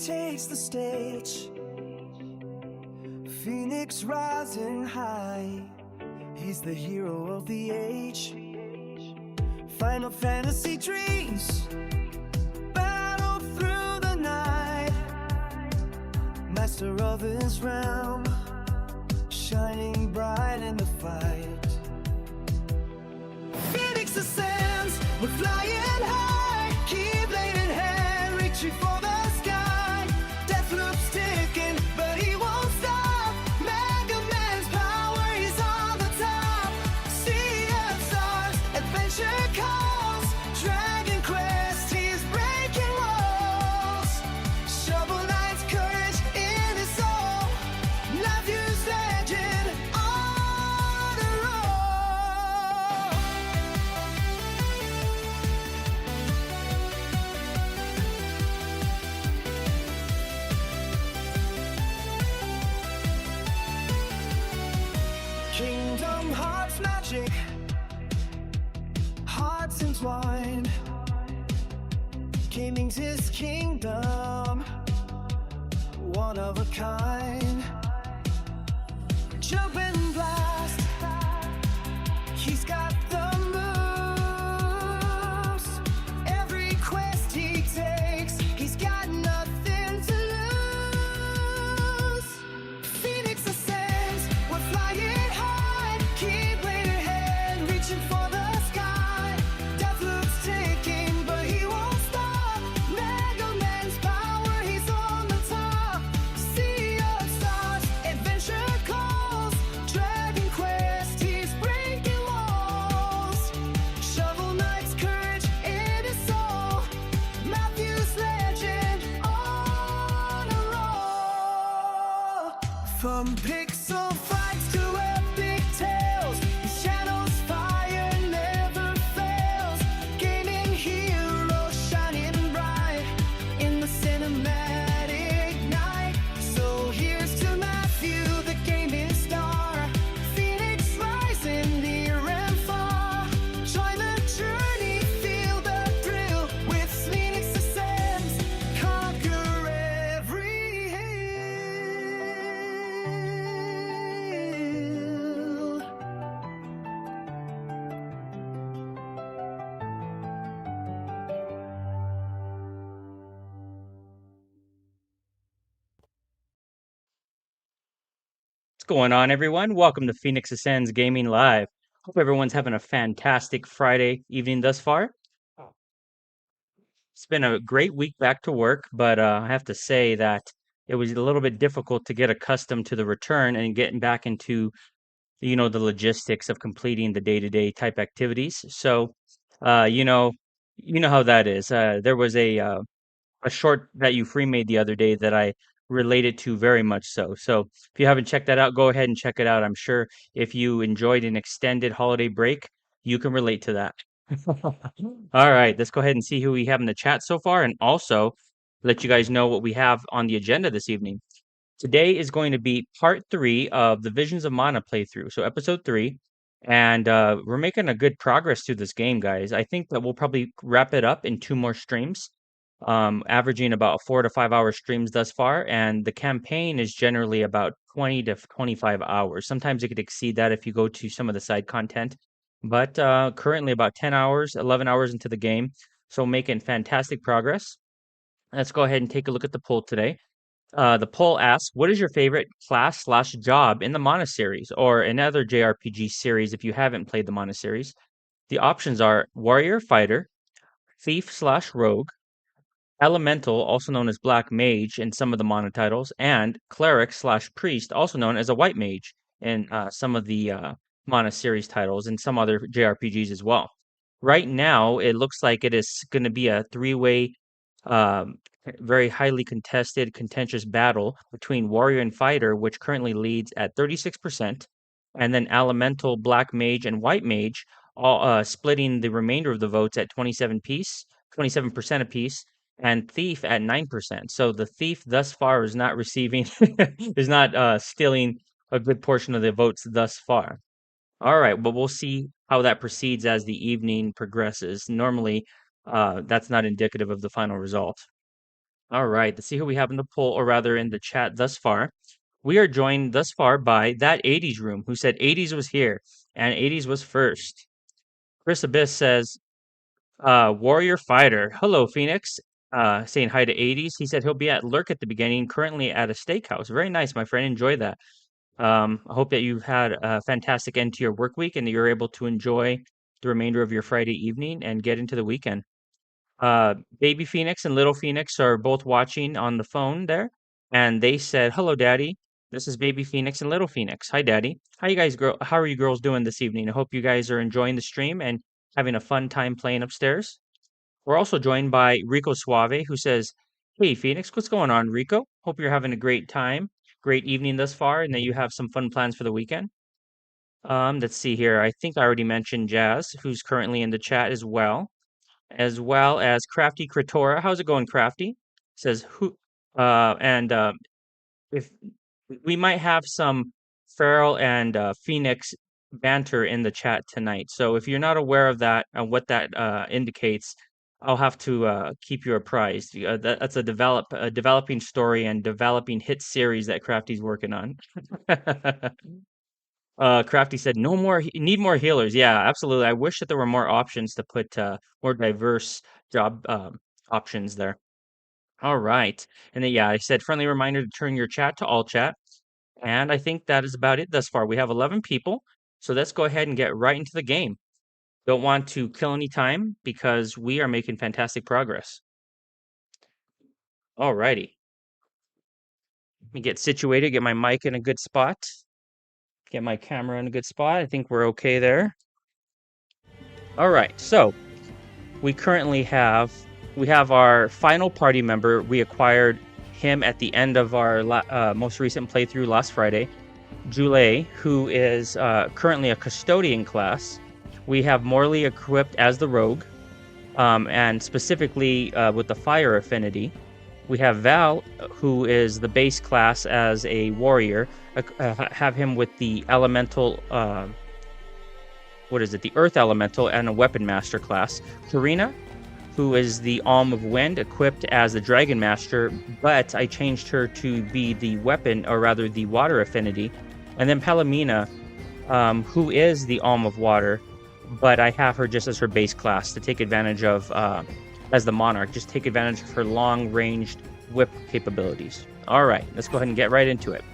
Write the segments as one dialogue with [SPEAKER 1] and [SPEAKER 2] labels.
[SPEAKER 1] takes the stage. Phoenix rising high. He's the hero of the age. Final Fantasy dreams battle through the night. Master of his realm, shining bright in the fight. Phoenix ascends, we're flying high. Keyblade in hand, reaching for the sky. Deathloop's ticking, but he won't stop. Mega Man's power, he's on the top. Sea of stars, adventure calls. Dragon Quest, he's breaking walls. Shovel Knight's courage in his soul. Matthew's legend on a roll. Kingdom Hearts magic, hearts entwined. Gaming's his kingdom, one of a kind. Jump and blast, he's got the moves. Every quest he takes, he's got nothing to lose. Phoenix ascends, we're flying high. Keyblade in hand, reaching for the sky. Deathloop's ticking, but he won't stop. Mega Man's power, he's on the top. Sea of stars, adventure calls. Dragon Quest, he's breaking walls. Shovel Knight's courage in his soul. Matthew's legend on a roll. From pixel fights to epic tales, his channel's fire never fails. Gaming hero shining bright in the cinematic night. So here's to Matthew, the gaming star. Phoenix rising near and far. Join the journey, feel the thrill. With Phoenix ascends, conquer every hill.
[SPEAKER 2] What's going on, everyone? Welcome to Phoenix Ascends Gaming Live. Hope everyone's having a fantastic Friday evening thus far. It's been a great week back to work, but I have to say that it was a little bit difficult to get accustomed to the return and getting back into, the logistics of completing the day-to-day type activities. So, uh, you know, you know how that is. There was a short that you free made the other day that I related to very much so. So if you haven't checked that out, go ahead and check it out. I'm sure if you enjoyed an extended holiday break, you can relate to that. All right, let's go ahead and see who we have in the chat so far and also let you guys know what we have on the agenda this evening. Today is going to be part 3 of the Visions of Mana playthrough, so episode 3. And we're making a good progress through this game, guys. I think that we'll probably wrap it up in 2 more streams, averaging about 4 to 5 hour streams thus far. And the campaign is generally about 20 to 25 hours. Sometimes it could exceed that if you go to some of the side content. But currently about 10 hours, 11 hours into the game. So making fantastic progress. Let's go ahead and take a look at the poll today. The poll asks, what is your favorite class/job in the Mana series or another JRPG series if you haven't played the Mana series? The options are Warrior Fighter, Thief/Rogue, Elemental, also known as Black Mage in some of the Mana titles, and Cleric/Priest, also known as a White Mage in some of the Mana series titles and some other JRPGs as well. Right now, it looks like it is going to be a 3-way, um, very highly contested, contentious battle between Warrior and Fighter, which currently leads at 36%, and then Elemental, Black Mage, and White Mage, all splitting the remainder of the votes at 27% apiece, and Thief at 9%. So the Thief thus far is not receiving, is not stealing a good portion of the votes thus far. All right, but we'll see how that proceeds as the evening progresses. Normally, that's not indicative of the final result. All right, let's see who we have in the poll, or rather in the chat thus far. We are joined thus far by that 80s room, who said 80s was here and 80s was first. Chris Abyss says, Warrior Fighter. Hello, Phoenix. Saying hi to 80s. He said he'll be at Lurk at the beginning, currently at a steakhouse. Very nice, my friend. Enjoy that. I hope that you've had a fantastic end to your work week and that you're able to enjoy the remainder of your Friday evening and get into the weekend. Baby Phoenix and Little Phoenix are both watching on the phone there, and they said, "Hello, Daddy. This is Baby Phoenix and Little Phoenix. Hi, Daddy. How are you girls doing this evening? I hope you guys are enjoying the stream and having a fun time playing upstairs." We're also joined by Rico Suave, who says, "Hey, Phoenix, what's going on, Rico? Hope you're having a great time, great evening thus far, and that you have some fun plans for the weekend." Let's see here. I think I already mentioned Jazz, who's currently in the chat as well as Crafty Kritora. How's it going, Crafty? Says who and if we might have some Feral and Phoenix banter in the chat tonight. So if you're not aware of that and what that indicates, I'll have to keep you apprised. That's a developing story and developing hit series that Crafty's working on. Crafty said, "No more, need more healers." Yeah, absolutely. I wish that there were more options to put more diverse job options there. All right. And then, yeah, I said, friendly reminder to turn your chat to all chat. And I think that is about it thus far. We have 11 people. So let's go ahead and get right into the game. Don't want to kill any time because we are making fantastic progress. All righty. Let me get situated, get my mic in a good spot, get my camera in a good spot. I think we're okay there. All right. So we currently have our final party member. We acquired him at the end of our most recent playthrough last Friday, Jule, who is currently a custodian class. We have Morley equipped as the rogue, and specifically with the fire affinity. We have Val, who is the base class as a warrior. Have him with the elemental. The Earth Elemental and a Weapon Master class. Karina, who is the Alm of Wind, equipped as the Dragon Master, but I changed her to be the weapon, or rather the Water Affinity. And then Palomina, who is the Alm of Water, but I have her just as her base class to take advantage of, as the Monarch, just take advantage of her long-ranged whip capabilities. All right, let's go ahead and get right into it.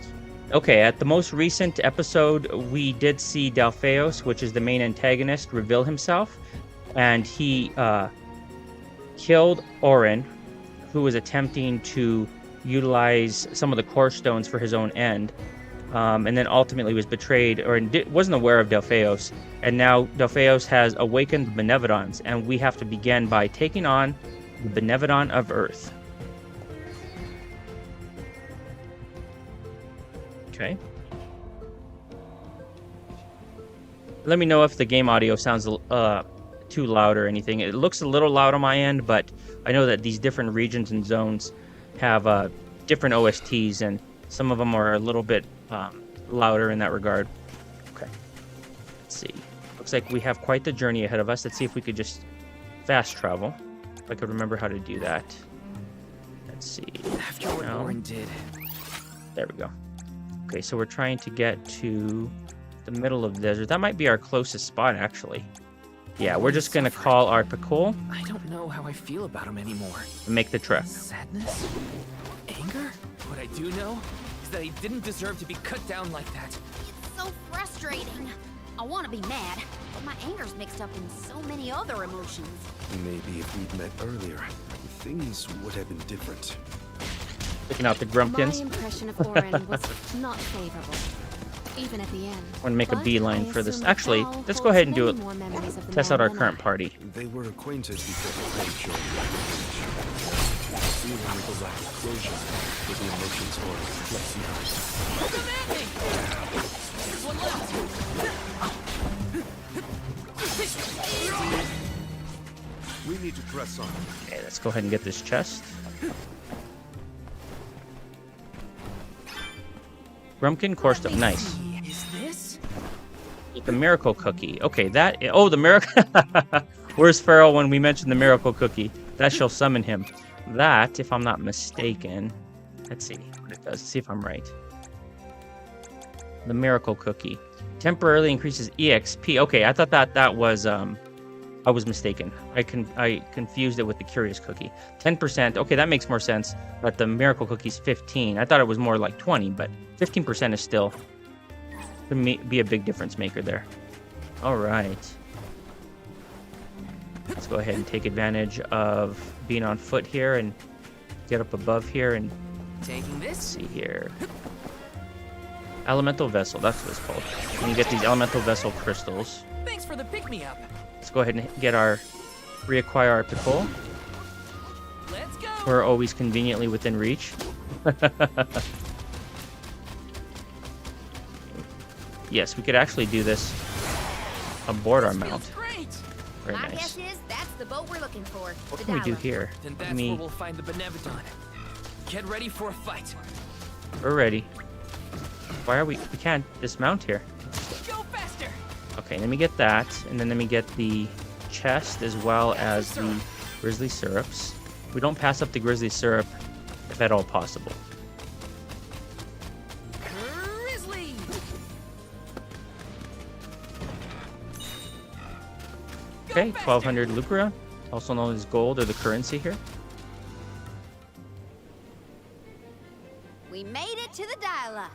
[SPEAKER 2] Okay, at the most recent episode, we did see Delpheus, which is the main antagonist, reveal himself, and he killed Orin, who was attempting to utilize some of the core stones for his own end, and then ultimately was betrayed, or wasn't aware of Delpheus, and now Delpheus has awakened the Benevodons, and we have to begin by taking on the Benevodon of Earth. Okay. Let me know if the game audio sounds too loud or anything. It looks a little loud on my end, but I know that these different regions and zones have different OSTs, and some of them are a little bit louder in that regard. Okay. Let's see. Looks like we have quite the journey ahead of us. Let's see if we could just fast travel. If I could remember how to do that. Let's see.
[SPEAKER 1] After what Orin did.
[SPEAKER 2] There we go. Okay, so we're trying to get to the middle of the desert. That might be our closest spot, actually. Yeah, we're just going to call our Pikul.
[SPEAKER 1] I don't know how I feel about him anymore.
[SPEAKER 2] And make the trek.
[SPEAKER 1] Sadness? Anger? What I do know is that he didn't deserve to be cut down like that.
[SPEAKER 3] It's so frustrating. I want to be mad, but my anger's mixed up in so many other emotions.
[SPEAKER 4] Maybe if we'd met earlier, things would have been different.
[SPEAKER 2] Picking out the
[SPEAKER 3] My
[SPEAKER 2] Grumpkins.
[SPEAKER 3] impression of Orin was not favorable, even at the end.
[SPEAKER 2] I'm going to make a
[SPEAKER 3] But
[SPEAKER 2] beeline
[SPEAKER 3] I
[SPEAKER 2] for this.
[SPEAKER 3] assume
[SPEAKER 2] Actually,
[SPEAKER 3] Val
[SPEAKER 2] let's go ahead and do
[SPEAKER 3] holds
[SPEAKER 2] it.
[SPEAKER 3] many more memories of the
[SPEAKER 2] Test
[SPEAKER 3] man
[SPEAKER 2] out our
[SPEAKER 3] than
[SPEAKER 2] current
[SPEAKER 3] I.
[SPEAKER 2] party.
[SPEAKER 4] They were acquainted before the plane joined the feeling of the lack of closure with the emotions or flexing out.
[SPEAKER 1] There's one left.
[SPEAKER 4] We need to press on.
[SPEAKER 2] Okay, let's go ahead and get this chest. Grumpkin core stuff. Nice.
[SPEAKER 1] Is this?
[SPEAKER 2] The miracle cookie. Okay, the miracle. Where's Farrell when we mentioned the miracle cookie? That shall summon him. that, if I'm not mistaken, let's see what it does. See if I'm right. The miracle cookie temporarily increases EXP. Okay, I thought that was I was mistaken. I confused it with the curious cookie. 10%. Okay, that makes more sense. But the miracle cookie's 15. I thought it was more like 20, but 15% is still could be a big difference maker there. All right. Let's go ahead and take advantage of being on foot here and get up above here and
[SPEAKER 5] Taking this.
[SPEAKER 2] see here. Elemental vessel. That's what it's called. And you get these elemental vessel crystals.
[SPEAKER 5] Thanks for the pick-me-up.
[SPEAKER 2] Let's go ahead and reacquire our pickle.
[SPEAKER 5] Let's go.
[SPEAKER 2] We're always conveniently within reach. Yes, we could actually do this aboard our mount.
[SPEAKER 5] Feels great.
[SPEAKER 2] Very
[SPEAKER 3] My
[SPEAKER 2] nice.
[SPEAKER 3] guess is that's the boat we're looking for.
[SPEAKER 2] What
[SPEAKER 3] the
[SPEAKER 2] can we do
[SPEAKER 3] dial-up.
[SPEAKER 2] here?
[SPEAKER 5] Then
[SPEAKER 2] Let
[SPEAKER 5] that's
[SPEAKER 2] me,
[SPEAKER 5] where we'll find the Benevodon. Get ready for a fight.
[SPEAKER 2] we're ready. Why are we can't dismount here.
[SPEAKER 5] Go faster.
[SPEAKER 2] Okay, let me get that, and then let me get the chest as well as the grizzly syrups. We don't pass up the grizzly syrup if at all possible.
[SPEAKER 5] Grizzly.
[SPEAKER 2] Okay, 1200 lucra, also known as gold or the currency here.
[SPEAKER 3] We made it to the dial-up.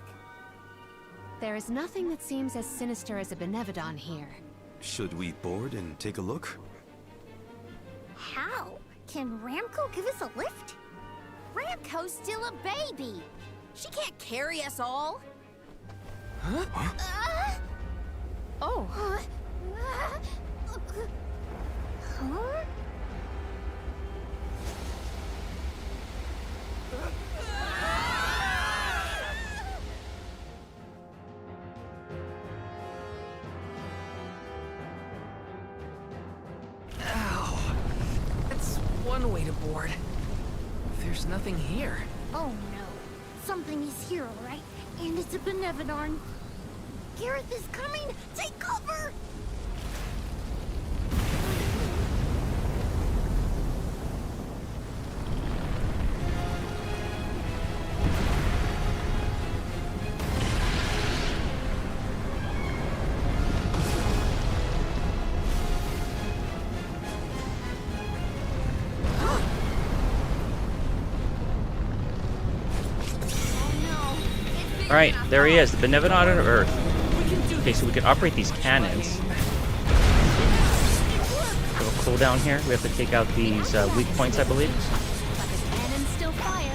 [SPEAKER 6] There is nothing that seems as sinister as a Benevodon here.
[SPEAKER 4] Should we board and take a look?
[SPEAKER 3] How? Can Ramco give us a lift? Ramco's still a baby. She can't carry us all.
[SPEAKER 6] Oh,
[SPEAKER 3] Huh?
[SPEAKER 5] Ow. That's one way to board. There's nothing here.
[SPEAKER 3] Oh no. Something is here, all right? And it's a Benevodon. Gareth is coming! Take cover!
[SPEAKER 2] All right, there he is, the Benevolent of Earth. Okay, so we can operate these cannons. A little cooldown here. We have to take out these weak points, I believe.
[SPEAKER 6] but the cannons still fire.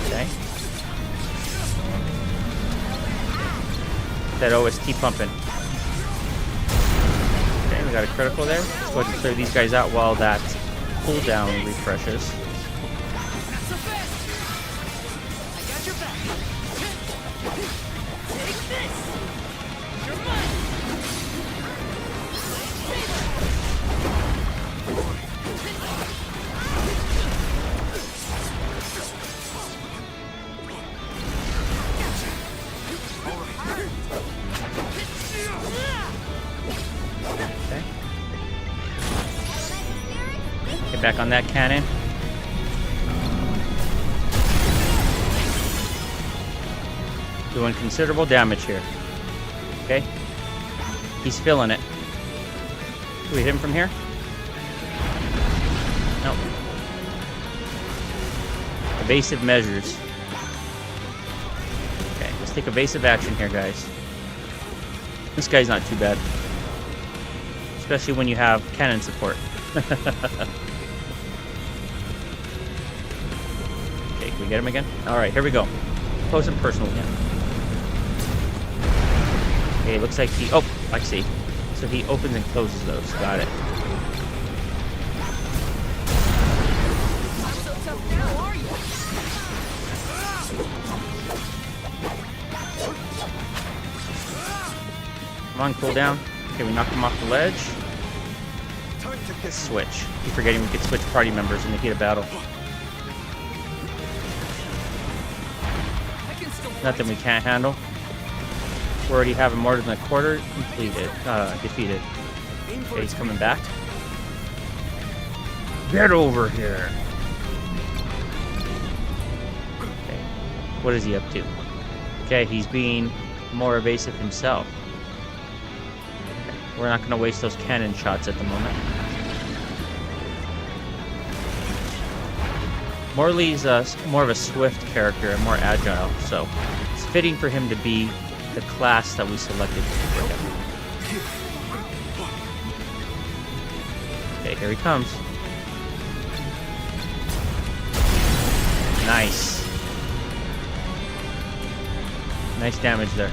[SPEAKER 2] Okay. That OST pumping. Okay, we got a critical there. Let's go ahead and clear these guys out while that cooldown refreshes.
[SPEAKER 5] Not so fast. I got your back. Take this. You're mine.
[SPEAKER 2] Okay. Get back on that cannon. Doing considerable damage here. Okay. He's feeling it. Can we hit him from here? Nope. Evasive measures. Okay, let's take evasive action here, guys. This guy's not too bad. Especially when you have cannon support. Okay, can we get him again? Alright, here we go. Close and personal again. Okay, looks like he... Oh, I see. So he opens and closes those. Got it.
[SPEAKER 5] Not so tough now, are you?
[SPEAKER 2] Come on, cool down. Okay, we knocked him off the ledge. Switch. Keep forgetting we could switch party members in the heat of battle.
[SPEAKER 5] I can still
[SPEAKER 2] Nothing we can't handle. We already have more than a quarter completed. Defeated. Okay, he's coming back. Get over here. What is he up to? Okay, he's being more evasive himself. We're not going to waste those cannon shots at the moment. Morley's more of a swift character and more agile, so it's fitting for him to be the class that we selected for him. Okay, here he comes. Nice. Nice damage there.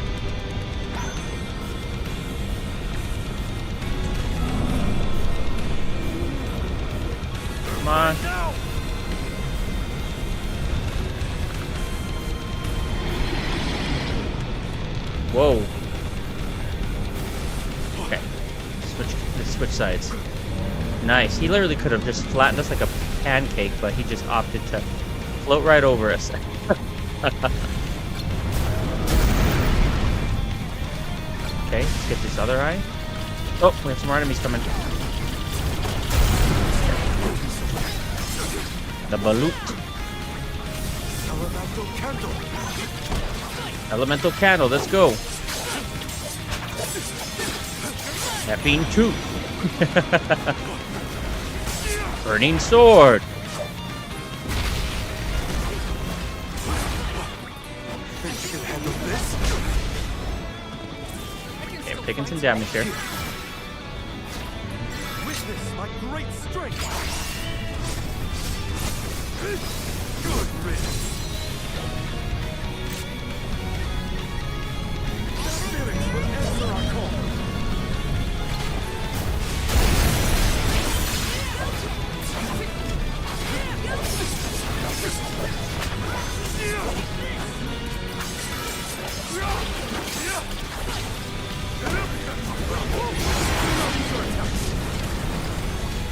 [SPEAKER 2] Come on. Whoa. Okay. Let's switch sides. Nice. He literally could have just flattened us like a pancake, but he just opted to float right over us. Okay, let's get this other eye. Oh, we have some more enemies coming. The balut. Elemental candle, let's go. That being two. Burning sword. Okay, I'm taking some damage here.
[SPEAKER 1] Witness my great strength. Good riddance. Spirits will answer our call.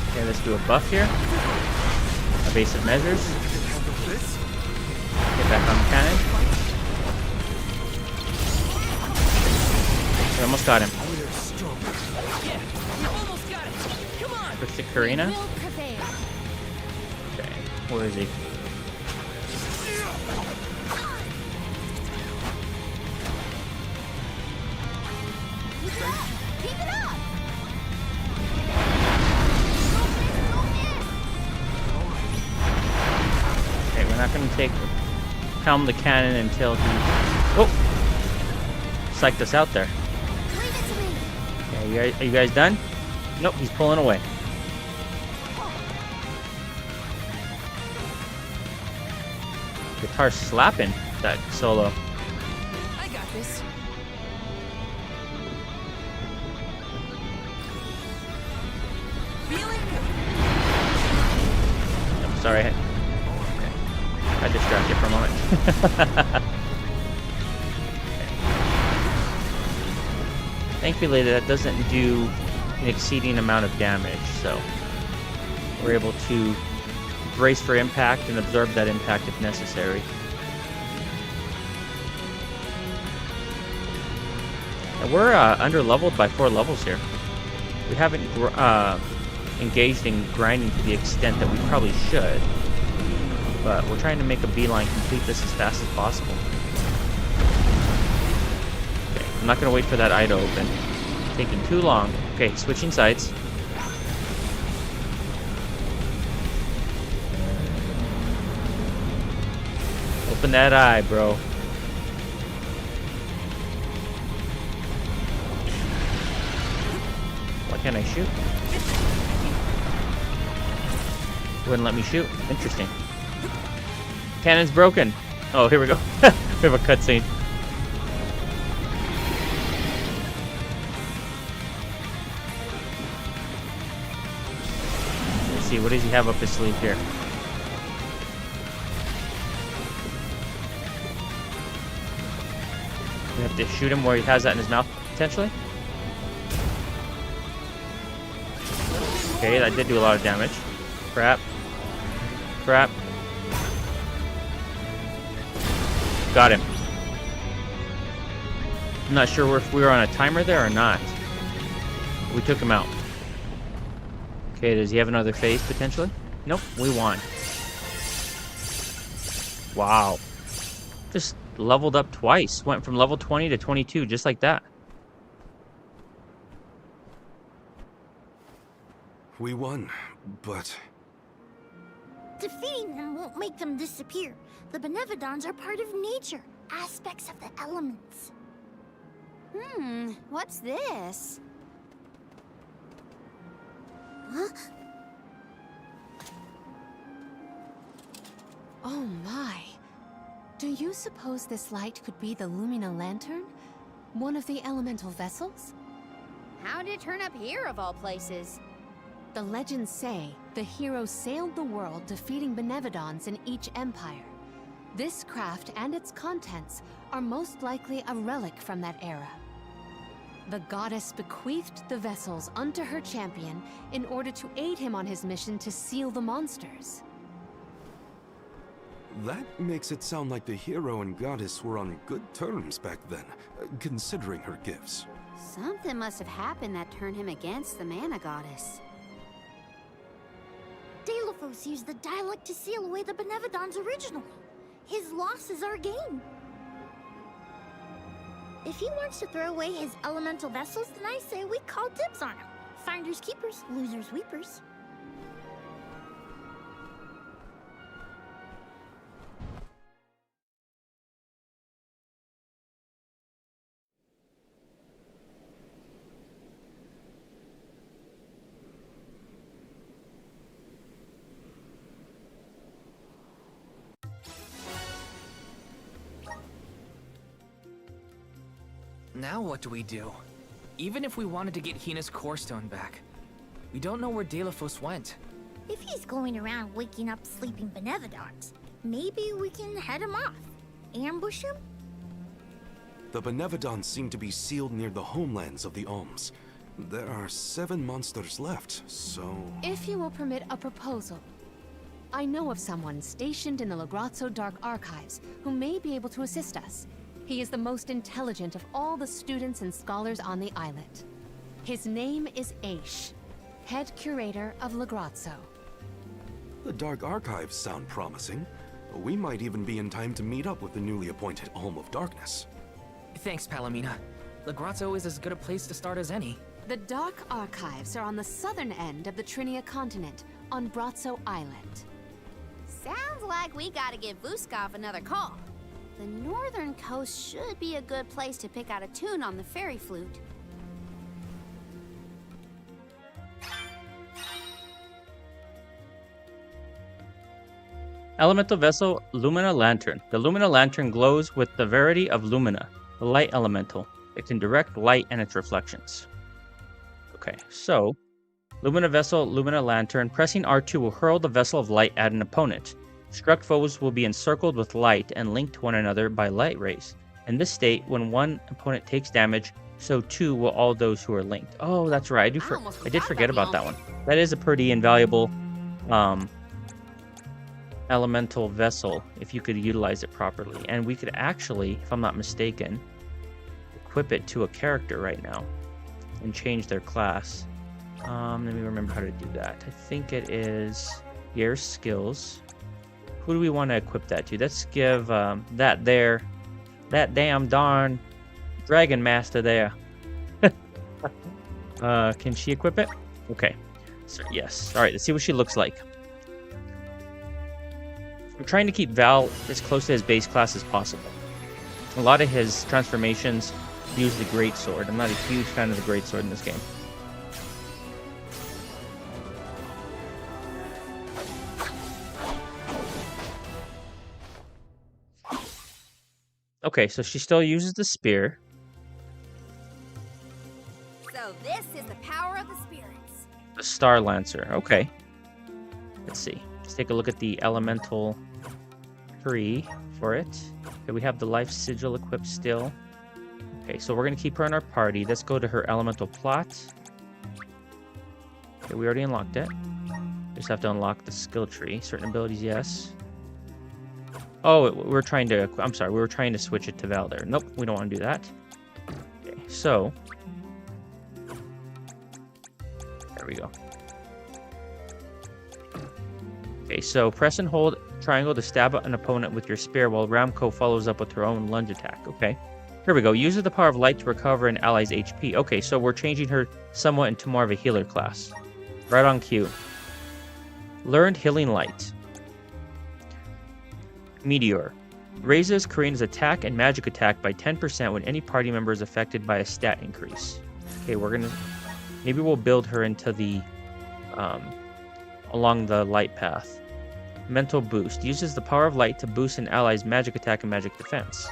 [SPEAKER 2] Okay, let's do a buff here. Evasive measures. Get back on the cannon. We almost got him. Push the Karina.
[SPEAKER 6] Will prevail.
[SPEAKER 2] Okay, where is he?
[SPEAKER 3] Keep it up!
[SPEAKER 2] Okay, we're not going to take Helm the cannon until he... Oh! Psyched us out there.
[SPEAKER 3] Leave it to me!
[SPEAKER 2] Okay, are you guys done? Nope, he's pulling away. Guitar slapping that solo.
[SPEAKER 5] I got this. Feeling good.
[SPEAKER 2] I'm sorry. I distracted you for a moment. Okay. Thankfully, that doesn't do an exceeding amount of damage, so we're able to brace for impact and absorb that impact if necessary. And we're under-leveled by 4 levels here. We haven't engaged in grinding to the extent that we probably should, but we're trying to make a beeline, complete this as fast as possible. Okay, I'm not going to wait for that eye to open. It's taking too long. Okay, switching sides. Open that eye, bro. Why can't I shoot? Wouldn't let me shoot. Interesting. Cannon's broken. Oh, here we go. We have a cutscene. Let's see, what does he have up his sleeve here? We have to shoot him where he has that in his mouth, potentially. Okay, that did do a lot of damage. Crap. Crap. Got him. I'm not sure if we were on a timer there or not. We took him out. Okay, does he have another phase potentially? Nope, we won. Wow. Just leveled up twice. Went from level 20 to 22, just like that.
[SPEAKER 4] We won, but
[SPEAKER 3] Defeating them won't make them disappear. The Benevodons are part of nature, aspects of the elements.
[SPEAKER 6] What's this?
[SPEAKER 3] Huh?
[SPEAKER 6] Oh my. Do you suppose this light could be the Lumina Lantern? One of the elemental vessels?
[SPEAKER 7] How did it turn up here of all places?
[SPEAKER 6] The legends say the hero sailed the world defeating Benevodons in each empire. This craft and its contents are most likely a relic from that era. The goddess bequeathed the vessels unto her champion in order to aid him on his mission to seal the monsters.
[SPEAKER 4] that makes it sound like the hero and goddess were on good terms back then, considering her gifts.
[SPEAKER 7] Something must have happened that turned him against the mana goddess.
[SPEAKER 3] Delophos used the dialect to seal away the Benevodons originally. His loss is our gain. If he wants to throw away his elemental vessels, then I say we call dibs on him. Finders keepers, losers weepers.
[SPEAKER 5] Now what do we do? Even if we wanted to get Hina's core stone back, we don't know where Delophos went.
[SPEAKER 3] If he's going around waking up sleeping Benevodons, maybe we can head him off. Ambush him?
[SPEAKER 4] The Benevodons seem to be sealed near the homelands of the Alms. There are 7 monsters left, so...
[SPEAKER 6] If you will permit a proposal. I know of someone stationed in the Lagrazzo Dark Archives who may be able to assist us. He is the most intelligent of all the students and scholars on the islet. His name is Aish, head curator of Lagrazzo.
[SPEAKER 4] The Dark Archives sound promising. We might even be in time to meet up with the newly appointed Alm of Darkness.
[SPEAKER 5] Thanks, Palomina. Lagrazzo is as good a place to start as any.
[SPEAKER 6] The Dark Archives are on the southern end of the Trinia continent, on Brazzo Island.
[SPEAKER 7] Sounds like we gotta give Vuskov another call. The northern coast should be a good place to pick out a tune on the fairy flute.
[SPEAKER 2] Elemental vessel, Lumina Lantern. The Lumina Lantern glows with the verity of Lumina, the light elemental. It can direct light and its reflections. Okay, so Lumina vessel, Lumina Lantern. Pressing R2 will hurl the vessel of light at an opponent. Struck foes will be encircled with light and linked to one another by light rays. In this state, when one opponent takes damage, so too will all those who are linked. Oh, that's right. I did forget about that one. That is a pretty invaluable elemental vessel if you could utilize it properly. And we could actually, if I'm not mistaken, equip it to a character right now and change their class. Let me remember how to do that. I think it is gear skills. Who do we want to equip that to? Let's give that damn darn dragon master there. Can she equip it? Okay. So yes. All right. Let's see what she looks like. I'm trying to keep Val as close to his base class as possible. A lot of his transformations use the greatsword. I'm not a huge fan of the greatsword in this game. Okay, so she still uses the spear.
[SPEAKER 7] So this is the power of the spirits.
[SPEAKER 2] The Star Lancer. Okay. Let's see. Let's take a look at the elemental tree for it. Okay, we have the life sigil equipped still. Okay, so we're going to keep her in our party. Let's go to her elemental plot. Okay, we already unlocked it. Just have to unlock the skill tree. Certain abilities, yes. Oh, we're trying to... I'm sorry, we were trying to switch it to Val there. Nope, we don't want to do that. Okay, so... There we go. Okay, so press and hold triangle to stab an opponent with your spear while Ramco follows up with her own lunge attack. Okay, here we go. Uses the power of light to recover an ally's HP. Okay, so we're changing her somewhat into more of a healer class. Right on cue. Learned Healing Light. Meteor. Raises Karina's attack and magic attack by 10% when any party member is affected by a stat increase. Okay, we're gonna... Maybe we'll build her into the... along the light path. Mental Boost. Uses the power of light to boost an ally's magic attack and magic defense.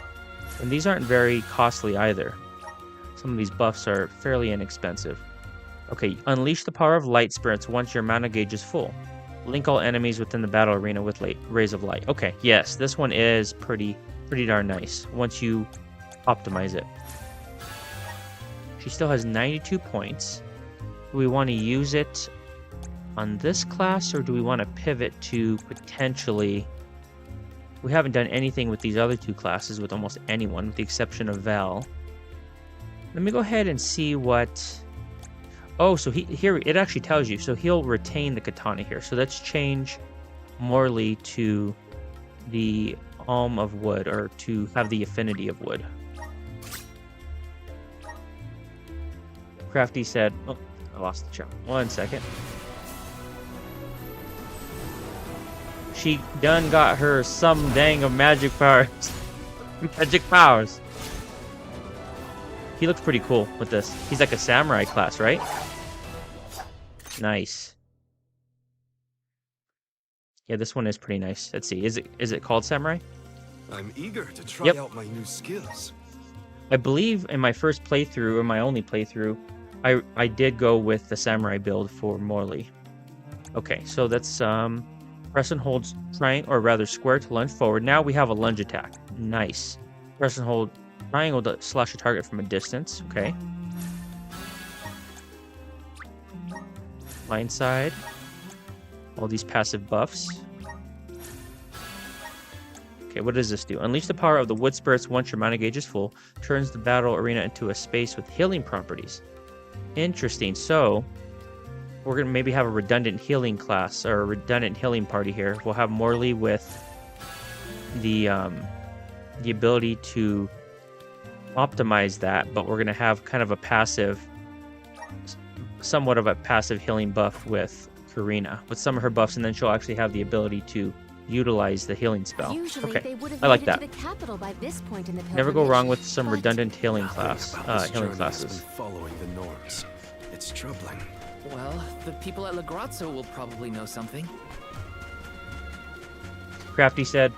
[SPEAKER 2] And these aren't very costly either. Some of these buffs are fairly inexpensive. Okay, unleash the power of light spirits once your mana gauge is full. Link all enemies within the battle arena with rays of light. Okay, yes, this one is pretty darn nice once you optimize it. She still has 92 points. Do we want to use it on this class, or do we want to pivot to potentially... We haven't done anything with these other two classes with almost anyone, with the exception of Val. Let me go ahead and see what... Oh, so here it actually tells you. So he'll retain the katana here. So let's change Morley to the Alm of Wood, or to have the affinity of wood. Crafty said... Oh, I lost the chart. 1 second. She done got her some dang of magic powers. Magic powers. He looks pretty cool with this. He's like a samurai class, right? Nice. Yeah, this one is pretty nice. Let's see. Is it called samurai?
[SPEAKER 4] I'm eager to try out my new skills.
[SPEAKER 2] I believe in my first playthrough, or my only playthrough, I did go with the samurai build for Morley. Okay, so that's press and hold triangle, or rather square, to lunge forward. Now we have a lunge attack. Nice. Press and hold triangle to slash a target from a distance. Okay. Line side. All these passive buffs. Okay, what does this do? Unleash the power of the wood spirits once your mana gauge is full. Turns the battle arena into a space with healing properties. Interesting. So we're gonna maybe have a redundant healing class, or a redundant healing party here. We'll have Morley with the ability to optimize that, but we're gonna have kind of a passive, somewhat of a passive healing buff with Karina, with some of her buffs, and then she'll actually have the ability to utilize the healing spell.
[SPEAKER 6] Usually
[SPEAKER 2] Okay,
[SPEAKER 6] they would have
[SPEAKER 2] I like
[SPEAKER 6] made it
[SPEAKER 2] that.
[SPEAKER 6] to the capital by this point in the
[SPEAKER 2] Never go wrong with
[SPEAKER 6] pilgrimage,
[SPEAKER 2] some
[SPEAKER 6] but
[SPEAKER 2] redundant healing
[SPEAKER 4] Nothing
[SPEAKER 2] class,
[SPEAKER 4] about this
[SPEAKER 2] healing
[SPEAKER 4] journey
[SPEAKER 2] classes.
[SPEAKER 4] has been following the norms. It's troubling.
[SPEAKER 5] Well, the people at La Grazzo will probably know something.
[SPEAKER 2] Crafty said,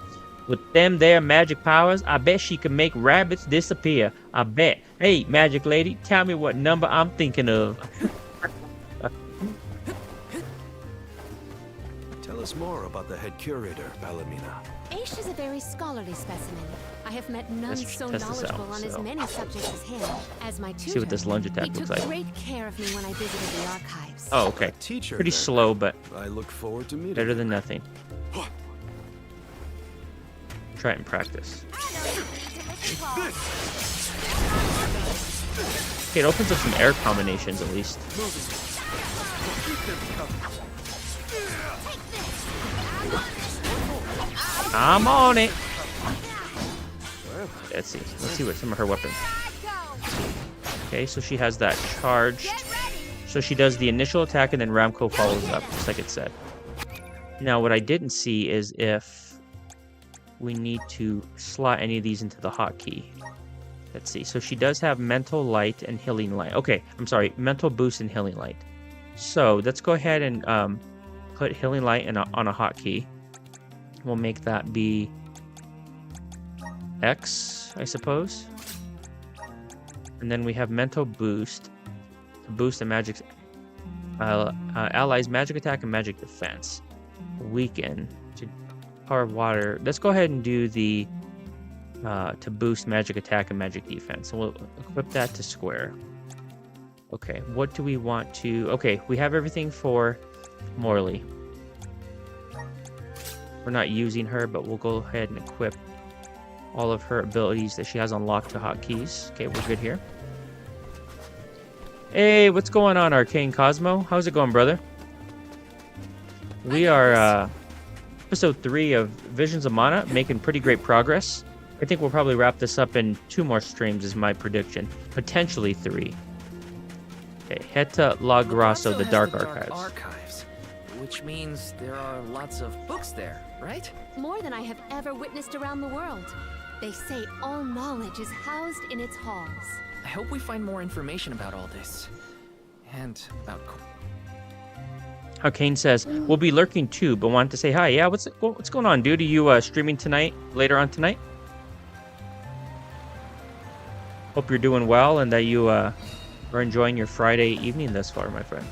[SPEAKER 2] with them there magic powers, I bet she can make rabbits disappear. I bet. Hey, magic lady, tell me what number I'm thinking of.
[SPEAKER 4] Tell us more about the head curator, Palomina.
[SPEAKER 6] Aish is a very scholarly specimen. I have met none
[SPEAKER 2] Let's
[SPEAKER 6] so
[SPEAKER 2] test this
[SPEAKER 6] knowledgeable
[SPEAKER 2] out,
[SPEAKER 6] on as
[SPEAKER 2] so.
[SPEAKER 6] many subjects as him. As my tutor,
[SPEAKER 2] See what this lunge
[SPEAKER 6] he
[SPEAKER 2] attack
[SPEAKER 6] took
[SPEAKER 2] looks like.
[SPEAKER 6] great care of me when I visited the archives.
[SPEAKER 2] Oh, okay.
[SPEAKER 4] Teacher,
[SPEAKER 2] Pretty
[SPEAKER 4] then.
[SPEAKER 2] slow, but
[SPEAKER 4] I look forward to meeting
[SPEAKER 2] better
[SPEAKER 4] you.
[SPEAKER 2] than nothing. Try it in practice. Okay, it opens up some air combinations at least. I'm on it. Let's see what some of her weapons. Okay, so she has that charged. So she does the initial attack and then Ramco follows up, just like it said. Now, what I didn't see is if we need to slot any of these into the hotkey. Let's see. So she does have mental light and healing light. Okay, I'm sorry, mental boost and healing light. So let's go ahead and put healing light on a hotkey. We'll make that be X, I suppose. And then we have mental boost to boost the magic allies' magic attack and magic defense. Weaken to power of water. Let's go ahead and do the to boost magic attack and magic defense. So we'll equip that to square. Okay, what do we want to... Okay, we have everything for Morley. We're not using her, but we'll go ahead and equip all of her abilities that she has unlocked to hotkeys. Okay, we're good here. Hey, what's going on, Arcane Cosmo? How's it going, brother? We are episode 3 of Visions of Mana, making pretty great progress. I think we'll probably wrap this up in 2 more streams is my prediction. Potentially 3. Okay, head to La Grasso, the
[SPEAKER 5] has
[SPEAKER 2] Dark
[SPEAKER 5] the
[SPEAKER 2] Archives.
[SPEAKER 5] Which means there are lots of books there, right?
[SPEAKER 6] More than I have ever witnessed around the world. They say all knowledge is housed in its halls.
[SPEAKER 5] I hope we find more information about all this. And about...
[SPEAKER 2] Kane says, we'll be lurking too, but wanted to say hi. Yeah, what's going on, dude? Are you streaming tonight, later on tonight? Hope you're doing well and that you are enjoying your Friday evening thus far, my friend.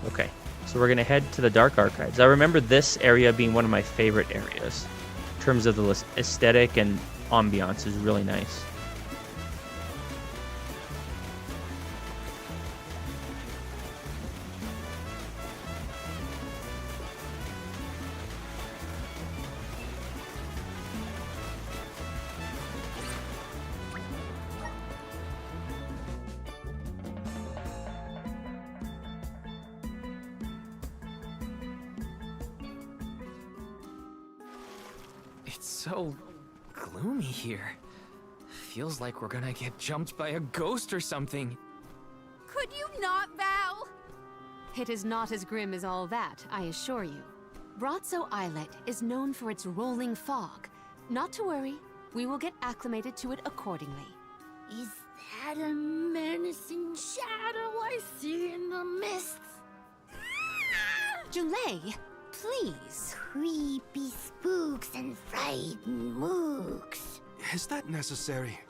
[SPEAKER 2] Okay, so we're going to head to the Dark Archives. I remember this area being one of my favorite areas. In terms of the aesthetic and ambiance is really nice.
[SPEAKER 5] It's so gloomy here. Feels like we're gonna get jumped by a ghost or something.
[SPEAKER 7] Could you not, Val?
[SPEAKER 6] It is not as grim as all that, I assure you. Brazzo Islet is known for its rolling fog. Not to worry, we will get acclimated to it accordingly.
[SPEAKER 3] Is that a menacing shadow I see in the mists?
[SPEAKER 6] Julay, please.
[SPEAKER 3] Creepy spooks and frightened mooks.
[SPEAKER 4] Is that necessary?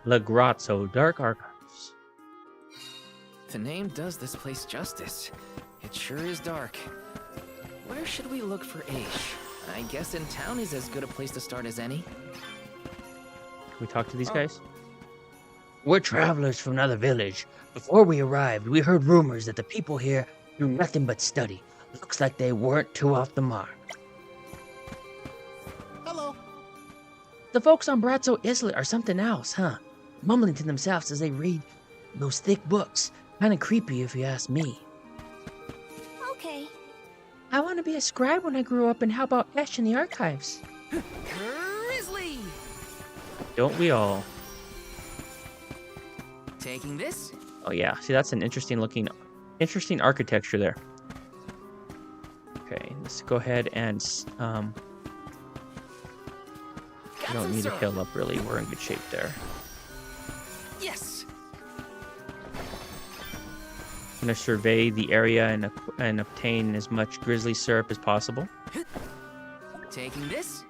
[SPEAKER 2] La Grasso, Dark Archives.
[SPEAKER 5] The name does this place justice. It sure is dark. Where should we look for Aish? I guess in town is as good a place to start as any.
[SPEAKER 2] Can we talk to these guys?
[SPEAKER 8] We're travelers from another village. Before we arrived, we heard rumors that the people here do nothing but study. Looks like they weren't too off the mark.
[SPEAKER 4] Hello.
[SPEAKER 8] The folks on Brazzo Islet are something else, huh? Mumbling to themselves as they read those thick books. Kinda creepy if you ask me.
[SPEAKER 3] Okay.
[SPEAKER 8] I want to be a scribe when I grow up, and how about Ash in the archives?
[SPEAKER 5] Grizzly!
[SPEAKER 2] Don't we all?
[SPEAKER 5] Taking this?
[SPEAKER 2] Oh yeah, see that's an interesting architecture there. Okay, let's go ahead and we don't need to heal up really. We're in good shape there.
[SPEAKER 5] Yes!
[SPEAKER 2] I'm gonna survey the area and obtain as much grizzly syrup as possible.
[SPEAKER 5] Taking this?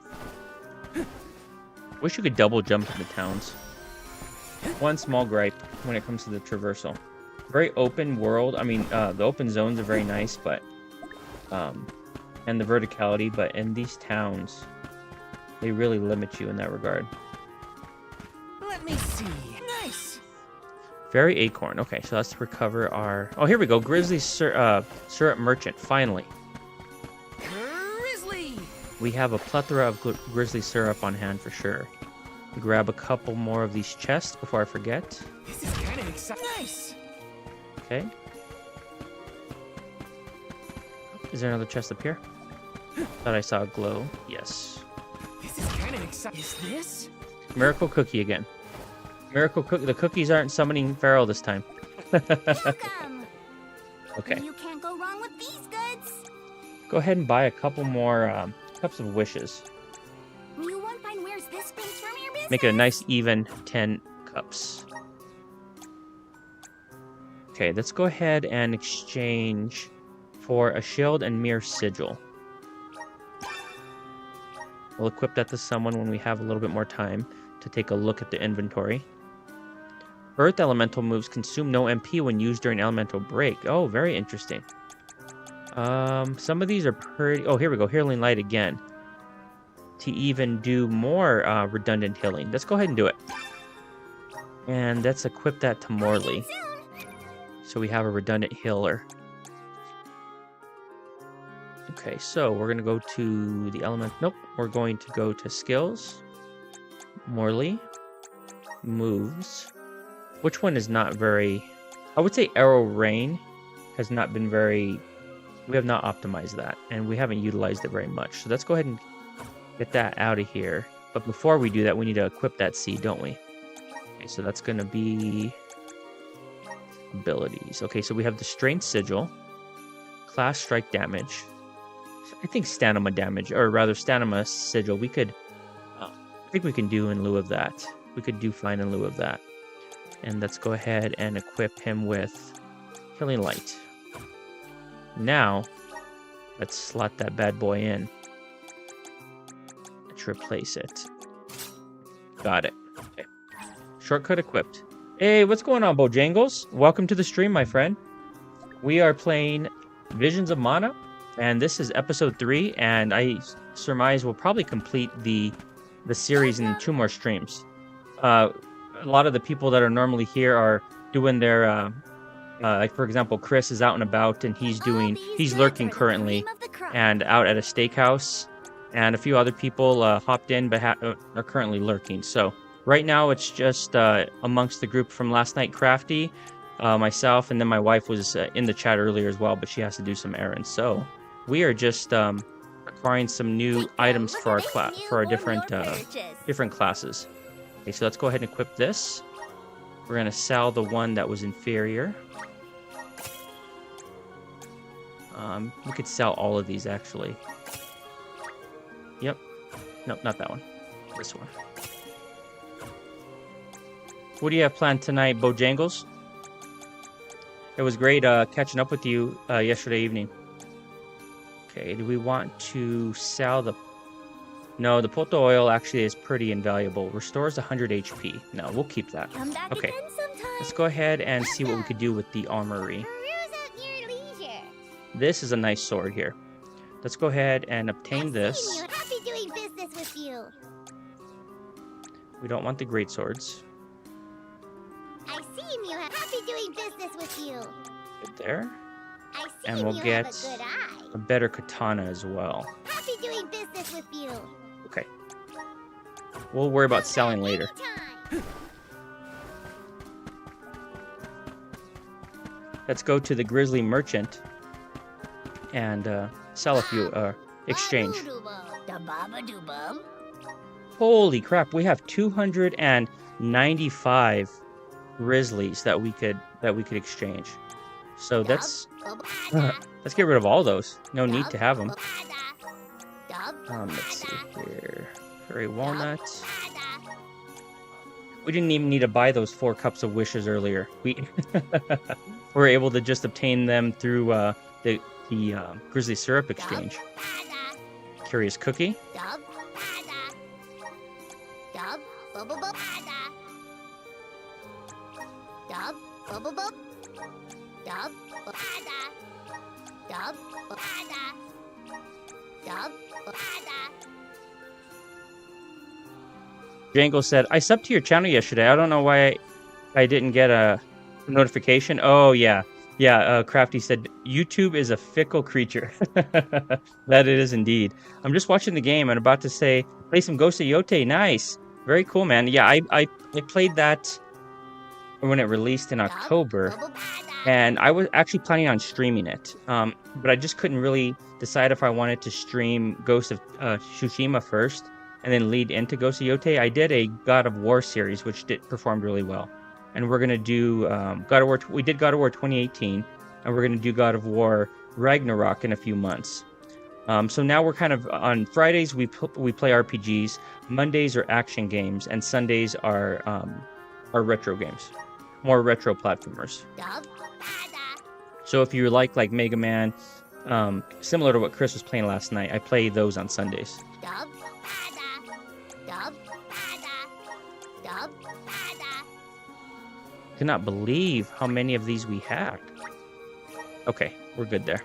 [SPEAKER 2] Wish you could double jump into towns. One small gripe when it comes to the traversal. Very open world. I mean, the open zones are very nice, but and the verticality, but in these towns, they really limit you in that regard.
[SPEAKER 5] Let me see. Nice!
[SPEAKER 2] Very acorn. Okay, so let's recover our... Oh, here we go. Grizzly syrup merchant, finally.
[SPEAKER 5] Grizzly!
[SPEAKER 2] We have a plethora of grizzly syrup on hand for sure. Grab a couple more of these chests before I forget.
[SPEAKER 5] This is kind of exciting. Nice!
[SPEAKER 2] Okay. Is there another chest up here? Thought I saw a glow. Yes.
[SPEAKER 5] This is kind of exciting. Is this?
[SPEAKER 2] Miracle cookie again. Miracle cookie. The cookies aren't summoning Pharaoh this time.
[SPEAKER 3] Welcome.
[SPEAKER 2] Okay.
[SPEAKER 3] You can't go wrong with these goods.
[SPEAKER 2] Go ahead and buy a couple more cups of wishes.
[SPEAKER 3] You won't find where's this space from your business.
[SPEAKER 2] Make it a nice even 10 cups. Okay, let's go ahead and exchange for a shield and mere sigil. We'll equip that to someone when we have a little bit more time to take a look at the inventory. Earth elemental moves consume no MP when used during elemental break. Oh, very interesting. Some of these are pretty... Oh, here we go. Healing light again. To even do more redundant healing. Let's go ahead and do it. And let's equip that to Morley. So we have a redundant healer. Okay, so we're going to go to the element... Nope, we're going to go to skills. Morley. Moves. Which one is not very... I would say Arrow Rain has not been very... We have not optimized that, and we haven't utilized it very much. So let's go ahead and get that out of here. But before we do that, we need to equip that seed, don't we? Okay, so that's going to be abilities. Okay, so we have the Strength Sigil, Class Strike Damage. I think Stamina Damage, or rather Stamina Sigil, we could... I think we can do in lieu of that. We could do fine in lieu of that. And let's go ahead and equip him with Healing Light. Now, let's slot that bad boy in. Let's replace it. Got it. Okay. Shortcut equipped. Hey, what's going on, Bojangles? Welcome to the stream, my friend. We are playing Visions of Mana, and this is episode 3, and I surmise we'll probably complete the series in 2 more streams. A lot of the people that are normally here are doing their... like, for example, Chris is out and about, and he's lurking currently, and out at a steakhouse. And a few other people hopped in, but are currently lurking. So right now, it's just amongst the group from last night, Crafty, myself, and then my wife was in the chat earlier as well, but she has to do some errands. So we are just acquiring some new items for our different classes. Okay, so let's go ahead and equip this. We're going to sell the one that was inferior. We could sell all of these, actually. Yep. Nope, not that one. This one. What do you have planned tonight, Bojangles? It was great catching up with you yesterday evening. Okay, do we want to sell the... No, the Poto oil actually is pretty invaluable. Restores 100 HP. No, we'll keep that. Okay, let's go ahead and see what we could do with the armory. This is a nice sword here. Let's go ahead and obtain this.
[SPEAKER 3] Happy doing business with you.
[SPEAKER 2] We don't want the great swords.
[SPEAKER 3] I see you. Happy doing business with you.
[SPEAKER 2] Right there.
[SPEAKER 3] I see
[SPEAKER 2] And we'll
[SPEAKER 3] you
[SPEAKER 2] get
[SPEAKER 3] have a good eye.
[SPEAKER 2] a better katana as well.
[SPEAKER 3] Happy doing business with you.
[SPEAKER 2] Okay. We'll worry about selling later.
[SPEAKER 3] Anytime.
[SPEAKER 2] Let's go to the Grizzly Merchant and sell a few, exchange. Holy crap, we have 295 Grizzlies that we could exchange. So let's get rid of all those. No need to have them. Let's see here. Fairy Walnut. We didn't even need to buy those 4 cups of wishes earlier. We were able to just obtain them through the Grizzly Syrup exchange. Curious Cookie. Django said, I subbed to your channel yesterday. I don't know why I didn't get a notification. Oh, yeah. Yeah, Crafty said, YouTube is a fickle creature. That it is indeed. I'm just watching the game and about to say, play some Ghost of Yote. Nice. Very cool, man. Yeah, I played that when it released in October. And I was actually planning on streaming it. But I just couldn't really decide if I wanted to stream Ghost of Tsushima first and then lead into Ghost of Yote. I did a God of War series, which performed really well. And we're going to do God of War. We did God of War 2018, and we're going to do God of War Ragnarok in a few months. So now we're kind of on Fridays we play RPGs, Mondays are action games, and Sundays are retro games, more retro platformers. So if you like Mega Man, similar to what Chris was playing last night, I play those on Sundays. Cannot believe how many of these we had. Okay, we're good there.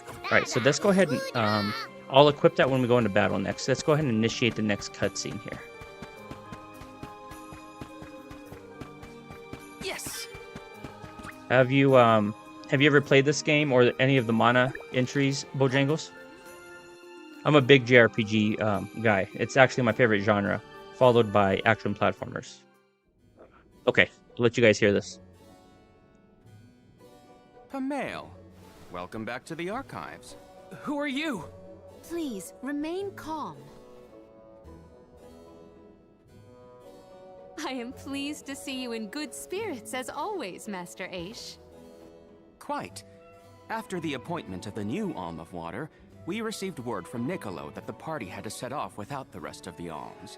[SPEAKER 2] All right, so let's go ahead and I'll equip that when we go into battle next. Let's go ahead and initiate the next cutscene here.
[SPEAKER 5] Yes.
[SPEAKER 2] Have you ever played this game or any of the Mana entries, Bojangles? I'm a big JRPG guy. It's actually my favorite genre, followed by action platformers. Okay, I'll let you guys hear this.
[SPEAKER 9] A mail. Welcome back to the archives.
[SPEAKER 5] Who are you?
[SPEAKER 6] Please, remain calm. I am pleased to see you in good spirits as always, Master Aish.
[SPEAKER 9] Quite. After the appointment of the new Alm of Water, we received word from Niccolo that the party had to set off without the rest of the alms.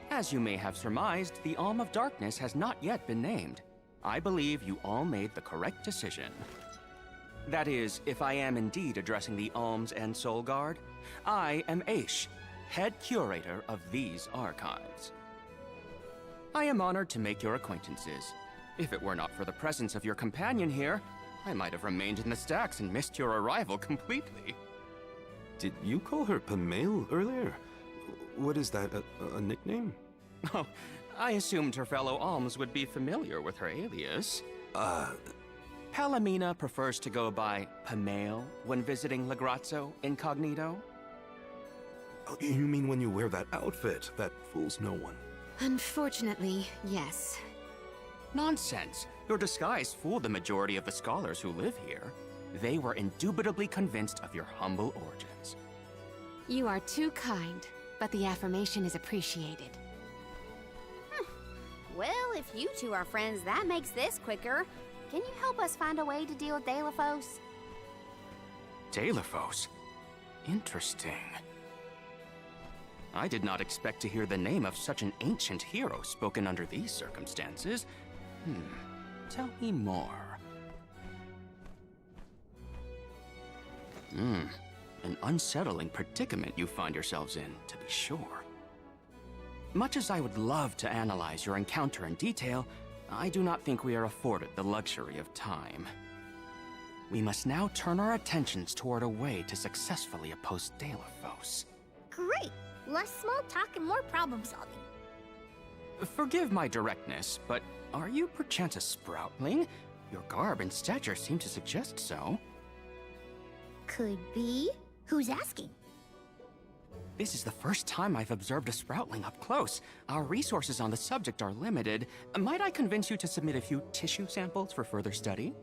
[SPEAKER 9] As you may have surmised, the Alm of Darkness has not yet been named. I believe you all made the correct decision. That is, if I am indeed addressing the Alms and Soul Guard, I am Aish, head curator of these archives. I am honored to make your acquaintances. If it were not for the presence of your companion here, I might have remained in the stacks and missed your arrival completely.
[SPEAKER 4] Did you call her Pamela earlier? What is that, a nickname?
[SPEAKER 9] Oh, I assumed her fellow alms would be familiar with her alias. Palomina prefers to go by Pamale when visiting Legrazzo incognito.
[SPEAKER 4] Oh, you mean when you wear that outfit that fools no one?
[SPEAKER 6] Unfortunately, yes.
[SPEAKER 9] Nonsense. Your disguise fooled the majority of the scholars who live here. They were indubitably convinced of your humble origins.
[SPEAKER 6] You are too kind, but the affirmation is appreciated.
[SPEAKER 7] Well, if you two are friends, that makes this quicker. Can you help us find a way to deal with Delafos?
[SPEAKER 9] Delafos? Interesting. I did not expect to hear the name of such an ancient hero spoken under these circumstances. Tell me more. An unsettling predicament you find yourselves in, to be sure. Much as I would love to analyze your encounter in detail, I do not think we are afforded the luxury of time. We must now turn our attentions toward a way to successfully oppose Delafos.
[SPEAKER 3] Great! Less small talk and more problem solving.
[SPEAKER 9] Forgive my directness, but are you perchance a sproutling? Your garb and stature seem to suggest so.
[SPEAKER 3] Could be. Who's asking?
[SPEAKER 9] This is the first time I've observed a sproutling up close. Our resources on the subject are limited. Might I convince you to submit a few tissue samples for further study?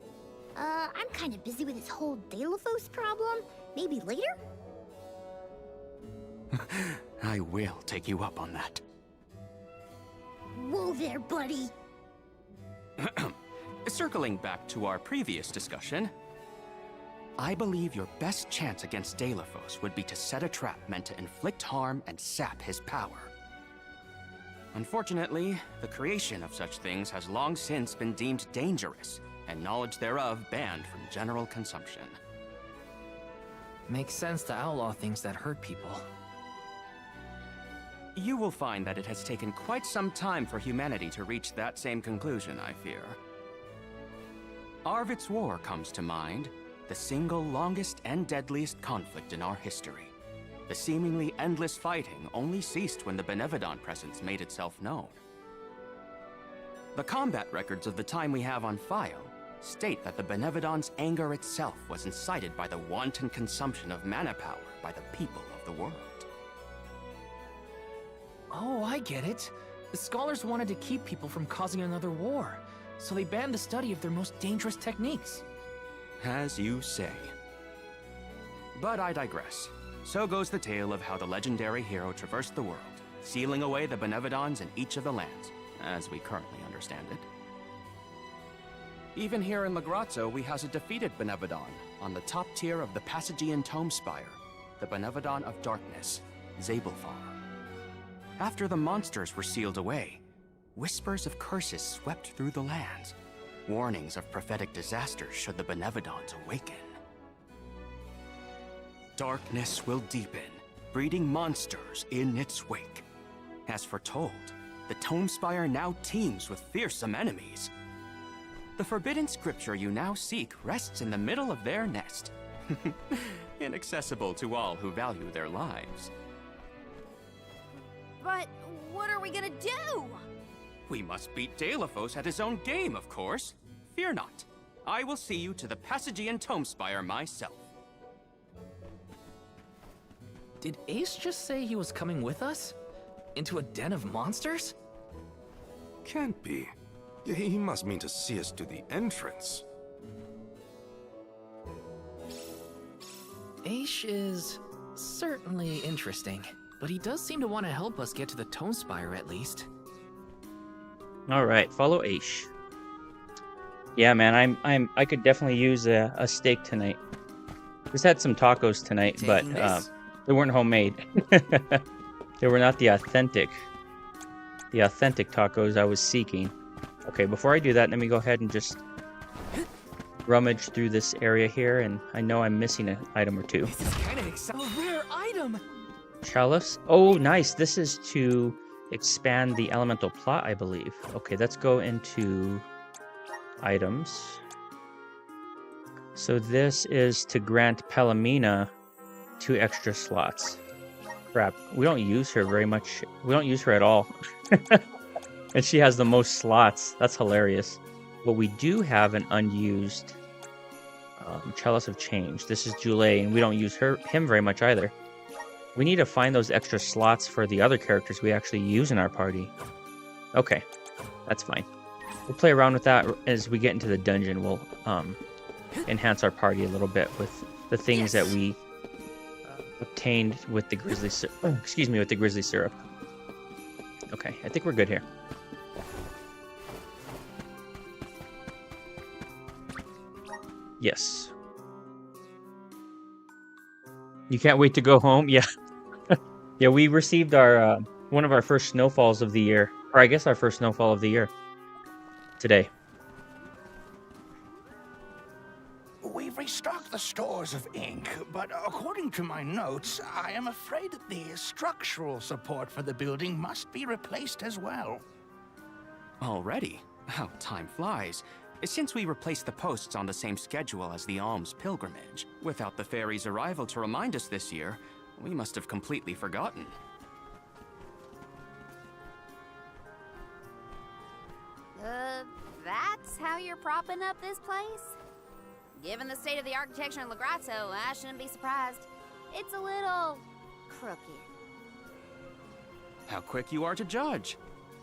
[SPEAKER 3] I'm kind of busy with this whole Delafos problem. Maybe later?
[SPEAKER 9] I will take you up on that.
[SPEAKER 3] Whoa there, buddy!
[SPEAKER 9] Circling back to our previous discussion, I believe your best chance against Delafos would be to set a trap meant to inflict harm and sap his power. Unfortunately, the creation of such things has long since been deemed dangerous, and knowledge thereof banned from general consumption.
[SPEAKER 5] Makes sense to outlaw things that hurt people.
[SPEAKER 9] You will find that it has taken quite some time for humanity to reach that same conclusion, I fear. Arvid's War comes to mind, the single longest and deadliest conflict in our history. The seemingly endless fighting only ceased when the Benevodon presence made itself known. The combat records of the time we have on file state that the Benevodon's anger itself was incited by the wanton consumption of mana power by the people of the world.
[SPEAKER 5] Oh, I get it. The scholars wanted to keep people from causing another war, so they banned the study of their most dangerous techniques.
[SPEAKER 9] As you say. But I digress. So goes the tale of how the legendary hero traversed the world, sealing away the Benevodons in each of the lands, as we currently understand it. Even here in Legrazzo, we house a defeated Benevodon on the top tier of the Passagian Tome Spire, the Benevodon of Darkness, Zabelfar. After the monsters were sealed away, whispers of curses swept through the lands, warnings of prophetic disasters should the Benevodons awaken. Darkness will deepen, breeding monsters in its wake. As foretold, the Tome Spire now teems with fearsome enemies. The forbidden scripture you now seek rests in the middle of their nest, inaccessible to all who value their lives.
[SPEAKER 7] But what are we gonna do?
[SPEAKER 9] We must beat Delafos at his own game, of course. Fear not. I will see you to the Passagian Tome Spire myself.
[SPEAKER 5] Did Ace just say he was coming with us? Into a den of monsters?
[SPEAKER 4] Can't be. He must mean to see us to the entrance.
[SPEAKER 5] Aish is certainly interesting, but he does seem to want to help us get to the Tome Spire at least.
[SPEAKER 2] All right, follow Aish. Yeah, man, I could definitely use a steak tonight. Just had some tacos tonight, but they weren't homemade. They were not the authentic tacos I was seeking. Okay, before I do that, let me go ahead and just rummage through this area here, and I know I'm missing an item or two.
[SPEAKER 5] This is kind of exciting. A rare item!
[SPEAKER 2] Chalice. Oh, nice. This is to expand the elemental plot, I believe. Okay, let's go into items. So this is to grant Palomina 2 extra slots. Crap, we don't use her very much. We don't use her at all. And she has the most slots. That's hilarious. But we do have an unused Chalice of Change. This is Julie, and we don't use him very much either. We need to find those extra slots for the other characters we actually use in our party. Okay, that's fine. We'll play around with that as we get into the dungeon. We'll enhance our party a little bit with the things that we obtained with the grizzly with the grizzly syrup. Okay, I think we're good here. Yes. You can't wait to go home? Yeah. Yeah, we received our one of our first snowfalls of the year. Or I guess our first snowfall of the year. Today.
[SPEAKER 10] We've restocked the stores of ink, but according to my notes, I am afraid that the structural support for the building must be replaced as well.
[SPEAKER 9] Already? How time flies. Since we replaced the posts on the same schedule as the Alms pilgrimage, without the fairy's arrival to remind us this year, we must have completely forgotten.
[SPEAKER 7] That's how you're propping up this place? Given the state of the architecture in Lagrazzo, I shouldn't be surprised. It's a little crooked.
[SPEAKER 9] How quick you are to judge.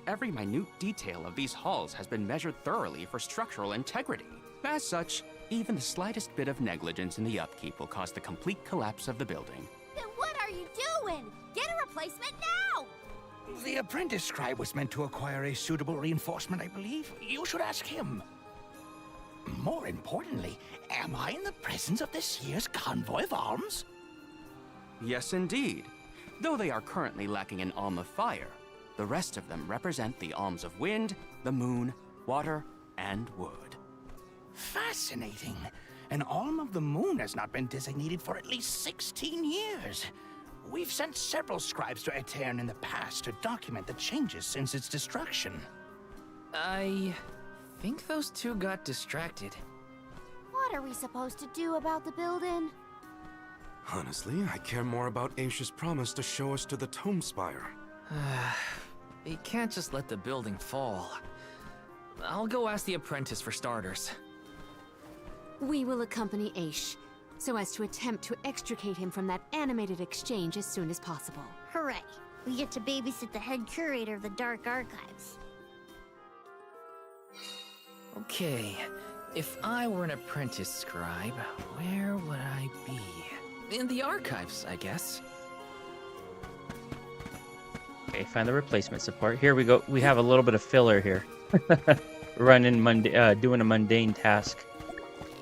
[SPEAKER 9] Every minute detail of these halls has been measured thoroughly for structural integrity. As such, even the slightest bit of negligence in the upkeep will cause the complete collapse of the building.
[SPEAKER 7] Then what are you doing? Get a replacement now!
[SPEAKER 10] The apprentice scribe was meant to acquire a suitable reinforcement, I believe. You should ask him. More importantly, am I in the presence of this year's convoy of alms?
[SPEAKER 9] Yes, indeed. Though they are currently lacking an alm of fire, the rest of them represent the alms of wind, the moon, water, and wood.
[SPEAKER 10] Fascinating. An alm of the moon has not been designated for at least 16 years. We've sent several scribes to Aetern in the past to document the changes since its destruction.
[SPEAKER 5] I think those two got distracted.
[SPEAKER 7] What are we supposed to do about the building?
[SPEAKER 4] Honestly, I care more about Aish's promise to show us to the Tome Spire.
[SPEAKER 5] We can't just let the building fall. I'll go ask the apprentice for starters.
[SPEAKER 6] We will accompany Aish, so as to attempt to extricate him from that animated exchange as soon as possible.
[SPEAKER 3] Hooray! We get to babysit the head curator of the Dark Archives.
[SPEAKER 5] Okay, if I were an apprentice scribe, where would I be? In the archives, I guess.
[SPEAKER 2] Okay, find the replacement support. Here we go. We have a little bit of filler here. Doing a mundane task.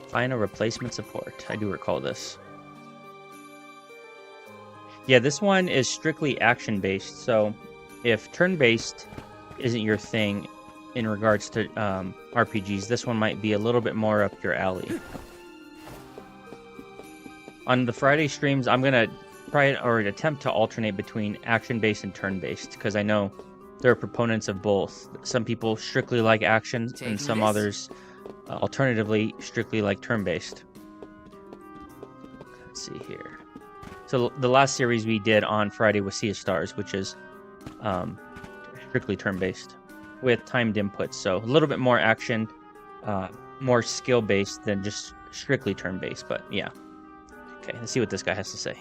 [SPEAKER 2] Find a replacement support. I do recall this. Yeah, this one is strictly action-based. So, if turn-based isn't your thing in regards to RPGs, this one might be a little bit more up your alley. On the Friday streams, I'm gonna try or attempt to alternate between action-based and turn-based, because I know there are proponents of both. Some people strictly like action, and some others, alternatively, strictly like turn-based. Let's see here. So the last series we did on Friday was Sea of Stars, which is strictly turn-based with timed inputs. So a little bit more action, more skill-based than just strictly turn-based. But yeah. Okay, let's see what this guy has to say.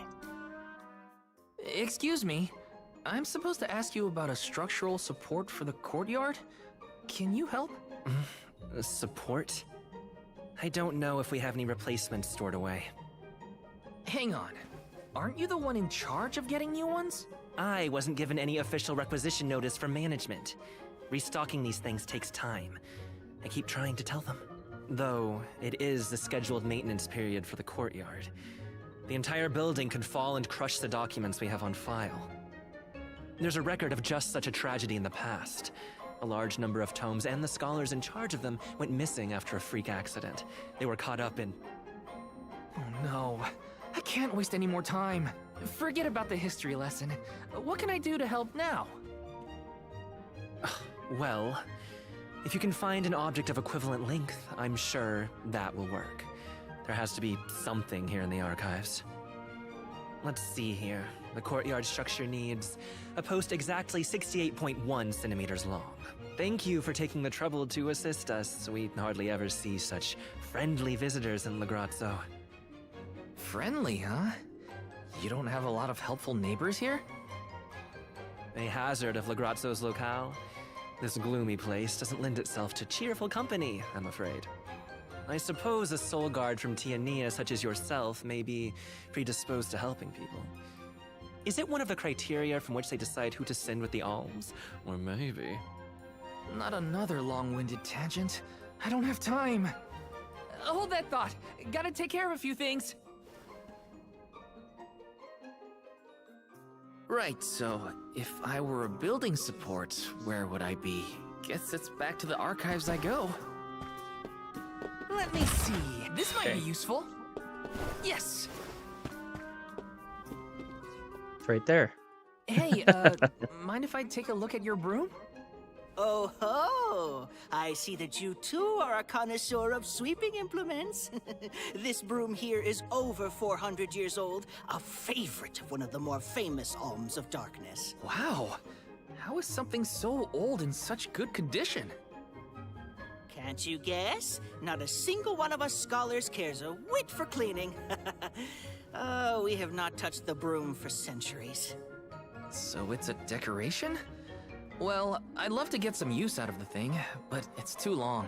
[SPEAKER 5] Excuse me, I'm supposed to ask you about a structural support for the courtyard? Can you help?
[SPEAKER 11] Support? I don't know if we have any replacements stored away.
[SPEAKER 5] Hang on. Aren't you the one in charge of getting new ones?
[SPEAKER 11] I wasn't given any official requisition notice from management. Restocking these things takes time. I keep trying to tell them. Though, it is the scheduled maintenance period for the courtyard. The entire building could fall and crush the documents we have on file. There's a record of just such a tragedy in the past. A large number of tomes and the scholars in charge of them went missing after a freak accident. They were caught up in...
[SPEAKER 5] Oh no. I can't waste any more time. Forget about the history lesson. What can I do to help now?
[SPEAKER 11] Well, if you can find an object of equivalent length, I'm sure that will work. There has to be something here in the archives. Let's see here. The courtyard structure needs a post exactly 68.1 centimeters long. Thank you for taking the trouble to assist us. We hardly ever see such friendly visitors in Lagrazzo.
[SPEAKER 5] Friendly, huh? You don't have a lot of helpful neighbors here?
[SPEAKER 11] A hazard of Lagrazzo's locale. This gloomy place doesn't lend itself to cheerful company, I'm afraid. I suppose a soul guard from Tiania such as yourself may be predisposed to helping people. Is it one of the criteria from which they decide who to send with the alms? Or maybe...
[SPEAKER 5] Not another long-winded tangent. I don't have time. Hold that thought. Gotta take care of a few things. Right, so if I were a building support, where would I be? Guess it's back to the archives I go. Let me see. This might be useful. Yes.
[SPEAKER 2] It's right there.
[SPEAKER 5] Hey, mind if I take a look at your broom?
[SPEAKER 12] Oh ho! I see that you too are a connoisseur of sweeping implements. This broom here is over 400 years old, a favorite of one of the more famous alms of darkness.
[SPEAKER 5] Wow. How is something so old in such good condition?
[SPEAKER 12] Can't you guess? Not a single one of us scholars cares a whit for cleaning. Oh, we have not touched the broom for centuries.
[SPEAKER 5] So it's a decoration? Well, I'd love to get some use out of the thing, but it's too long.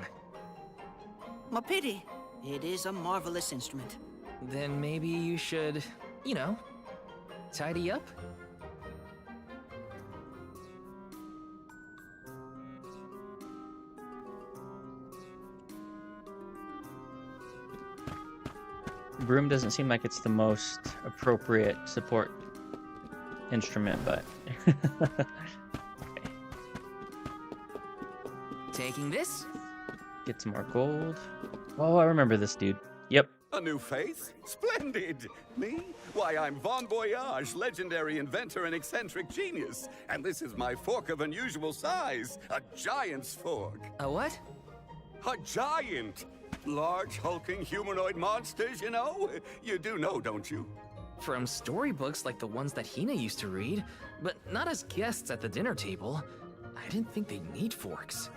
[SPEAKER 12] A pity. It is a marvelous instrument.
[SPEAKER 5] Then maybe you should, you know, tidy up?
[SPEAKER 2] Broom doesn't seem like it's the most appropriate support instrument, but...
[SPEAKER 5] Taking this?
[SPEAKER 2] Get some more gold. Oh, I remember this dude. Yep.
[SPEAKER 13] A new face? Splendid! Me? Why, I'm Bon Voyage, legendary inventor and eccentric genius. And this is my fork of unusual size. A giant's fork.
[SPEAKER 5] A what?
[SPEAKER 13] A giant! Large, hulking humanoid monsters, you know? You do know, don't you?
[SPEAKER 5] From storybooks like the ones that Hina used to read, but not as guests at the dinner table. I didn't think they'd need forks.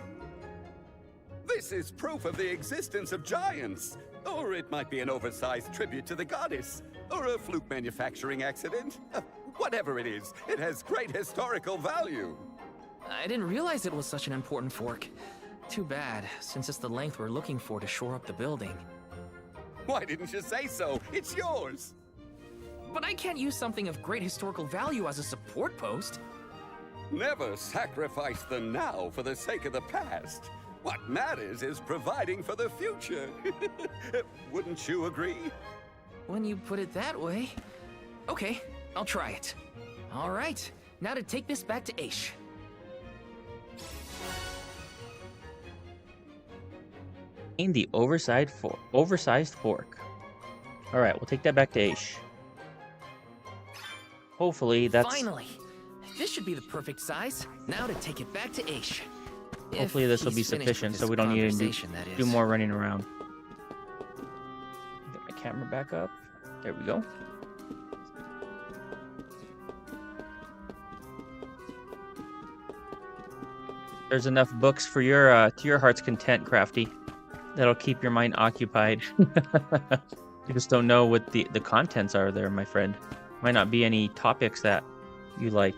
[SPEAKER 13] This is proof of the existence of giants. Or it might be an oversized tribute to the goddess. Or a fluke manufacturing accident. Whatever it is, it has great historical value.
[SPEAKER 5] I didn't realize it was such an important fork. Too bad, since it's the length we're looking for to shore up the building.
[SPEAKER 13] Why didn't you say so? It's yours.
[SPEAKER 5] But I can't use something of great historical value as a support post.
[SPEAKER 13] Never sacrifice the now for the sake of the past. What matters is providing for the future. Wouldn't you agree?
[SPEAKER 5] When you put it that way. Okay, I'll try it. All right, now to take this back to Aish.
[SPEAKER 2] In the oversized fork. All right, we'll take that back to Aish. Hopefully that's...
[SPEAKER 5] Finally! This should be the perfect size. Now to take it back to Aish.
[SPEAKER 2] Hopefully this will be sufficient so we don't need to do more running around. Get my camera back up. There we go. There's enough books for your to your heart's content, Crafty. That'll keep your mind occupied. You just don't know what the contents are there, my friend. Might not be any topics that you like.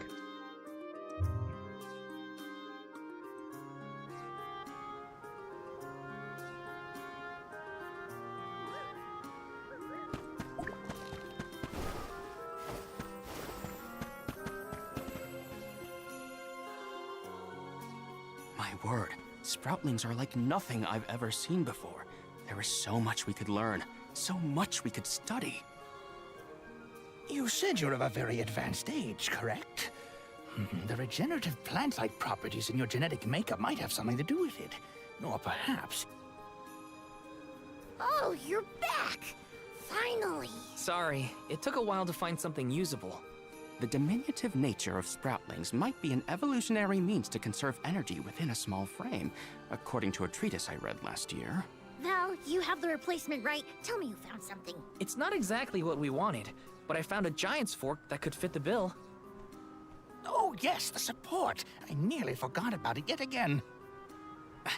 [SPEAKER 9] My word, Sproutlings are like nothing I've ever seen before. There is so much we could learn, so much we could study.
[SPEAKER 10] You said you're of a very advanced age, correct? The regenerative plant-like properties in your genetic makeup might have something to do with it. Or perhaps...
[SPEAKER 3] Oh, you're back! Finally!
[SPEAKER 5] Sorry, it took a while to find something usable.
[SPEAKER 9] The diminutive nature of Sproutlings might be an evolutionary means to conserve energy within a small frame, according to a treatise I read last year.
[SPEAKER 3] Val, you have the replacement, right? Tell me you found something.
[SPEAKER 5] It's not exactly what we wanted, but I found a giant's fork that could fit the bill.
[SPEAKER 10] Oh yes, the support! I nearly forgot about it yet again.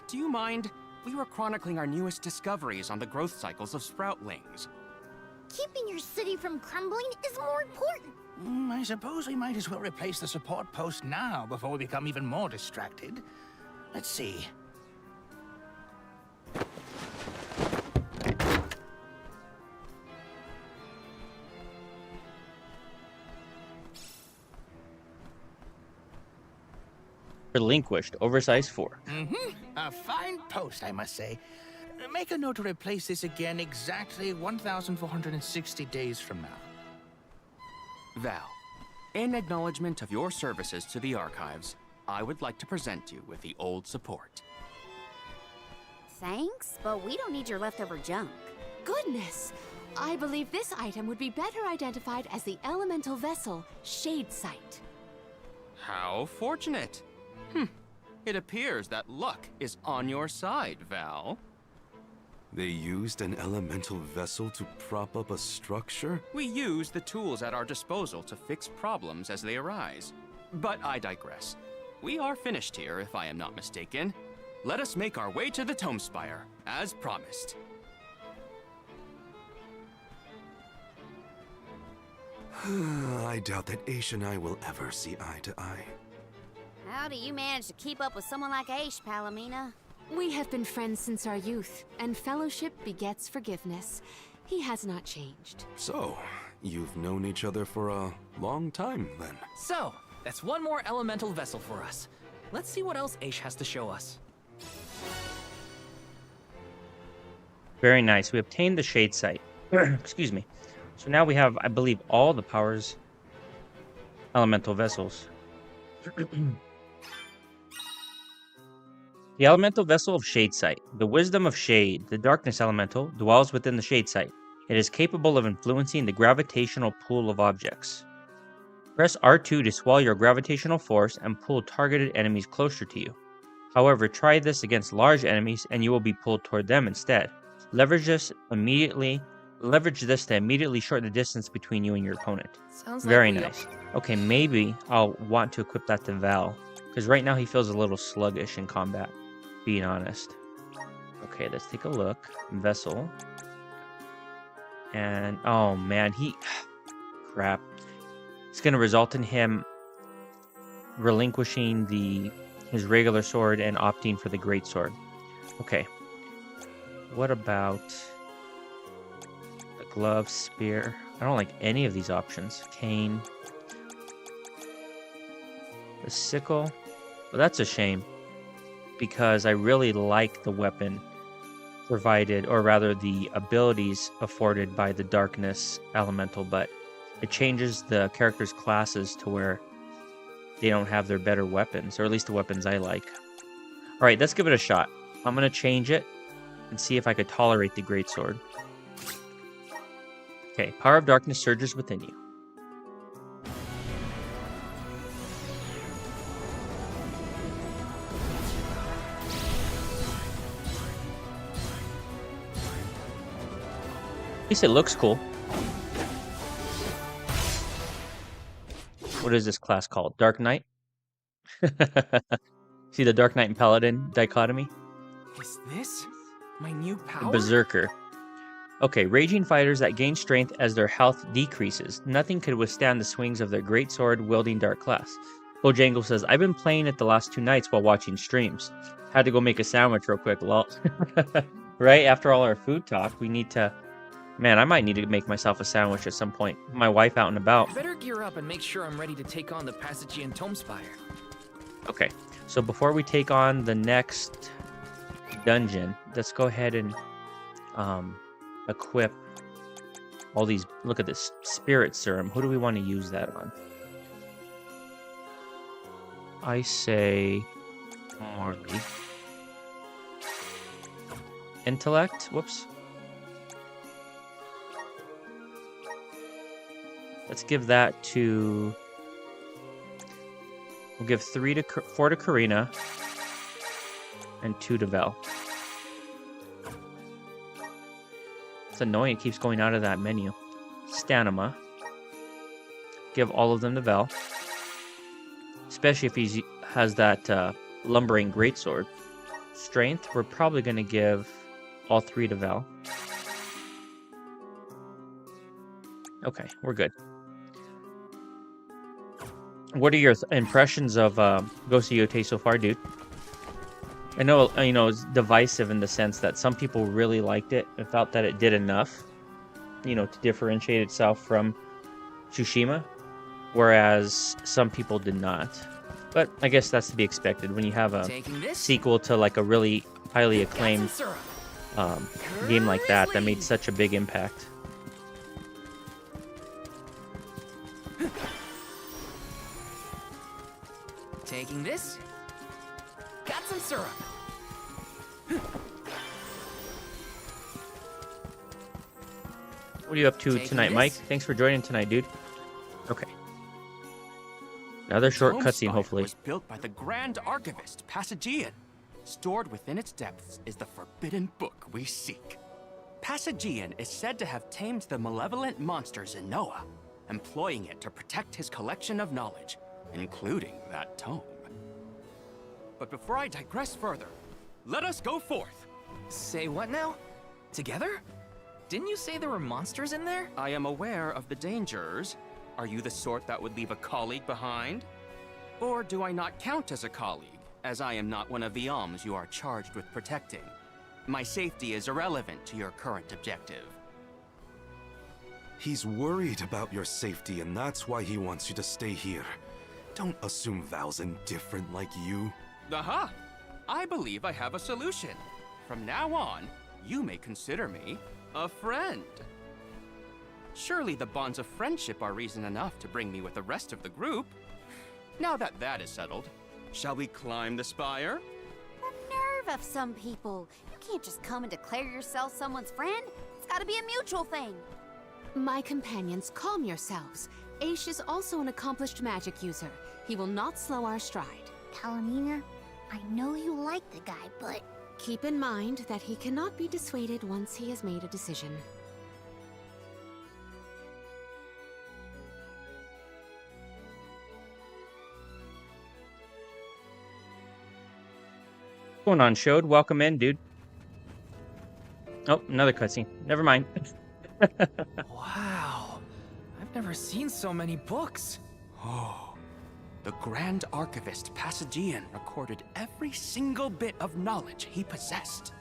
[SPEAKER 9] Do you mind? We were chronicling our newest discoveries on the growth cycles of Sproutlings.
[SPEAKER 3] Keeping your city from crumbling is more important.
[SPEAKER 10] I suppose we might as well replace the support post now before we become even more distracted. Let's see.
[SPEAKER 2] Relinquished. Oversized 4.
[SPEAKER 10] A fine post, I must say. Make a note to replace this again exactly 1,460 days from now.
[SPEAKER 9] Val, in acknowledgement of your services to the archives, I would like to present you with the old support.
[SPEAKER 7] Thanks, but we don't need your leftover junk.
[SPEAKER 6] Goodness! I believe this item would be better identified as the elemental vessel, Shade Sight.
[SPEAKER 9] How fortunate. It appears that luck is on your side, Val.
[SPEAKER 4] They used an elemental vessel to prop up a structure?
[SPEAKER 9] We use the tools at our disposal to fix problems as they arise. But I digress. We are finished here, if I am not mistaken. Let us make our way to the Tome Spire, as promised.
[SPEAKER 4] I doubt that Aish and I will ever see eye to eye.
[SPEAKER 7] How do you manage to keep up with someone like Aish, Palomina?
[SPEAKER 6] We have been friends since our youth, and fellowship begets forgiveness. He has not changed.
[SPEAKER 4] So, you've known each other for a long time, then?
[SPEAKER 5] So, that's one more elemental vessel for us. Let's see what else Aish has to show us.
[SPEAKER 2] Very nice. We obtained the Shade Sight. Excuse me. So now we have, I believe, all the powers elemental vessels. The elemental vessel of Shade Sight. The wisdom of Shade, the darkness elemental, dwells within the Shade Sight. It is capable of influencing the gravitational pull of objects. Press R2 to swallow your gravitational force and pull targeted enemies closer to you. However, try this against large enemies and you will be pulled toward them instead. Leverage this to immediately shorten the distance between you and your opponent.
[SPEAKER 5] Sounds like
[SPEAKER 2] Very nice. Okay, maybe I'll want to equip that to Val, because right now he feels a little sluggish in combat, being honest. Okay, let's take a look. Vessel. And, oh man, crap. It's going to result in him relinquishing his regular sword and opting for the great sword. Okay. What about the glove, spear? I don't like any of these options. Cane. The sickle. Well, that's a shame, because I really like the weapon provided, or rather the abilities afforded by the darkness elemental, but it changes the character's classes to where they don't have their better weapons, or at least the weapons I like. Alright, let's give it a shot. I'm going to change it and see if I could tolerate the greatsword. Okay, power of darkness surges within you. At least it looks cool. What is this class called? Dark Knight? See the Dark Knight and Paladin dichotomy?
[SPEAKER 5] Is this my new power?
[SPEAKER 2] Berserker. Okay, raging fighters that gain strength as their health decreases. Nothing could withstand the swings of their greatsword wielding dark class. Bojangle says, I've been playing it the last 2 nights while watching streams. Had to go make a sandwich real quick, lol. Right after all our food talk, we need to... Man, I might need to make myself a sandwich at some point. My wife out and about.
[SPEAKER 5] Better gear up and make sure I'm ready to take on the Passagean Tome Spire.
[SPEAKER 2] Okay. So before we take on the next dungeon, let's go ahead and equip all these. Look at this spirit serum. Who do we want to use that on? I say Morley. Intellect. Whoops. Let's give that to. We'll give 4 to Karina and 2 to Vel. It's annoying. It keeps going out of that menu. Stanima. Give all of them to Vel. Especially if he has that lumbering greatsword. Strength, we're probably going to give all 3 to Vel. Okay, we're good. What are your impressions of Ghost of Yotei so far, dude? I know, it's divisive in the sense that some people really liked it and felt that it did enough, to differentiate itself from Tsushima, whereas some people did not. But I guess that's to be expected when you have a sequel to like a really highly acclaimed game like that made such a big impact.
[SPEAKER 5] Taking this. Got some syrup.
[SPEAKER 2] What are you up to tonight, Mike? Thanks for joining tonight, dude. Okay. Another short cutscene, hopefully.
[SPEAKER 9] Was built by the Grand Archivist, Passagian. Stored within its depths is the forbidden book we seek. Passagian is said to have tamed the malevolent monsters in Noah, employing it to protect his collection of knowledge, including that tome. But before I digress further, let us go forth.
[SPEAKER 5] Say what now? Together? Didn't you say there were monsters in there?
[SPEAKER 9] I am aware of the dangers. Are you the sort that would leave a colleague behind? Or do I not count as a colleague, as I am not one of the alms you are charged with protecting? My safety is irrelevant to your current objective.
[SPEAKER 4] He's worried about your safety, and that's why he wants you to stay here. Don't assume Val's indifferent like you.
[SPEAKER 9] Aha! I believe I have a solution. From now on, you may consider me a friend. Surely the bonds of friendship are reason enough to bring me with the rest of the group. Now that that is settled, shall we climb the spire?
[SPEAKER 7] The nerve of some people. You can't just come and declare yourself someone's friend. It's gotta be a mutual thing.
[SPEAKER 6] My companions, calm yourselves. Aish is also an accomplished magic user. He will not slow our stride.
[SPEAKER 3] Palomina, I know you like the guy, but...
[SPEAKER 6] Keep in mind that he cannot be dissuaded once he has made a decision.
[SPEAKER 2] What's going on, Shode? Welcome in, dude. Oh, another cutscene. Never mind.
[SPEAKER 5] Wow. I've never seen so many books.
[SPEAKER 9] Oh. The Grand Archivist Passagian recorded every single bit of knowledge he possessed.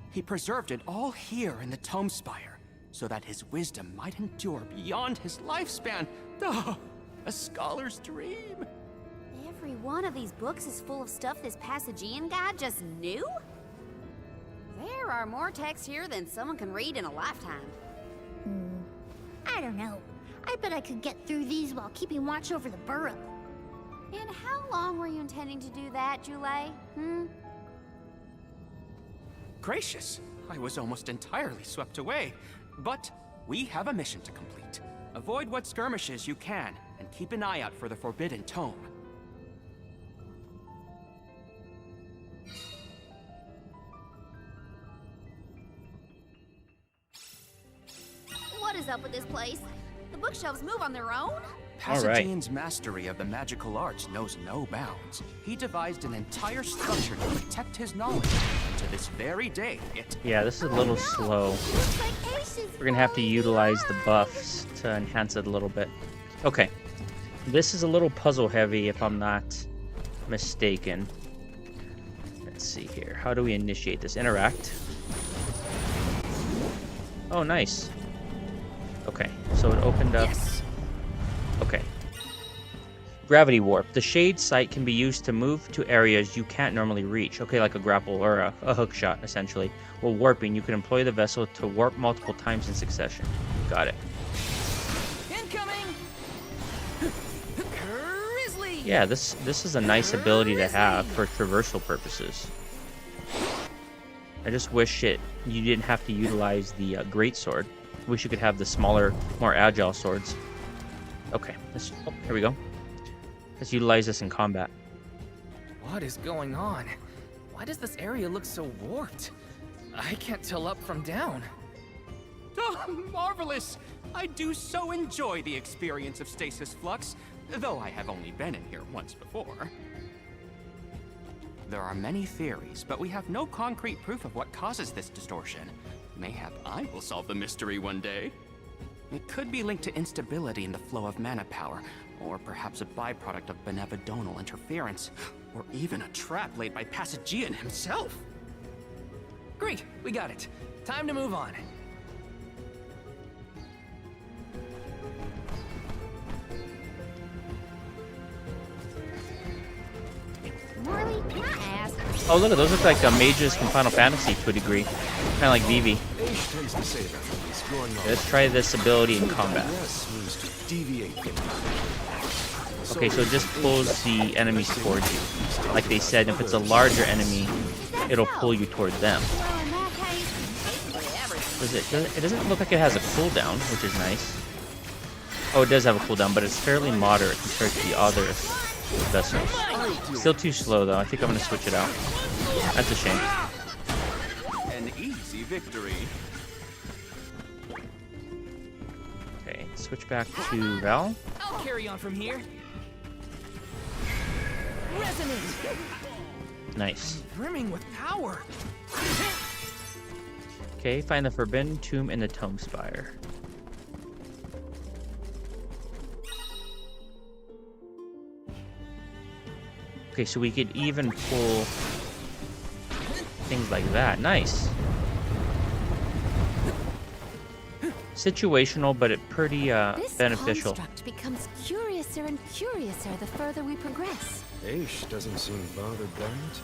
[SPEAKER 9] He preserved it all here in the Tome Spire, so that his wisdom might endure beyond his lifespan. Oh, a scholar's dream.
[SPEAKER 7] Every one of these books is full of stuff this Passagian guy just knew? There are more texts here than someone can read in a lifetime.
[SPEAKER 3] I don't know. I bet I could get through these while keeping watch over the burrow.
[SPEAKER 7] And how long were you intending to do that, Jule?
[SPEAKER 9] Gracious, I was almost entirely swept away. But we have a mission to complete. Avoid what skirmishes you can, and keep an eye out for the Forbidden Tome.
[SPEAKER 7] What is up with this place? The bookshelves move on their own?
[SPEAKER 9] Passagian's mastery of the magical arts knows no bounds. He devised an entire structure to protect his knowledge. And to this very day,
[SPEAKER 2] Yeah, this is a little slow. We're gonna have to utilize the buffs to enhance it a little bit. Okay. This is a little puzzle heavy if I'm not mistaken. Let's see here. How do we initiate this? Interact. Oh, nice. Okay, so it opened up.
[SPEAKER 5] Yes.
[SPEAKER 2] Okay. Gravity warp. The shade sight can be used to move to areas you can't normally reach. Okay, like a grapple or a hook shot, essentially. While warping, you can employ the vessel to warp multiple times in succession. Got it.
[SPEAKER 5] Incoming! Grizzly!
[SPEAKER 2] Yeah, this is a nice ability to have for traversal purposes. I just wish you didn't have to utilize the great sword. Wish you could have the smaller, more agile swords. Okay, here we go. Let's utilize this in combat.
[SPEAKER 5] What is going on? Why does this area look so warped? I can't tell up from down.
[SPEAKER 9] Oh, marvelous! I do so enjoy the experience of stasis flux, though I have only been in here once before. There are many theories, but we have no concrete proof of what causes this distortion. Mayhap I will solve the mystery one day. It could be linked to instability in the flow of mana power, or perhaps a byproduct of benevodonal interference, or even a trap laid by Passagian himself.
[SPEAKER 5] Great, we got it. Time to move on.
[SPEAKER 3] Marley, can I ask?
[SPEAKER 2] Oh, look, those look like mages from Final Fantasy to a degree. Kind of like Vivi.
[SPEAKER 4] Aish tends to say that he's growing up.
[SPEAKER 2] Let's try this ability in combat.
[SPEAKER 4] Yes means to deviate from that.
[SPEAKER 2] Okay, so it just pulls the enemies towards you. Like they said, if it's a larger enemy, it'll pull you toward them.
[SPEAKER 3] Well, in that case, basically everything.
[SPEAKER 2] It doesn't look like it has a cooldown, which is nice. Oh, it does have a cooldown, but it's fairly moderate compared to the other vessels. Still too slow, though. I think I'm going to switch it out. That's a shame.
[SPEAKER 9] An easy victory.
[SPEAKER 2] Okay, switch back to Val.
[SPEAKER 5] I'll carry on from here. Resonant!
[SPEAKER 2] Nice.
[SPEAKER 5] Brimming with power.
[SPEAKER 2] Okay, find the Forbidden Tomb in the Tome Spire. Okay, so we could even pull things like that. Nice. Situational, but it pretty beneficial.
[SPEAKER 6] This construct becomes curiouser and curiouser the further we progress.
[SPEAKER 4] Aish doesn't seem bothered by it,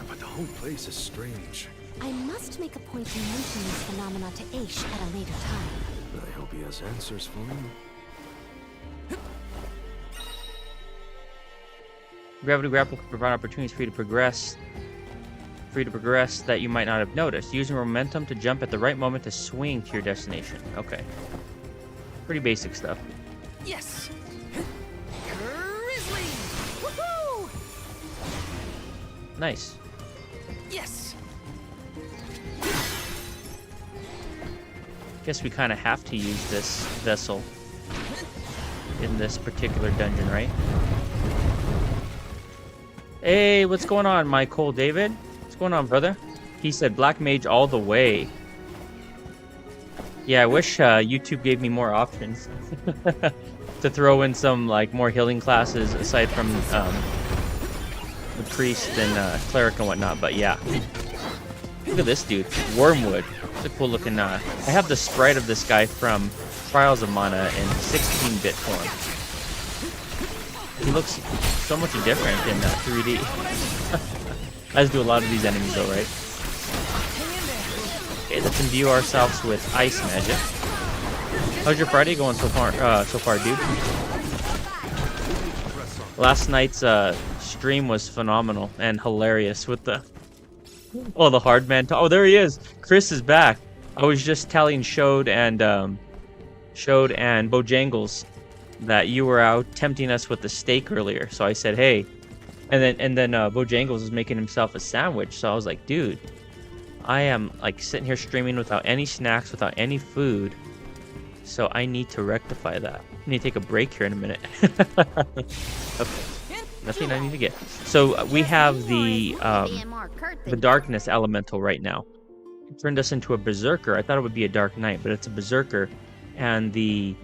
[SPEAKER 4] but the whole place is strange.
[SPEAKER 6] I must make a point to mention these phenomena to Aish at a later time.
[SPEAKER 4] I hope he has answers for me.
[SPEAKER 2] Gravity grapple can provide opportunities for you to progress. That you might not have noticed. Using momentum to jump at the right moment to swing to your destination. Okay. Pretty basic stuff.
[SPEAKER 5] Yes! Grizzly! Woohoo!
[SPEAKER 2] Nice.
[SPEAKER 5] Yes!
[SPEAKER 2] Guess we kind of have to use this vessel in this particular dungeon, right? Hey, what's going on, Michael David? What's going on, brother? He said Black Mage all the way. Yeah, I wish YouTube gave me more options to throw in some like more healing classes aside from the priest and cleric and whatnot. But yeah, look at this dude, Wormwood. It's a cool looking. I have the sprite of this guy from Trials of Mana in 16-bit form. He looks so much different in 3D. As do a lot of these enemies though, right? Okay, let's imbue ourselves with ice magic. How's your Friday going so far, dude? Last night's stream was phenomenal and hilarious with the hard man. Oh, there he is. Chris is back. I was just telling Shode and Bojangles that you were out tempting us with the steak earlier. So I said, hey, and then Bojangles was making himself a sandwich. So I was like, dude, I am like sitting here streaming without any snacks, without any food. So I need to rectify that. I need to take a break here in a minute. Okay. Nothing I need to get. So we have the darkness elemental right now. It turned us into a berserker. I thought it would be a dark knight, but it's a berserker, and the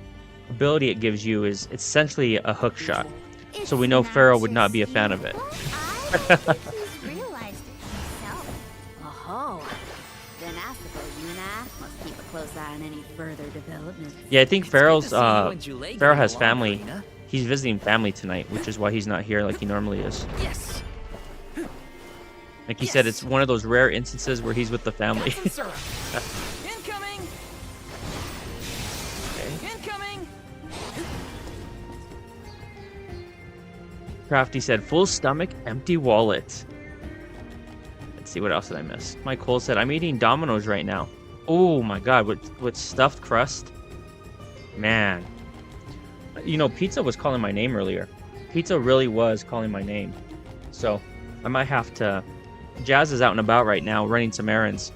[SPEAKER 2] ability it gives you is essentially a hook shot. So we know Pharaoh would not be a fan of it. Yeah, I think Pharaoh has family he's visiting family tonight, which is why he's not here like he normally is.
[SPEAKER 5] Yes.
[SPEAKER 2] Like he said, it's one of those rare instances where he's with the family.
[SPEAKER 5] Incoming. Incoming.
[SPEAKER 2] Crafty said, full stomach, empty wallet. Let's see, what else did I miss? Mike Cole said, I'm eating Domino's right now. Oh my god, with stuffed crust? Man. You know, pizza was calling my name earlier. Pizza really was calling my name. So, I might have to... Jazz is out and about right now, running some errands.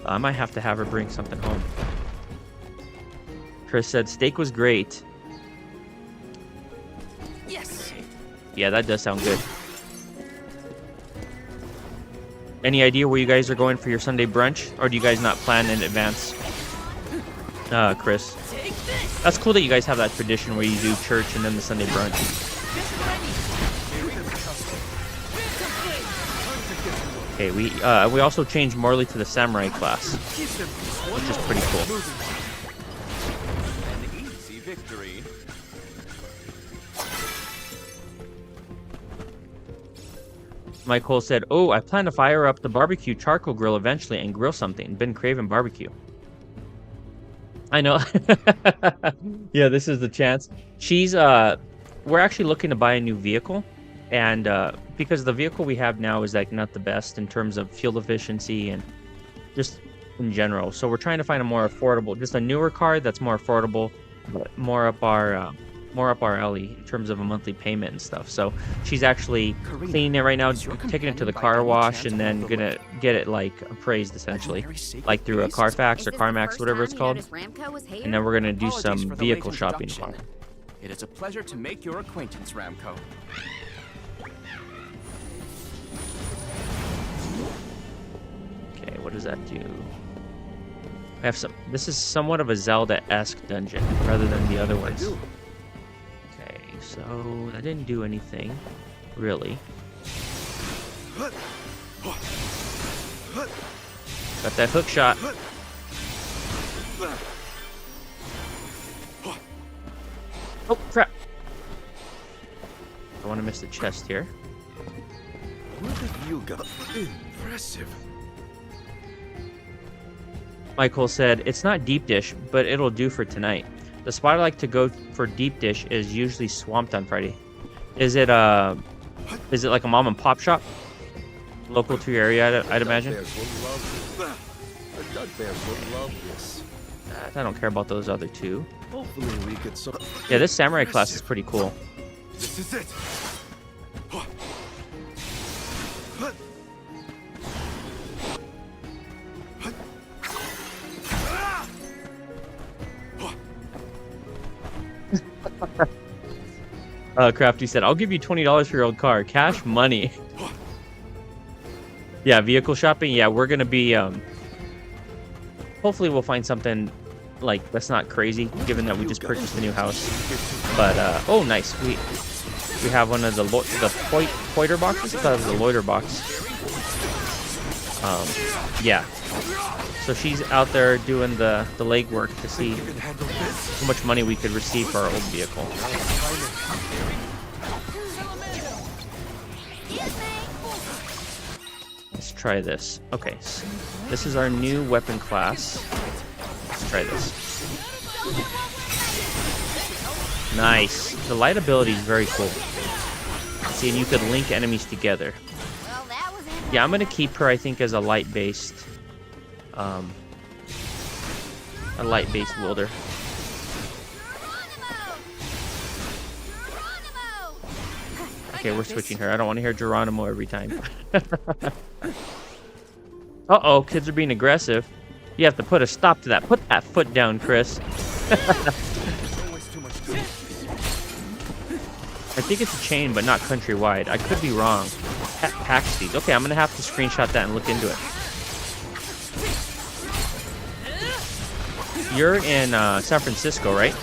[SPEAKER 2] I might have to have her bring something home. Chris said, steak was great.
[SPEAKER 5] Yes.
[SPEAKER 2] Yeah, that does sound good. Any idea where you guys are going for your Sunday brunch? Or do you guys not plan in advance? Chris. That's cool that you guys have that tradition where you do church and then the Sunday brunch. Okay, we also changed Morley to the samurai class, which is pretty cool.
[SPEAKER 13] An easy victory.
[SPEAKER 2] Michael said, oh, I plan to fire up the barbecue charcoal grill eventually and grill something. Been craving barbecue. I know. Yeah, this is the chance. We're actually looking to buy a new vehicle. And because the vehicle we have now is like not the best in terms of fuel efficiency and just in general. So we're trying to find a more affordable, just a newer car that's more affordable, but more up our alley in terms of a monthly payment and stuff. So she's actually cleaning it right now, taking it to the car wash, and then gonna get it like appraised essentially, like through a Carfax or CarMax, whatever it's called. And then we're gonna do some vehicle shopping.
[SPEAKER 9] It is a pleasure to make your acquaintance, Ramco.
[SPEAKER 2] Okay, what does that do? I have some. This is somewhat of a Zelda-esque dungeon rather than the other ones. Okay, so that didn't do anything, really. Got that hook shot. Oh crap! I want to miss the chest here.
[SPEAKER 4] What have you got? Impressive.
[SPEAKER 2] Michael said, it's not deep dish, but it'll do for tonight. The spot I like to go for deep dish is usually swamped on Friday. Is it like a mom and pop shop? Local to your area, I'd imagine?
[SPEAKER 4] The Dugbears will love this.
[SPEAKER 2] I don't care about those other two.
[SPEAKER 4] Hopefully we could
[SPEAKER 2] Yeah, this samurai class is pretty cool.
[SPEAKER 4] This is it.
[SPEAKER 2] Crafty said, I'll give you $20 for your old car. Cash money. Yeah, vehicle shopping. Yeah, we're going to be... hopefully we'll find something like that's not crazy, given that we just purchased a new house. But, oh, nice. We have one of the Poiter boxes. I thought it was a loiter box. Yeah. So she's out there doing the legwork to see how much money we could receive for our old vehicle. Let's try this. Okay, so this is our new weapon class. Let's try this. Nice. The light ability is very cool. See, and you could link enemies together. Yeah, I'm gonna keep her, I think, as a light-based wielder. Okay, we're switching her. I don't want to hear Geronimo every time. Uh-oh, kids are being aggressive. You have to put a stop to that. Put that foot down, Chris. I think it's a chain, but not countrywide. I could be wrong. Pack speed. Okay, I'm going to have to screenshot that and look into it. You're in San Francisco, right?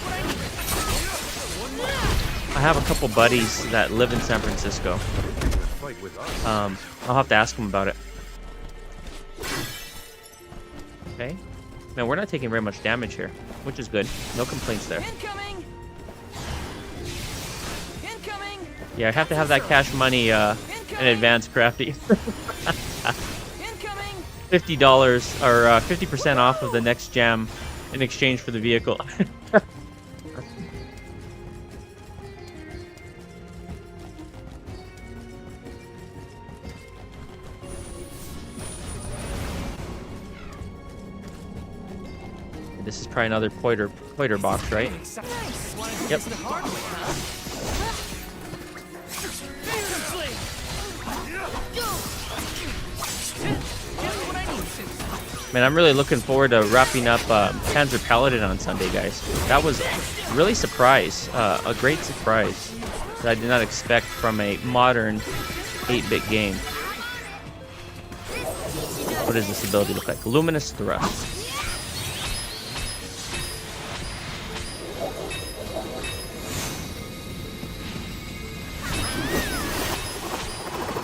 [SPEAKER 2] I have a couple buddies that live in San Francisco. I'll have to ask them about it. Okay. Man, we're not taking very much damage here, which is good. No complaints there. Yeah, I have to have that cash money in advance, Crafty. $50 or 50% off of the next gem in exchange for the vehicle. This is probably another pointer box, right? Yep. Man, I'm really looking forward to wrapping up Panzer Paladin on Sunday, guys. That was really a great surprise that I did not expect from a modern 8-bit game. What does this ability look like? Luminous Thrust.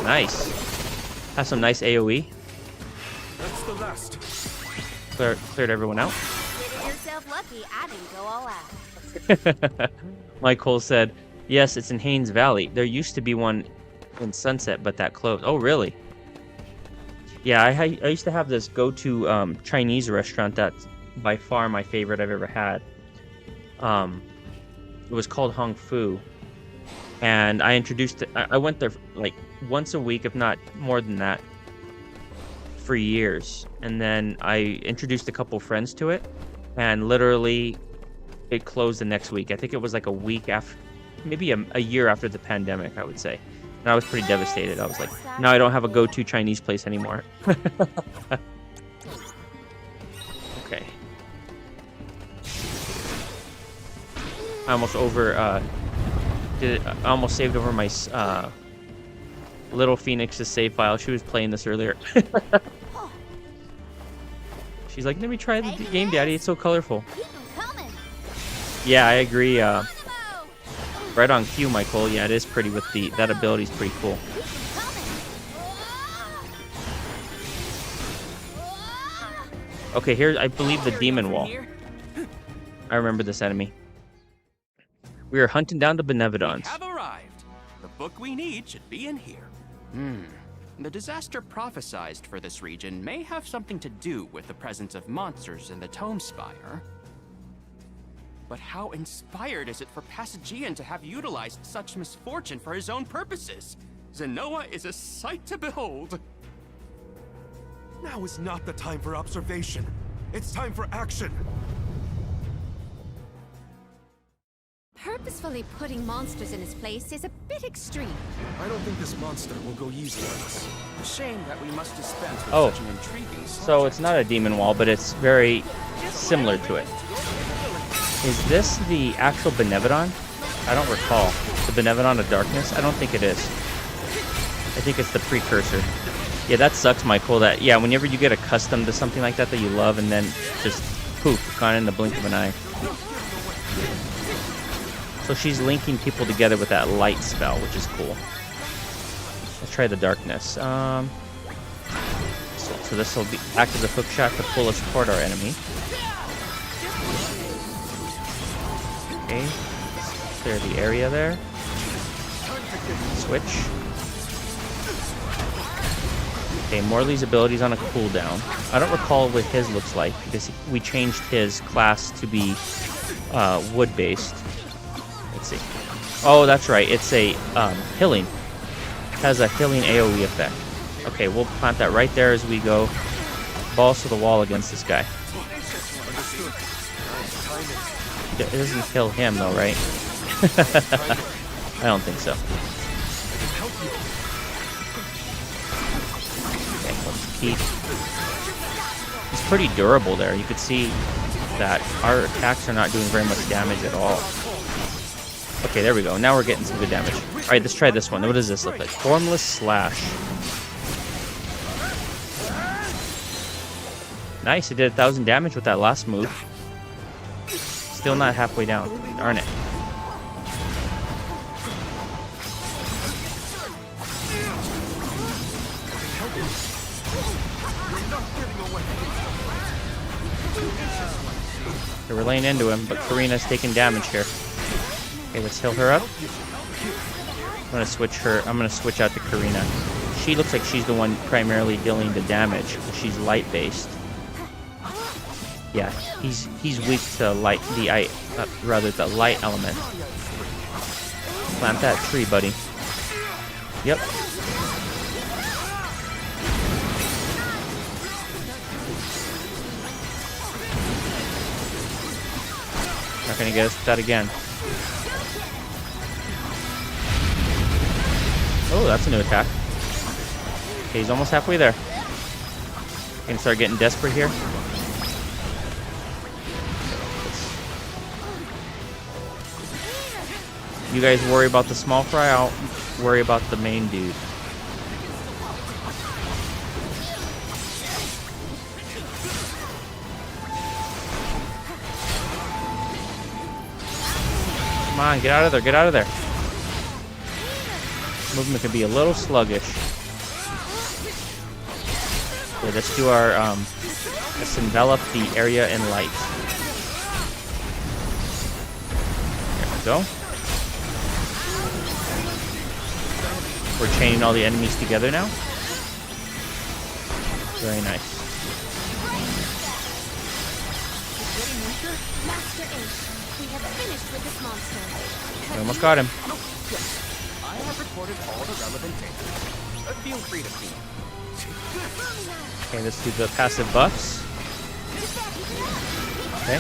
[SPEAKER 2] Nice. Has some nice AoE.
[SPEAKER 4] That's the last.
[SPEAKER 2] Cleared everyone out.
[SPEAKER 7] Consider yourself lucky I didn't go all out.
[SPEAKER 2] Mike Cole said, yes, it's in Haynes Valley. There used to be one in Sunset, but that closed. Oh, really? Yeah, I used to have this go-to Chinese restaurant that's by far my favorite I've ever had. It was called Hong Fu. And I introduced it. I went there like once a week, if not more than that, for years. And then I introduced a couple friends to it, and literally it closed the next week. I think it was like a week after, maybe a year after the pandemic, I would say. And I was pretty devastated. I was like, now I don't have a go-to Chinese place anymore. Okay. I almost I almost saved over my Little Phoenix's save file. She was playing this earlier. She's like, let me try the game, Daddy. It's so colorful. Yeah, I agree. Right on cue, Michael. Yeah, it is pretty with that ability is pretty cool. Okay, here I believe the demon wall. I remember this enemy. We are hunting down the Benevodons.
[SPEAKER 9] We have arrived. The book we need should be in here. The disaster prophesied for this region may have something to do with the presence of monsters in the Tome Spire. But how inspired is it for Passagian to have utilized such misfortune for his own purposes? Zenoa is a sight to behold.
[SPEAKER 4] Now is not the time for observation. It's time for action.
[SPEAKER 6] Purposefully putting monsters in his place is a bit extreme.
[SPEAKER 4] I don't think this monster will go easy on us.
[SPEAKER 9] A shame that we must dispense with
[SPEAKER 2] Oh,
[SPEAKER 9] such an intriguing
[SPEAKER 2] so it's not a demon wall, but it's very similar to it. Is this the actual Benevodon? I don't recall. The Benevodon of Darkness? I don't think it is. I think it's the precursor. Yeah, that sucks, Michael. That, yeah, whenever you get accustomed to something like that you love, and then just poof, gone in the blink of an eye. So she's linking people together with that light spell, which is cool. Let's try the darkness. So this will be act as a hook shot to pull us toward our enemy. Okay, clear the area there. Switch. Okay, Morley's ability's on a cooldown. I don't recall what his looks like because we changed his class to be wood-based. Let's see. Oh, that's right. It's a healing. It has a healing AoE effect. Okay, we'll plant that right there as we go balls to the wall against this guy. It doesn't kill him though, right? I don't think so. Okay, let's keep. He's pretty durable there. You could see that our attacks are not doing very much damage at all. Okay, there we go. Now we're getting some good damage. Alright, let's try this one. What does this look like? Formless Slash. Nice, it did 1,000 damage with that last move. Still not halfway down. Darn it. Okay, we're laying into him, but Karina's taking damage here. Okay, let's heal her up. I'm gonna switch her. I'm gonna switch out to Karina. She looks like she's the one primarily dealing the damage. She's light based. Yeah, he's weak to light rather the light element. Plant that tree, buddy. Yep. Not gonna get us with that again. Oh, that's a new attack. Okay, he's almost halfway there. Gonna start getting desperate here. You guys worry about the small fry, I'll worry about the main dude. Come on, get out of there, get out of there. Movement can be a little sluggish. Okay, let's do our, let's envelop the area in light. There we go. We're chaining all the enemies together now. Very nice.
[SPEAKER 6] Master Ace, we have finished with this monster.
[SPEAKER 2] We almost got him.
[SPEAKER 9] I have recorded all the relevant data. Feel free to feed.
[SPEAKER 2] Okay, let's do the passive buffs. Okay.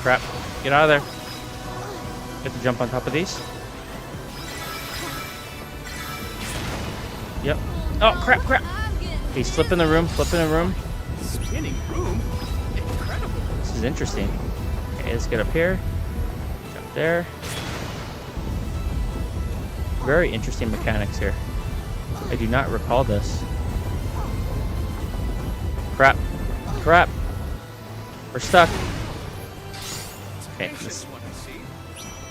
[SPEAKER 2] Crap. Get out of there. Get to jump on top of these. Yep. Oh, crap, crap. Okay, flip in the room, flip in the room.
[SPEAKER 9] Spinning room? Incredible.
[SPEAKER 2] This is interesting. Okay, let's get up here. Jump there. Very interesting mechanics here. I do not recall this. Crap. Crap. We're stuck. Okay,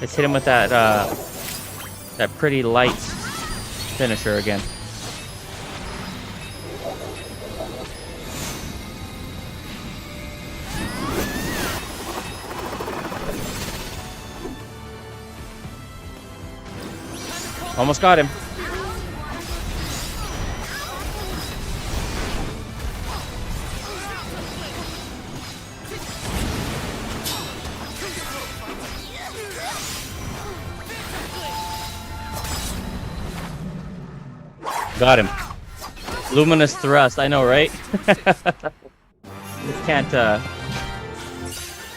[SPEAKER 2] let's hit him with that that pretty light finisher again. Almost got him. Got him. Luminous thrust. I know, right? You can't,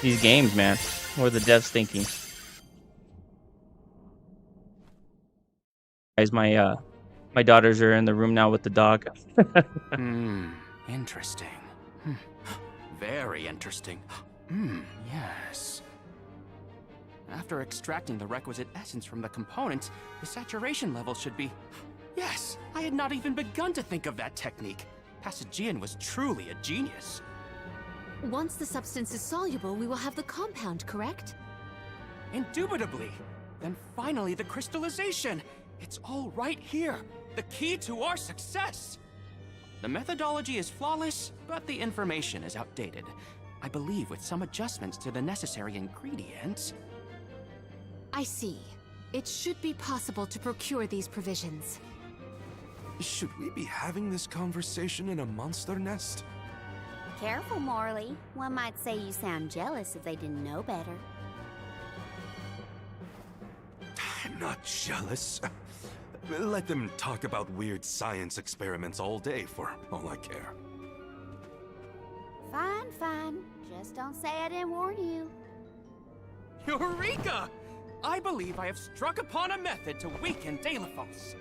[SPEAKER 2] these games, man. What are the devs thinking? Guys, my daughters are in the room now with the dog.
[SPEAKER 9] Interesting. Very interesting. Yes. After extracting the requisite essence from the components, the saturation level should be... Yes, I had not even begun to think of that technique. Passagian was truly a genius.
[SPEAKER 6] Once the substance is soluble, we will have the compound, correct?
[SPEAKER 9] Indubitably. Then finally the crystallization. It's all right here. The key to our success. The methodology is flawless, but the information is outdated. I believe with some adjustments to the necessary ingredients...
[SPEAKER 6] I see. It should be possible to procure these provisions.
[SPEAKER 4] Should we be having this conversation in a monster nest?
[SPEAKER 7] Careful, Morley. One might say you sound jealous if they didn't know better.
[SPEAKER 4] I'm not jealous. Let them talk about weird science experiments all day for all I care.
[SPEAKER 7] Fine, fine. Just don't say I didn't warn you.
[SPEAKER 9] Eureka! I believe I have struck upon a method to weaken Delaphos.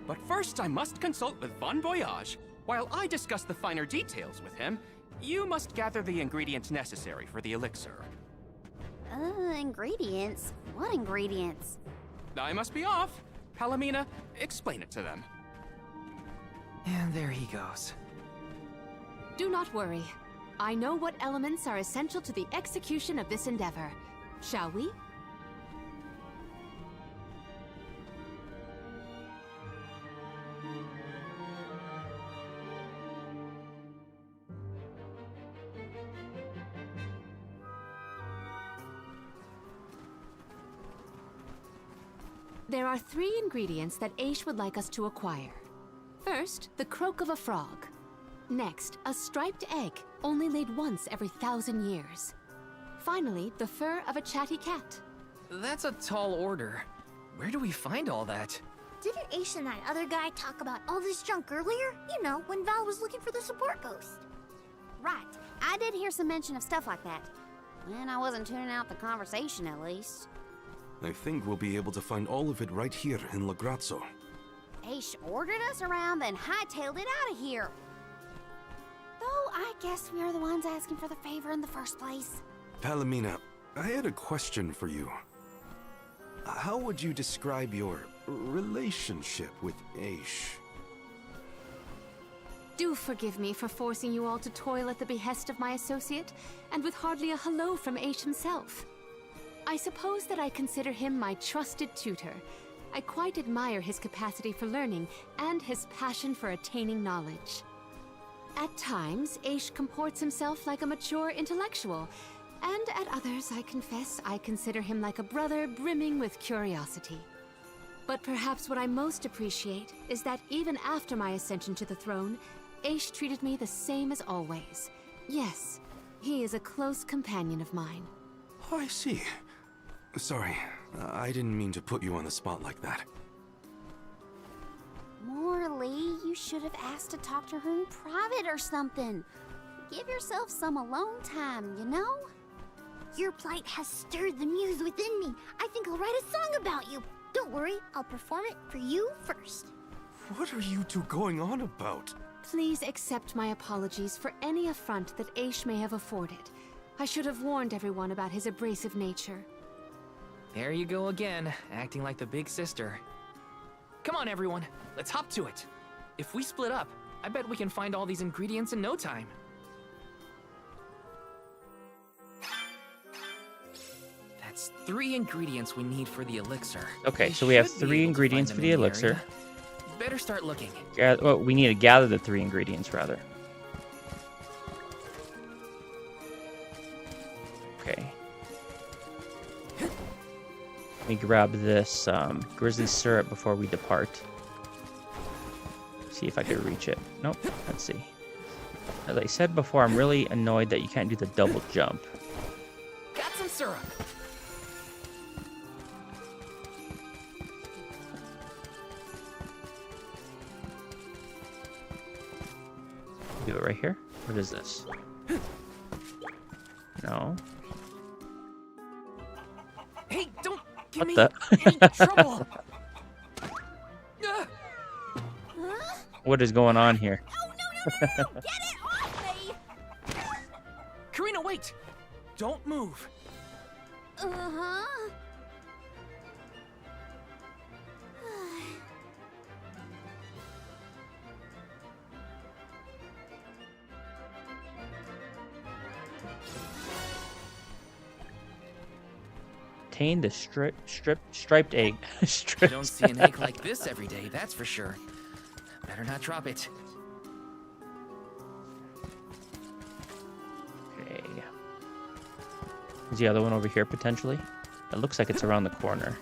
[SPEAKER 9] But first I must consult with Bon Voyage. While I discuss the finer details with him, you must gather the ingredients necessary for the elixir.
[SPEAKER 7] Ingredients? What ingredients?
[SPEAKER 9] I must be off. Palomina, explain it to them.
[SPEAKER 5] And there he goes.
[SPEAKER 6] Do not worry. I know what elements are essential to the execution of this endeavor. Shall we? There are 3 ingredients that Aish would like us to acquire. First, the croak of a frog. Next, a striped egg, only laid once every 1,000 years. Finally, the fur of a chatty cat.
[SPEAKER 5] That's a tall order. Where do we find all that?
[SPEAKER 3] Didn't Aish and that other guy talk about all this junk earlier? You know, when Val was looking for the support ghost.
[SPEAKER 7] Right. I did hear some mention of stuff like that. And I wasn't tuning out the conversation, at least.
[SPEAKER 4] I think we'll be able to find all of it right here in La Grazzo.
[SPEAKER 7] Aish ordered us around, then hightailed it out of here. Though I guess we are the ones asking for the favor in the first place.
[SPEAKER 4] Palomina, I had a question for you. How would you describe your relationship with Aish?
[SPEAKER 6] Do forgive me for forcing you all to toil at the behest of my associate, and with hardly a hello from Aish himself. I suppose that I consider him my trusted tutor. I quite admire his capacity for learning and his passion for attaining knowledge. At times, Aish comports himself like a mature intellectual, and at others, I confess, I consider him like a brother brimming with curiosity. But perhaps what I most appreciate is that even after my ascension to the throne, Aish treated me the same as always. Yes, he is a close companion of mine.
[SPEAKER 4] I see. Sorry, I didn't mean to put you on the spot like that.
[SPEAKER 7] Morley, you should have asked to talk to her in private or something. Give yourself some alone time, you know?
[SPEAKER 3] Your plight has stirred the muse within me. I think I'll write a song about you. Don't worry, I'll perform it for you first.
[SPEAKER 4] What are you two going on about?
[SPEAKER 6] Please accept my apologies for any affront that Aish may have afforded. I should have warned everyone about his abrasive nature.
[SPEAKER 5] There you go again, acting like the big sister. Come on, everyone, let's hop to it. If we split up, I bet we can find all these ingredients in no time. That's 3 ingredients we need for the elixir.
[SPEAKER 2] Okay, so we have 3 ingredients for the elixir.
[SPEAKER 5] Better start looking.
[SPEAKER 2] Well, we need to gather the 3 ingredients, rather. Okay. Let me grab this grizzly syrup before we depart. See if I can reach it. Nope. Let's see. As I said before, I'm really annoyed that you can't do the double jump.
[SPEAKER 5] Got some syrup.
[SPEAKER 2] Do it right here. What is this? No.
[SPEAKER 5] Hey, don't give me
[SPEAKER 2] What
[SPEAKER 5] any trouble.
[SPEAKER 2] What is going on here?
[SPEAKER 7] Get it off me!
[SPEAKER 5] Karina, wait! Don't move.
[SPEAKER 7] Uh-huh.
[SPEAKER 2] Obtain the striped egg.
[SPEAKER 5] You don't see an egg like this every day, that's for sure. Better not drop it.
[SPEAKER 2] Okay. Is the other one over here potentially? It looks like it's around the corner.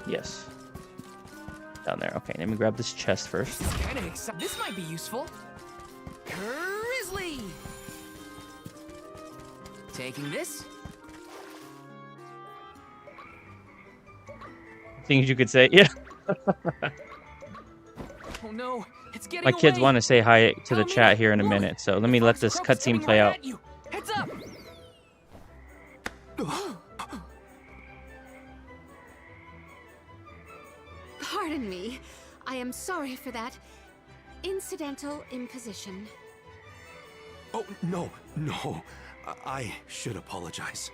[SPEAKER 2] Yes. Down there. Okay, let me grab this chest first.
[SPEAKER 5] This is kind of exciting. This might be useful. Grizzly! Taking this.
[SPEAKER 2] Things you could say. Yeah.
[SPEAKER 5] Oh no, it's getting
[SPEAKER 2] My kids
[SPEAKER 5] away.
[SPEAKER 2] want to say hi to the chat here in a minute, so let me let this cutscene play out.
[SPEAKER 5] Heads up!
[SPEAKER 6] Pardon me. I am sorry for that incidental imposition.
[SPEAKER 4] Oh, no, no. I should apologize.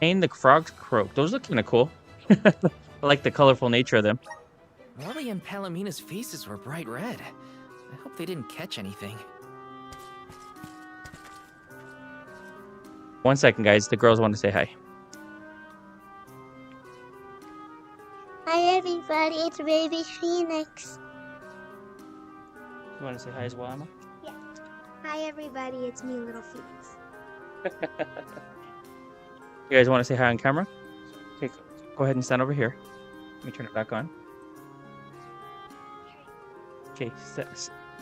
[SPEAKER 2] And the frogs croak. Those look kind of cool. I like the colorful nature of them.
[SPEAKER 5] Morley and Palomina's faces were bright red. I hope they didn't catch anything.
[SPEAKER 2] 1 second, guys. The girls want to say hi.
[SPEAKER 3] Hi everybody, it's Baby Phoenix.
[SPEAKER 2] You want to say hi as well, Emma?
[SPEAKER 3] Yeah. Hi everybody, it's me, Little Phoenix.
[SPEAKER 2] You guys want to say hi on camera? Okay, go ahead and stand over here. Let me turn it back on. Okay, get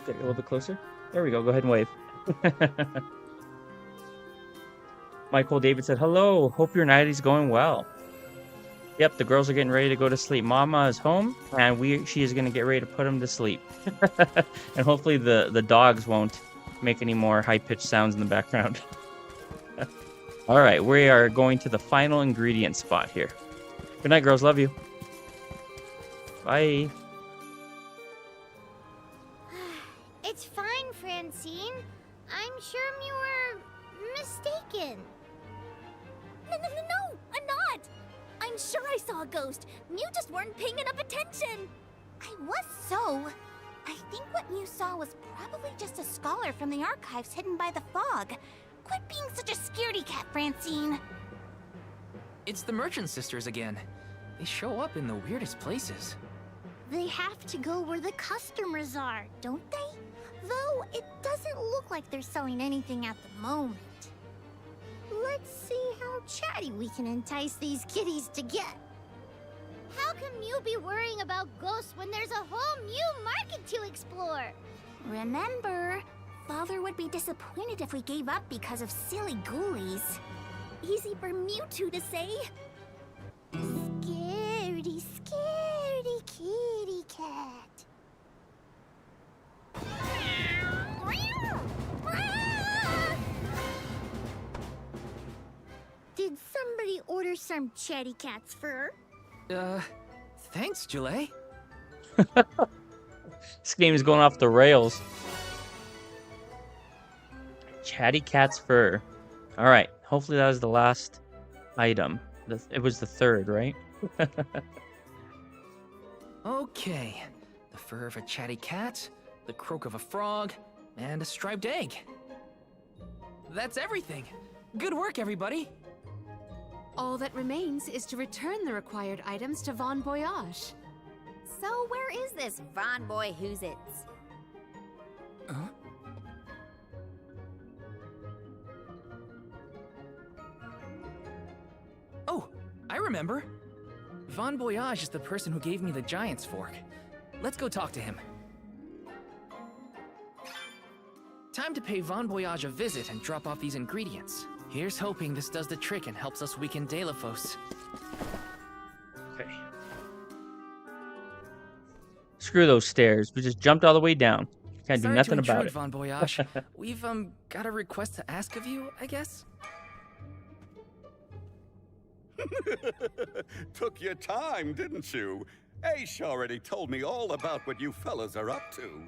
[SPEAKER 2] a little bit closer. There we go. Go ahead and wave. Michael David said, hello. Hope your night is going well. Yep, the girls are getting ready to go to sleep. Mama is home, and she is going to get ready to put them to sleep. And hopefully the dogs won't make any more high-pitched sounds in the background. All right, we are going to the final ingredient spot here. Good night, girls. Love you. Bye.
[SPEAKER 3] It's fine, Francine. I'm sure you were mistaken.
[SPEAKER 7] No, I'm not. I'm sure I saw a ghost. You just weren't paying enough attention. I was so. I think what you saw was probably just a scholar from the archives hidden by the fog. Quit being such a scaredy cat, Francine.
[SPEAKER 5] It's the Merchant Sisters again. They show up in the weirdest places.
[SPEAKER 3] They have to go where the customers are, don't they? Though it doesn't look like they're selling anything at the moment. Let's see how chatty we can entice these kitties to get. How can you be worrying about ghosts when there's a whole new market to explore?
[SPEAKER 7] Remember, Father would be disappointed if we gave up because of silly ghoulies. Easy for Mewtwo to say.
[SPEAKER 3] Scaredy, scaredy kitty cat. Did somebody order some chatty cat's fur?
[SPEAKER 5] Thanks, Julie.
[SPEAKER 2] This game is going off the rails. Chatty cat's fur. All right. Hopefully that was the last item. It was the third, right?
[SPEAKER 5] Okay. The fur of a chatty cat, the croak of a frog, and a striped egg. That's everything. Good work, everybody.
[SPEAKER 6] All that remains is to return the required items to Von Voyage.
[SPEAKER 7] So where is this Von Boy Who's-Its?
[SPEAKER 5] Huh? Oh, I remember. Von Voyage is the person who gave me the Giant's Fork. Let's go talk to him. Time to pay Von Voyage a visit and drop off these ingredients. Here's hoping this does the trick and helps us weaken Delafos.
[SPEAKER 2] Okay. Screw those stairs. We just jumped all the way down. Can't do nothing about it.
[SPEAKER 5] Von Voyage. We've got a request to ask of you, I guess.
[SPEAKER 13] Took your time, didn't you? Aish already told me all about what you fellas are up to.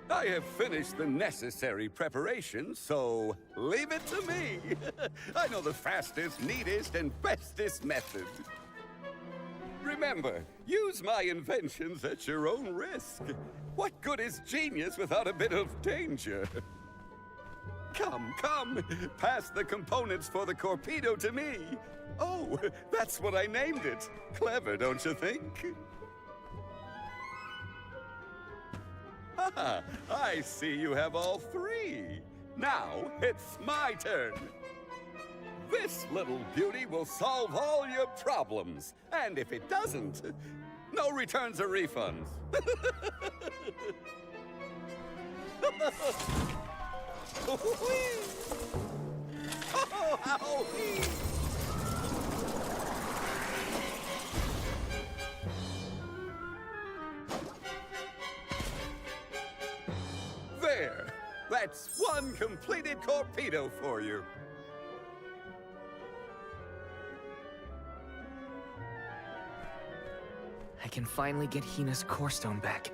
[SPEAKER 13] I have finished the necessary preparations, so leave it to me. I know the fastest, neatest, and bestest method. Remember, use my inventions at your own risk. What good is genius without a bit of danger? Come, pass the components for the torpedo to me. Oh, that's what I named it. Clever, don't you think? Ah, I see you have all three. Now, it's my turn. This little beauty will solve all your problems. And if it doesn't, no returns or refunds. There! That's one completed torpedo for you.
[SPEAKER 5] I can finally get Hina's core stone back.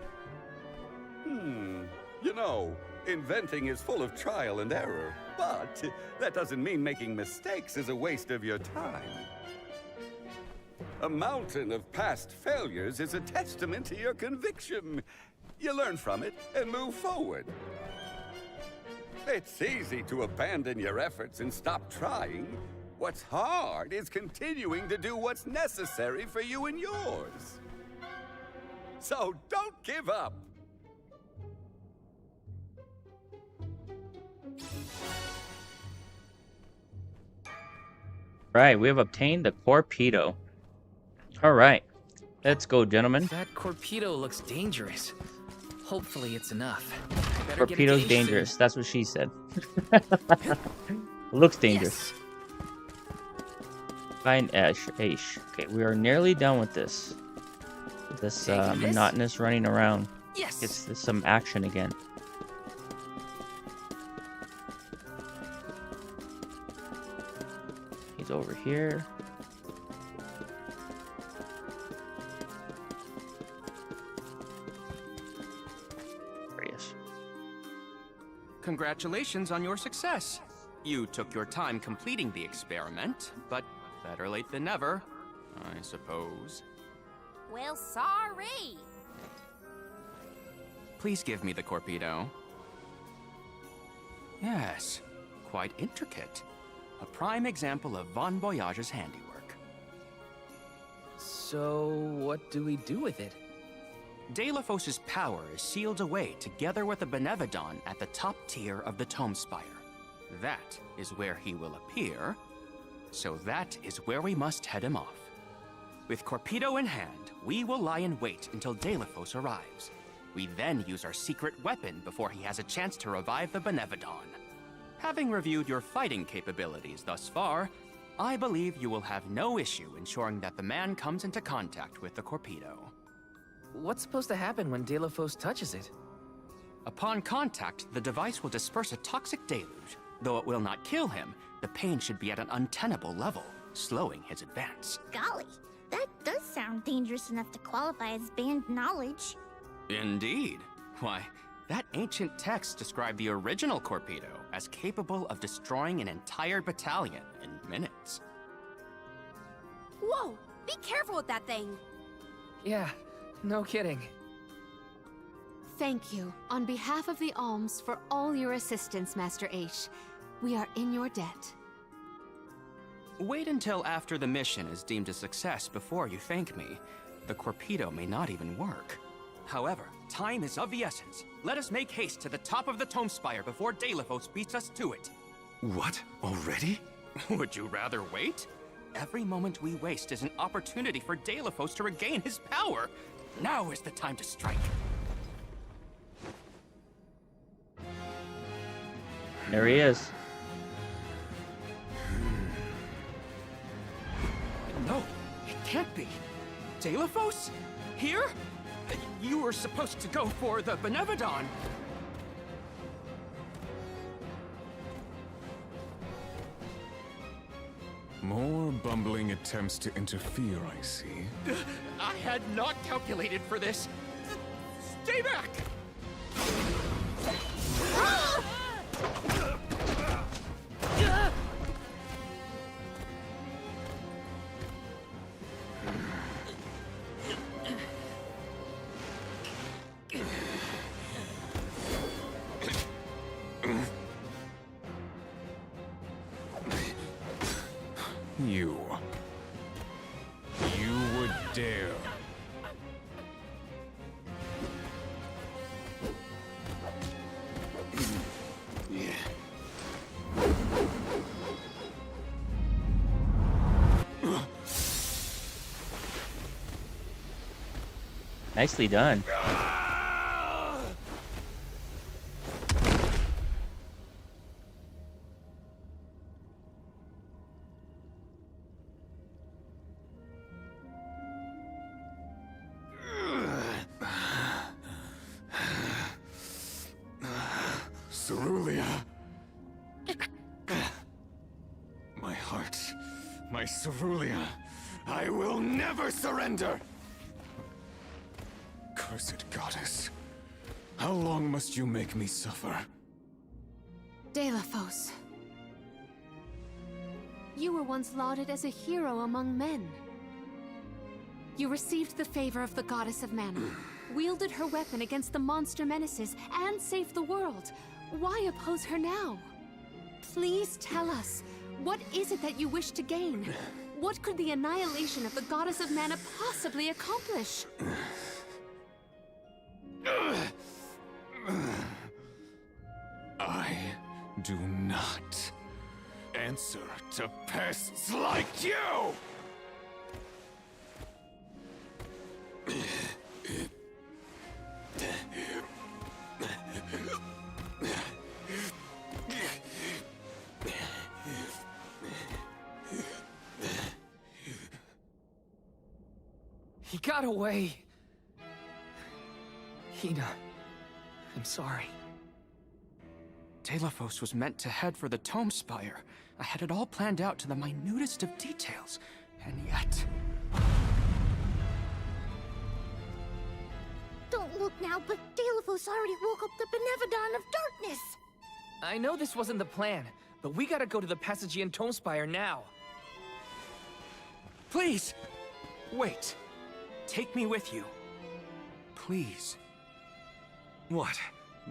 [SPEAKER 13] You know, inventing is full of trial and error, but that doesn't mean making mistakes is a waste of your time. A mountain of past failures is a testament to your conviction. You learn from it and move forward. It's easy to abandon your efforts and stop trying. What's hard is continuing to do what's necessary for you and yours. So don't give up.
[SPEAKER 2] Right, we have obtained the Corpedo. All right, let's go, gentlemen.
[SPEAKER 5] That Corpedo looks dangerous. Hopefully it's enough. I better get a
[SPEAKER 2] Torpedo's
[SPEAKER 5] gauge
[SPEAKER 2] dangerous.
[SPEAKER 5] soon.
[SPEAKER 2] That's what she said. Looks dangerous. Find Ash. Okay, we are nearly done with this. This
[SPEAKER 5] Taking this?
[SPEAKER 2] monotonous running around.
[SPEAKER 5] Yes.
[SPEAKER 2] It's some action again. He's over here. There he is.
[SPEAKER 9] Congratulations on your success. You took your time completing the experiment, but better late than never, I suppose.
[SPEAKER 7] Well, sorry.
[SPEAKER 9] Please give me the Corpedo. Yes, quite intricate. A prime example of Von Voyage's handiwork.
[SPEAKER 5] So, what do we do with it?
[SPEAKER 9] Delafos's power is sealed away together with the Benevodon at the top tier of the Tome Spire. That is where he will appear, so that is where we must head him off. With Corpedo in hand, we will lie in wait until Delafos arrives. We then use our secret weapon before he has a chance to revive the Benevodon. Having reviewed your fighting capabilities thus far, I believe you will have no issue ensuring that the man comes into contact with the Corpedo.
[SPEAKER 5] What's supposed to happen when Delafos touches it?
[SPEAKER 9] Upon contact, the device will disperse a toxic deluge. Though it will not kill him, the pain should be at an untenable level, slowing his advance.
[SPEAKER 3] Golly, that does sound dangerous enough to qualify as banned knowledge.
[SPEAKER 9] Indeed. Why, that ancient text described the original Corpedo as capable of destroying an entire battalion in minutes.
[SPEAKER 7] Whoa! Be careful with that thing!
[SPEAKER 5] Yeah, no kidding.
[SPEAKER 6] Thank you, on behalf of the Alms, for all your assistance, Master Aish. We are in your debt.
[SPEAKER 9] Wait until after the mission is deemed a success before you thank me. The Corpedo may not even work. However, time is of the essence. Let us make haste to the top of the Tome Spire before Delafos beats us to it.
[SPEAKER 4] What? Already?
[SPEAKER 9] Would you rather wait? Every moment we waste is an opportunity for Delafos to regain his power. Now is the time to strike.
[SPEAKER 2] There he is.
[SPEAKER 9] No, it can't be. Delafos? Here? You were supposed to go for the Benevodon.
[SPEAKER 14] More bumbling attempts to interfere, I see.
[SPEAKER 9] I had not calculated for this. Stay back!
[SPEAKER 14] You would dare.
[SPEAKER 2] Nicely done.
[SPEAKER 14] Cerulia. My heart. My Cerulia. I will never surrender! Cursed goddess. How long must you make me suffer?
[SPEAKER 6] Delafos. You were once lauded as a hero among men. You received the favor of the goddess of mana, wielded her weapon against the monster menaces, and saved the world. Why oppose her now? Please tell us, what is it that you wish to gain? What could the annihilation of the goddess of mana possibly accomplish?
[SPEAKER 14] I do not answer to pests like you!
[SPEAKER 5] He got away. Hina, I'm sorry.
[SPEAKER 9] Telephos was meant to head for the Tome Spire. I had it all planned out to the minutest of details, and yet...
[SPEAKER 3] Don't look now, but Delaphos already woke up the Benevodon of Darkness!
[SPEAKER 5] I know this wasn't the plan, but we gotta go to the Passagian Tome Spire now.
[SPEAKER 9] Please! Wait. Take me with you. Please.
[SPEAKER 4] What?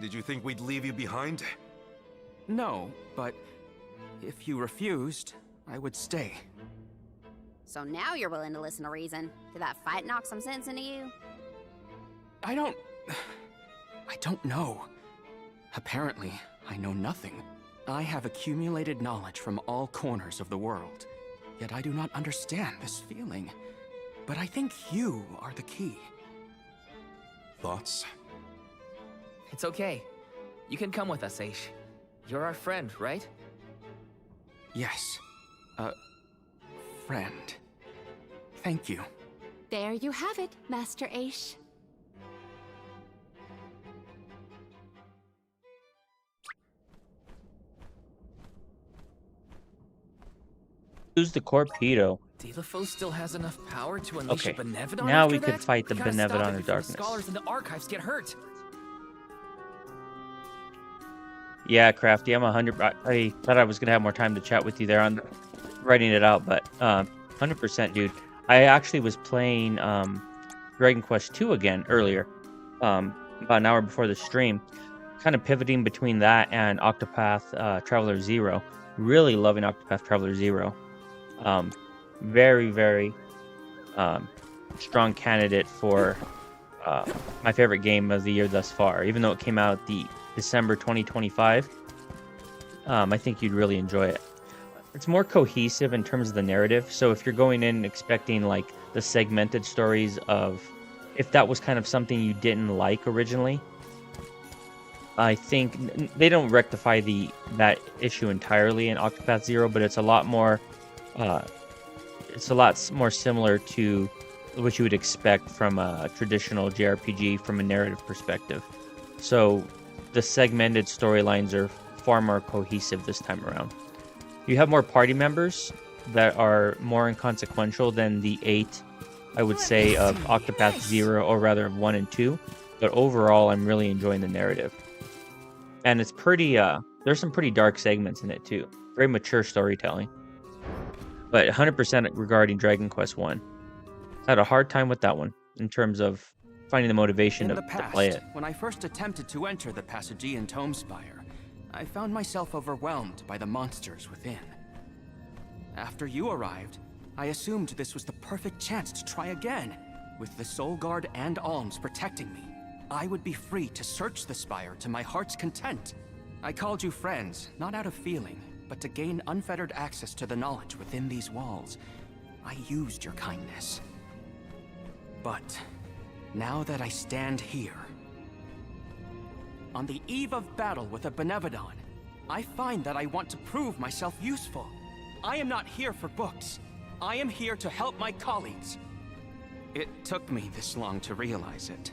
[SPEAKER 4] Did you think we'd leave you behind?
[SPEAKER 9] No, but if you refused, I would stay.
[SPEAKER 15] So now you're willing to listen to reason. Did that fight knock some sense into you?
[SPEAKER 9] I don't know. Apparently, I know nothing. I have accumulated knowledge from all corners of the world. Yet I do not understand this feeling. But I think you are the key.
[SPEAKER 4] Thoughts?
[SPEAKER 5] It's okay. You can come with us, Aish. You're our friend, right?
[SPEAKER 9] Yes. Friend. Thank you.
[SPEAKER 6] There you have it, Master Aish.
[SPEAKER 2] Use the Corpedo.
[SPEAKER 5] Delaphos still has enough power to unleash a
[SPEAKER 2] Okay,
[SPEAKER 5] Benevodon
[SPEAKER 2] now
[SPEAKER 5] after
[SPEAKER 2] we could
[SPEAKER 5] that?
[SPEAKER 2] fight the
[SPEAKER 5] We gotta stop
[SPEAKER 2] Benevodon
[SPEAKER 5] it
[SPEAKER 2] of
[SPEAKER 5] before
[SPEAKER 2] Darkness.
[SPEAKER 5] The scholars in the archives get hurt.
[SPEAKER 2] Yeah, Crafty, I'm 100. I thought I was gonna have more time to chat with you there on writing it out, but 100%, dude. I actually was playing Dragon Quest II again earlier, about an hour before the stream, kind of pivoting between that and Octopath Traveler 0. Really loving Octopath Traveler 0. Very, very strong candidate for my favorite game of the year thus far. Even though it came out the December 2025, I think you'd really enjoy it. It's more cohesive in terms of the narrative. So if you're going in expecting like the segmented stories of, if that was kind of something you didn't like originally, I think they don't rectify that issue entirely in Octopath Zero, but it's a lot more similar to what you would expect from a traditional JRPG from a narrative perspective. So the segmented storylines are far more cohesive this time around. You have more party members that are more inconsequential than the 8, I would say, of Octopath Zero, or rather of 1 and 2. But overall, I'm really enjoying the narrative. And it's pretty, there's some pretty dark segments in it too. Very mature storytelling. But 100% regarding Dragon Quest 1. I had a hard time with that one in terms of finding the motivation to play it.
[SPEAKER 9] When I first attempted to enter the Passagian Tome Spire, I found myself overwhelmed by the monsters within. After you arrived, I assumed this was the perfect chance to try again. With the Soul Guard and Alms protecting me, I would be free to search the Spire to my heart's content. I called you friends, not out of feeling, but to gain unfettered access to the knowledge within these walls. I used your kindness. But now that I stand here, on the eve of battle with a Benevodon, I find that I want to prove myself useful. I am not here for books. I am here to help my colleagues. It took me this long to realize it.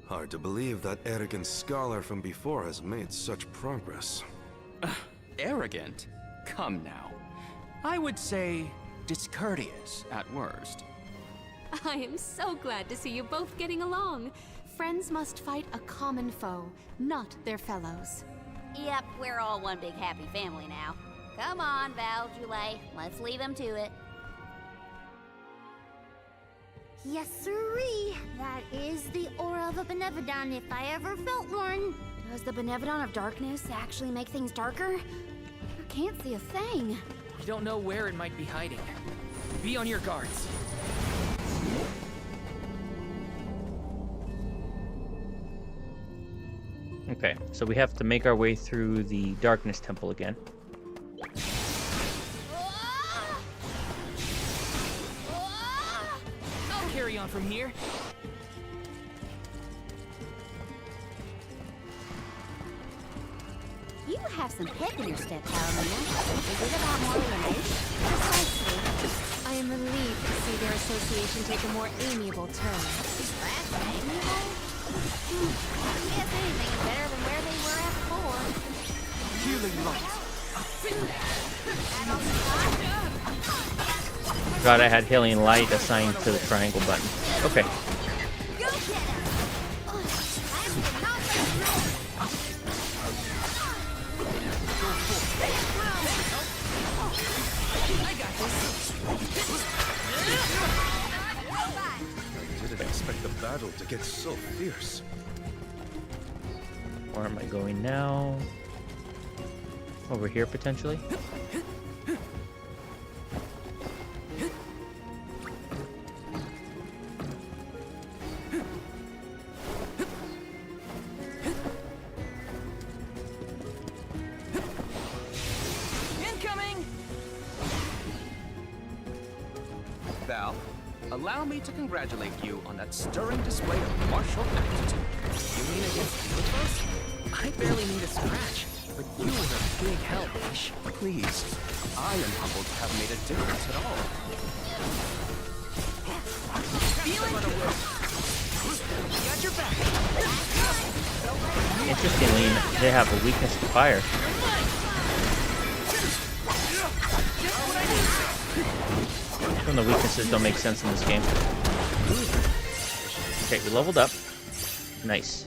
[SPEAKER 4] Hard to believe that arrogant scholar from before has made such progress.
[SPEAKER 9] Arrogant? Come now. I would say discourteous at worst.
[SPEAKER 6] I am so glad to see you both getting along. Friends must fight a common foe, not their fellows.
[SPEAKER 15] Yep, we're all one big happy family now. Come on, Val, Julie, let's leave him to it.
[SPEAKER 3] Yes, sirree. That is the aura of a Benevodon if I ever felt one.
[SPEAKER 15] Does the Benevodon of Darkness actually make things darker? I can't see a thing.
[SPEAKER 5] We don't know where it might be hiding. Be on your guards.
[SPEAKER 2] Okay, so we have to make our way through the Darkness Temple again.
[SPEAKER 5] I'll carry on from here.
[SPEAKER 15] You have some pep in your step, Paramina. Is it about more elimination? Precisely.
[SPEAKER 6] I am relieved to see their association take a more amiable turn.
[SPEAKER 15] That's amiable? I guess anything is better than where they were at before.
[SPEAKER 14] Healing light.
[SPEAKER 2] God, I had Healing Light assigned to the triangle button. Okay.
[SPEAKER 4] I didn't expect the battle to get so fierce.
[SPEAKER 2] Where am I going now? Over here, potentially?
[SPEAKER 5] Incoming!
[SPEAKER 9] Val, allow me to congratulate you on that stirring display of martial aptitude.
[SPEAKER 5] You mean against Philippos? I barely need a scratch, but you were a big help, Ish.
[SPEAKER 9] Please, I am humbled to have made a difference at all.
[SPEAKER 5] Got your back.
[SPEAKER 2] Interestingly, they have a weakness to fire. Some of the weaknesses don't make sense in this game. Okay, we leveled up. Nice.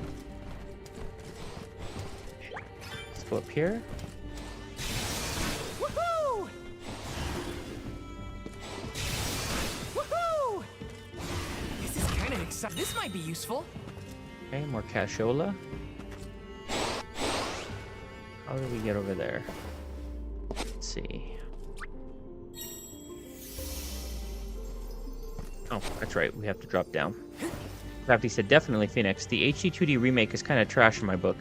[SPEAKER 2] Let's go up here.
[SPEAKER 5] Woohoo! Woohoo! This is kind of exciting. This might be useful.
[SPEAKER 2] Okay, more cashola. How do we get over there? Let's see. Oh, that's right. We have to drop down. Crafty said, definitely Phoenix. The HD2D remake is kind of trash in my book.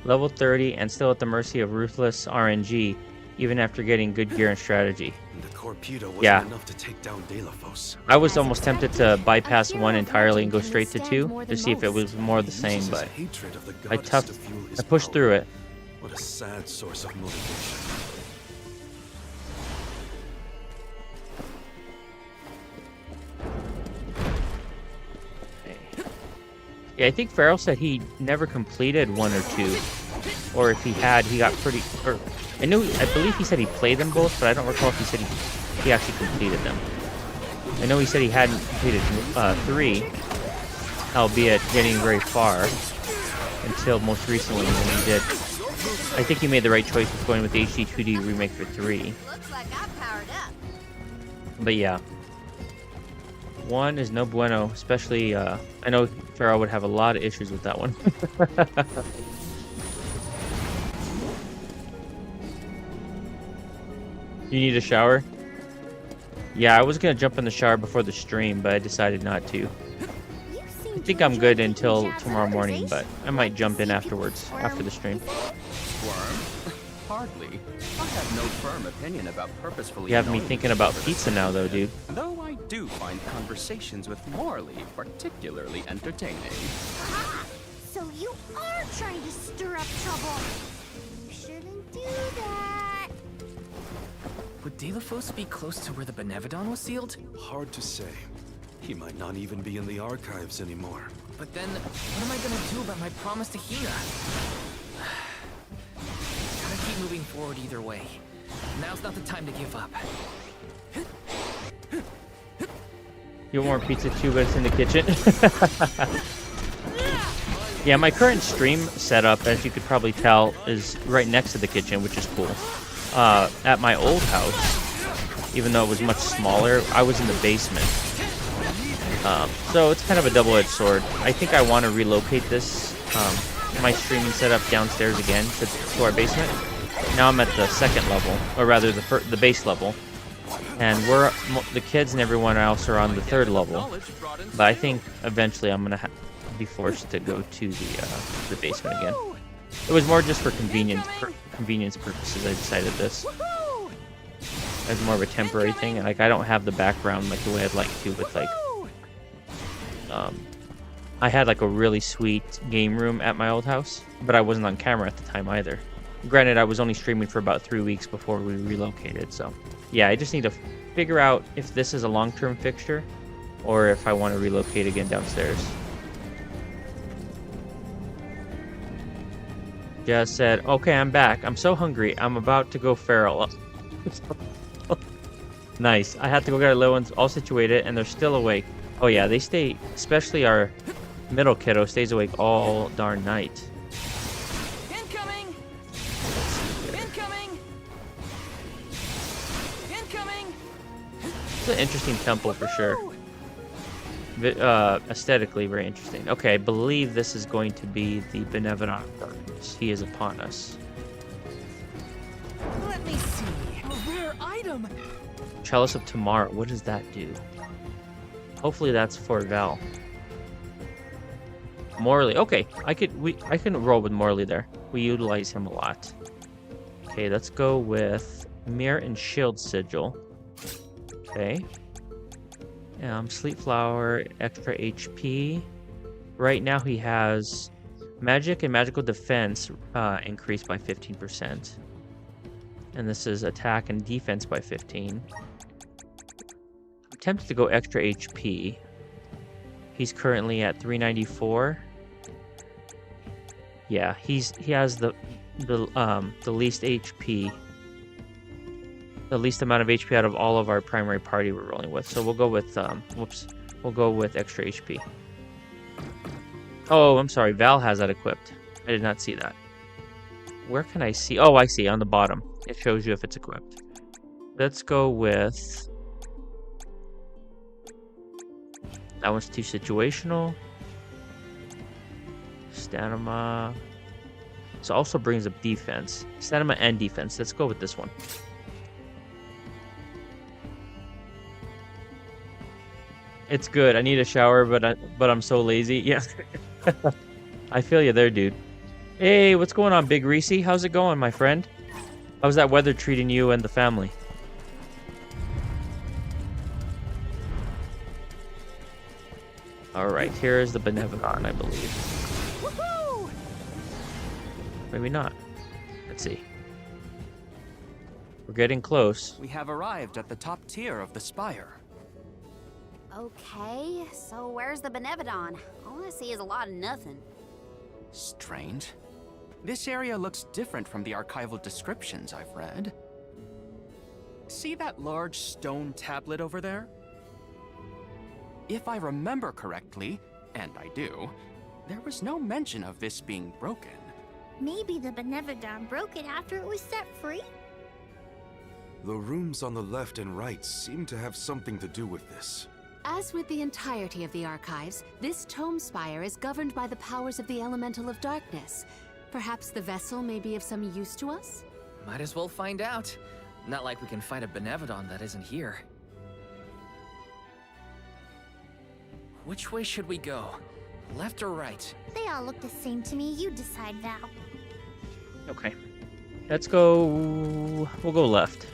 [SPEAKER 2] Level 30 and still at the mercy of ruthless RNG, even after getting good gear and strategy.
[SPEAKER 4] And the Corpedo wasn't
[SPEAKER 2] Yeah.
[SPEAKER 4] enough to take down Delafos.
[SPEAKER 2] I was almost tempted to bypass 1 entirely and go straight to 2 to see if it was more the same, but I pushed through it.
[SPEAKER 4] What a sad source of motivation.
[SPEAKER 2] Yeah, I think Farrell said he never completed 1 or 2, or if he had, he got pretty. Or I believe he said he played them both, but I don't recall if he said he actually completed them. I know he said he hadn't completed 3, albeit getting very far, until most recently when he did. I think he made the right choice with going with the HD2D remake for 3.
[SPEAKER 15] Looks like I'm powered up.
[SPEAKER 2] But yeah. 1 is no bueno, especially, I know Farrell would have a lot of issues with that one. You need a shower? Yeah, I was gonna jump in the shower before the stream, but I decided not to. I think I'm good until tomorrow morning, but I might jump in afterwards, after the stream.
[SPEAKER 9] Squirm? Hardly. I have no firm opinion about purposefully.
[SPEAKER 2] You have me
[SPEAKER 9] annoying
[SPEAKER 2] thinking about
[SPEAKER 9] others.
[SPEAKER 2] pizza now, though, dude.
[SPEAKER 9] Though I do find conversations with Morley particularly entertaining.
[SPEAKER 3] So you are trying to stir up trouble. You shouldn't do that.
[SPEAKER 5] Would Delafos be close to where the Benevodon was sealed?
[SPEAKER 4] Hard to say. He might not even be in the archives anymore.
[SPEAKER 5] But then, what am I gonna do about my promise to Hina? Gotta keep moving forward either way. Now's not the time to give up.
[SPEAKER 2] You want more pizza too, but it's in the kitchen. Yeah, my current stream setup, as you could probably tell, is right next to the kitchen, which is cool. At my old house, even though it was much smaller, I was in the basement. So it's kind of a double-edged sword. I think I want to relocate this my streaming setup downstairs again to our basement. Now I'm at the second level, or rather the base level, and the kids and everyone else are on the third level. But I think eventually I'm gonna be forced to go to the basement again. It was more just for convenience purposes. I decided this as more of a temporary thing, and like I don't have the background like the way I'd like to with like I had like a really sweet game room at my old house, but I wasn't on camera at the time either. Granted, I was only streaming for about 3 weeks before we relocated, so yeah, I just need to figure out if this is a long-term fixture or if I want to relocate again downstairs. Just said, okay, I'm back. I'm so hungry. I'm about to go feral. Nice. I had to go get our little ones all situated, and they're still awake. Oh yeah, they stay, especially our middle kiddo stays awake all darn night.
[SPEAKER 5] Incoming! Incoming! Incoming!
[SPEAKER 2] It's an interesting temple for sure. Aesthetically very interesting. Okay, I believe this is going to be the Benevolent Darkness. He is upon us.
[SPEAKER 5] Let me see. A rare item!
[SPEAKER 2] Chalice of Tomorrow. What does that do? Hopefully that's for Val. Morley. Okay, I can roll with Morley there. We utilize him a lot. Okay, let's go with Mirror and Shield Sigil. Okay. Sleep Flower, extra HP. Right now he has Magic and Magical Defense increased by 15%. And this is Attack and Defense by 15. I'm tempted to go extra HP. He's currently at 394. Yeah, he has the least HP. The least amount of HP out of all of our primary party we're rolling with. So we'll go with we'll go with extra HP. Oh, I'm sorry, Val has that equipped. I did not see that. Where can I see? Oh, I see, on the bottom. It shows you if it's equipped. Let's go with that one's too situational. Stamina. So also brings up defense. Stamina and defense. Let's go with this one. It's good. I need a shower, but I'm so lazy. Yeah. I feel you there, dude. Hey, what's going on, Big Reese? How's it going, my friend? How's that weather treating you and the family? Alright, here is the Benevolent, I believe.
[SPEAKER 5] Woohoo!
[SPEAKER 2] Maybe not. Let's see. We're getting close.
[SPEAKER 9] We have arrived at the top tier of the spire.
[SPEAKER 15] Okay, so where's the Benevolent? All I see is a lot of nothing.
[SPEAKER 9] Strange. This area looks different from the archival descriptions I've read. See that large stone tablet over there? If I remember correctly, and I do, there was no mention of this being broken.
[SPEAKER 3] Maybe the Benevolent broke it after it was set free?
[SPEAKER 4] The rooms on the left and right seem to have something to do with this.
[SPEAKER 6] As with the entirety of the archives, this tome spire is governed by the powers of the Elemental of Darkness. Perhaps the vessel may be of some use to us?
[SPEAKER 5] Might as well find out. Not like we can find a Benevolent that isn't here. Which way should we go? Left or right?
[SPEAKER 3] They all look the same to me. You decide, Val.
[SPEAKER 2] Okay. Let's go... We'll go left.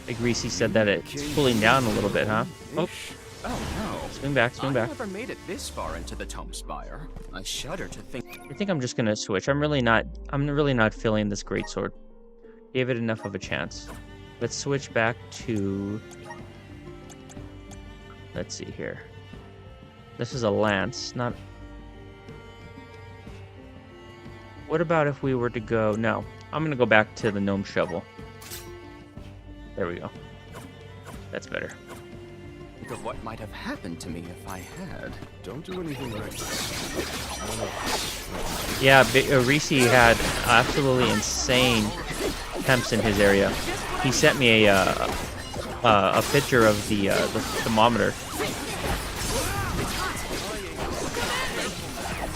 [SPEAKER 2] Big Reese said that it's cooling down a little bit, huh? Oh.
[SPEAKER 9] Oh no.
[SPEAKER 2] Swing back, swing back.
[SPEAKER 9] I never made it this far into the Tome Spire. I shudder to think.
[SPEAKER 2] I think I'm just gonna switch. I'm really not feeling this greatsword. Gave it enough of a chance. Let's switch back to... Let's see here. This is a lance, not... What about if we were to go... No, I'm gonna go back to the gnome shovel. There we go. That's better.
[SPEAKER 9] Think of what might have happened to me if I had.
[SPEAKER 4] Don't do anything reckless.
[SPEAKER 2] Yeah, Reese had absolutely insane temps in his area. He sent me a picture of the thermometer.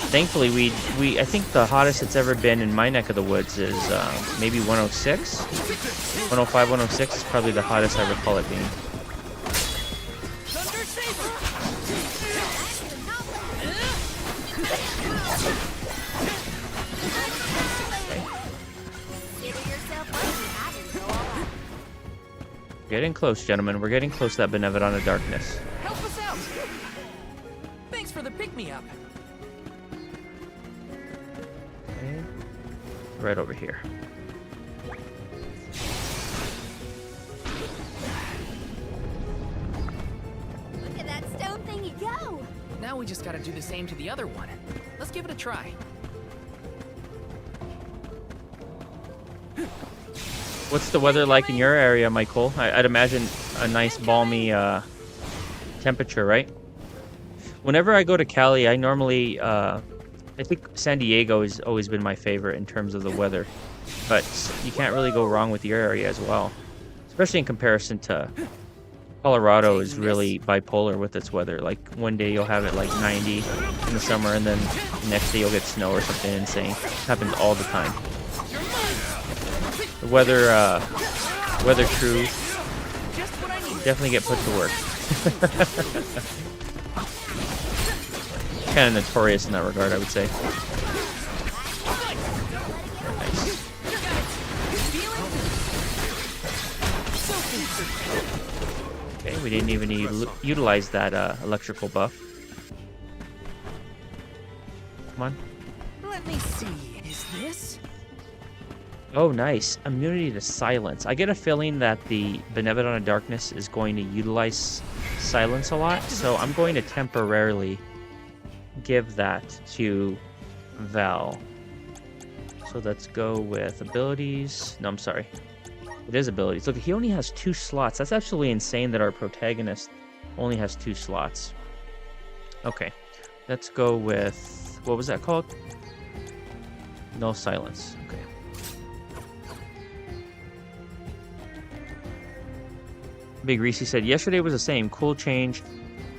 [SPEAKER 2] Thankfully, I think the hottest it's ever been in my neck of the woods is maybe 106. 105, 106 is probably the hottest I recall it being. Getting close, gentlemen. We're getting close to that Benevodon of Darkness.
[SPEAKER 5] Help us out! Thanks for the pick-me-up.
[SPEAKER 2] Okay. Right over here.
[SPEAKER 7] Look at that stone thingy go!
[SPEAKER 5] Now we just gotta do the same to the other one. Let's give it a try.
[SPEAKER 2] What's the weather like in your area, Michael? I'd imagine a nice balmy temperature, right? Whenever I go to Cali, I normally, I think San Diego has always been my favorite in terms of the weather. But you can't really go wrong with your area as well. Especially in comparison to Colorado is really bipolar with its weather. Like one day you'll have it like 90 in the summer and then the next day you'll get snow or something insane. It happens all the time. The weather crew definitely get put to work. Kind of notorious in that regard, I would say. Nice. Okay, we didn't even utilize that electrical buff. Come on.
[SPEAKER 5] Let me see. Is this?
[SPEAKER 2] Oh, nice. Immunity to silence. I get a feeling that the Benevolent of Darkness is going to utilize silence a lot, so I'm going to temporarily give that to Val. So let's go with abilities. No, I'm sorry. It is abilities. Look, he only has 2 slots. That's absolutely insane that our protagonist only has 2 slots. Okay. Let's go with... what was that called? No silence. Okay. Big Reese said, yesterday was the same. Cool change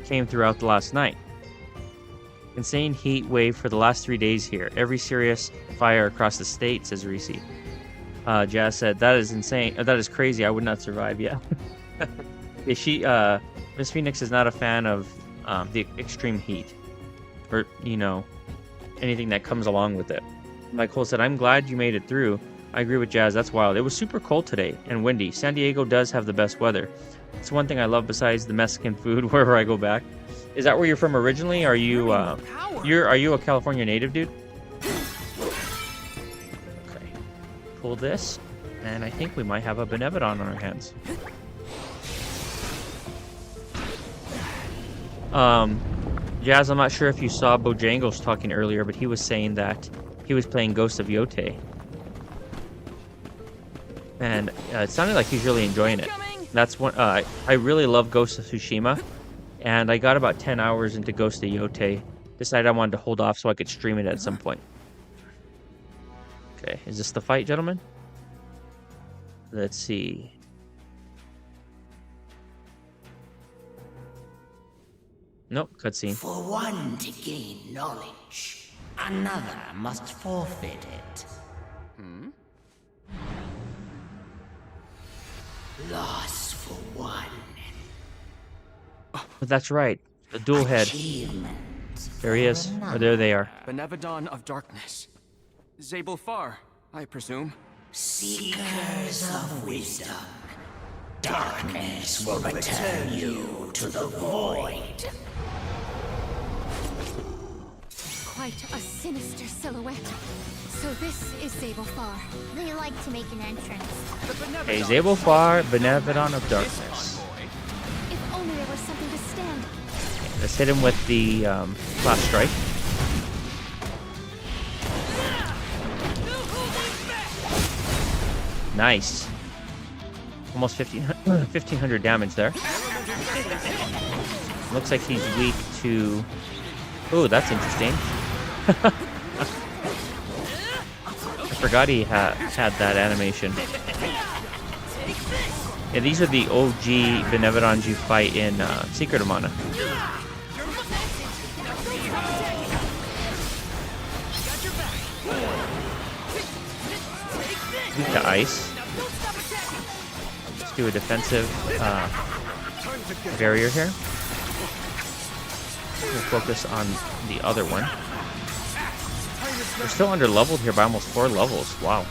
[SPEAKER 2] came throughout the last night. Insane heat wave for the last 3 days here. Every serious fire across the state, says Reese. Jazz said, that is insane. That is crazy. I would not survive. Yeah. Miss Phoenix is not a fan of the extreme heat. Or, you know, anything that comes along with it. Michael said, I'm glad you made it through. I agree with Jazz. That's wild. It was super cold today and windy. San Diego does have the best weather. It's one thing I love besides the Mexican food wherever I go back. Is that where you're from originally? Are you are you a California native, dude? Okay. Pull this, and I think we might have a Benevodon on our hands. Jazz, I'm not sure if you saw Bojangles talking earlier, but he was saying that he was playing Ghost of Yote. And it sounded like he's really enjoying it. That's one. I really love Ghost of Tsushima, and I got about 10 hours into Ghost of Yote. Decided I wanted to hold off so I could stream it at some point. Okay, is this the fight, gentlemen? Let's see. Nope, cutscene.
[SPEAKER 16] For one to gain knowledge, another must forfeit it. Loss for one.
[SPEAKER 2] But that's right. The dual head. There he is. Or there they are.
[SPEAKER 9] Benevodon of Darkness. Zabel Far, I presume.
[SPEAKER 16] Seekers of wisdom. Darkness will return you to the void.
[SPEAKER 6] Quite a sinister silhouette. So this is Zabel Far.
[SPEAKER 3] They like to make an entrance.
[SPEAKER 2] Okay, Zabel Far, Benevodon of Darkness.
[SPEAKER 6] If only there was something to stand.
[SPEAKER 2] Let's hit him with the Flash Strike. Nice. Almost 1500 damage there. Looks like he's weak to... Ooh, that's interesting. I forgot he had that animation. Yeah, these are the OG Benevodons you fight in Secret of Mana. weak to ice. Let's do a defensive barrier here. We'll focus on the other one. We're still under leveled here by almost 4 levels. Wow.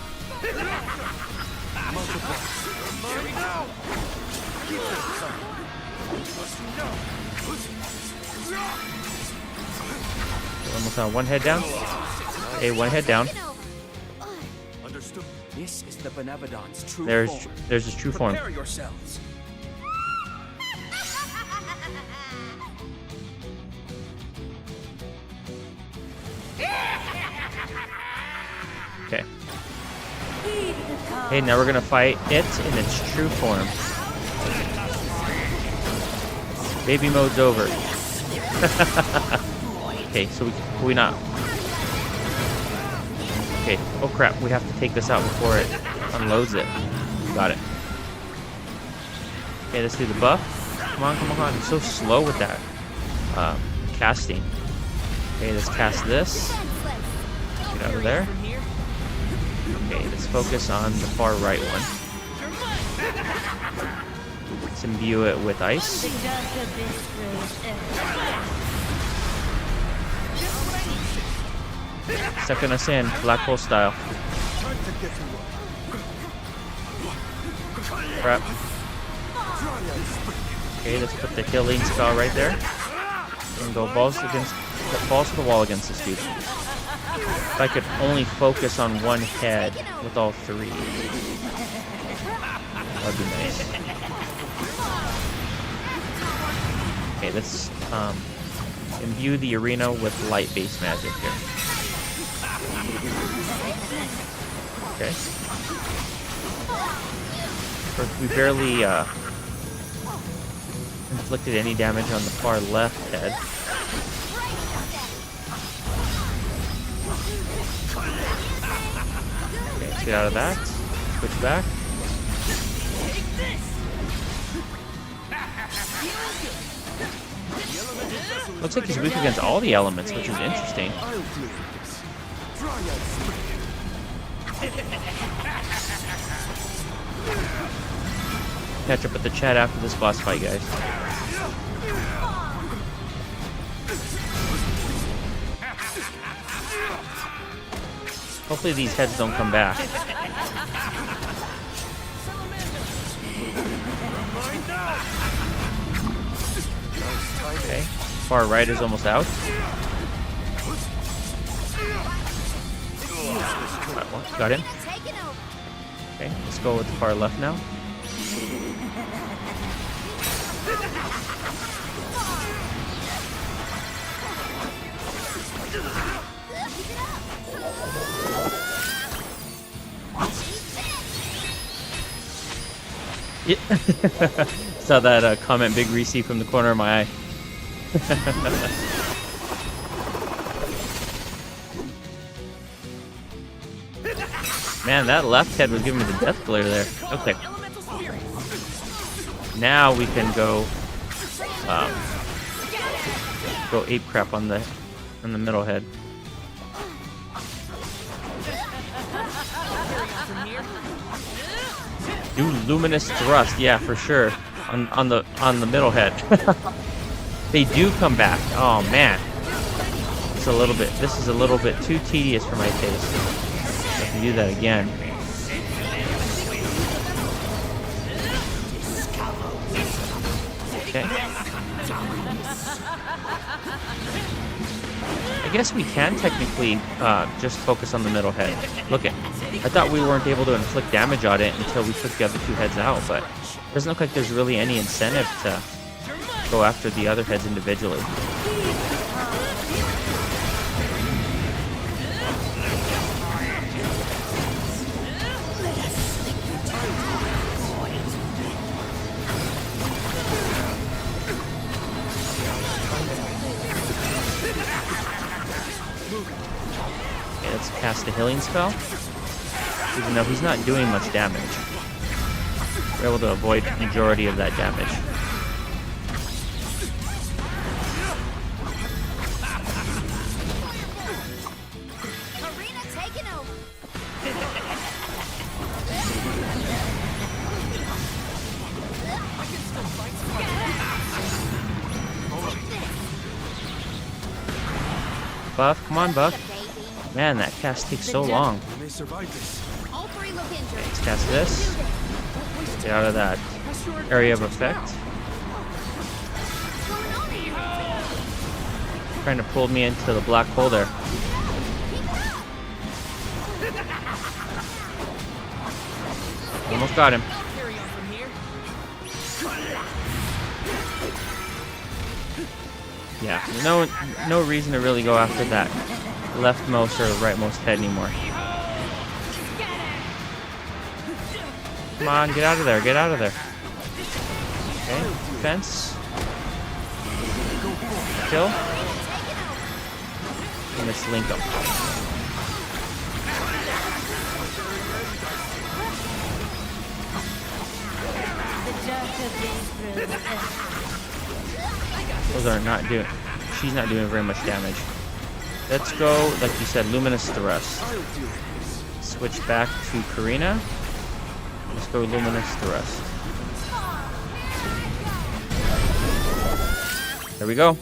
[SPEAKER 2] Almost on 1 head down. Okay, 1 head down.
[SPEAKER 9] Understood. This is the Benevodon's true
[SPEAKER 2] There's
[SPEAKER 9] form.
[SPEAKER 2] his true form.
[SPEAKER 9] Prepare yourselves.
[SPEAKER 2] Okay. Okay, now we're gonna fight it in its true form. Baby mode's over. Okay, so we not. Okay. Oh crap! We have to take this out before it unloads it. Got it. Okay, let's do the buff. Come on, come on, come on! It's so slow with that casting. Okay, let's cast this. Get out of there. Okay, let's focus on the far right one. Let's imbue it with ice. Sucking us in, black hole style. Crap. Okay, let's put the healing spell right there. And go balls to the wall against this dude. If I could only focus on one head with all 3. That'd be nice. Okay, let's imbue the arena with light-based magic here. Okay. We barely inflicted any damage on the far left head. Okay, let's get out of that. Switch back. Looks like he's weak against all the elements, which is interesting. Catch up with the chat after this boss fight, guys. Hopefully these heads don't come back. Okay, far right is almost out. Got him. Okay, let's go with the far left now. Yeah. Saw that comment, Big Reese, from the corner of my eye. Man, that left head was giving me the death glare there. Okay. Now we can go ape crap on the middle head. Do luminous thrust, yeah, for sure. On the middle head. They do come back. Oh man. This is a little bit too tedious for my taste. I can do that again. Okay. I guess we can technically just focus on the middle head. Look at, I thought we weren't able to inflict damage on it until we took the other 2 heads out, but it doesn't look like there's really any incentive to go after the other heads individually. Okay, let's cast a healing spell. Even though he's not doing much damage, we're able to avoid the majority of that damage. Buff. Come on, Buff. Man, that cast takes so long.
[SPEAKER 4] We may survive this.
[SPEAKER 15] All three look injured.
[SPEAKER 2] Let's cast this. Get out of that area of effect. Trying to pull me into the black hole there. Almost got him. Yeah, no reason to really go after that leftmost or rightmost head anymore. Come on, get out of there, get out of there. Okay, defense. Kill. And let's link them. Those are not doing. She's not doing very much damage. Let's go, like you said, Luminous Thrust. Switch back to Karina. Let's go Luminous Thrust. There we go.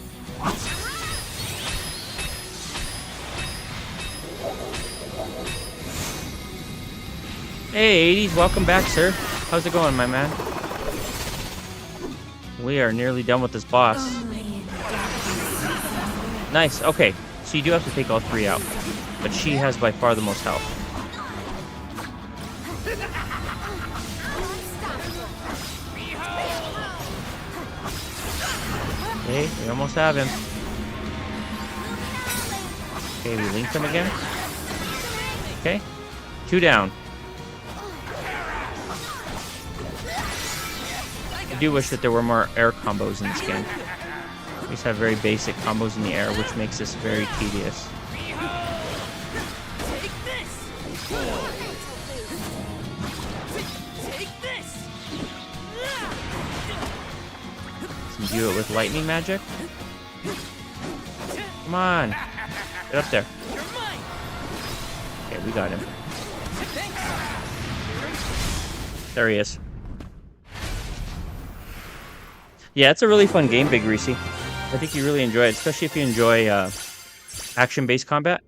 [SPEAKER 2] Hey, 80s, welcome back, sir. How's it going, my man? We are nearly done with this boss. Nice, okay. So you do have to take all three out. But she has by far the most health. Okay, we almost have him. Okay, we linked him again. Okay, 2 down. I do wish that there were more air combos in this game. We just have very basic combos in the air, which makes this very tedious. Can you do it with lightning magic? Come on. Get up there. Okay, we got him. There he is. Yeah, it's a really fun game, Big Reese. I think you really enjoy it, especially if you enjoy action-based combat.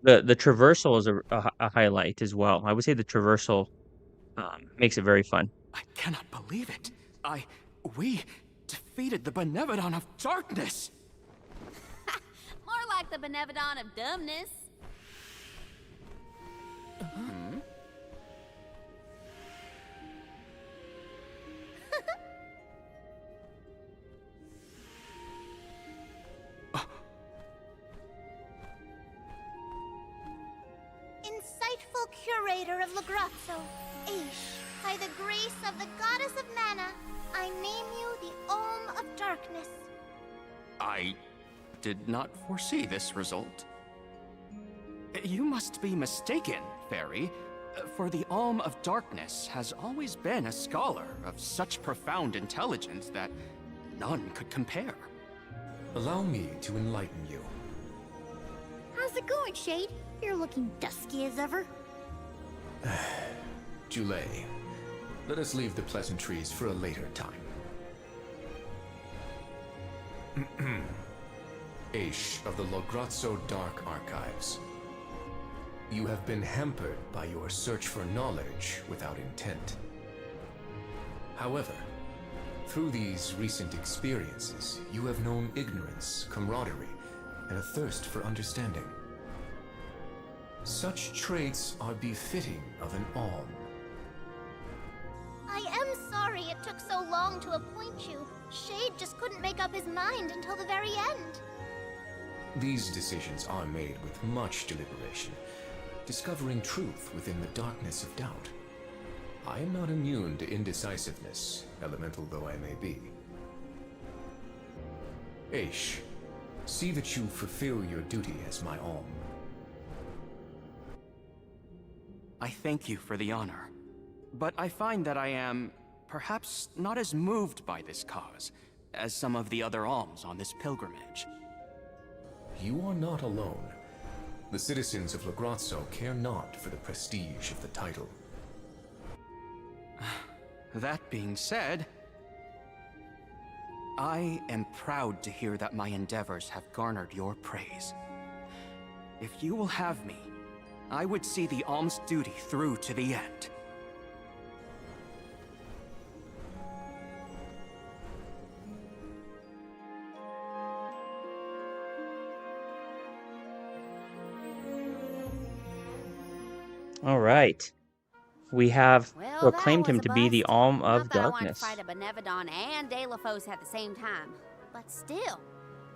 [SPEAKER 2] The traversal is a highlight as well. I would say the traversal makes it very fun.
[SPEAKER 9] I cannot believe it. We defeated the Benevodon of Darkness.
[SPEAKER 15] More like the Benevodon of Dumbness.
[SPEAKER 7] Insightful curator of Lagrazzo, Aish, by the grace of the goddess of mana, I name you the Olm of Darkness.
[SPEAKER 9] I did not foresee this result. You must be mistaken, Fairy, for the Olm of Darkness has always been a scholar of such profound intelligence that none could compare.
[SPEAKER 14] Allow me to enlighten you.
[SPEAKER 3] How's it going, Shade? You're looking dusky as ever.
[SPEAKER 14] Julay, let us leave the pleasantries for a later time. Aish of the Lograzzo Dark Archives. You have been hampered by your search for knowledge without intent. However, through these recent experiences, you have known ignorance, camaraderie, and a thirst for understanding. Such traits are befitting of an Olm.
[SPEAKER 7] I am sorry it took so long to appoint you. Shade just couldn't make up his mind until the very end.
[SPEAKER 14] These decisions are made with much deliberation, discovering truth within the darkness of doubt. I am not immune to indecisiveness, elemental though I may be. Aish, see that you fulfill your duty as my Olm.
[SPEAKER 9] I thank you for the honor, but I find that I am perhaps not as moved by this cause as some of the other alms on this pilgrimage.
[SPEAKER 14] You are not alone. The citizens of Lagrazzo care not for the prestige of the title.
[SPEAKER 9] That being said, I am proud to hear that my endeavors have garnered your praise. If you will have me, I would see the alms duty through to the end.
[SPEAKER 2] All right. We have
[SPEAKER 15] Well,
[SPEAKER 2] proclaimed
[SPEAKER 15] that
[SPEAKER 2] him
[SPEAKER 15] was a
[SPEAKER 2] to be the
[SPEAKER 15] bust.
[SPEAKER 2] Alm
[SPEAKER 15] Not
[SPEAKER 2] of
[SPEAKER 15] that I wanted to
[SPEAKER 2] Darkness.
[SPEAKER 15] fight a Benevodon and Delafos at the same time, but still.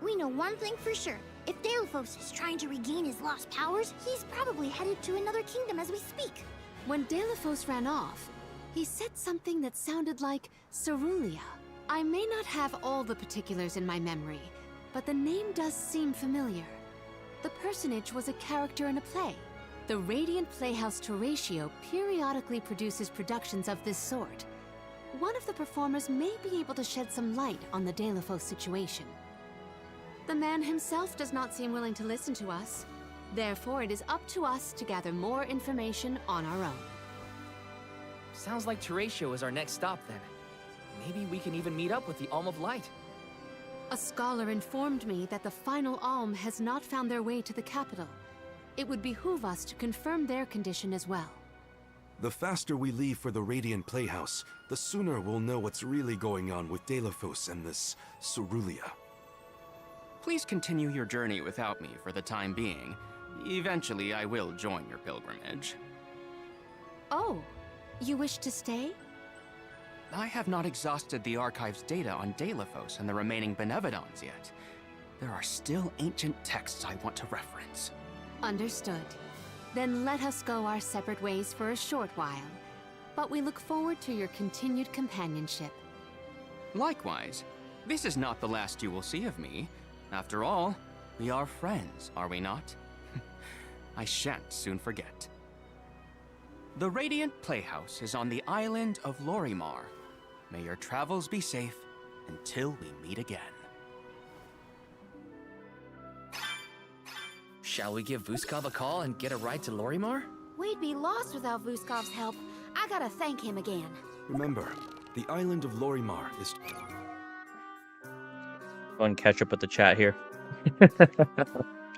[SPEAKER 3] We know one thing for sure. If Delphos is trying to regain his lost powers, he's probably headed to another kingdom as we speak.
[SPEAKER 6] When Delphos ran off, he said something that sounded like Cerulia. I may not have all the particulars in my memory, but the name does seem familiar. The personage was a character in a play. The Radiant Playhouse Terratio periodically produces productions of this sort. One of the performers may be able to shed some light on the Delphos situation. The man himself does not seem willing to listen to us. Therefore, it is up to us to gather more information on our own.
[SPEAKER 5] Sounds like Terratio is our next stop then. Maybe we can even meet up with the Alm of Light.
[SPEAKER 6] A scholar informed me that the final Alm has not found their way to the capital. It would behoove us to confirm their condition as well.
[SPEAKER 4] The faster we leave for the Radiant Playhouse, the sooner we'll know what's really going on with Delphos and this Cerulia.
[SPEAKER 9] Please continue your journey without me for the time being. Eventually, I will join your pilgrimage.
[SPEAKER 6] Oh, you wish to stay?
[SPEAKER 9] I have not exhausted the archive's data on Delphos and the remaining Benevodons yet. There are still ancient texts I want to reference.
[SPEAKER 6] Understood. Then let us go our separate ways for a short while. But we look forward to your continued companionship.
[SPEAKER 9] Likewise, this is not the last you will see of me. After all, we are friends, are we not? I shan't soon forget. The Radiant Playhouse is on the island of Lorimar. May your travels be safe until we meet again.
[SPEAKER 5] Shall we give Vuskov a call and get a ride to Lorimar?
[SPEAKER 15] We'd be lost without Vuskov's help. I gotta thank him again.
[SPEAKER 4] Remember, the island of Lorimar is...
[SPEAKER 2] Go and catch up with the chat here.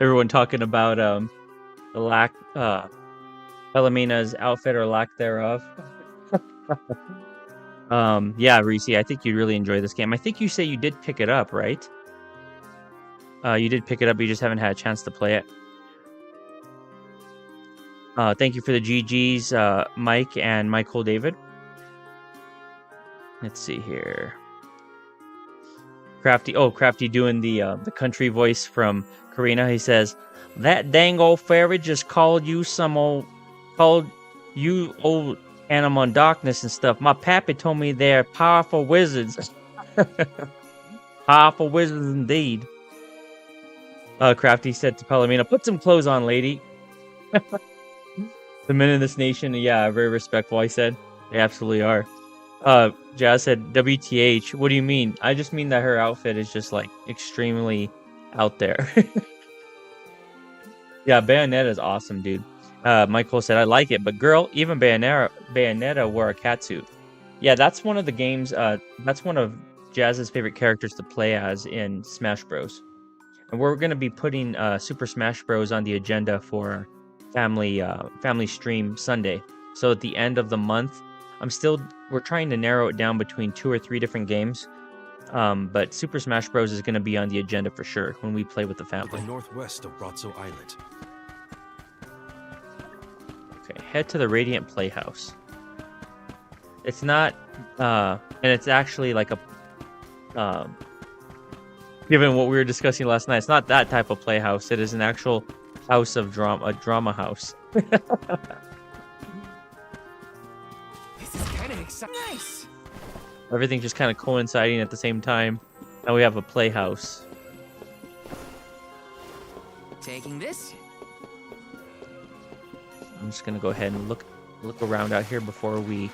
[SPEAKER 2] Everyone talking about the lack Philomena's outfit or lack thereof. Yeah, Reese, I think you'd really enjoy this game. I think you say you did pick it up, right? You did pick it up, but you just haven't had a chance to play it. Thank you for the GGs, Mike and Michael David. Let's see here. Crafty doing the country voice from Karina. He says, "That dang old fairy just called you old animal in darkness and stuff. My pappy told me they're powerful wizards." Powerful wizards indeed. Crafty said to Palomino, "Put some clothes on, lady." The men in this nation, yeah, very respectful, I said. They absolutely are. Jazz said, "WTH, what do you mean?" I just mean that her outfit is just, like, extremely out there. Yeah, Bayonetta is awesome, dude. Michael said, "I like it, but girl, even Bayonetta wore a catsuit." Yeah, that's one of the games, that's one of Jazz's favorite characters to play as in Smash Bros. And we're going to be putting Super Smash Bros. On the agenda for family stream Sunday. So at the end of the month, we're trying to narrow it down between 2 or 3 different games. But Super Smash Bros. Is going to be on the agenda for sure when we play with the family.
[SPEAKER 4] The northwest of Brazzo Island.
[SPEAKER 2] Okay, head to the Radiant Playhouse. It's not, and it's actually like a, given what we were discussing last night, it's not that type of playhouse. It is an actual house of drama, a drama house.
[SPEAKER 5] This is kind of exciting. Nice.
[SPEAKER 2] Everything just kind of coinciding at the same time. Now we have a playhouse.
[SPEAKER 5] Taking this.
[SPEAKER 2] I'm just gonna go ahead and look around out here before we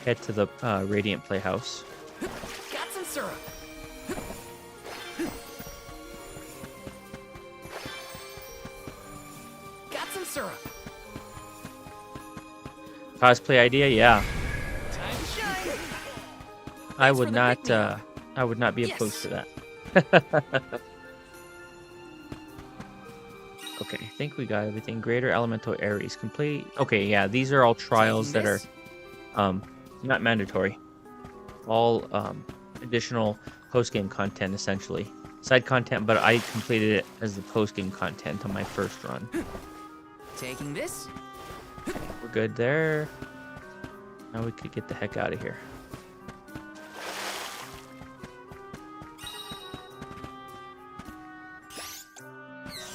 [SPEAKER 2] head to the Radiant Playhouse.
[SPEAKER 5] Got some syrup. Got some syrup.
[SPEAKER 2] Cosplay idea, yeah.
[SPEAKER 5] Time to shine.
[SPEAKER 2] I would not be opposed to that. Okay, I think we got everything. Greater Elemental Ares complete. Okay, yeah, these are all trials that are not mandatory. All additional post-game content, essentially. Side content, but I completed it as the post-game content on my first run.
[SPEAKER 5] Taking this?
[SPEAKER 2] We're good there. Now we could get the heck out of here.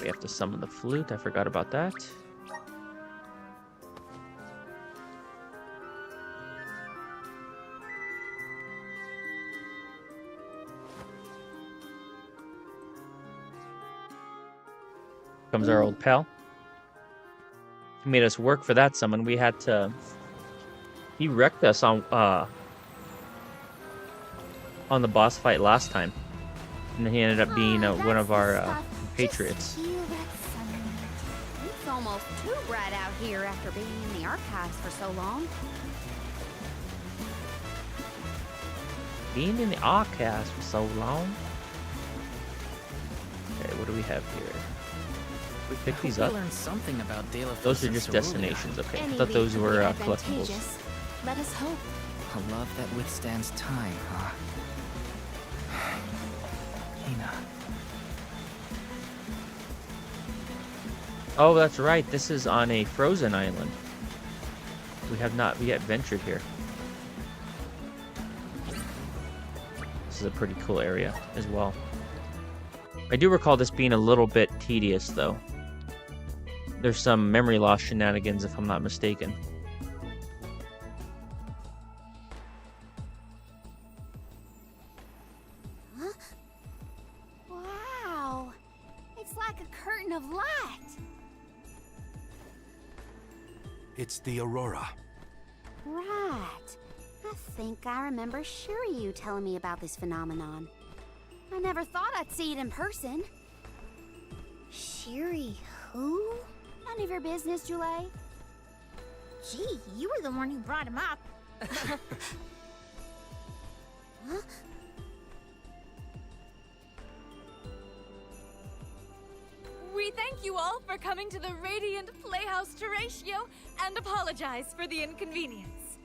[SPEAKER 2] We have to summon the flute. I forgot about that. Comes our old pal. He made us work for that summon. We had to... He wrecked us on the boss fight last time. And then he ended up being one of our patriots.
[SPEAKER 15] It's almost too bright out here after being in the archives for so long.
[SPEAKER 2] Being in the archives for so long? Okay, what do we have here? We pick these up.
[SPEAKER 5] Learned something about
[SPEAKER 2] Those are just destinations, okay. I thought those were collectibles.
[SPEAKER 6] Let us hope.
[SPEAKER 5] A love that withstands time, huh? Hina.
[SPEAKER 2] Oh, that's right. This is on a frozen island. We have not yet ventured here. This is a pretty cool area as well. I do recall this being a little bit tedious, though. There's some memory loss shenanigans, if I'm not mistaken.
[SPEAKER 3] Huh? Wow! It's like a curtain of light.
[SPEAKER 4] It's the Aurora.
[SPEAKER 15] Right. I think I remember Shiryu telling me about this phenomenon. I never thought I'd see it in person.
[SPEAKER 3] Shiri, who?
[SPEAKER 15] None of your business, Jule.
[SPEAKER 3] Gee, you were the one who brought him up. Huh?
[SPEAKER 17] We thank you all for coming to the Radiant Playhouse Terratio and apologize for the inconvenience.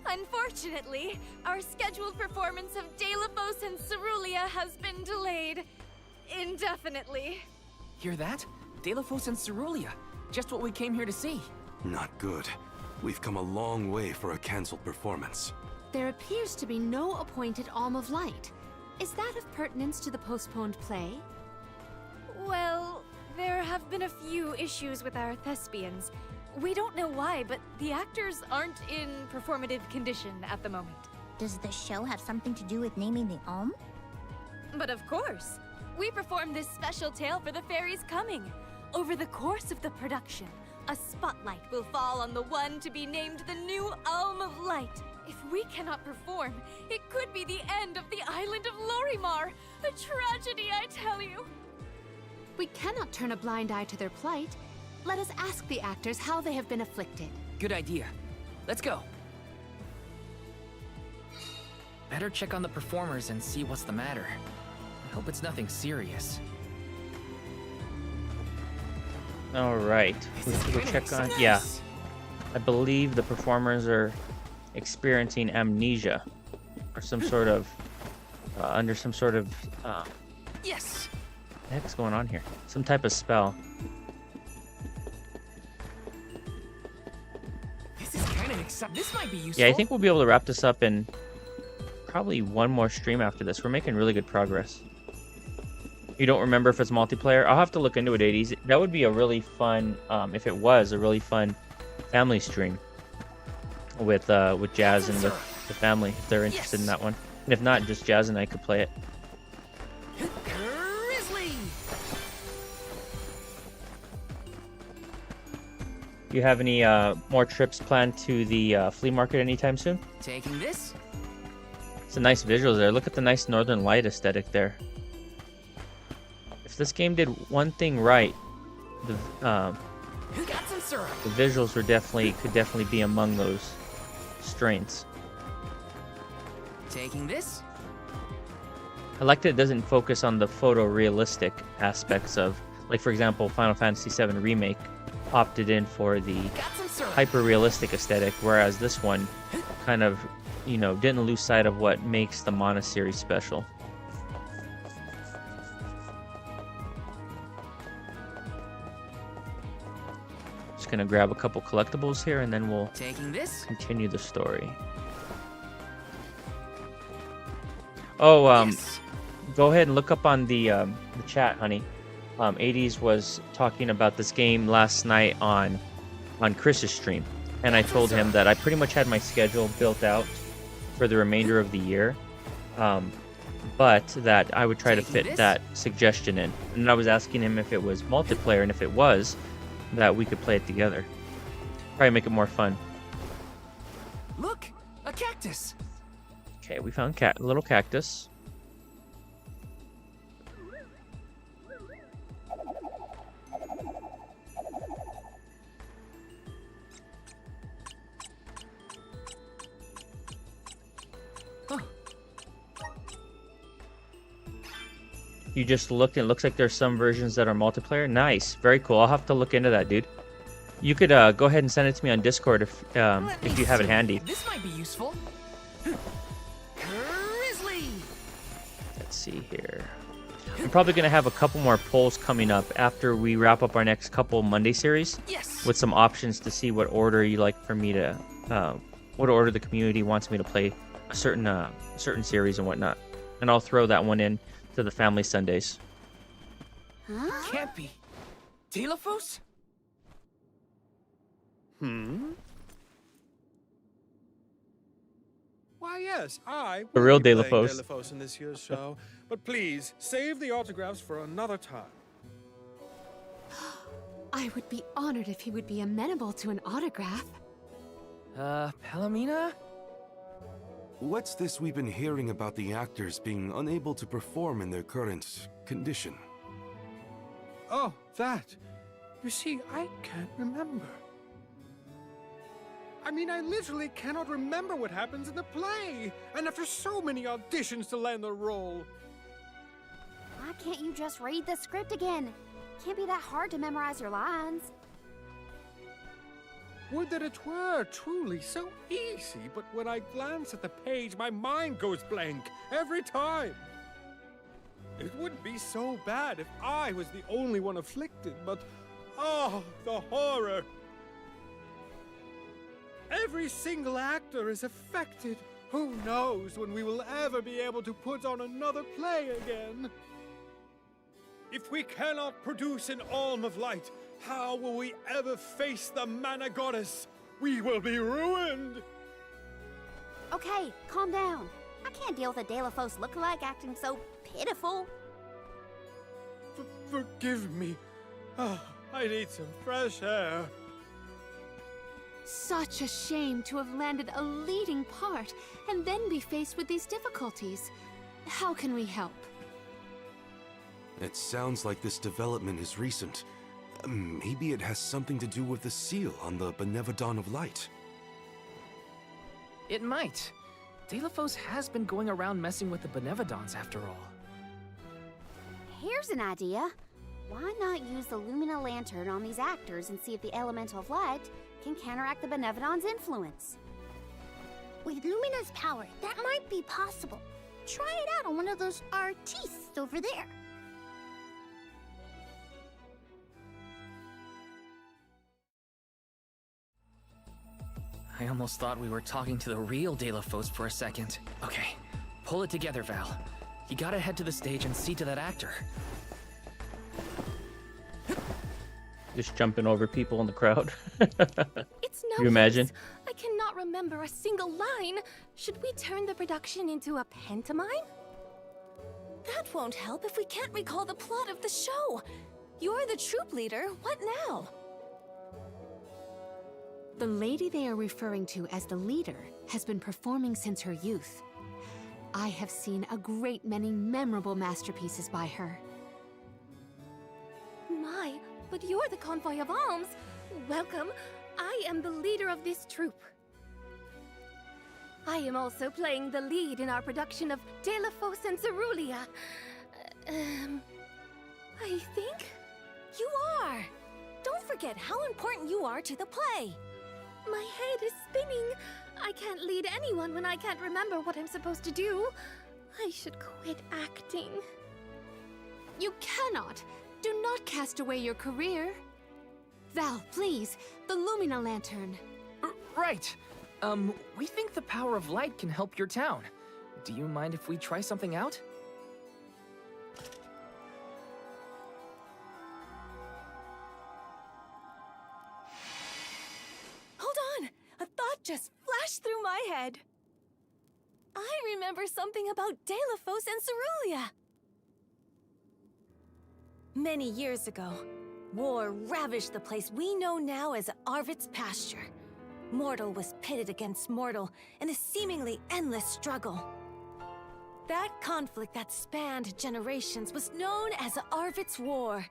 [SPEAKER 17] Unfortunately, our scheduled performance of Delafos and Cerulia has been delayed indefinitely.
[SPEAKER 5] Hear that? Delafos and Cerulia. Just what we came here to see.
[SPEAKER 4] Not good. We've come a long way for a cancelled performance.
[SPEAKER 6] There appears to be no appointed Alm of Light. Is that of pertinence to the postponed play?
[SPEAKER 17] Well, there have been a few issues with our thespians. We don't know why, but the actors aren't in performative condition at the moment.
[SPEAKER 3] Does the show have something to do with naming the Alm?
[SPEAKER 17] But of course. We performed this special tale for the fairies coming. Over the course of the production, a spotlight will fall on the one to be named the new Alm of Light. If we cannot perform, it could be the end of the island of Lorimar. A tragedy, I tell you.
[SPEAKER 6] We cannot turn a blind eye to their plight. Let us ask the actors how they have been afflicted.
[SPEAKER 5] Good idea. Let's go. Better check on the performers and see what's the matter. I hope it's nothing serious.
[SPEAKER 2] All right. We have to go check on... Yeah. I believe the performers are experiencing amnesia. Or some sort of... under some sort of...
[SPEAKER 5] Yes!
[SPEAKER 2] What the heck's going on here? Some type of spell.
[SPEAKER 5] This is kind of exciting. This might be useful.
[SPEAKER 2] Yeah, I think we'll be able to wrap this up in probably one more stream after this. We're making really good progress. You don't remember if it's multiplayer? I'll have to look into it, 80s. That would be a really fun, if it was, a really fun family stream with Jazz and with the family, if they're interested in that one. And if not, just Jazz and I could play it.
[SPEAKER 5] Grizzly!
[SPEAKER 2] Do you have any more trips planned to the flea market anytime soon?
[SPEAKER 5] Taking this?
[SPEAKER 2] It's a nice visuals there. Look at the nice Northern Light aesthetic there. If this game did one thing right, the visuals were could definitely be among those strengths.
[SPEAKER 5] Taking this?
[SPEAKER 2] I like that it doesn't focus on the photorealistic aspects of Like, for example, Final Fantasy VII Remake opted in for the hyper-realistic aesthetic, whereas this one kind of, you know, didn't lose sight of what makes the Mana series special. Just gonna grab a couple collectibles here, and then we'll continue the story. Oh, go ahead and look up on the chat, honey. 80s was talking about this game last night on Chris's stream, and I told him that I pretty much had my schedule built out for the remainder of the year, but that I would try to fit that suggestion in. And I was asking him if it was multiplayer, and if it was, that we could play it together. Probably make it more fun.
[SPEAKER 5] Look, a cactus.
[SPEAKER 2] Okay, we found a little cactus. You just looked, and it looks like there's some versions that are multiplayer. Nice, very cool. I'll have to look into that, dude. You could go ahead and send it to me on Discord if you have it handy.
[SPEAKER 5] This might be useful. Grizzly.
[SPEAKER 2] Let's see here. I'm probably gonna have a couple more polls coming up after we wrap up our next couple Monday series.
[SPEAKER 5] Yes.
[SPEAKER 2] With some options to see what order you like for me to, what order the community wants me to play a certain series and whatnot, and I'll throw that one in to the Family Sundays.
[SPEAKER 5] Can't be. Delafos?
[SPEAKER 18] Why, yes, I
[SPEAKER 2] The
[SPEAKER 18] will
[SPEAKER 2] real
[SPEAKER 18] be
[SPEAKER 2] De La
[SPEAKER 18] playing
[SPEAKER 2] Fosse.
[SPEAKER 18] De La Fosse in this year's show, but please save the autographs for another time.
[SPEAKER 6] I would be honored if he would be amenable to an autograph.
[SPEAKER 5] Palomina?
[SPEAKER 4] What's this we've been hearing about the actors being unable to perform in their current condition?
[SPEAKER 18] Oh, that. You see, I can't remember. I mean, I literally cannot remember what happens in the play, and after so many auditions to land the role.
[SPEAKER 15] Why can't you just read the script again? Can't be that hard to memorize your lines.
[SPEAKER 18] Would that it were truly so easy, but when I glance at the page, my mind goes blank every time. It wouldn't be so bad if I was the only one afflicted, but oh, the horror. Every single actor is affected. Who knows when we will ever be able to put on another play again? If we cannot produce an Alm of Light, how will we ever face the Mana Goddess? We will be ruined!
[SPEAKER 15] Okay, calm down. I can't deal with a De La Fosse lookalike acting so pitiful.
[SPEAKER 18] Forgive me. Oh, I need some fresh air.
[SPEAKER 6] Such a shame to have landed a leading part and then be faced with these difficulties. How can we help?
[SPEAKER 4] It sounds like this development is recent. Maybe it has something to do with the seal on the Benevodon of Light.
[SPEAKER 5] It might. Delafos has been going around messing with the Benevodons after all.
[SPEAKER 15] Here's an idea. Why not use the Lumina Lantern on these actors and see if the Elemental of Light can counteract the Benevodon's influence?
[SPEAKER 3] With Lumina's power, that might be possible. Try it out on one of those artistes over there.
[SPEAKER 5] I almost thought we were talking to the real Delafos for a second. Okay, pull it together, Val. You gotta head to the stage and see to that actor.
[SPEAKER 2] Just jumping over people in the crowd.
[SPEAKER 17] It's no
[SPEAKER 2] You imagine?
[SPEAKER 17] use. I cannot remember a single line. Should we turn the production into a pantomime? That won't help if we can't recall the plot of the show. You're the troop leader. What now?
[SPEAKER 6] The lady they are referring to as the leader has been performing since her youth. I have seen a great many memorable masterpieces by her.
[SPEAKER 17] My, but you're the convoy of alms. Welcome. I am the leader of this troop. I am also playing the lead in our production of Delafos and Cerulean. I think? You are! Don't forget how important you are to the play.
[SPEAKER 19] My head is spinning. I can't lead anyone when I can't remember what I'm supposed to do. I should quit acting.
[SPEAKER 6] You cannot! Do not cast away your career. Val, please, the Lumina Lantern.
[SPEAKER 5] Right. We think the power of light can help your town. Do you mind if we try something out?
[SPEAKER 17] Hold on! A thought just flashed through my head. I remember something about Delafos and Cerulia. Many years ago, war ravaged the place we know now as Arvid's pasture. Mortal was pitted against mortal in a seemingly endless struggle. That conflict that spanned generations was known as Arvid's War.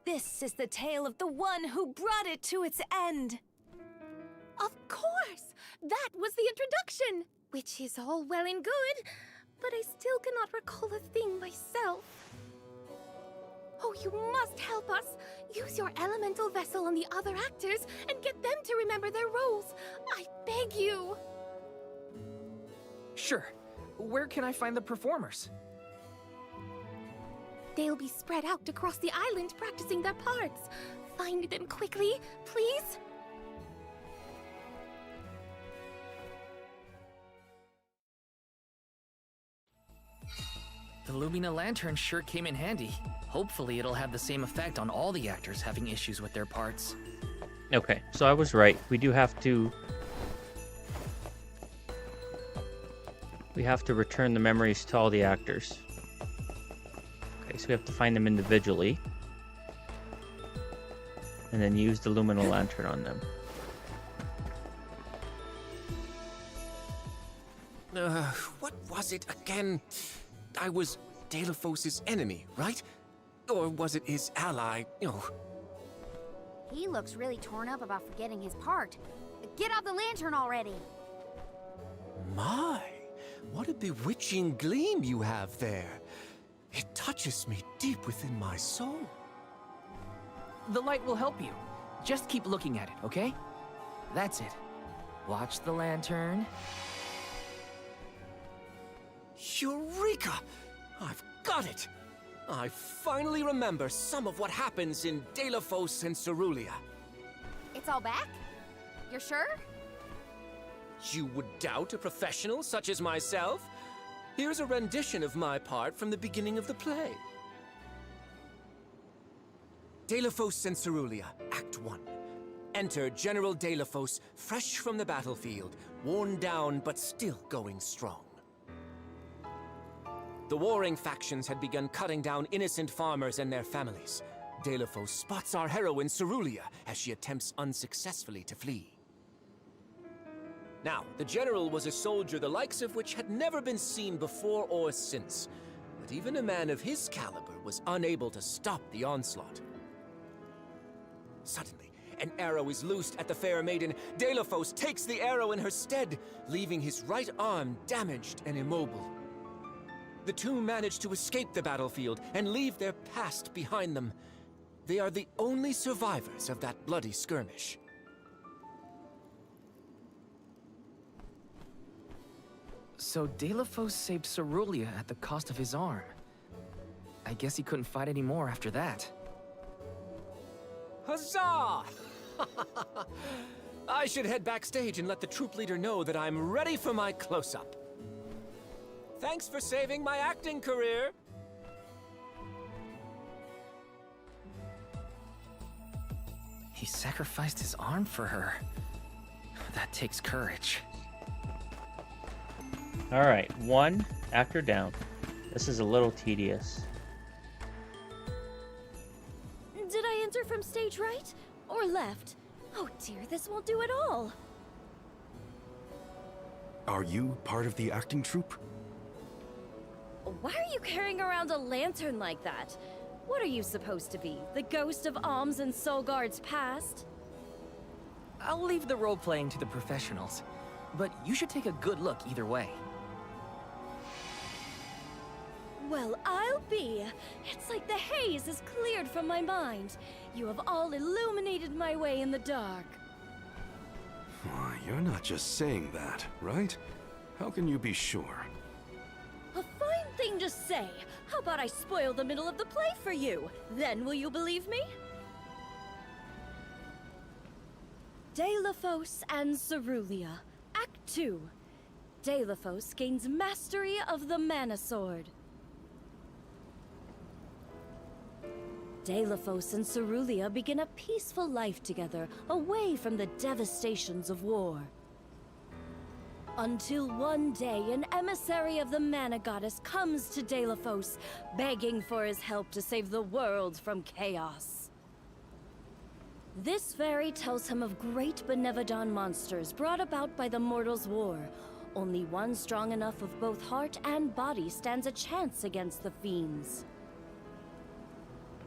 [SPEAKER 17] This is the tale of the one who brought it to its end.
[SPEAKER 19] Of course! That was the introduction! Which is all well and good, but I still cannot recall a thing myself. Oh, you must help us! Use your elemental vessel on the other actors and get them to remember their roles! I beg you!
[SPEAKER 5] Sure. Where can I find the performers?
[SPEAKER 19] They'll be spread out across the island practicing their parts. Find them quickly, please?
[SPEAKER 5] The Lumina Lantern sure came in handy. Hopefully it'll have the same effect on all the actors having issues with their parts.
[SPEAKER 2] Okay, so I was right. We do have to... We have to return the memories to all the actors. Okay, so we have to find them individually. And then use the Luminal Lantern on them.
[SPEAKER 14] What was it again? I was Delafos' enemy, right? Or was it his ally? Oh.
[SPEAKER 15] He looks really torn up about forgetting his part. Get out the lantern already!
[SPEAKER 14] My, what a bewitching gleam you have there. It touches me deep within my soul.
[SPEAKER 5] The light will help you. Just keep looking at it, okay? That's it. Watch the lantern.
[SPEAKER 14] Eureka! I've got it! I finally remember some of what happens in Delafos and Cerulia.
[SPEAKER 15] It's all back? You're sure?
[SPEAKER 14] You would doubt a professional such as myself? Here's a rendition of my part from the beginning of the play. Delafos and Cerulia, Act 1. Enter General Delafos, fresh from the battlefield, worn down but still going strong. The warring factions had begun cutting down innocent farmers and their families. Delafos spots our heroine Cerulia as she attempts unsuccessfully to flee. Now, the general was a soldier the likes of which had never been seen before or since. But even a man of his caliber was unable to stop the onslaught. Suddenly, an arrow is loosed at the fair maiden. Delafos takes the arrow in her stead, leaving his right arm damaged and immobile. The two manage to escape the battlefield and leave their past behind them. They are the only survivors of that bloody skirmish.
[SPEAKER 5] So Delafos saved Cerulia at the cost of his arm. I guess he couldn't fight anymore after that.
[SPEAKER 14] Huzzah! I should head backstage and let the troop leader know that I'm ready for my close-up. Thanks for saving my acting career.
[SPEAKER 5] He sacrificed his arm for her. That takes courage.
[SPEAKER 2] Alright, 1 actor down. This is a little tedious.
[SPEAKER 17] Did I enter from stage right or left? Oh dear, this won't do at all.
[SPEAKER 4] Are you part of the acting troupe?
[SPEAKER 17] Why are you carrying around a lantern like that? What are you supposed to be? The ghost of Alms and Solgard's past?
[SPEAKER 5] I'll leave the role-playing to the professionals, but you should take a good look either way.
[SPEAKER 17] Well, I'll be. It's like the haze is cleared from my mind. You have all illuminated my way in the dark.
[SPEAKER 4] Why, you're not just saying that, right? How can you be sure?
[SPEAKER 17] A fine thing to say. How about I spoil the middle of the play for you? Then will you believe me? Deilophos and Cerulia, Act 2. Deilophos gains mastery of the Mana Sword. Deilophos and Cerulia begin a peaceful life together, away from the devastations of war. Until one day, an emissary of the Mana Goddess comes to Deilophos, begging for his help to save the world from chaos. This fairy tells him of great Benevodon monsters brought about by the Mortals' War. Only one strong enough of both heart and body stands a chance against the fiends.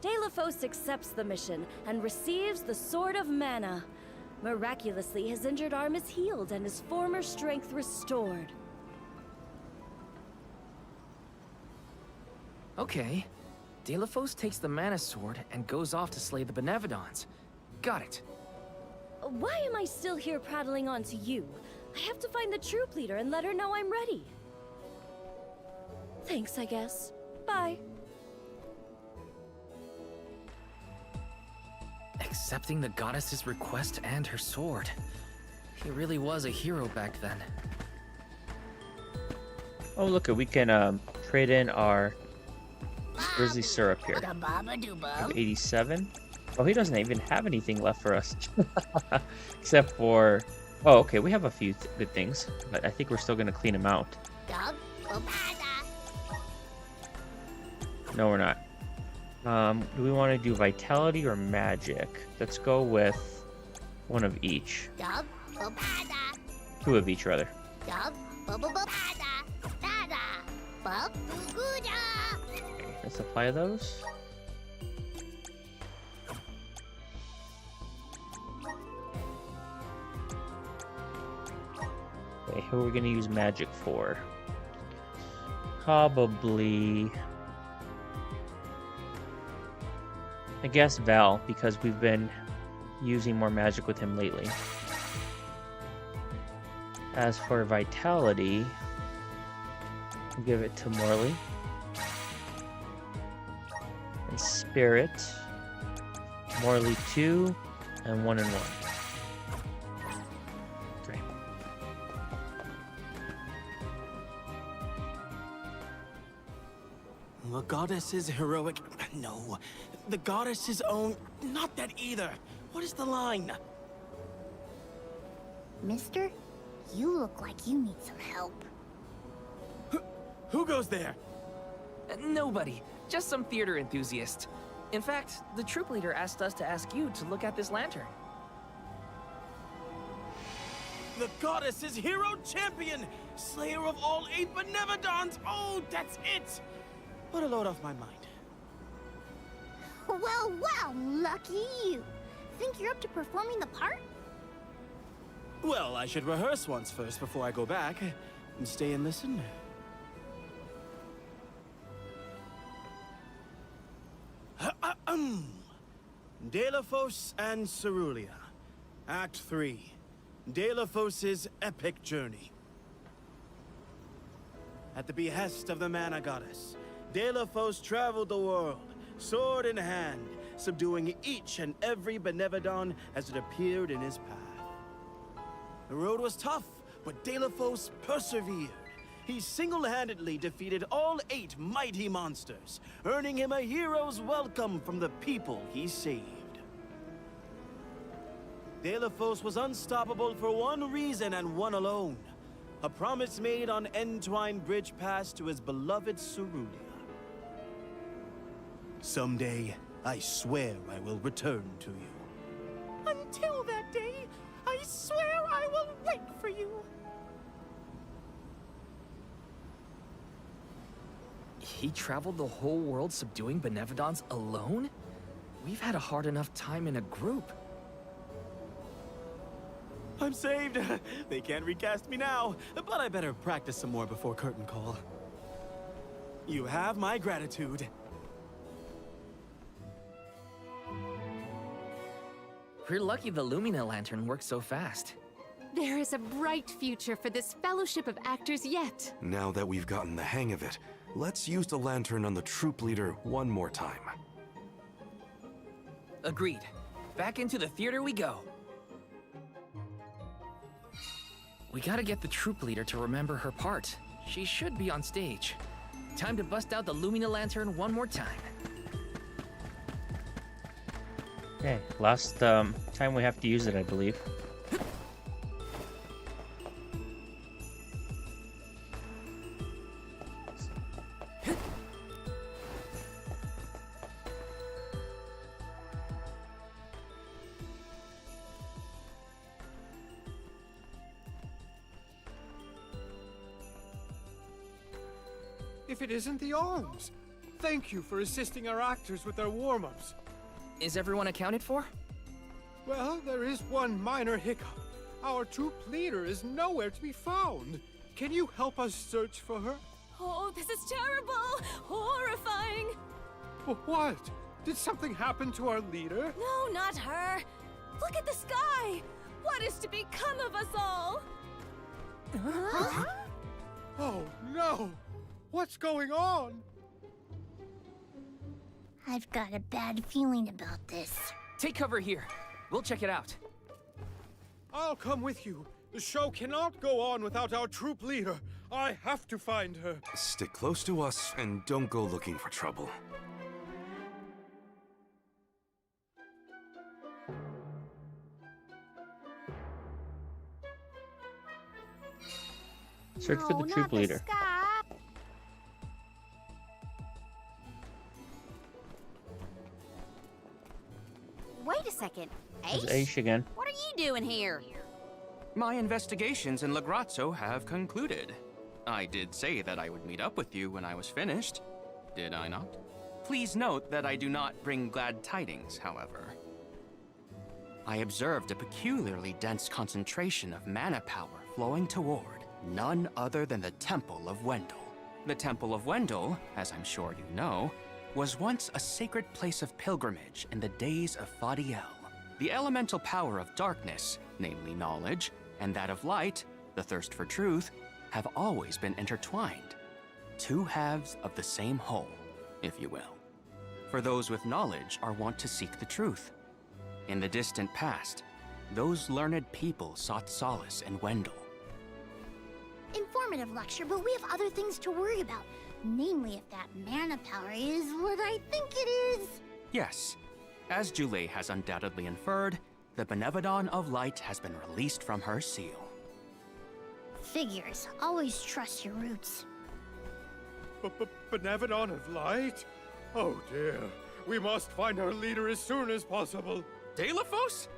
[SPEAKER 17] Deilophos accepts the mission and receives the Sword of Mana. Miraculously, his injured arm is healed and his former strength restored.
[SPEAKER 5] Okay. Deilophos takes the Mana Sword and goes off to slay the Benevodons. Got it.
[SPEAKER 17] Why am I still here prattling on to you? I have to find the troop leader and let her know I'm ready. Thanks, I guess. Bye.
[SPEAKER 5] Accepting the goddess's request and her sword. He really was a hero back then.
[SPEAKER 2] Oh, look, we can trade in our grizzly syrup here. We have 87. Oh, he doesn't even have anything left for us. Except for... Oh, okay, we have a few good things, but I think we're still going to clean them out. No, we're not. Do we want to do vitality or magic? Let's go with one of each. Two of each, rather. Okay, let's apply those. Okay, who are we going to use magic for? Probably... I guess Val, because we've been using more magic with him lately. As for vitality, we'll give it to Morley. And spirit, Morley 2, and 1 and 1. Okay.
[SPEAKER 12] The goddess's heroic... No. The goddess's own... Not that either. What is the line?
[SPEAKER 3] Mister, you look like you need some help.
[SPEAKER 12] Who goes there?
[SPEAKER 5] Nobody. Just some theater enthusiast. In fact, the troop leader asked us to ask you to look at this lantern.
[SPEAKER 12] The goddess's hero champion! Slayer of all 8 Benevodons! Oh, that's it! Put a load off my mind.
[SPEAKER 3] Well, well, lucky you. Think you're up to performing the part?
[SPEAKER 12] Well, I should rehearse once first before I go back. And stay and listen. Deilophos and Cerulia. Act 3. Deilophos' epic journey. At the behest of the Mana Goddess, Deilophos traveled the world, sword in hand, subduing each and every Benevodon as it appeared in his path. The road was tough, but Deilophos persevered. He single-handedly defeated all 8 mighty monsters, earning him a hero's welcome from the people he saved. Deilophos was unstoppable for one reason and one alone. A promise made on Entwine Bridge Pass to his beloved Cerulia. Someday, I swear I will return to you.
[SPEAKER 19] Until that day, I swear I will wait for you.
[SPEAKER 5] He traveled the whole world subduing Benevodons alone? We've had a hard enough time in a group.
[SPEAKER 12] I'm saved. They can't recast me now, but I better practice some more before curtain call.
[SPEAKER 20] You have my gratitude.
[SPEAKER 5] We're lucky the Lumina lantern works so fast.
[SPEAKER 6] There is a bright future for this fellowship of actors yet.
[SPEAKER 4] Now that we've gotten the hang of it, let's use the lantern on the troop leader one more time.
[SPEAKER 5] Agreed. Back into the theater we go. We gotta get the troop leader to remember her part. She should be on stage. Time to bust out the Lumina lantern one more time.
[SPEAKER 2] Okay, last time we have to use it, I believe.
[SPEAKER 18] If it isn't the arms! Thank you for assisting our actors with their warm-ups.
[SPEAKER 5] Is everyone accounted for?
[SPEAKER 18] Well, there is one minor hiccup. Our troop leader is nowhere to be found. Can you help us search for her?
[SPEAKER 17] Oh, this is terrible! Horrifying!
[SPEAKER 18] What? Did something happen to our leader?
[SPEAKER 17] No, not her! Look at the sky! What is to become of us all?
[SPEAKER 18] Huh? Oh, no! What's going on?
[SPEAKER 3] I've got a bad feeling about this.
[SPEAKER 5] Take cover here. We'll check it out.
[SPEAKER 18] I'll come with you. The show cannot go on without our troop leader. I have to find her.
[SPEAKER 4] Stick close to us and don't go looking for trouble.
[SPEAKER 2] Search for the troop leader.
[SPEAKER 15] Wait a second.
[SPEAKER 2] There's Aish again.
[SPEAKER 15] What are you doing here?
[SPEAKER 9] My investigations in Lagrazzo have concluded. I did say that I would meet up with you when I was finished. Did I not? Please note that I do not bring glad tidings, however. I observed a peculiarly dense concentration of mana power flowing toward none other than the Temple of Wendell. The Temple of Wendell, as I'm sure you know, was once a sacred place of pilgrimage in the days of Fadiel. The elemental power of darkness, namely knowledge, and that of light, the thirst for truth, have always been intertwined. Two halves of the same whole, if you will. For those with knowledge are wont to seek the truth. In the distant past, those learned people sought solace in Wendell.
[SPEAKER 3] Informative lecture, but we have other things to worry about. Namely, if that mana power is what I think it is.
[SPEAKER 9] Yes, as Julie has undoubtedly inferred, the Benevodon of Light has been released from her seal.
[SPEAKER 3] Figures. Always trust your roots.
[SPEAKER 18] Benevodon of Light? Oh dear. We must find our leader as soon as possible.
[SPEAKER 9] Delafos?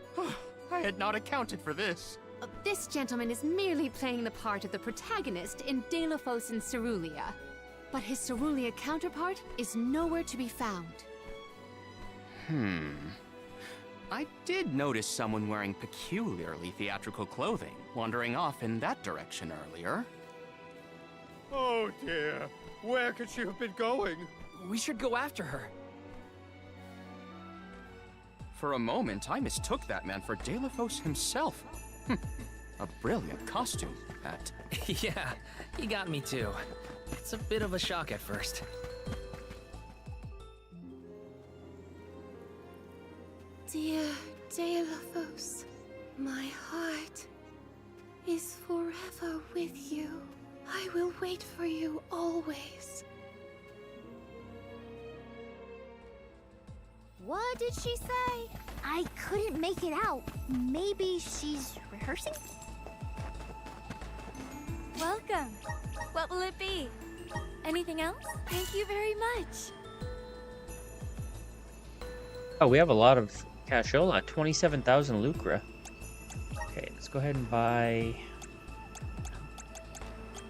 [SPEAKER 9] I had not accounted for this.
[SPEAKER 6] This gentleman is merely playing the part of the protagonist in Delafos and Cerulia. But his Cerulia counterpart is nowhere to be found.
[SPEAKER 9] I did notice someone wearing peculiarly theatrical clothing, wandering off in that direction earlier.
[SPEAKER 18] Oh dear. Where could she have been going?
[SPEAKER 5] We should go after her.
[SPEAKER 9] For a moment, I mistook that man for Delafos himself. A brilliant costume, that.
[SPEAKER 5] Yeah, you got me too. It's a bit of a shock at first.
[SPEAKER 6] Dear Delafos, my heart is forever with you. I will wait for you always.
[SPEAKER 3] What did she say? I couldn't make it out. Maybe she's rehearsing?
[SPEAKER 17] Welcome. What will it be? Anything else? Thank you very much.
[SPEAKER 2] Oh, we have a lot of cashola. 27,000 lucra. Okay, let's go ahead and buy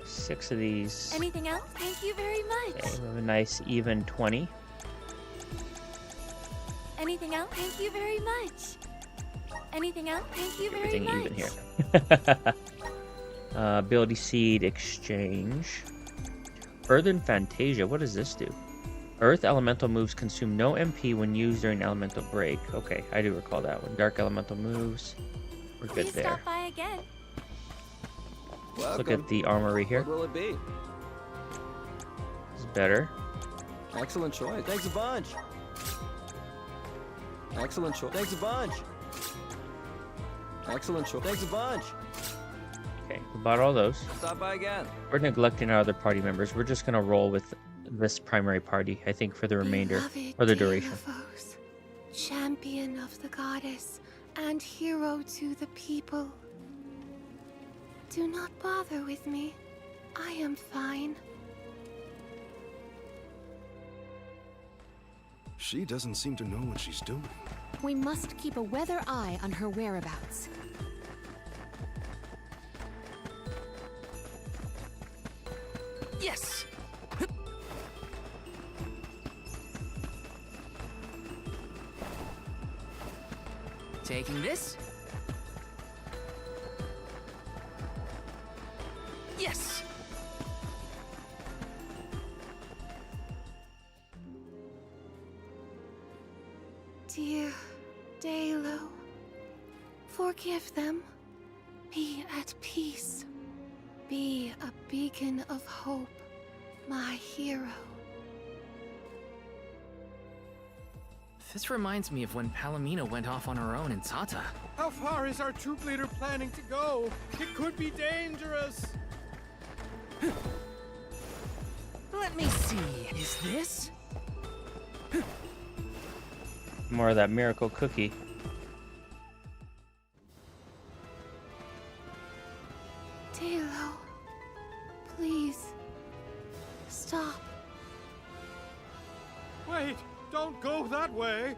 [SPEAKER 2] 6 of these.
[SPEAKER 17] Anything else? Thank you very much.
[SPEAKER 2] Okay, we have a nice even 20.
[SPEAKER 17] Anything else? Thank you very much. Anything else? Thank you very
[SPEAKER 2] Everything
[SPEAKER 17] much.
[SPEAKER 2] even here. Ability seed exchange. Further in Fantasia, what does this do? Earth elemental moves consume no MP when used during elemental break. Okay, I do recall that one. Dark elemental moves. We're good
[SPEAKER 17] Please
[SPEAKER 2] there.
[SPEAKER 17] stop by again.
[SPEAKER 2] Let's look at the armory here.
[SPEAKER 20] What will it be?
[SPEAKER 2] It's better.
[SPEAKER 20] Excellent choice. Thanks a bunch. Excellent choice. Thanks a bunch. Excellent choice. Thanks a bunch.
[SPEAKER 2] Okay, we bought all those.
[SPEAKER 20] Stop by again.
[SPEAKER 2] We're neglecting our other party members. We're just gonna roll with this primary party, I think, for the remainder
[SPEAKER 19] Beloved
[SPEAKER 2] or the duration.
[SPEAKER 19] Delavos, champion of the goddess and hero to the people. Do not bother with me. I am fine.
[SPEAKER 4] She doesn't seem to know what she's doing.
[SPEAKER 6] We must keep a weather eye on her whereabouts.
[SPEAKER 5] Yes! Taking this. Yes!
[SPEAKER 19] Dear Dalo, forgive them. Be at peace. Be a beacon of hope, my hero.
[SPEAKER 5] This reminds me of when Palomino went off on her own in Tata.
[SPEAKER 18] How far is our troop leader planning to go? It could be dangerous.
[SPEAKER 5] Let me see. Is this?
[SPEAKER 2] More of that miracle cookie.
[SPEAKER 19] Dalo, please, stop.
[SPEAKER 18] Wait, don't go that way.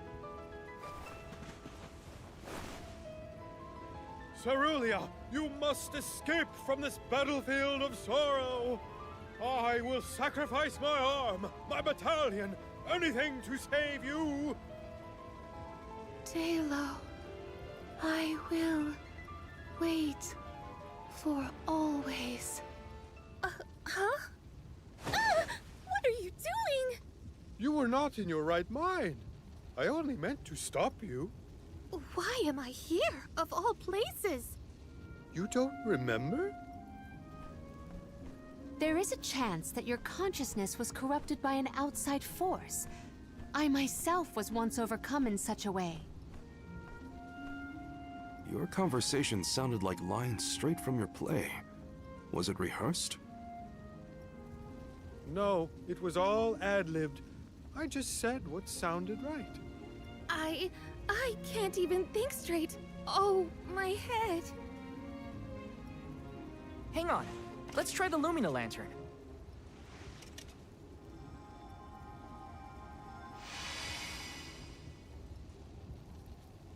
[SPEAKER 18] Cerulia, you must escape from this battlefield of sorrow. I will sacrifice my arm, my battalion, anything to save you.
[SPEAKER 19] Dalo, I will wait for always. Huh? What are you doing?
[SPEAKER 18] You were not in your right mind. I only meant to stop you.
[SPEAKER 19] Why am I here, of all places?
[SPEAKER 18] You don't remember?
[SPEAKER 6] There is a chance that your consciousness was corrupted by an outside force. I myself was once overcome in such a way.
[SPEAKER 4] Your conversation sounded like lines straight from your play. Was it rehearsed?
[SPEAKER 18] No, it was all ad-libbed. I just said what sounded right.
[SPEAKER 19] I can't even think straight. Oh, my head.
[SPEAKER 5] Hang on. Let's try the Lumina Lantern.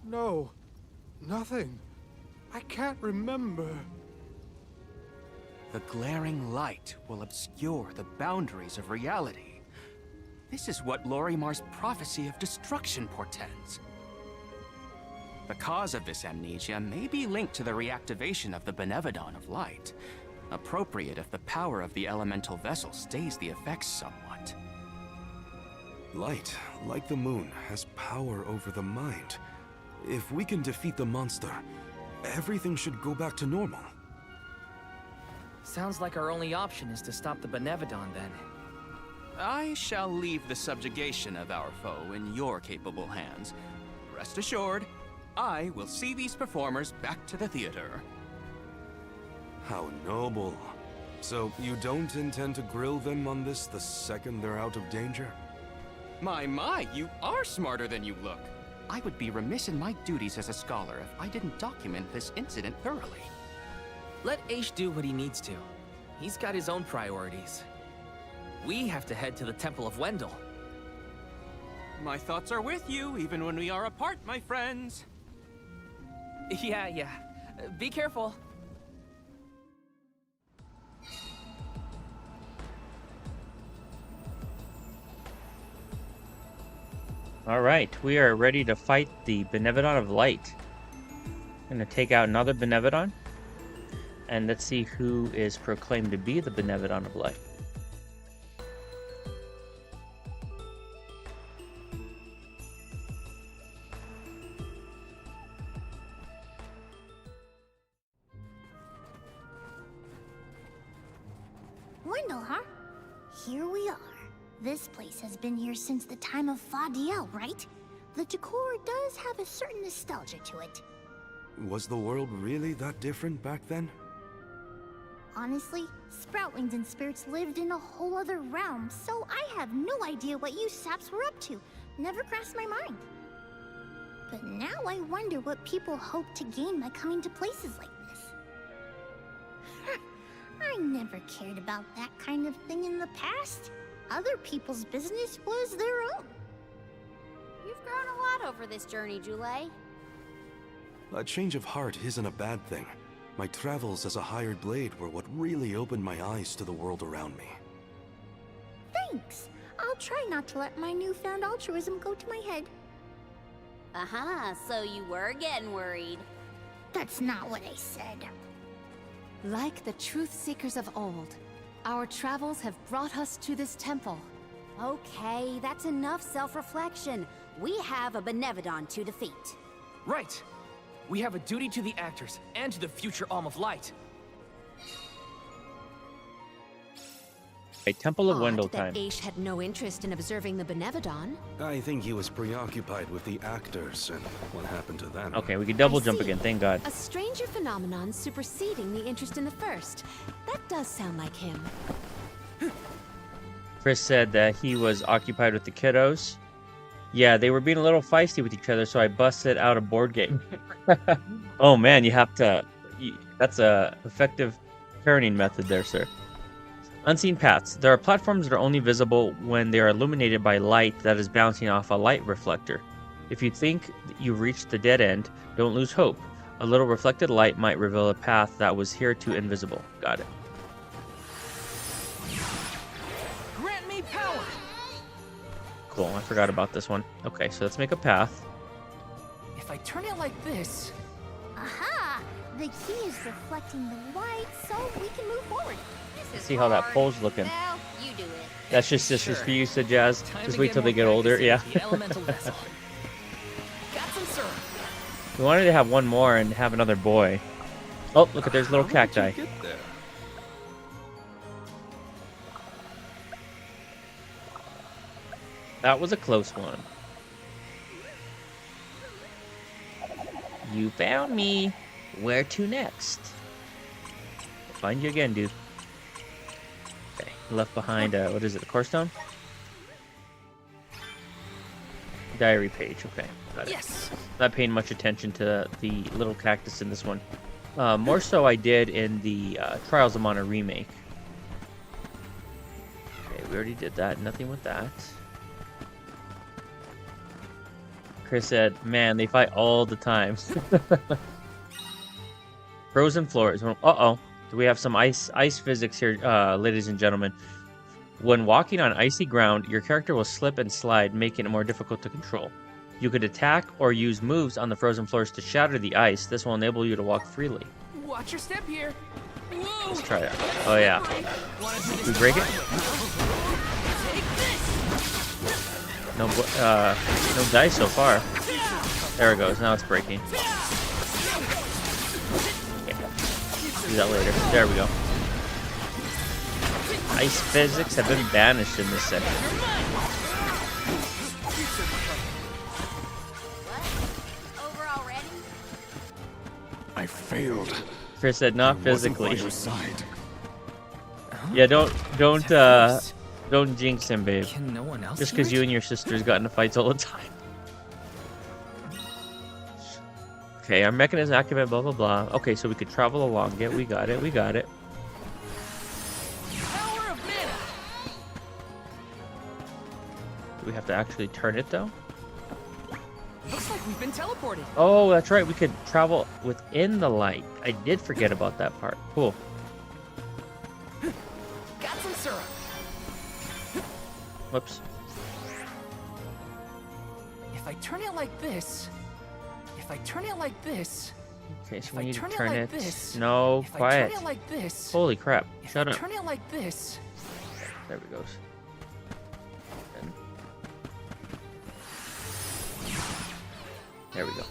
[SPEAKER 18] No, nothing. I can't remember.
[SPEAKER 9] The glaring light will obscure the boundaries of reality. This is what Lorimar's prophecy of destruction portends. The cause of this amnesia may be linked to the reactivation of the Benevodon of Light, appropriate if the power of the elemental vessel stays the effects somewhat.
[SPEAKER 4] Light, like the moon, has power over the mind. If we can defeat the monster, everything should go back to normal.
[SPEAKER 5] Sounds like our only option is to stop the Benevodon then.
[SPEAKER 9] I shall leave the subjugation of our foe in your capable hands. Rest assured, I will see these performers back to the theater.
[SPEAKER 4] How noble. So you don't intend to grill them on this the second they're out of danger?
[SPEAKER 9] My, you are smarter than you look. I would be remiss in my duties as a scholar if I didn't document this incident thoroughly.
[SPEAKER 5] Let Aish do what he needs to. He's got his own priorities. We have to head to the Temple of Wendell.
[SPEAKER 9] My thoughts are with you, even when we are apart, my friends.
[SPEAKER 5] Yeah. Be careful.
[SPEAKER 2] All right, we are ready to fight the Benevodon of Light. I'm going to take out another Benevodon, and let's see who is proclaimed to be the Benevodon of Light.
[SPEAKER 3] Wendell, huh? Here we are. This place has been here since the time of Fadiel, right? The decor does have a certain nostalgia to it.
[SPEAKER 4] Was the world really that different back then?
[SPEAKER 3] Honestly, Sproutlings and spirits lived in a whole other realm, so I have no idea what you saps were up to. Never crossed my mind. But now I wonder what people hope to gain by coming to places like this. I never cared about that kind of thing in the past. Other people's business was their own.
[SPEAKER 15] You've grown a lot over this journey, Jule.
[SPEAKER 4] A change of heart isn't a bad thing. My travels as a hired blade were what really opened my eyes to the world around me.
[SPEAKER 3] Thanks. I'll try not to let my newfound altruism go to my head.
[SPEAKER 15] So you were getting worried.
[SPEAKER 3] That's not what I said.
[SPEAKER 6] Like the truth seekers of old, our travels have brought us to this temple.
[SPEAKER 15] Okay, that's enough self-reflection. We have a Benevodon to defeat.
[SPEAKER 5] Right. We have a duty to the actors and to the future Alm of Light.
[SPEAKER 2] A Temple of Wendell
[SPEAKER 6] Odd
[SPEAKER 2] time.
[SPEAKER 6] that Aish had no interest in observing the Benevodon.
[SPEAKER 4] I think he was preoccupied with the actors and what happened to them.
[SPEAKER 2] Okay, we can double jump again, thank God.
[SPEAKER 6] A stranger phenomenon superseding the interest in the first. That does sound like him.
[SPEAKER 2] Chris said that he was occupied with the kiddos. Yeah, they were being a little feisty with each other, so I busted out a board game. Oh man, you have to... That's a effective parenting method there, sir. Unseen paths. There are platforms that are only visible when they are illuminated by light that is bouncing off a light reflector. If you think you've reached the dead end, don't lose hope. A little reflected light might reveal a path that was hitherto invisible. Got it.
[SPEAKER 5] Grant me power.
[SPEAKER 2] Cool, I forgot about this one. Okay, so let's make a path.
[SPEAKER 5] If I turn it like this...
[SPEAKER 3] Aha! The key is reflecting the light, so we can move forward.
[SPEAKER 2] Let's see how that pole's looking.
[SPEAKER 15] Well, you do it.
[SPEAKER 2] That's just for you, said Jazz. Just wait till they get older. Yeah.
[SPEAKER 5] Elemental vessel. Got some syrup.
[SPEAKER 2] We wanted to have one more and have another boy. Oh, look at there's little cacti. That was a close one. You found me. Where to next? I'll find you again, dude. Okay, left behind, what is it, the core stone? Diary page, okay, got it.
[SPEAKER 5] Yes.
[SPEAKER 2] Not paying much attention to the little cactus in this one. More so I did in the Trials of Mana remake. Okay, we already did that, nothing with that. Chris said, man, they fight all the time. Frozen floors. Uh-oh. Do we have some ice physics here, ladies and gentlemen? When walking on icy ground, your character will slip and slide, making it more difficult to control. You could attack or use moves on the frozen floors to shatter the ice. This will enable you to walk freely.
[SPEAKER 5] Watch your step here. Whoa.
[SPEAKER 2] Let's try it. Oh, yeah. We break it? No dice so far. There it goes. Now it's breaking. Do that later. There we go. Ice physics have been banished in this section.
[SPEAKER 15] Over already?
[SPEAKER 13] I failed.
[SPEAKER 2] Chris said not physically.
[SPEAKER 13] By your side.
[SPEAKER 2] Yeah, don't jinx him, babe.
[SPEAKER 5] Can no one else
[SPEAKER 2] Just
[SPEAKER 5] hear
[SPEAKER 2] because
[SPEAKER 5] it?
[SPEAKER 2] you and your sisters got into fights all the time. Okay, our mechanism activated, blah, blah, blah. Okay, so we could travel along it. We got it, we got it.
[SPEAKER 5] Power of mana.
[SPEAKER 2] Do we have to actually turn it, though?
[SPEAKER 5] Looks like we've been teleported.
[SPEAKER 2] Oh, that's right. We could travel within the light. I did forget about that part. Cool.
[SPEAKER 5] Got some syrup.
[SPEAKER 2] Whoops.
[SPEAKER 5] If I turn it like this... If I turn it like this...
[SPEAKER 2] Okay, so
[SPEAKER 5] If
[SPEAKER 2] we
[SPEAKER 5] I
[SPEAKER 2] need to
[SPEAKER 5] turn it
[SPEAKER 2] turn
[SPEAKER 5] like
[SPEAKER 2] it.
[SPEAKER 5] this,
[SPEAKER 2] No,
[SPEAKER 5] if I
[SPEAKER 2] quiet.
[SPEAKER 5] turn it like this,
[SPEAKER 2] Holy crap.
[SPEAKER 5] if
[SPEAKER 2] Shut
[SPEAKER 5] I
[SPEAKER 2] up.
[SPEAKER 5] turn it like this...
[SPEAKER 2] There we goes. And there we go.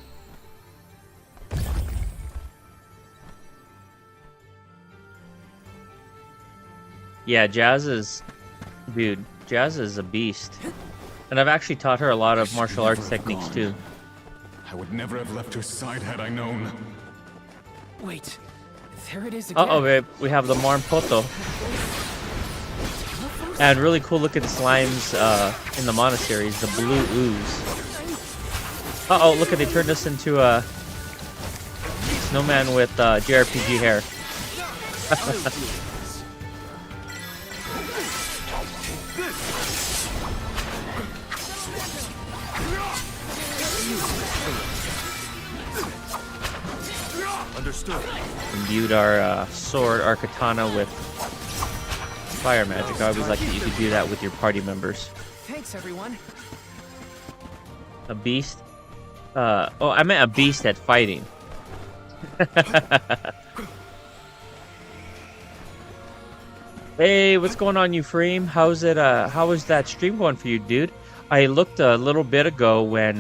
[SPEAKER 2] Yeah, Jazz is... Dude, Jazz is a beast. And I've actually taught her a lot of martial arts techniques, too.
[SPEAKER 21] I would never have left her side had I known.
[SPEAKER 5] Wait, there it is again.
[SPEAKER 2] Uh-oh, babe. We have the Marmpoto. And really cool looking slimes in the monasteries, the blue ooze. Uh-oh, look at, they turned us into a snowman with JRPG hair.
[SPEAKER 4] Understood.
[SPEAKER 2] Imbued our sword, our katana with fire magic. I always like that you could do that with your party members.
[SPEAKER 5] Thanks, everyone.
[SPEAKER 2] A beast? Oh, I meant a beast at fighting. Hey, what's going on, Ephraim? How's it? How is that stream going for you, dude? I looked a little bit ago when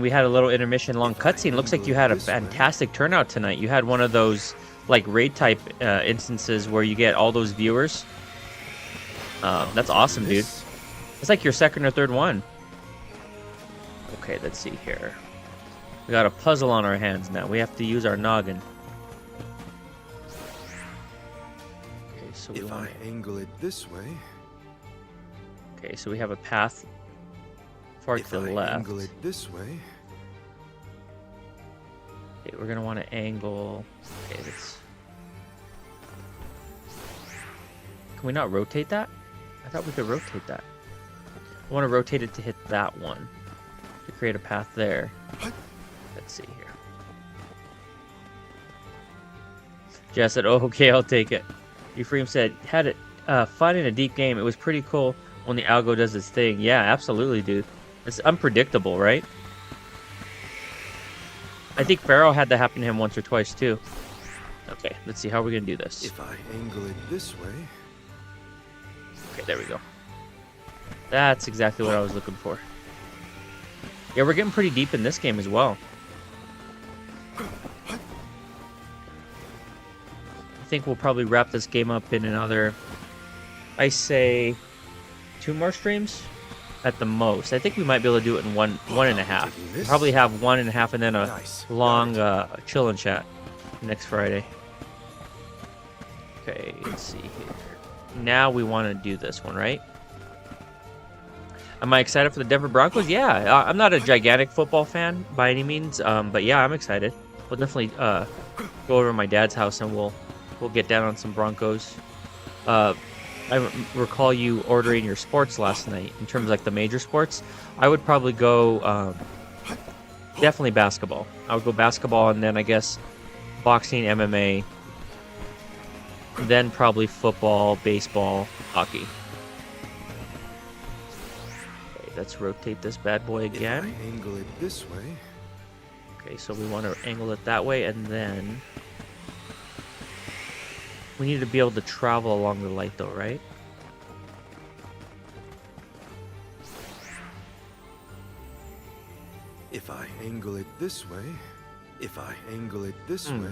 [SPEAKER 2] we had a little intermission, long cutscene. Looks like you had a fantastic turnout tonight. You had one of those like raid type instances where you get all those viewers. That's awesome, dude. It's like your second or third one. Okay, let's see here. We got a puzzle on our hands now. We have to use our noggin. Okay, so
[SPEAKER 4] if I angle it this way.
[SPEAKER 2] Okay, so we have a path far to the left.
[SPEAKER 4] Angle it this way.
[SPEAKER 2] Okay, we're gonna want to angle. Okay, that's. Can we not rotate that? I thought we could rotate that. I want to rotate it to hit that one to create a path there. Let's see here. Jess said, "Oh, okay, I'll take it." Ephraim said, "Had it fun in a deep game. It was pretty cool when the algo does its thing." Yeah, absolutely, dude. It's unpredictable, right? I think Pharaoh had that happen to him once or twice too. Okay, let's see how we're gonna do this.
[SPEAKER 4] If I angle it this way.
[SPEAKER 2] Okay, there we go. That's exactly what I was looking for. Yeah, we're getting pretty deep in this game as well. I think we'll probably wrap this game up in another, I say, 2 more streams at the most. I think we might be able to do it in one and a half. We'll probably have 1.5 and then a long chill and chat next Friday. Okay, let's see here. Now we want to do this one, right? Am I excited for the Denver Broncos? Yeah, I'm not a gigantic football fan by any means, but yeah, I'm excited. We'll definitely go over to my dad's house and we'll get down on some Broncos. I recall you ordering your sports last night in terms of like the major sports. I would probably go definitely basketball. I would go basketball and then I guess boxing, MMA, then probably football, baseball, hockey. Okay, let's rotate this bad boy again.
[SPEAKER 4] If I angle it this way.
[SPEAKER 2] Okay, so we want to angle it that way and then we need to be able to travel along the light though, right?
[SPEAKER 4] If I angle it this way. If I angle it this way.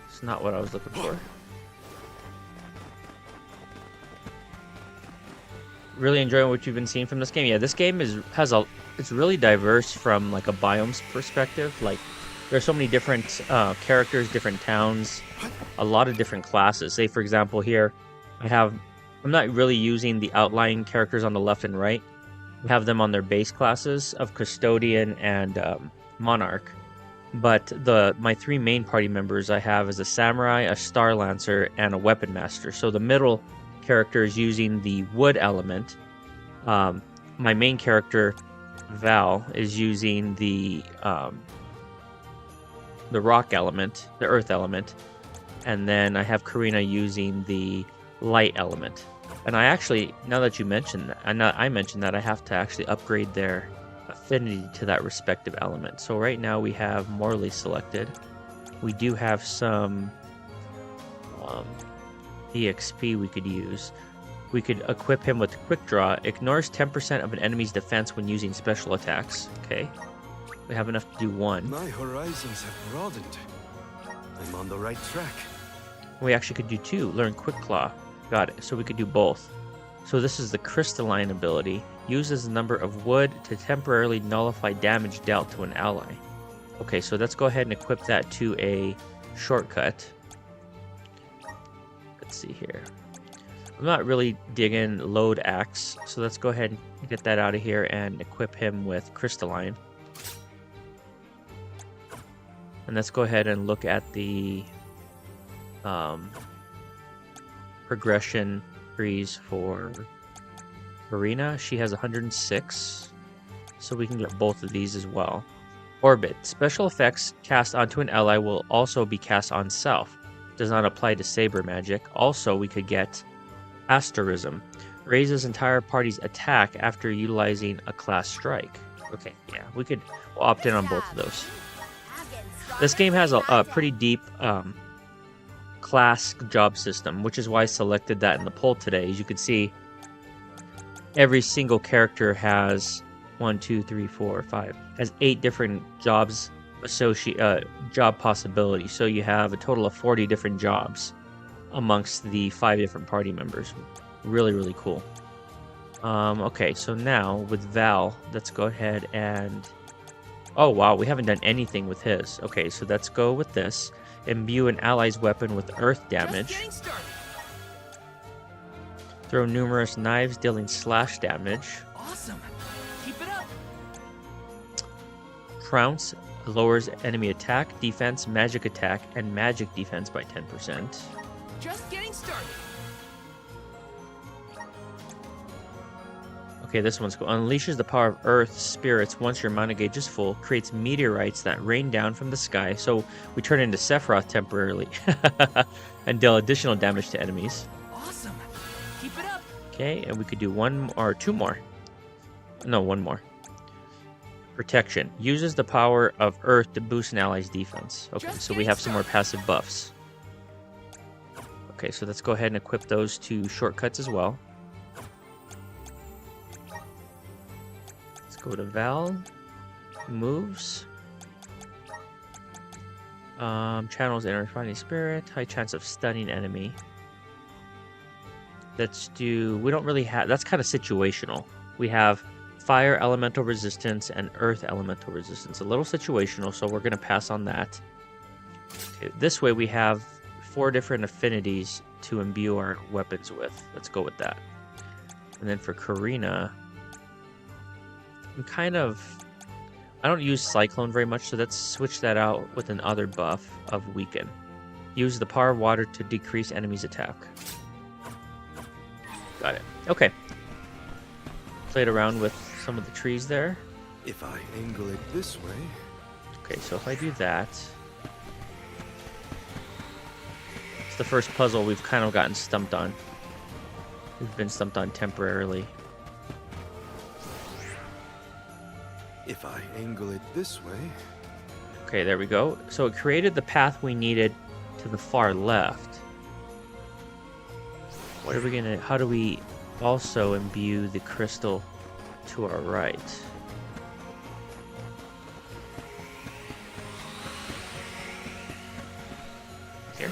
[SPEAKER 2] It's not what I was looking for. Really enjoying what you've been seeing from this game. Yeah, this game it's really diverse from like a biomes perspective. Like there's so many different characters, different towns, a lot of different classes. Say for example here, I'm not really using the outlying characters on the left and right. I have them on their base classes of Custodian and Monarch. But my 3 main party members I have is a Samurai, a Star Lancer, and a Weapon Master. So the middle character is using the wood element. My main character, Val, is using the rock element, the earth element. And then I have Karina using the light element. And I actually, now that you mentioned that, I mentioned that I have to actually upgrade their affinity to that respective element. So right now we have Morley selected. We do have some EXP we could use. We could equip him with Quick Draw. Ignores 10% of an enemy's defense when using special attacks. Okay. We have enough to do 1.
[SPEAKER 4] My horizons have broadened. I'm on the right track.
[SPEAKER 2] We actually could do 2. Learn Quick Claw. Got it. So we could do both. So this is the crystalline ability. Uses the number of wood to temporarily nullify damage dealt to an ally. Okay, so let's go ahead and equip that to a shortcut. Let's see here. I'm not really digging load axe, so let's go ahead and get that out of here and equip him with crystalline. And let's go ahead and look at the progression trees for Marina. She has 106, so we can get both of these as well. Orbit. Special effects cast onto an ally will also be cast on self. Does not apply to saber magic. Also, we could get Asterism. Raises entire party's attack after utilizing a class strike. Okay, yeah, we'll opt in on both of those. This game has a pretty deep class job system, which is why I selected that in the poll today. As you can see, every single character has has 8 different jobs job possibilities. So you have a total of 40 different jobs amongst the 5 different party members. Really, really cool. Okay, so now with Val, let's go ahead and... Oh, wow, we haven't done anything with his. Okay, so let's go with this. Imbue an ally's weapon with earth damage. Throw numerous knives dealing slash damage.
[SPEAKER 5] Awesome. Keep it up.
[SPEAKER 2] Trounce lowers enemy attack, defense, magic attack, and magic defense by 10%.
[SPEAKER 5] Just getting started.
[SPEAKER 2] Okay, this one's cool. Unleashes the power of earth spirits once your mana gauge is full. Creates meteorites that rain down from the sky. So we turn into Sephiroth temporarily. And deal additional damage to enemies.
[SPEAKER 5] Awesome. Keep it up.
[SPEAKER 2] Okay, and we could do 1 or 2 more. No, 1 more. Protection. Uses the power of earth to boost an ally's defense. Okay, so we have some more passive buffs. Okay, so let's go ahead and equip those to shortcuts as well. Go to Val, moves, channels inner refining spirit, high chance of stunning enemy. Let's do, we don't really have, that's kind of situational. We have fire elemental resistance and earth elemental resistance. A little situational, so we're going to pass on that. Okay, this way we have 4 different affinities to imbue our weapons with. Let's go with that. And then for Karina, I don't use Cyclone very much, so let's switch that out with another buff of Weaken. Use the power of water to decrease enemies' attack. Got it. Okay. Played around with some of the trees there.
[SPEAKER 4] If I angle it this way...
[SPEAKER 2] Okay, so if I do that... It's the first puzzle we've kind of gotten stumped on. We've been stumped on temporarily.
[SPEAKER 4] If I angle it this way...
[SPEAKER 2] Okay, there we go. So it created the path we needed to the far left. What are we gonna... How do we also imbue the crystal to our right? Here.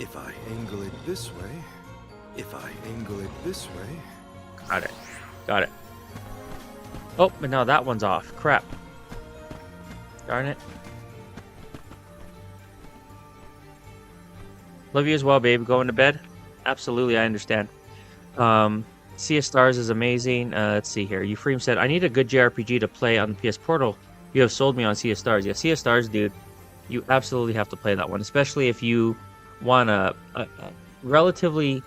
[SPEAKER 4] If I angle it this way... If I angle it this way...
[SPEAKER 2] Got it. Got it. Oh, but now that one's off. Crap. Darn it. Love you as well, babe. Going to bed? Absolutely, I understand. Sea of Stars is amazing. Let's see here. Euphrem said, I need a good JRPG to play on the PS Portal. You have sold me on Sea of Stars. Yeah, Sea of Stars, dude. You absolutely have to play that one, especially if you want a relatively,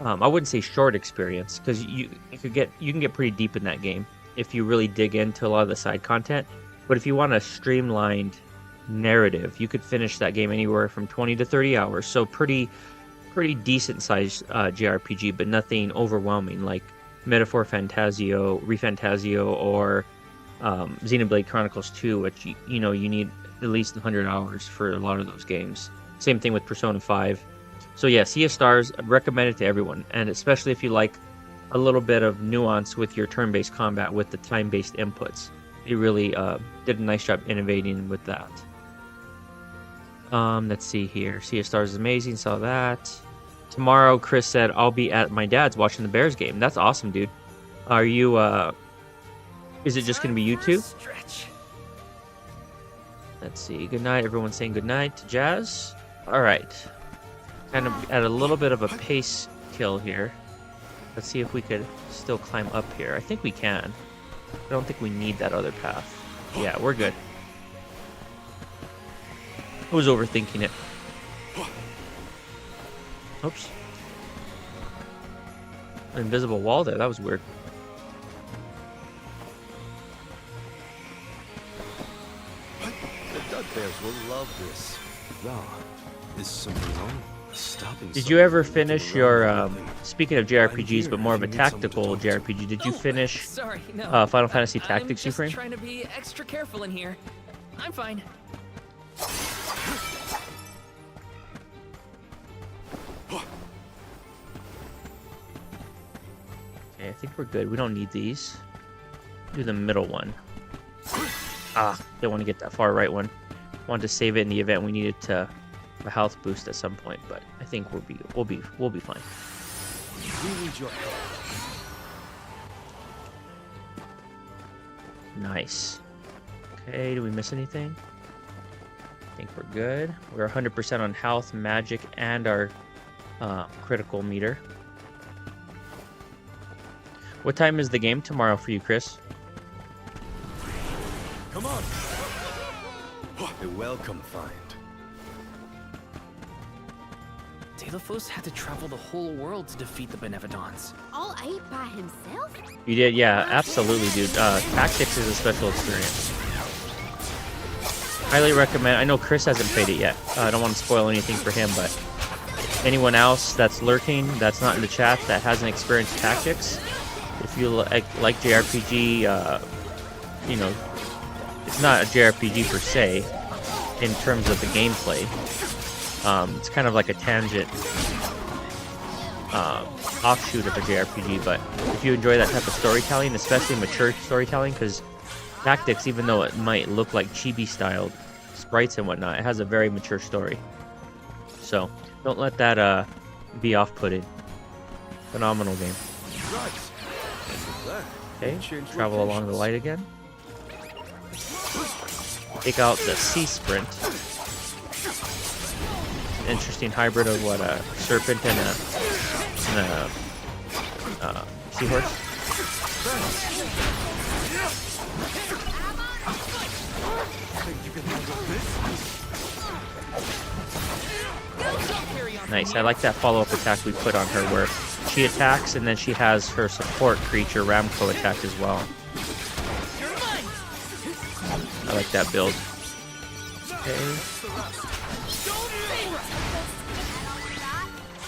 [SPEAKER 2] I wouldn't say short experience, because you can get pretty deep in that game if you really dig into a lot of the side content. But if you want a streamlined narrative, you could finish that game anywhere from 20 to 30 hours. So pretty decent sized JRPG, but nothing overwhelming like Metaphor Refantasio, or Xenoblade Chronicles 2, which you need at least 100 hours for a lot of those games. Same thing with Persona 5. So yeah, Sea of Stars, I'd recommend it to everyone, and especially if you like a little bit of nuance with your turn-based combat with the time-based inputs. They really did a nice job innovating with that. Let's see here. Sea of Stars is amazing. Saw that. Tomorrow, Chris said, I'll be at my dad's watching the Bears game. That's awesome, dude. Are you, is it just going to be you two? Let's see. Good night. Everyone's saying good night to Jazz. All right. Kind of at a little bit of a pace kill here. Let's see if we could still climb up here. I think we can. I don't think we need that other path. Yeah, we're good. I was overthinking it. Oops. An invisible wall there. That was weird.
[SPEAKER 4] The Duckbears will love this. Wow. Is something wrong? Stopping.
[SPEAKER 2] Did you ever finish your, speaking of JRPGs, but more of a tactical JRPG, did you finish
[SPEAKER 5] Sorry, no.
[SPEAKER 2] Final Fantasy Tactics,
[SPEAKER 5] I'm
[SPEAKER 2] Supreme?
[SPEAKER 5] just trying to be extra careful in here. I'm fine.
[SPEAKER 2] Okay, I think we're good. We don't need these. Do the middle one. Ah, don't want to get that far right one. Wanted to save it in the event we needed to a health boost at some point, but I think we'll be fine.
[SPEAKER 4] We need your help.
[SPEAKER 2] Nice. Okay, did we miss anything? I think we're good. We're 100% on health, magic, and our critical meter. What time is the game tomorrow for you, Chris?
[SPEAKER 4] Come on. A welcome find.
[SPEAKER 5] Tailofos had to travel the whole world to defeat the Benevodons.
[SPEAKER 15] All 8 by himself?
[SPEAKER 2] You did, yeah, absolutely, dude. Tactics is a special experience. Highly recommend. I know Chris hasn't played it yet. I don't want to spoil anything for him, but anyone else that's lurking, that's not in the chat, that hasn't experienced Tactics, if you like JRPG, you know, it's not a JRPG per se in terms of the gameplay. It's kind of like a tangent offshoot of a JRPG, but if you enjoy that type of storytelling, especially mature storytelling, because Tactics, even though it might look like chibi-styled sprites and whatnot, it has a very mature story. So don't let that be off-putting. Phenomenal game. Okay, travel along the light again. Take out the Sea Sprint. Interesting hybrid of what, a serpent and a seahorse. Nice, I like that follow-up attack we put on her where she attacks and then she has her support creature Ramco attack as well. I like that build. Okay.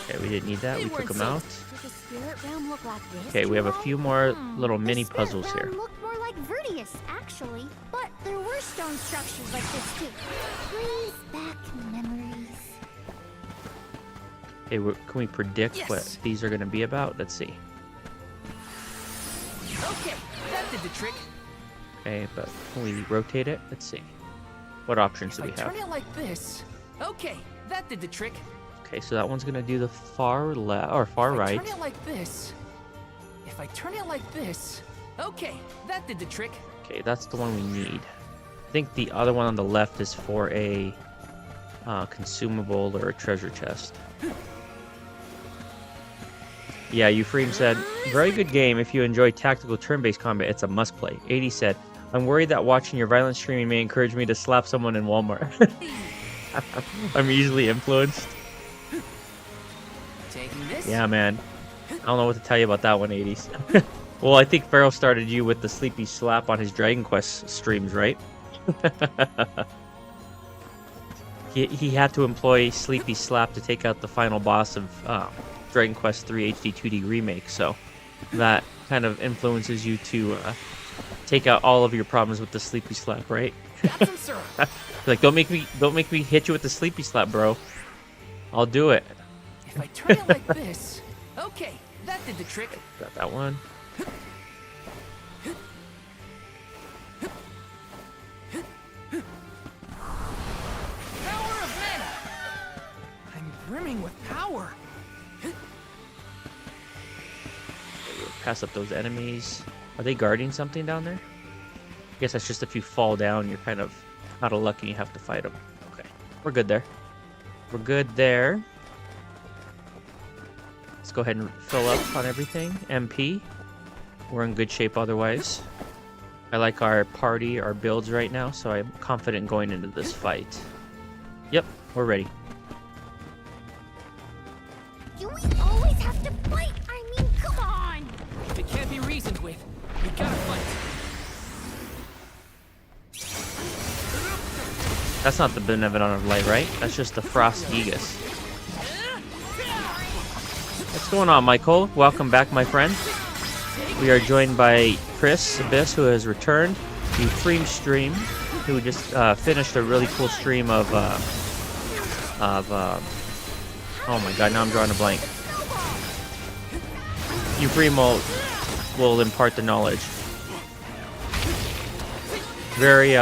[SPEAKER 2] Okay, we didn't need that. We took them out. Okay, we have a few more little mini puzzles here.
[SPEAKER 3] Looked more like Vertius, actually, but there were stone structures like this too. Brings back memories.
[SPEAKER 2] Okay, can we predict what these are going to be about? Let's see.
[SPEAKER 5] Okay, that did the trick.
[SPEAKER 2] Okay, but can we rotate it? Let's see. What options do we have?
[SPEAKER 5] Turn it like this. Okay, that did the trick.
[SPEAKER 2] Okay, so that one's gonna do the far left or far right.
[SPEAKER 5] Turn it like this. If I turn it like this. Okay, that did the trick.
[SPEAKER 2] Okay, that's the one we need. I think the other one on the left is for a consumable or a treasure chest. Yeah, Euphraim said, very good game. If you enjoy tactical turn-based combat, it's a must-play. 80 said, I'm worried that watching your violent streaming may encourage me to slap someone in Walmart. I'm easily influenced.
[SPEAKER 5] Taking this?
[SPEAKER 2] Yeah, man. I don't know what to tell you about that one, 80s. Well, I think Pharaoh started you with the sleepy slap on his Dragon Quest streams, right? he had to employ sleepy slap to take out the final boss of Dragon Quest 3 HD 2D remake, so that kind of influences you to take out all of your problems with the sleepy slap, right? Like, don't make me hit you with the sleepy slap, bro. I'll do it.
[SPEAKER 5] If I turn it like this. Okay, that did the trick.
[SPEAKER 2] Got that one.
[SPEAKER 5] Power of brimming with power.
[SPEAKER 2] Pass up those enemies. Are they guarding something down there? I guess that's just if you fall down, you're kind of out of luck and you have to fight them. Okay, we're good there. We're good there. Let's go ahead and fill up on everything. MP. We're in good shape otherwise. I like our party, our builds right now, so I'm confident going into this fight. Yep, we're ready.
[SPEAKER 3] Do we always have to fight? I mean, come on!
[SPEAKER 5] If it can't be reasoned with, you gotta fight.
[SPEAKER 2] That's not the Benevolent of Light, right? That's just the Frost Gigas. What's going on, Michael? Welcome back, my friend. We are joined by Chris Abyss, who has returned to Freem Stream, who just finished a really cool stream of oh my god, now I'm drawing a blank. Freem will impart the knowledge. Very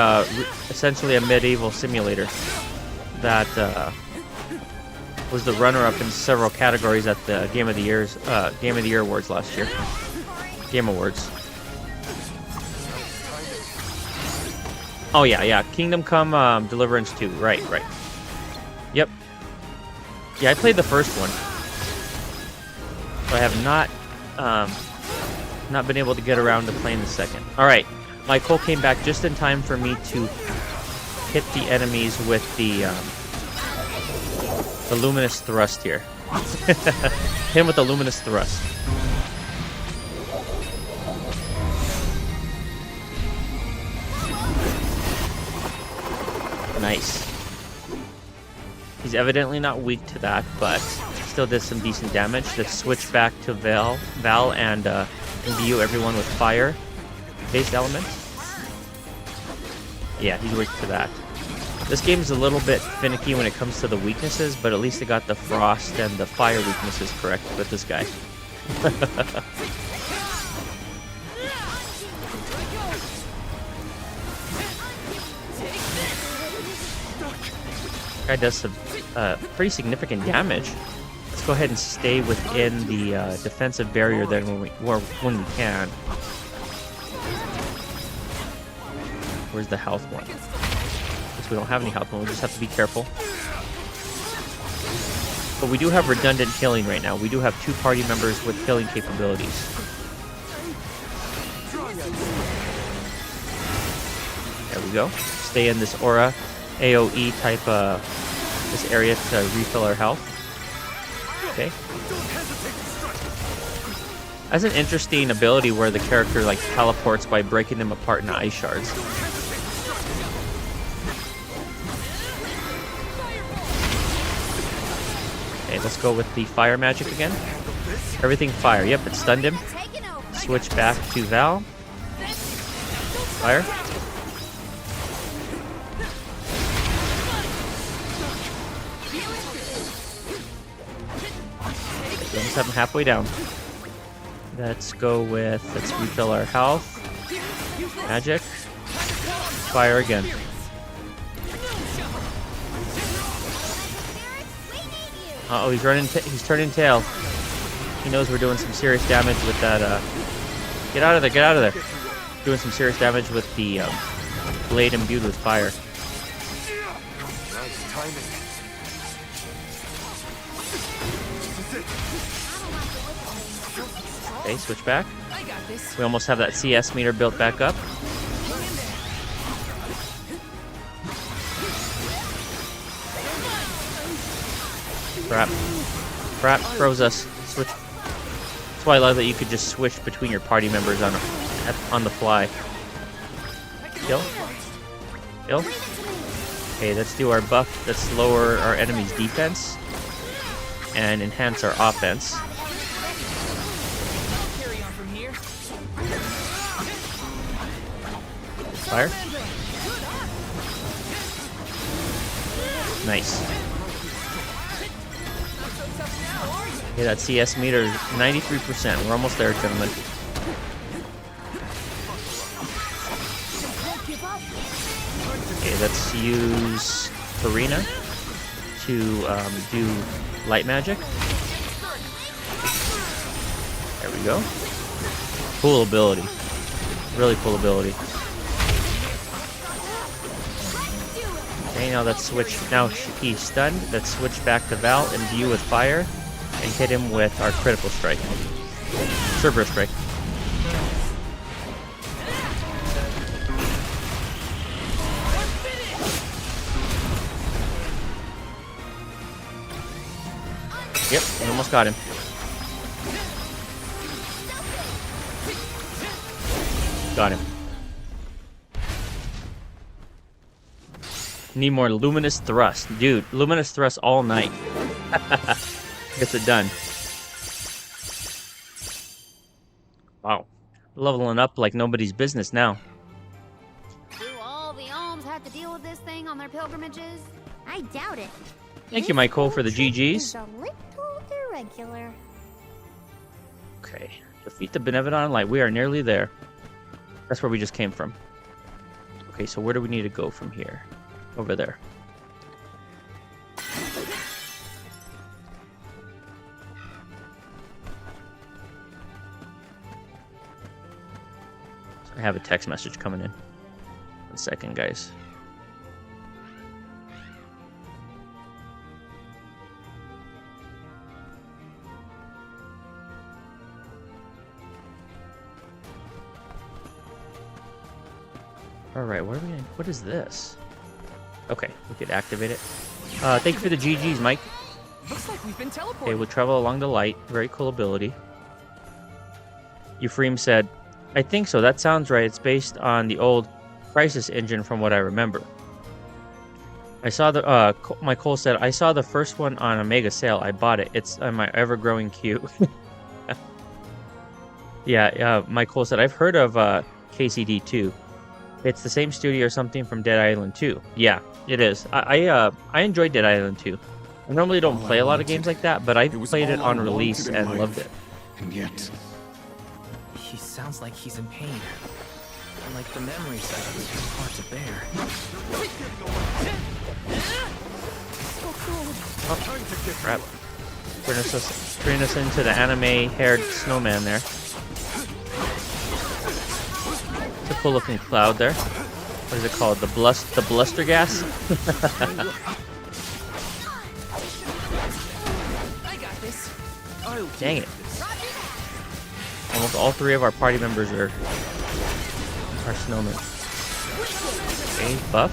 [SPEAKER 2] essentially a medieval simulator that was the runner-up in several categories at the Game of the Year awards last year. Game Awards. Oh yeah, Kingdom Come Deliverance 2. Right. Yep. Yeah, I played the first one. But I have not been able to get around to playing the second. Alright. Michael came back just in time for me to hit the enemies with the luminous thrust here. Hit him with the luminous thrust. Nice. He's evidently not weak to that, but still did some decent damage. Let's switch back to Val and imbue everyone with fire-based elements. Yeah, he's weak to that. This game is a little bit finicky when it comes to the weaknesses, but at least it got the frost and the fire weaknesses correct with this guy. Guy does some pretty significant damage. Let's go ahead and stay within the defensive barrier then when we can. Where's the health one? Guess we don't have any health one. We just have to be careful. But we do have redundant healing right now. We do have 2 party members with healing capabilities. There we go. Stay in this aura AoE type this area to refill our health. Okay. That's an interesting ability where the character like teleports by breaking them apart into ice shards. Okay, let's go with the fire magic again. Everything fire. Yep, it stunned him. Switch back to Val. Fire. Almost have him halfway down. Let's refill our health. Magic. Fire again. Uh-oh, he's turning tail. He knows we're doing some serious damage with that, get out of there. Doing some serious damage with the, blade imbued with fire.
[SPEAKER 4] Nice timing.
[SPEAKER 2] Okay, switch back. We almost have that CS meter built back up. Crap, froze us. Switch. That's why I love that you could just switch between your party members on the fly. Kill. Okay, let's do our buff. Let's lower our enemy's defense and enhance our offense. Fire. Nice. Okay, that CS meter is 93%. We're almost there, gentlemen. Okay, let's use Farina. to do light magic. There we go. Cool ability. Really cool ability. Okay, now let's switch. Now he's stunned. Let's switch back to Val, imbue with fire, and hit him with our critical strike. Cerberus strike. Yep, we almost got him. Got him. Need more luminous thrust. Dude, luminous thrust all night. Gets it done. Wow. Leveling up like nobody's business now.
[SPEAKER 15] Do all the alms have to deal with this thing on their pilgrimages?
[SPEAKER 3] I doubt it.
[SPEAKER 2] Thank you, Michael, for the GGs.
[SPEAKER 3] It's a little irregular.
[SPEAKER 2] Okay. Defeat the Benevolent Light. We are nearly there. That's where we just came from. Okay, so where do we need to go from here? Over there. So I have a text message coming in. 1 second, guys. Alright, what is this? Okay, we could activate it. Thank you for the GGs, Mike.
[SPEAKER 5] Looks like we've been teleported.
[SPEAKER 2] Okay, we'll travel along the light. Very cool ability. Ephraim said, I think so. That sounds right. It's based on the old Crisis engine from what I remember. I saw the, Michael said, I saw the first one on a mega sale. I bought it. It's on my ever-growing queue. Yeah, Michael said, I've heard of KCD 2. It's the same studio or something from Dead Island 2. Yeah, it is. I enjoyed Dead Island 2. I normally don't play a lot of games like that, but I played it on release and loved it.
[SPEAKER 5] And yet... He sounds like he's in pain. And like the memories that are too hard to bear.
[SPEAKER 2] Oh, crap. Bring us into the anime-haired snowman there. It's a cool-looking cloud there. What is it called? The bluster gas? Dang it. Almost all three of our party members are snowmen. Okay, buff.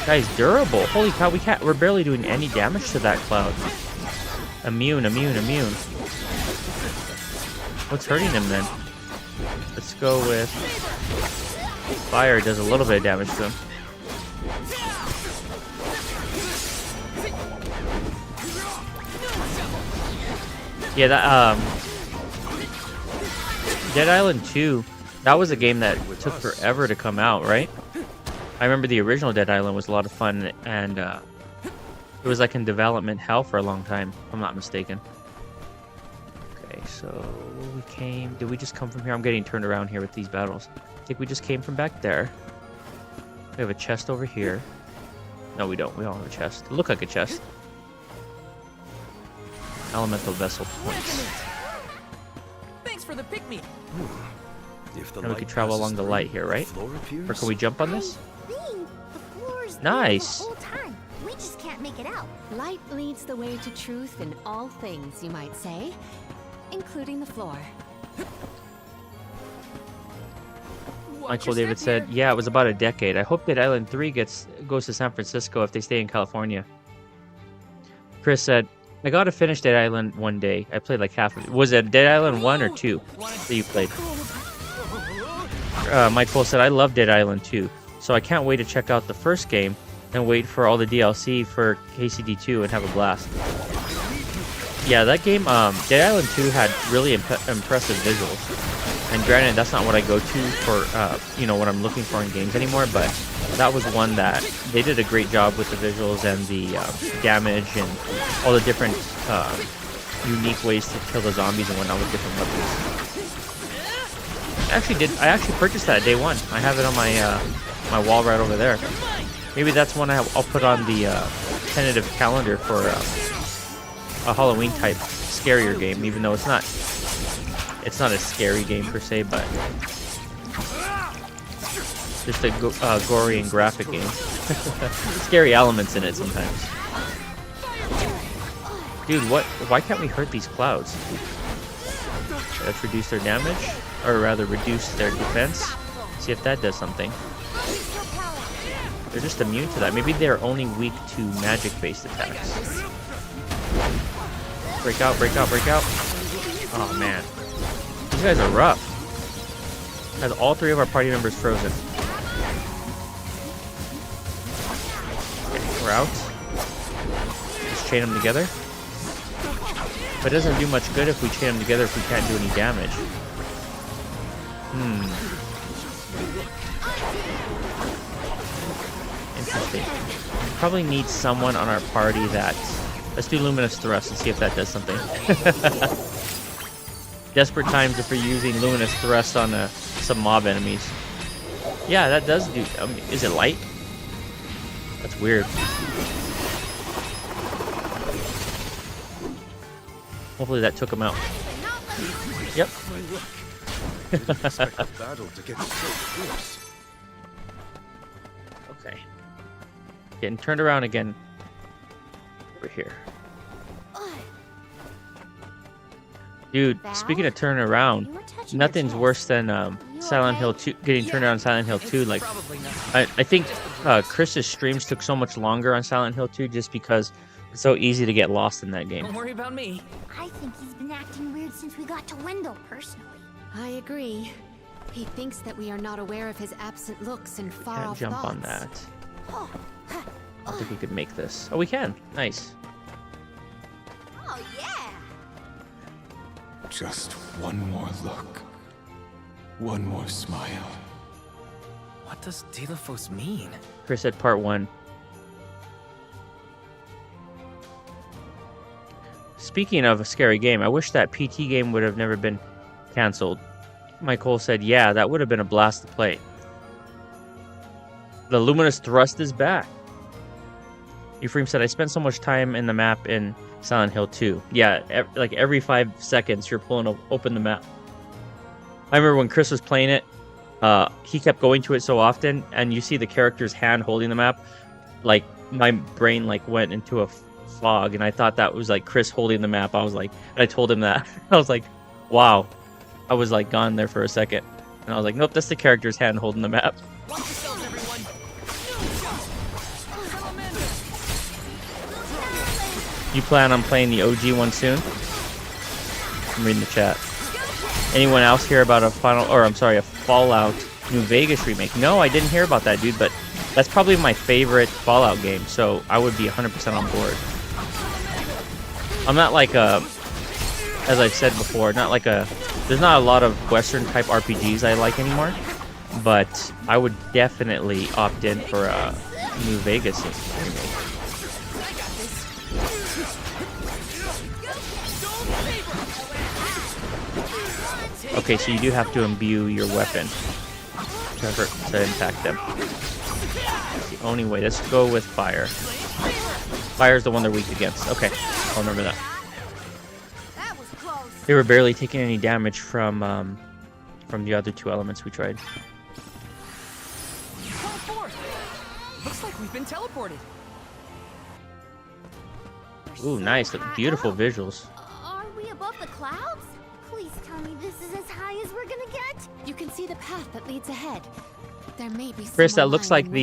[SPEAKER 2] Guy's durable. Holy cow, we're barely doing any damage to that cloud. Immune. What's hurting him then? Let's go with fire. Does a little bit of damage to him. Yeah, that Dead Island 2, that was a game that took forever to come out, right? I remember the original Dead Island was a lot of fun, and it was like in development hell for a long time, if I'm not mistaken. Okay, so did we just come from here? I'm getting turned around here with these battles. I think we just came from back there. We have a chest over here. No, we don't. We don't have a chest. It looked like a chest. Elemental vessel points.
[SPEAKER 5] Thanks for the pick-me.
[SPEAKER 2] And we could travel along the light here, right? Or can we jump on this? Nice.
[SPEAKER 3] The whole time. We just can't make it out.
[SPEAKER 6] Light leads the way to truth in all things, you might say, including the floor.
[SPEAKER 2] Michael David said, yeah, it was about a decade. I hope Dead Island 3 goes to San Francisco if they stay in California. Chris said, I gotta finish Dead Island one day. I played like half of it. Was it Dead Island 1 or 2 that you played? Michael said, I love Dead Island 2, so I can't wait to check out the first game and wait for all the DLC for KCD 2 and have a blast. Yeah, that game, Dead Island 2 had really impressive visuals. And granted, that's not what I go to for, you know, what I'm looking for in games anymore, but that was one that they did a great job with the visuals and the damage and all the different unique ways to kill the zombies and whatnot with different weapons. I actually purchased that day one. I have it on my my wall right over there. Maybe that's one I'll put on the tentative calendar for a Halloween type scarier game, even though it's not a scary game per se, but just a gory and graphic game. Scary elements in it sometimes. Dude, why can't we hurt these clouds? Let's reduce their damage, or rather reduce their defense. See if that does something. They're just immune to that. Maybe they're only weak to magic-based attacks. Break out, break out, break out. Oh man. These guys are rough. Has all three of our party members frozen. Okay, we're out. Just chain them together. But it doesn't do much good if we chain them together if we can't do any damage. Interesting. We probably need someone on our party that... Let's do Luminous Thrust and see if that does something. Desperate times if we're using Luminous Thrust on some mob enemies. Yeah, that does do... is it light? That's weird. Hopefully that took him out. Yep. Okay. Getting turned around again. Over here. Dude, speaking of turning around, nothing's worse than Silent Hill 2, getting turned around in Silent Hill 2. Like, I think Chris's streams took so much longer on Silent Hill 2 just because it's so easy to get lost in that game.
[SPEAKER 5] Don't worry about me.
[SPEAKER 3] I think he's been acting weird since we got to Wendell, personally.
[SPEAKER 6] I agree. He thinks that we are not aware of his absent looks and far-off
[SPEAKER 2] Can't jump
[SPEAKER 6] thoughts.
[SPEAKER 2] on that. I don't think we could make this. Oh, we can. Nice.
[SPEAKER 3] Oh, yeah!
[SPEAKER 14] Just one more look. One more smile.
[SPEAKER 11] What does Dilithos mean?
[SPEAKER 2] Chris said part 1. Speaking of a scary game, I wish that PT game would have never been cancelled. Michael said, yeah, that would have been a blast to play. The Luminous Thrust is back. Ephraim said, I spent so much time in the map in Silent Hill 2. Yeah, like every 5 seconds you're pulling open the map. I remember when Chris was playing it, he kept going to it so often, and you see the character's hand holding the map. Like, my brain like went into a fog, and I thought that was like Chris holding the map. I was like, and I told him that. I was like, wow. I was like gone there for a second. And I was like, nope, that's the character's hand holding the map.
[SPEAKER 5] Watch yourselves, everyone.
[SPEAKER 2] You plan on playing the OG one soon? I'm reading the chat. Anyone else hear about a Fallout New Vegas remake? No, I didn't hear about that, dude, but that's probably my favorite Fallout game, so I would be 100% on board. I'm not like as I've said before, there's not a lot of Western type RPGs I like anymore, but I would definitely opt in for a New Vegas remake. Okay, so you do have to imbue your weapon to impact them. That's the only way. Let's go with fire. Fire is the one they're weak against. Okay, I'll remember that. They were barely taking any damage from the other 2 elements we tried.
[SPEAKER 5] Looks like we've been teleported.
[SPEAKER 2] Ooh, nice. Beautiful visuals.
[SPEAKER 3] Are we above the clouds? Please tell me this is as high as we're gonna get.
[SPEAKER 6] You can see the path that leads ahead. There may be
[SPEAKER 2] Chris, that
[SPEAKER 6] someone
[SPEAKER 2] looks
[SPEAKER 6] lying
[SPEAKER 2] like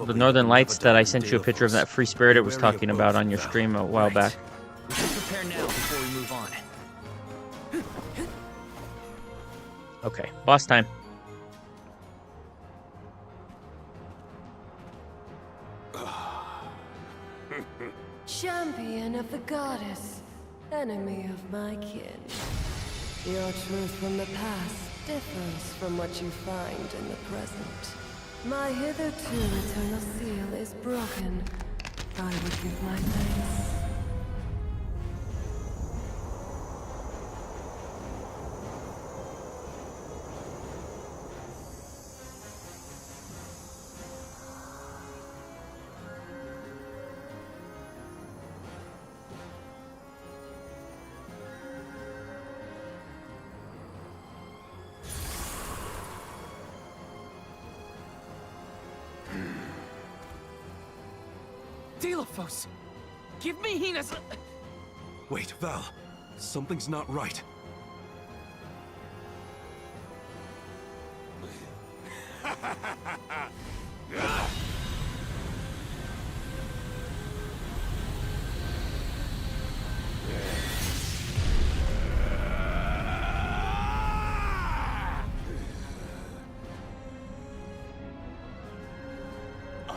[SPEAKER 6] in
[SPEAKER 2] the Northern Lights that I sent you a picture of, that Free Spirit was talking about on your stream a while back.
[SPEAKER 5] We should prepare now before we move on.
[SPEAKER 2] Okay, boss time.
[SPEAKER 1] Champion of the goddess, enemy of my kin. Your truth from the past differs from what you find in the present. My hitherto eternal seal is broken. I would give my thanks.
[SPEAKER 5] Delphos, give me Hina's...
[SPEAKER 4] Wait, Val. Something's not right.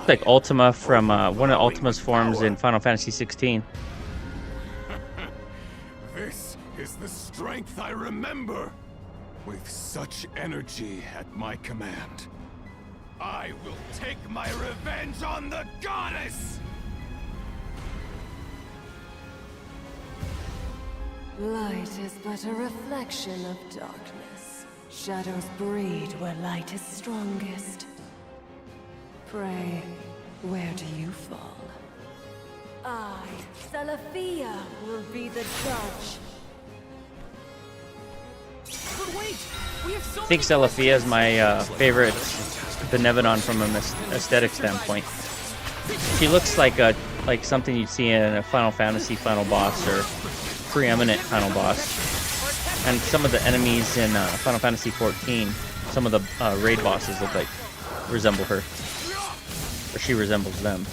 [SPEAKER 2] Like Ultima from one of Ultima's forms in Final Fantasy 16.
[SPEAKER 8] This is the strength I remember. With such energy at my command, I will take my revenge on the goddess!
[SPEAKER 1] Light is but a reflection of darkness. Shadows breed where light is strongest. Pray, where do you fall? I, Salafia, will be the judge.
[SPEAKER 5] But wait, we have so
[SPEAKER 2] I think Salafia is my favorite Benevodon from an aesthetic standpoint. She looks like something you'd see in a Final Fantasy final boss or preeminent final boss. And some of the enemies in Final Fantasy 14, some of the raid bosses resemble her. Or she resembles them.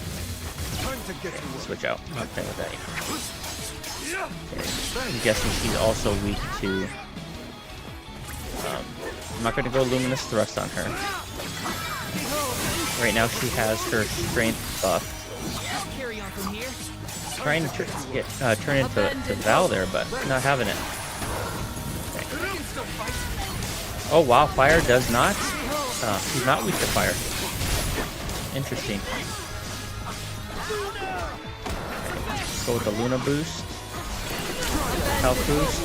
[SPEAKER 2] Okay, switch out. I'm not playing with that. Okay. I'm guessing she's also weak to... I'm not going to go Luminous Thrust on her. Right now she has her strength buff. Trying to turn into Val there, but not having it. Okay. Oh wow, fire does not. She's not weak to fire. Interesting. Let's go with the Luna boost. Health boost.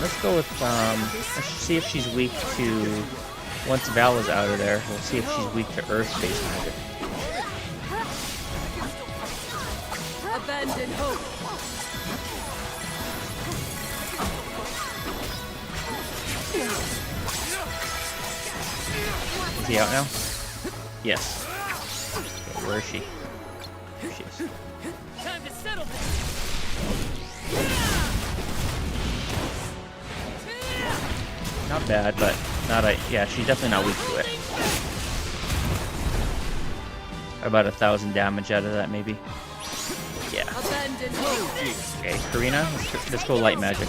[SPEAKER 2] Let's go with, let's see if she's weak to, once Val is out of there, we'll see if she's weak to Earth-based magic.
[SPEAKER 1] Abandon hope.
[SPEAKER 2] Is he out now? Yes. Okay, where is she? There she is.
[SPEAKER 5] Time to settle this.
[SPEAKER 2] Not bad, but not yeah, she's definitely not weak to it. About 1,000 damage out of that, maybe. Yeah. Okay, Karina, let's go light magic.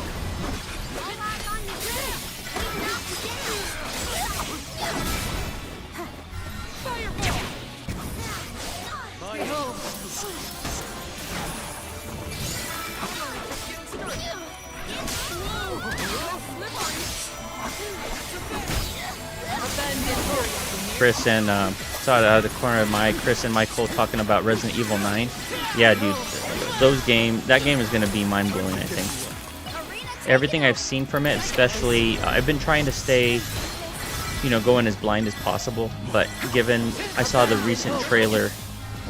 [SPEAKER 2] Chris and saw it out of the corner of my Chris and Michael talking about Resident Evil 9. Yeah, dude, that game is gonna be mind blowing. I think everything I've seen from it, especially I've been trying to stay, going as blind as possible. But given I saw the recent trailer,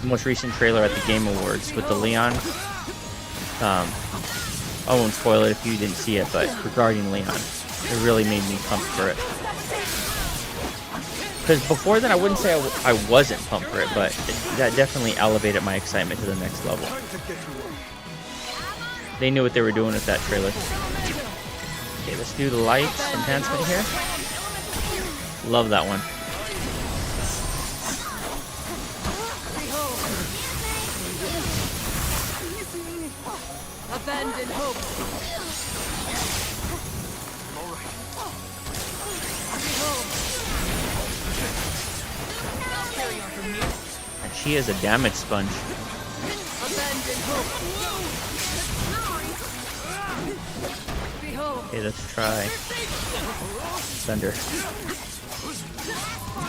[SPEAKER 2] the most recent trailer at the Game Awards with the Leon, I won't spoil it if you didn't see it, but regarding Leon, it really made me pumped for it. Because before then, I wouldn't say I wasn't pumped for it, but that definitely elevated my excitement to the next level. They knew what they were doing with that trailer. Okay, let's do the light enhancement here. Love that one.
[SPEAKER 1] Abandon hope.
[SPEAKER 2] And she is a damage sponge. Okay, let's try Thunder.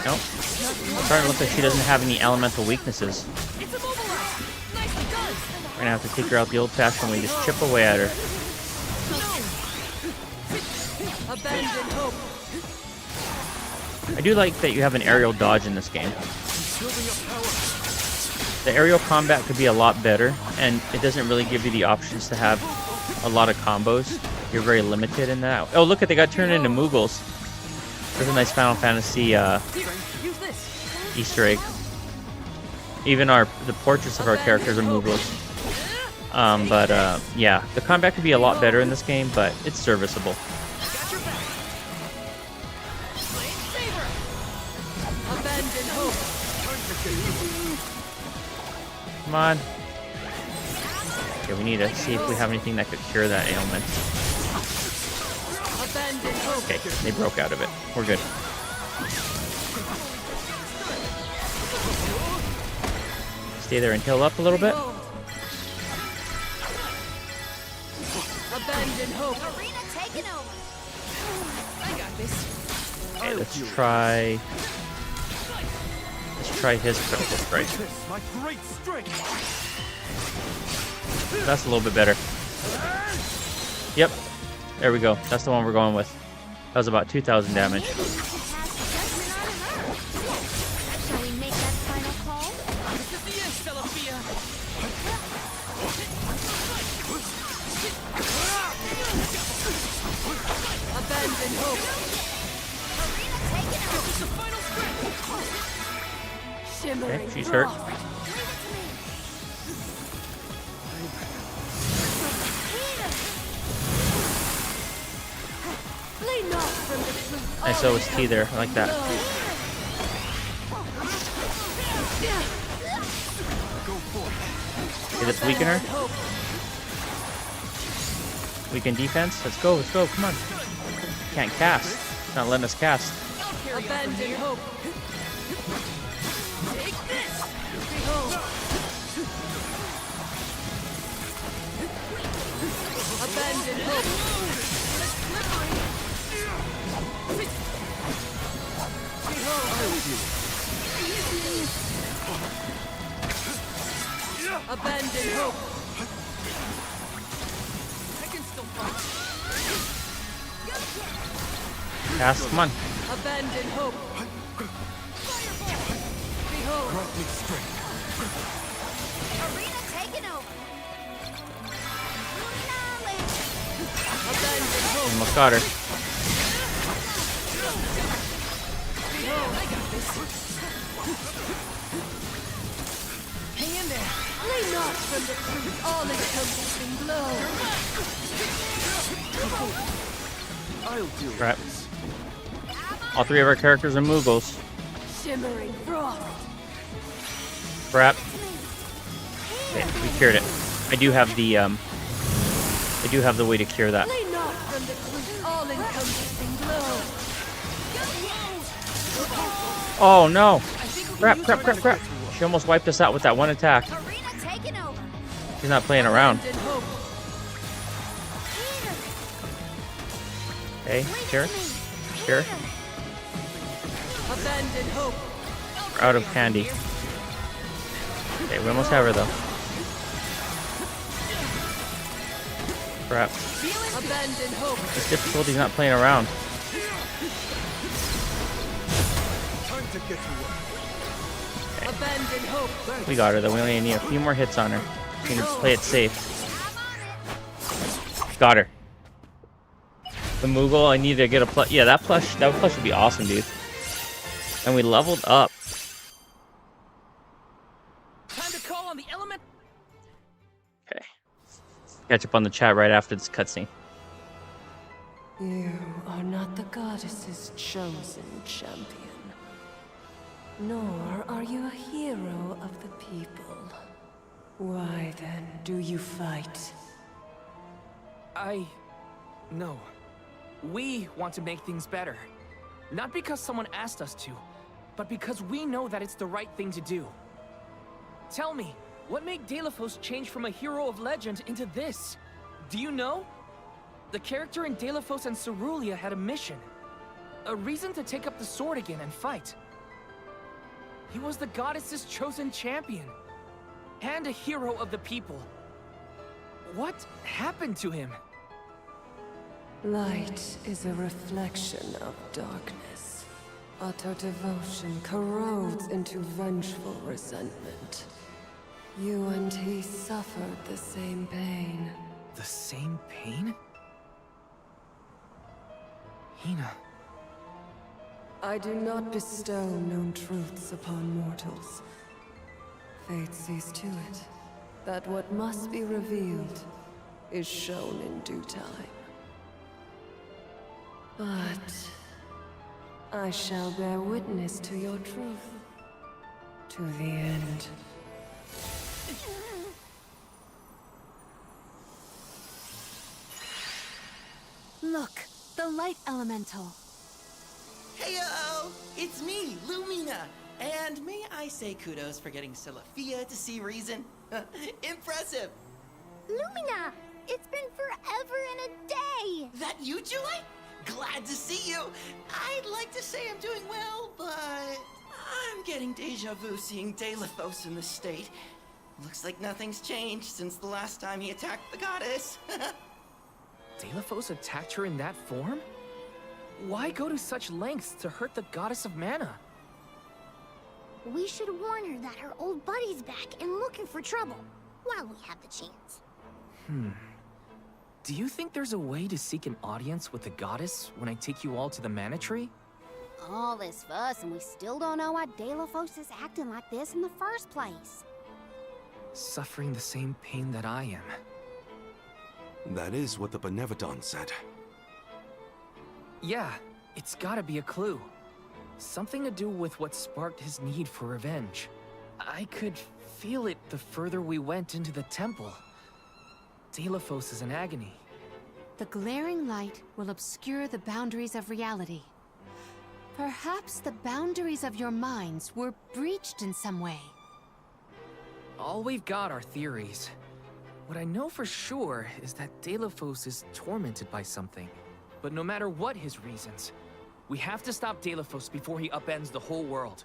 [SPEAKER 2] Nope. It's starting to look like she doesn't have any elemental weaknesses. We're gonna have to take her out the old-fashioned way, just chip away at her. I do like that you have an aerial dodge in this game. The aerial combat could be a lot better, and it doesn't really give you the options to have a lot of combos. You're very limited in that. Oh, look, they got turned into Moogles. There's a nice Final Fantasy Easter egg. Even the portraits of our characters are moveless. Yeah, the combat could be a lot better in this game, but it's serviceable. Come on. Okay, we need to see if we have anything that could cure that ailment. Okay, they broke out of it. We're good. Stay there and heal up a little bit.
[SPEAKER 7] Abandon hope. Arena taken over. I got this.
[SPEAKER 2] Okay, let's try his critical strike.
[SPEAKER 8] My great strength.
[SPEAKER 2] That's a little bit better. Yep. There we go. That's the one we're going with. That was about 2,000 damage.
[SPEAKER 7] Shall we make that final call?
[SPEAKER 5] This is the end, Celestia.
[SPEAKER 7] Abandon hope. Arena taken over.
[SPEAKER 5] This is the final stretch.
[SPEAKER 7] Shimmering.
[SPEAKER 2] Okay, she's hurt. Nice OST there. I like that. Okay, let's weaken her. Weaken defense. Let's go. Let's go. Come on. Can't cast. It's not letting us cast.
[SPEAKER 7] Abandon hope. Take this. Behold. Abandon hope. Abandon hope.
[SPEAKER 5] I can still fight.
[SPEAKER 2] Cast. Come on.
[SPEAKER 7] Abandon hope. Behold.
[SPEAKER 8] Grant me strength.
[SPEAKER 7] Arena taken over. Abandon hope.
[SPEAKER 2] Almost got her.
[SPEAKER 7] Behold, I got this.
[SPEAKER 5] Hang in there.
[SPEAKER 7] Lay not from the truth all-encompassing blow.
[SPEAKER 8] I'll do it.
[SPEAKER 2] Crap. All three of our characters are Moogles.
[SPEAKER 7] Shimmering frost.
[SPEAKER 2] Crap. Okay, we cured it. I do have the way to cure that.
[SPEAKER 7] Lay not from the truth all-encompassing blow.
[SPEAKER 2] Oh no! Crap, crap, crap, crap. She almost wiped us out with that one attack.
[SPEAKER 7] Arena taken over.
[SPEAKER 2] She's not playing around.
[SPEAKER 7] Abandon hope.
[SPEAKER 2] Okay, sure. Sure.
[SPEAKER 7] Abandon hope.
[SPEAKER 2] We're out of candy. Okay, we almost have her though. Crap.
[SPEAKER 7] Abandon hope.
[SPEAKER 2] This difficulty's not playing around.
[SPEAKER 8] Time to get to work.
[SPEAKER 7] Abandon hope.
[SPEAKER 2] We got her though. We only need a few more hits on her. We need to play it safe. Got her. The Moogle, I need to get a plush. Yeah, that plush would be awesome, dude. And we leveled up.
[SPEAKER 5] Time to call on the element.
[SPEAKER 2] Okay. Catch up on the chat right after this cutscene.
[SPEAKER 1] You are not the goddess's chosen champion. Nor are you a hero of the people. Why then do you fight?
[SPEAKER 5] No. We want to make things better. Not because someone asked us to, but because we know that it's the right thing to do. Tell me, what made Delafos change from a hero of legend into this? Do you know? The character in Delafos and Cerulean had a mission. A reason to take up the sword again and fight. He was the goddess's chosen champion. And a hero of the people. What happened to him?
[SPEAKER 1] Light is a reflection of darkness. Utter devotion corrodes into vengeful resentment. You and he suffered the same pain.
[SPEAKER 5] The same pain? Hina.
[SPEAKER 1] I do not bestow known truths upon mortals. Fate sees to it that what must be revealed is shown in due time. But I shall bear witness to your truth. To the end.
[SPEAKER 6] Look, the light elemental.
[SPEAKER 10] Heyo! It's me, Lumina! And may I say kudos for getting Silafia to see reason? Impressive!
[SPEAKER 3] Lumina! It's been forever and a day!
[SPEAKER 10] That you, Julie? Glad to see you! I'd like to say I'm doing well, but I'm getting deja vu seeing Delathos in this state. Looks like nothing's changed since the last time he attacked the goddess.
[SPEAKER 5] Delathos attacked her in that form? Why go to such lengths to hurt the goddess of mana?
[SPEAKER 3] We should warn her that her old buddy's back and looking for trouble, while we have the chance.
[SPEAKER 5] Do you think there's a way to seek an audience with the goddess when I take you all to the mana tree?
[SPEAKER 15] All this fuss and we still don't know why Delathos is acting like this in the first place.
[SPEAKER 5] Suffering the same pain that I am.
[SPEAKER 4] That is what the Benevodon said.
[SPEAKER 5] Yeah, it's gotta be a clue. Something to do with what sparked his need for revenge. I could feel it the further we went into the temple. Delathos is in agony.
[SPEAKER 6] The glaring light will obscure the boundaries of reality. Perhaps the boundaries of your minds were breached in some way.
[SPEAKER 5] All we've got are theories. What I know for sure is that Delathos is tormented by something. But no matter what his reasons, we have to stop Delathos before he upends the whole world.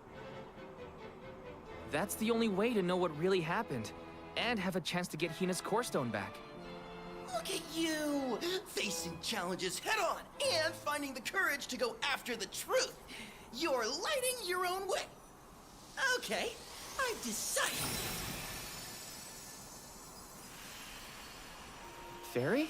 [SPEAKER 5] That's the only way to know what really happened, and have a chance to get Hina's core stone back.
[SPEAKER 10] Look at you! Facing challenges head-on, and finding the courage to go after the truth! You're lighting your own way! Okay, I've decided.
[SPEAKER 5] Fairy?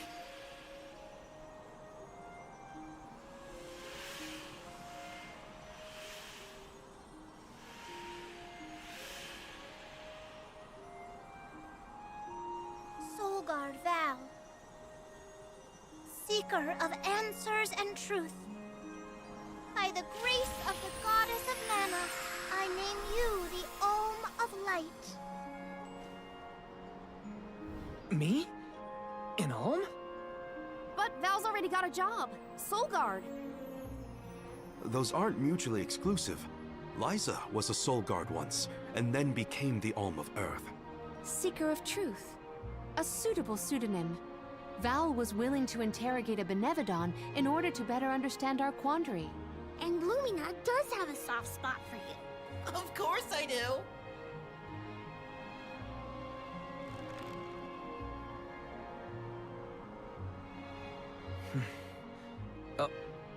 [SPEAKER 3] Soulguard Val, seeker of answers and truth. By the grace of the goddess of mana, I name you the Olm of Light.
[SPEAKER 5] Me? In Ulm?
[SPEAKER 15] But Val's already got a job. Soulguard.
[SPEAKER 4] Those aren't mutually exclusive. Liza was a Soul Guard once, and then became the Alm of Earth.
[SPEAKER 6] Seeker of Truth. A suitable pseudonym. Val was willing to interrogate a Benevodon in order to better understand our quandary.
[SPEAKER 3] And Lumina does have a soft spot for you.
[SPEAKER 10] Of course I do!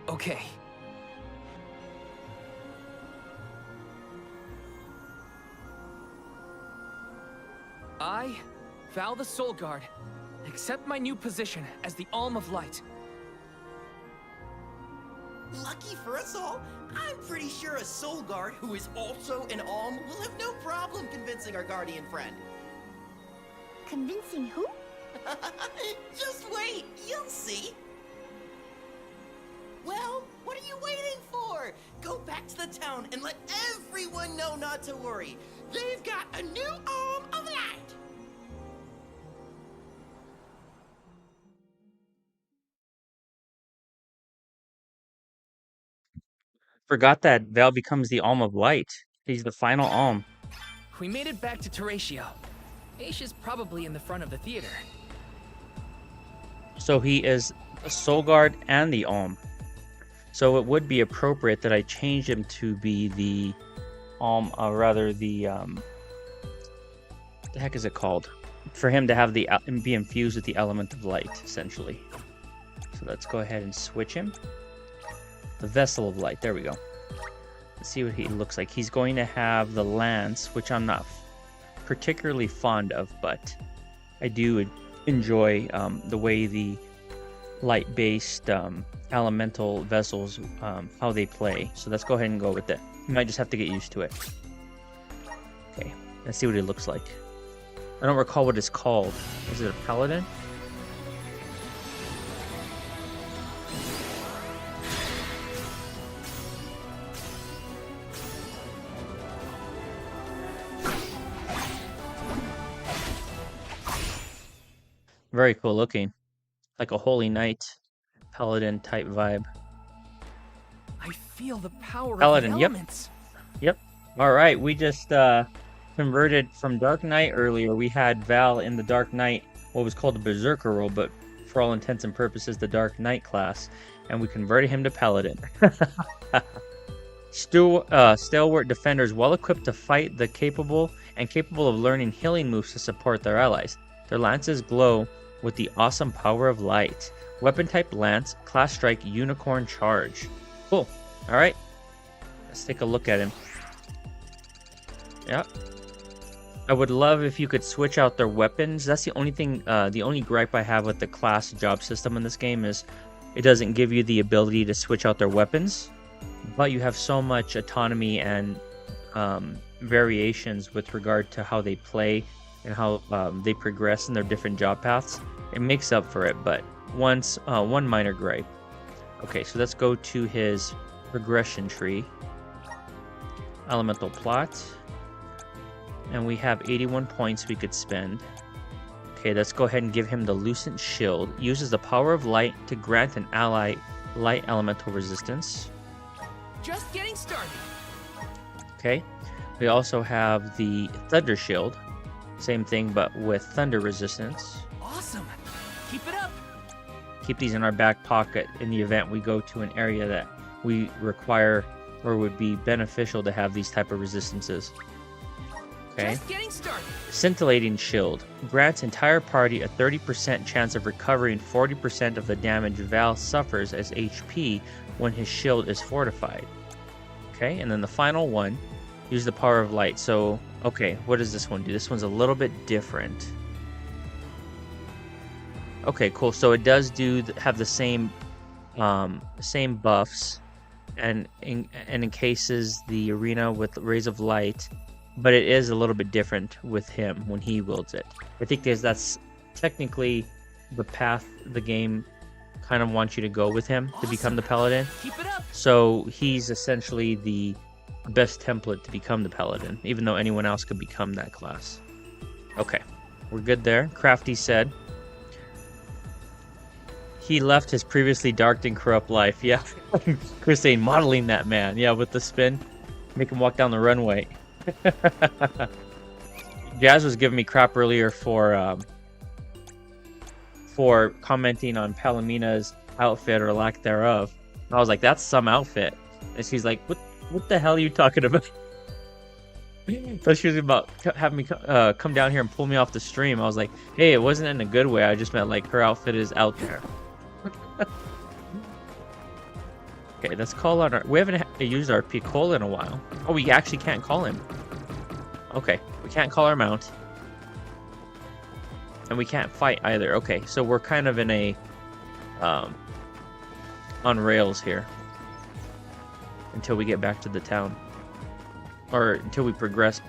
[SPEAKER 5] Okay. I, Val the Soul Guard, accept my new position as the Alm of Light.
[SPEAKER 10] Lucky for us all, I'm pretty sure a Soul Guard who is also an Alm will have no problem convincing our guardian friend.
[SPEAKER 3] Convincing who?
[SPEAKER 10] Just wait, you'll see. Well, what are you waiting for? Go back to the town and let everyone know not to worry. They've got a new Alm of Light!
[SPEAKER 2] Forgot that Val becomes the Alm of Light. He's the final Alm.
[SPEAKER 5] We made it back to Teratio. Aisha's probably in the front of the theater.
[SPEAKER 2] So he is a Soul Guard and the Alm. So it would be appropriate that I change him to be the Alm, rather the what the heck is it called? For him to have the be infused with the element of light, essentially. So let's go ahead and switch him. The Vessel of Light. There we go. Let's see what he looks like. He's going to have the lance, which I'm not particularly fond of, but I do enjoy the way the light-based elemental vessels, how they play. So let's go ahead and go with it. You might just have to get used to it. Okay. Let's see what he looks like. I don't recall what it's called. Is it a paladin? Very cool looking. Like a holy knight, paladin type vibe.
[SPEAKER 5] I feel the power
[SPEAKER 2] Paladin,
[SPEAKER 5] of the
[SPEAKER 2] yep.
[SPEAKER 5] elements.
[SPEAKER 2] Yep. All right, we just converted from Dark Knight earlier. We had Val in the Dark Knight, what was called the Berserker role, but for all intents and purposes, the Dark Knight class, and we converted him to Paladin. Stalwart defenders, well equipped to fight, capable of learning healing moves to support their allies. Their lances glow with the awesome power of light. Weapon type lance, class strike, unicorn charge. Cool. All right. Let's take a look at him. Yeah. I would love if you could switch out their weapons. That's the only thing, the only gripe I have with the class job system in this game is it doesn't give you the ability to switch out their weapons, but you have so much autonomy and variations with regard to how they play and how they progress in their different job paths. It makes up for it, but one minor gripe. Okay, so let's go to his progression tree. Elemental plot. And we have 81 points we could spend. Okay, let's go ahead and give him the Lucent Shield. Uses the power of light to grant an ally light elemental resistance.
[SPEAKER 5] Just getting started.
[SPEAKER 2] Okay, we also have the Thunder Shield. Same thing, but with thunder resistance.
[SPEAKER 5] Awesome. Keep it up.
[SPEAKER 2] Keep these in our back pocket in the event we go to an area that we require or would be beneficial to have these type of resistances. Okay.
[SPEAKER 5] Just getting started.
[SPEAKER 2] Scintillating Shield grants entire party a 30% chance of recovering 40% of the damage Val suffers as HP when his shield is fortified. Okay, and then the final one, use the power of light. So, okay, what does this one do? This one's a little bit different. Okay, cool. So it does have the same buffs, and encases the arena with rays of light. But it is a little bit different with him when he wields it. I think that's technically the path the game kind of wants you to go with him to become the Paladin.
[SPEAKER 5] Keep it up.
[SPEAKER 2] So he's essentially the best template to become the Paladin, even though anyone else could become that class. Okay, we're good there. Crafty said he left his previously dark and corrupt life. Yeah, Chris saying modeling that man. Yeah, with the spin, make him walk down the runway. Jazz was giving me crap earlier for commenting on Palomina's outfit or lack thereof. And I was like, that's some outfit. And she's like, what the hell are you talking about? So she was about having me come down here and pull me off the stream. I was like, hey, it wasn't in a good way. I just meant like her outfit is out there. Okay, let's call on our... We haven't used our Piccolo in a while. Oh, we actually can't call him. Okay, we can't call our mount. And we can't fight either. Okay, so we're kind of in a... on rails here. Until we get back to the town. Or until we progress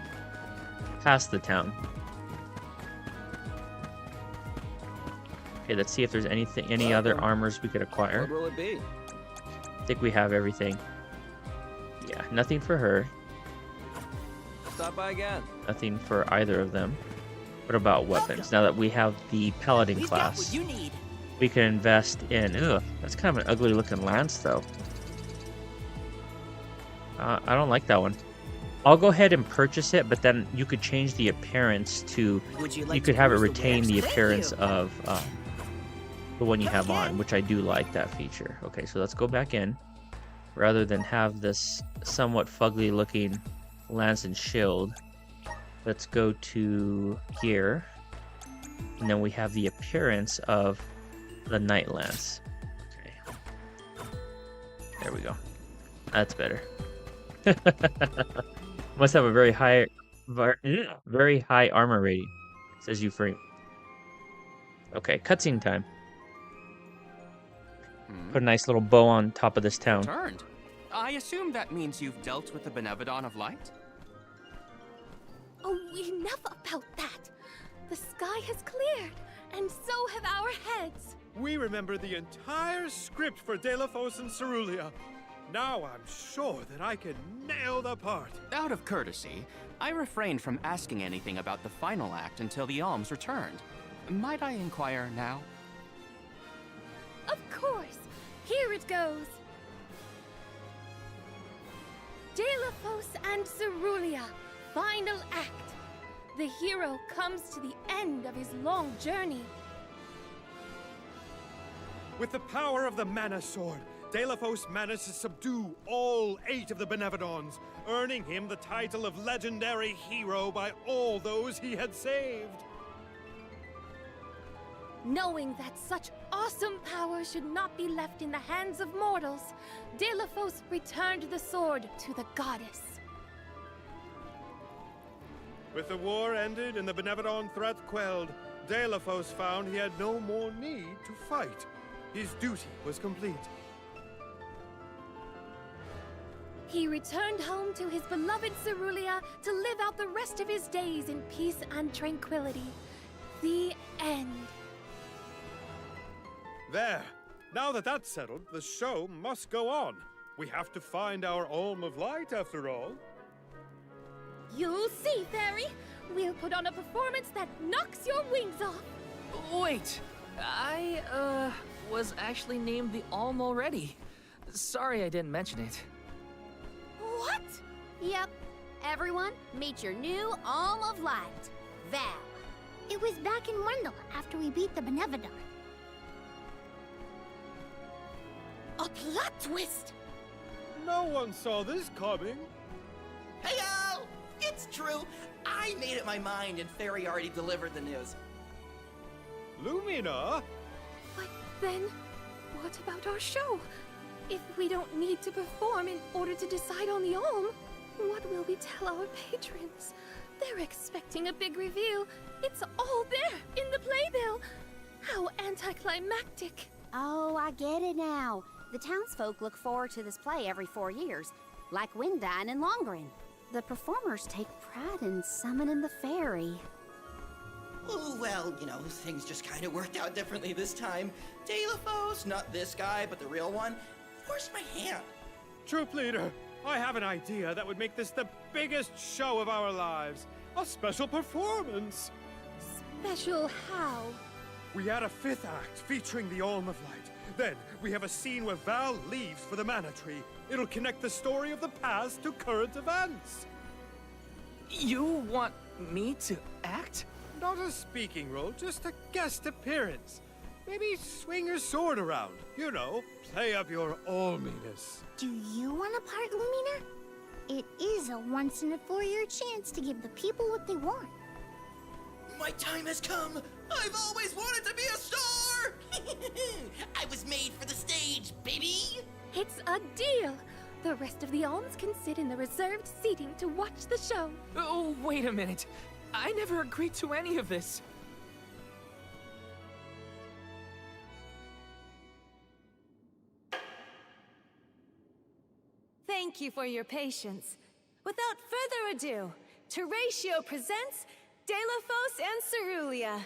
[SPEAKER 2] past the town. Okay, let's see if there's any other armors we could acquire.
[SPEAKER 20] What will it be?
[SPEAKER 2] I think we have everything. Yeah, nothing for her.
[SPEAKER 20] Stop by again.
[SPEAKER 2] Nothing for either of them. What about weapons? Now that we have the Paladin
[SPEAKER 12] We've
[SPEAKER 2] class,
[SPEAKER 12] got what you need.
[SPEAKER 2] we can invest in... Ugh, that's kind of an ugly looking lance though. I don't like that one. I'll go ahead and purchase it, but then you could change the appearance to... You could have it retain the appearance of the one you have on, which I do like that feature. Okay, so let's go back in. Rather than have this somewhat fugly looking lance and shield, let's go to gear. And then we have the appearance of the Knight Lance. Okay. There we go. That's better. Must have a very high armor rating, says Euphrates. Okay, cutscene time. Put a nice little bow on top of this town.
[SPEAKER 9] Turned. I assume that means you've dealt with the Benevodon of Light?
[SPEAKER 19] Oh, enough about that. The sky has cleared, and so have our heads.
[SPEAKER 18] We remember the entire script for Delafos and Cerulia. Now I'm sure that I can nail the part.
[SPEAKER 9] Out of courtesy, I refrained from asking anything about the final act until the alms returned. Might I inquire now?
[SPEAKER 19] Of course. Here it goes. Delafos and Cerulia, final act. The hero comes to the end of his long journey.
[SPEAKER 18] With the power of the Mana Sword, Delafos managed to subdue all 8 of the Benevodons, earning him the title of legendary hero by all those he had saved.
[SPEAKER 19] Knowing that such awesome power should not be left in the hands of mortals, Delafos returned the sword to the goddess.
[SPEAKER 18] With the war ended and the Benevodon threat quelled, Delafos found he had no more need to fight. His duty was complete.
[SPEAKER 19] He returned home to his beloved Cerulia to live out the rest of his days in peace and tranquility. The end.
[SPEAKER 18] There. Now that that's settled, the show must go on. We have to find our Alm of Light, after all.
[SPEAKER 19] You'll see, Fairy. We'll put on a performance that knocks your wings off.
[SPEAKER 5] Wait, I, was actually named the Alm already. Sorry I didn't mention it.
[SPEAKER 19] What?
[SPEAKER 15] Yep. Everyone, meet your new Alm of Light, Val.
[SPEAKER 3] It was back in Wendell after we beat the Benevodon.
[SPEAKER 19] A plot twist!
[SPEAKER 18] No one saw this coming.
[SPEAKER 10] Hey-o! It's true. I made up my mind and Fairy already delivered the news.
[SPEAKER 18] Lumina?
[SPEAKER 19] But then, what about our show? If we don't need to perform in order to decide on the Alm, what will we tell our patrons? They're expecting a big reveal. It's all there in the playbill. How anticlimactic.
[SPEAKER 15] Oh, I get it now. The townsfolk look forward to this play every 4 years, like Windine and Longren. The performers take pride in summoning the fairy.
[SPEAKER 10] Oh, well, you know, things just kind of worked out differently this time. Delafos, not this guy, but the real one, forced my hand.
[SPEAKER 18] Troop leader, I have an idea that would make this the biggest show of our lives. A special performance.
[SPEAKER 19] Special how?
[SPEAKER 18] We add a 5th act featuring the Alm of Light. Then we have a scene where Val leaves for the Mana Tree. It'll connect the story of the past to current events.
[SPEAKER 5] You want me to act?
[SPEAKER 18] Not a speaking role, just a guest appearance. Maybe swing your sword around. You know, play up your alminess.
[SPEAKER 3] Do you want a part, Lumina? It is a once-in-a-4-year chance to give the people what they want.
[SPEAKER 10] My time has come! I've always wanted to be a star! I was made for the stage, baby!
[SPEAKER 19] It's a deal! The rest of the alms can sit in the reserved seating to watch the show.
[SPEAKER 5] Oh, wait a minute. I never agreed to any of this.
[SPEAKER 17] Thank you for your patience. Without further ado, Teratio presents Delafos and Cerulia.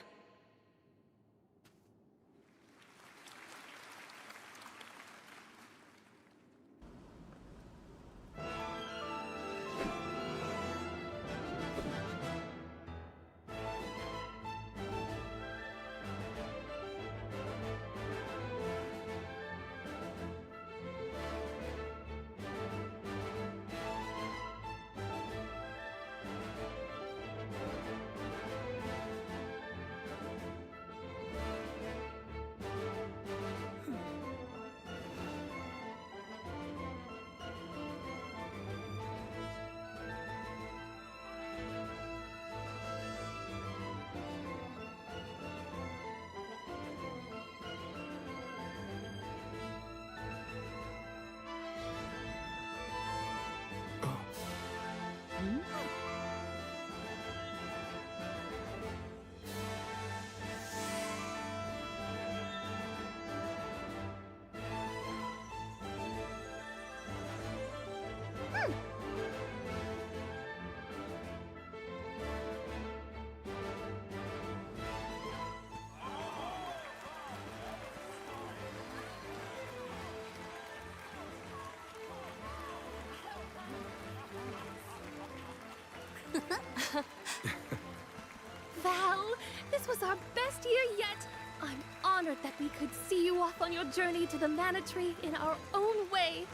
[SPEAKER 19] This was our best year yet. I'm honored that we could see you off on your journey to the Mana Tree in our own way.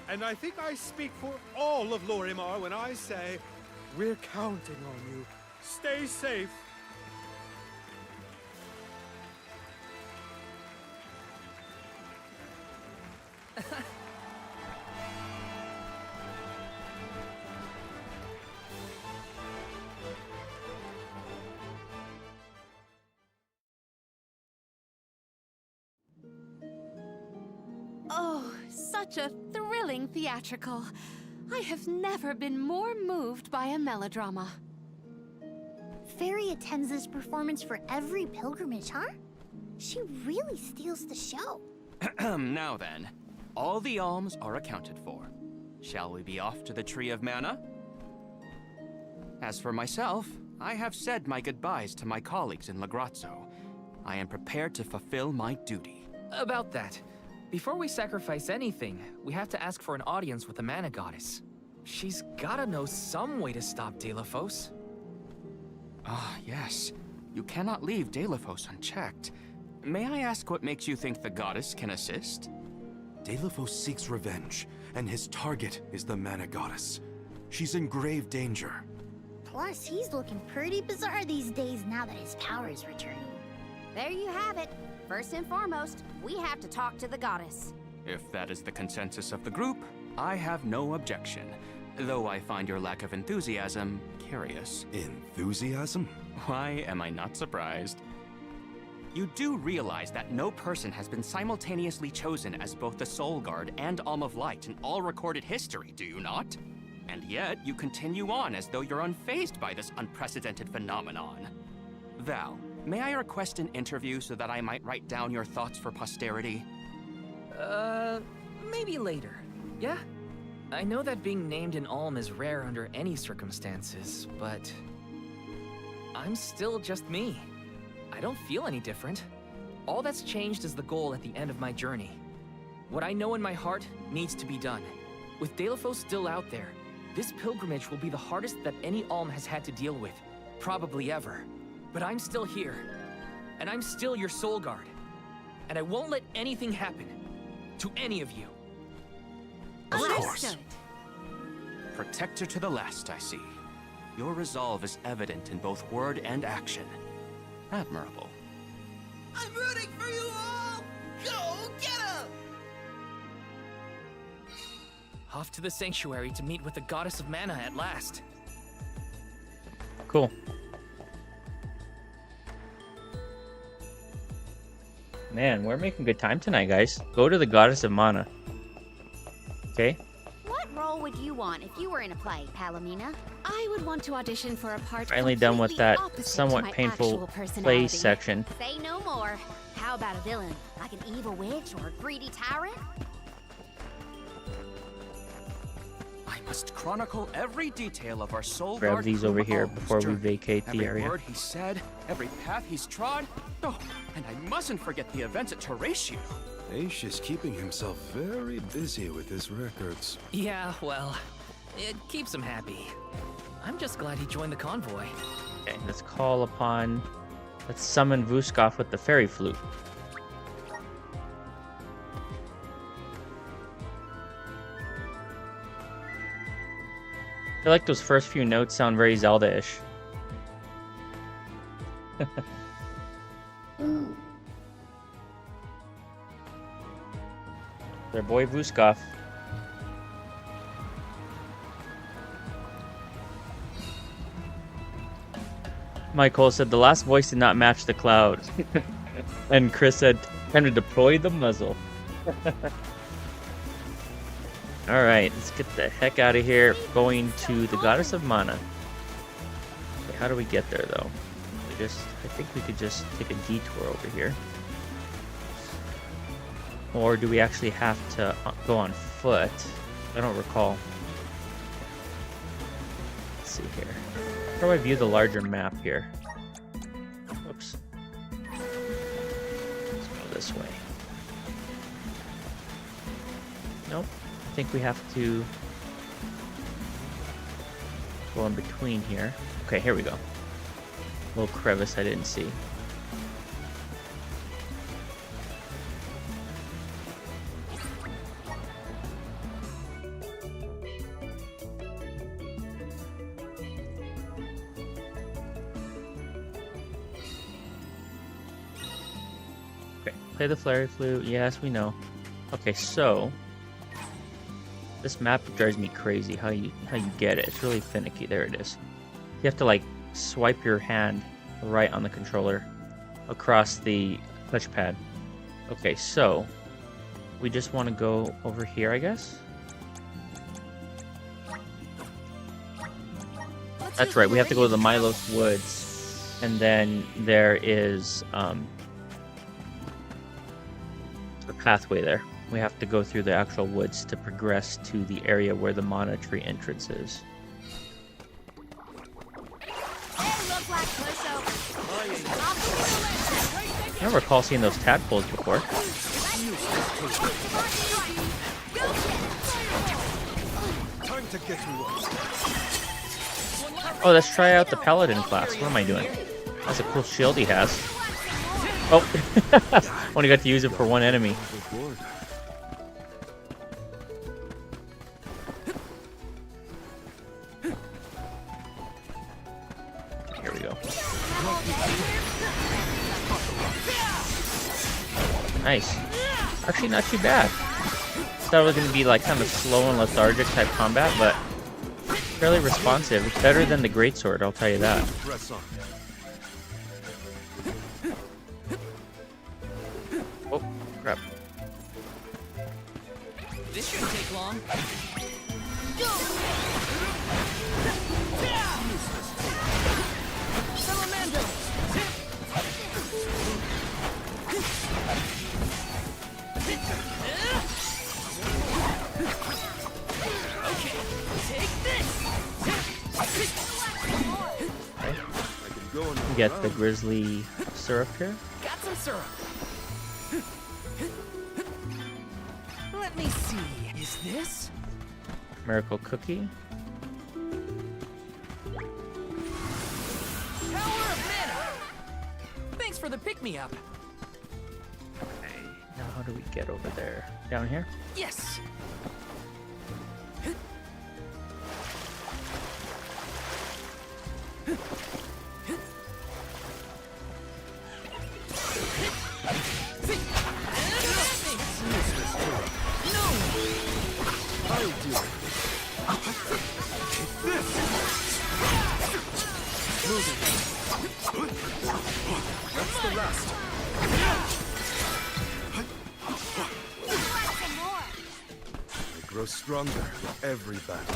[SPEAKER 18] And I think I speak for all of Lorimar when I say, we're counting on you. Stay safe.
[SPEAKER 6] Oh, such a thrilling theatrical. I have never been more moved by a melodrama.
[SPEAKER 3] Fairy attends this performance for every pilgrimage, huh? She really steals the show.
[SPEAKER 9] Now then, all the alms are accounted for. Shall we be off to the Tree of Mana? As for myself, I have said my goodbyes to my colleagues in Lograzzo. I am prepared to fulfill my duty.
[SPEAKER 5] About that, before we sacrifice anything, we have to ask for an audience with the Mana Goddess. She's gotta know some way to stop Delafos.
[SPEAKER 9] Ah, yes. You cannot leave Delafos unchecked. May I ask what makes you think the goddess can assist?
[SPEAKER 4] Delafos seeks revenge, and his target is the Mana Goddess. She's in grave danger.
[SPEAKER 3] Plus, he's looking pretty bizarre these days now that his power is returning.
[SPEAKER 15] There you have it. First and foremost, we have to talk to the goddess.
[SPEAKER 9] If that is the consensus of the group, I have no objection. Though I find your lack of enthusiasm curious.
[SPEAKER 4] Enthusiasm?
[SPEAKER 9] Why am I not surprised? You do realize that no person has been simultaneously chosen as both the Soul Guard and Alm of Light in all recorded history, do you not? And yet, you continue on as though you're unfazed by this unprecedented phenomenon. Val, may I request an interview so that I might write down your thoughts for posterity?
[SPEAKER 5] Maybe later. Yeah? I know that being named an Alm is rare under any circumstances, but I'm still just me. I don't feel any different. All that's changed is the goal at the end of my journey. What I know in my heart needs to be done. With Delafos still out there, this pilgrimage will be the hardest that any Alm has had to deal with, probably ever. But I'm still here, and I'm still your Soul Guard. And I won't let anything happen to any of you.
[SPEAKER 9] Of course. Protector to the last, I see. Your resolve is evident in both word and action. Admirable.
[SPEAKER 10] I'm rooting for you all! Go get 'em!
[SPEAKER 5] Off to the sanctuary to meet with the Goddess of Mana at last.
[SPEAKER 2] Cool. Man, we're making good time tonight, guys. Go to the Goddess of Mana. Okay?
[SPEAKER 15] What role would you want if you were in a play, Palomina?
[SPEAKER 6] I would want to audition for a part
[SPEAKER 2] Finally done with that
[SPEAKER 6] opposite to
[SPEAKER 2] somewhat
[SPEAKER 6] my
[SPEAKER 2] painful
[SPEAKER 6] actual
[SPEAKER 2] play
[SPEAKER 6] personality.
[SPEAKER 2] section.
[SPEAKER 15] Say no more. How about a villain? Like an evil witch or a greedy tyrant?
[SPEAKER 9] I must chronicle every detail of our Soul
[SPEAKER 2] Grab
[SPEAKER 9] Guard
[SPEAKER 2] these over here
[SPEAKER 9] Alm's
[SPEAKER 2] before we
[SPEAKER 9] journey.
[SPEAKER 2] vacate the
[SPEAKER 9] every
[SPEAKER 2] area.
[SPEAKER 9] Every word he said, every path he's trod. Oh, and I mustn't forget the events at Teratio.
[SPEAKER 4] Aish is keeping himself very busy with his records.
[SPEAKER 5] Yeah, well, it keeps him happy. I'm just glad he joined the convoy.
[SPEAKER 2] Okay, let's call upon... Let's summon Vuskov with the fairy flute. I feel like those first few notes sound very Zelda-ish. Their boy Vuskov. Michael said the last voice did not match the cloud. And Chris said, time to deploy the muzzle. Alright, let's get the heck out of here. Going to the Goddess of Mana. Okay, how do we get there though? I think we could just take a detour over here. Or do we actually have to go on foot? I don't recall. Let's see here. How do I view the larger map here? Oops. Let's go this way. Nope. I think we have to go in between here. Okay, here we go. Little crevice I didn't see. Play the flare flute. Yes, we know. Okay, so this map drives me crazy. How you get it? It's really finicky. There it is. You have to like swipe your hand right on the controller across the touchpad. Okay, so we just want to go over here, I guess. That's right. We have to go to the Milos Woods, and then there is a pathway there. We have to go through the actual woods to progress to the area where the Mana Tree entrance is. I don't recall seeing those tadpoles before.
[SPEAKER 8] Time to get to work.
[SPEAKER 2] Oh, let's try out the Paladin class. What am I doing? That's a cool shield he has. Oh, only got to use it for one enemy. Here we go. Nice. Actually, not too bad. Thought it was going to be like kind of slow and lethargic type combat, but fairly responsive. It's better than the greatsword, I'll tell you that. Oh, crap.
[SPEAKER 5] This shouldn't take long.
[SPEAKER 2] Get the grizzly syrup here.
[SPEAKER 5] Got some syrup. Let me see. Is this?
[SPEAKER 2] Miracle cookie.
[SPEAKER 5] Power of mana. Thanks for the pick-me-up.
[SPEAKER 2] Okay, now how do we get over there? Down here?
[SPEAKER 5] Yes.
[SPEAKER 4] Grow stronger with every battle.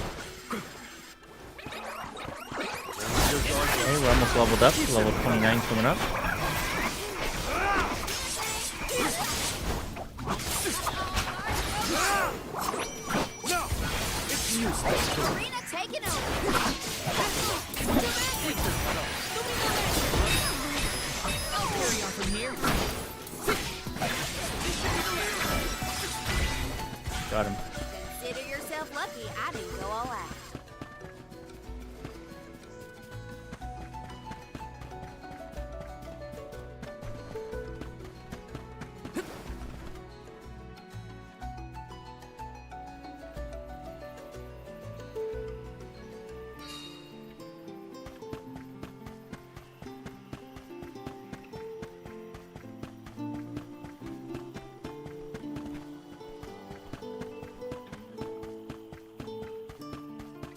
[SPEAKER 2] Okay, we're almost leveled up. Level 29 coming up.
[SPEAKER 7] Arena taken over.
[SPEAKER 5] I'll carry on from here.
[SPEAKER 2] Got him.
[SPEAKER 7] Consider yourself lucky I didn't go all out.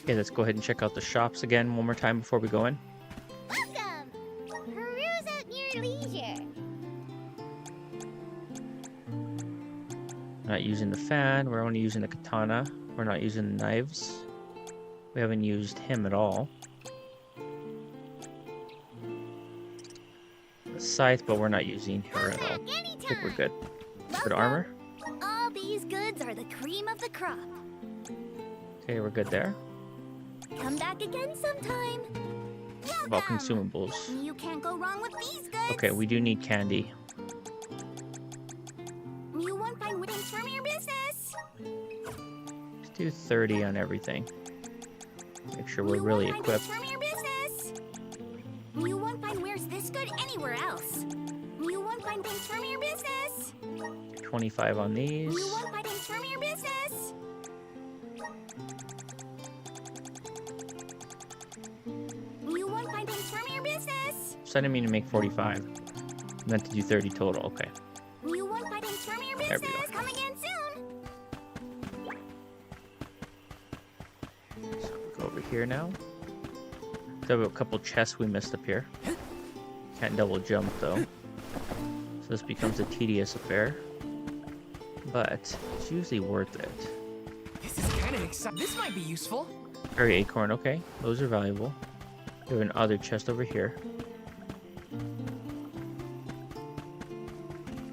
[SPEAKER 2] Okay, let's go ahead and check out the shops again one more time before we go in.
[SPEAKER 7] Welcome! Peruse at your leisure.
[SPEAKER 2] Not using the fan, we're only using the katana. We're not using the knives. We haven't used him at all. The scythe, but we're not using her at all. I think we're good. Good armor.
[SPEAKER 7] All these goods are the cream of the crop.
[SPEAKER 2] Okay, we're good there.
[SPEAKER 7] Come back again sometime.
[SPEAKER 2] About consumables.
[SPEAKER 7] You can't go wrong with these goods.
[SPEAKER 2] Okay, we do need candy.
[SPEAKER 7] You won't find things from your business.
[SPEAKER 2] Let's do 30 on everything. Make sure we're really equipped.
[SPEAKER 7] From your business. You won't find where's this good anywhere else. You won't find things from your business.
[SPEAKER 2] 25 on these.
[SPEAKER 7] You won't find things from your business.
[SPEAKER 2] So I didn't mean to make 45. I meant to do 30 total. Okay.
[SPEAKER 7] You won't
[SPEAKER 2] There we go.
[SPEAKER 3] Come again soon.
[SPEAKER 2] So we go over here now. There were a couple chests we missed up here. Can't double jump though. So this becomes a tedious affair. But it's usually worth it.
[SPEAKER 5] This is kind of exciting. This might be useful.
[SPEAKER 2] Fairy acorn, okay. Those are valuable. We have another chest over here.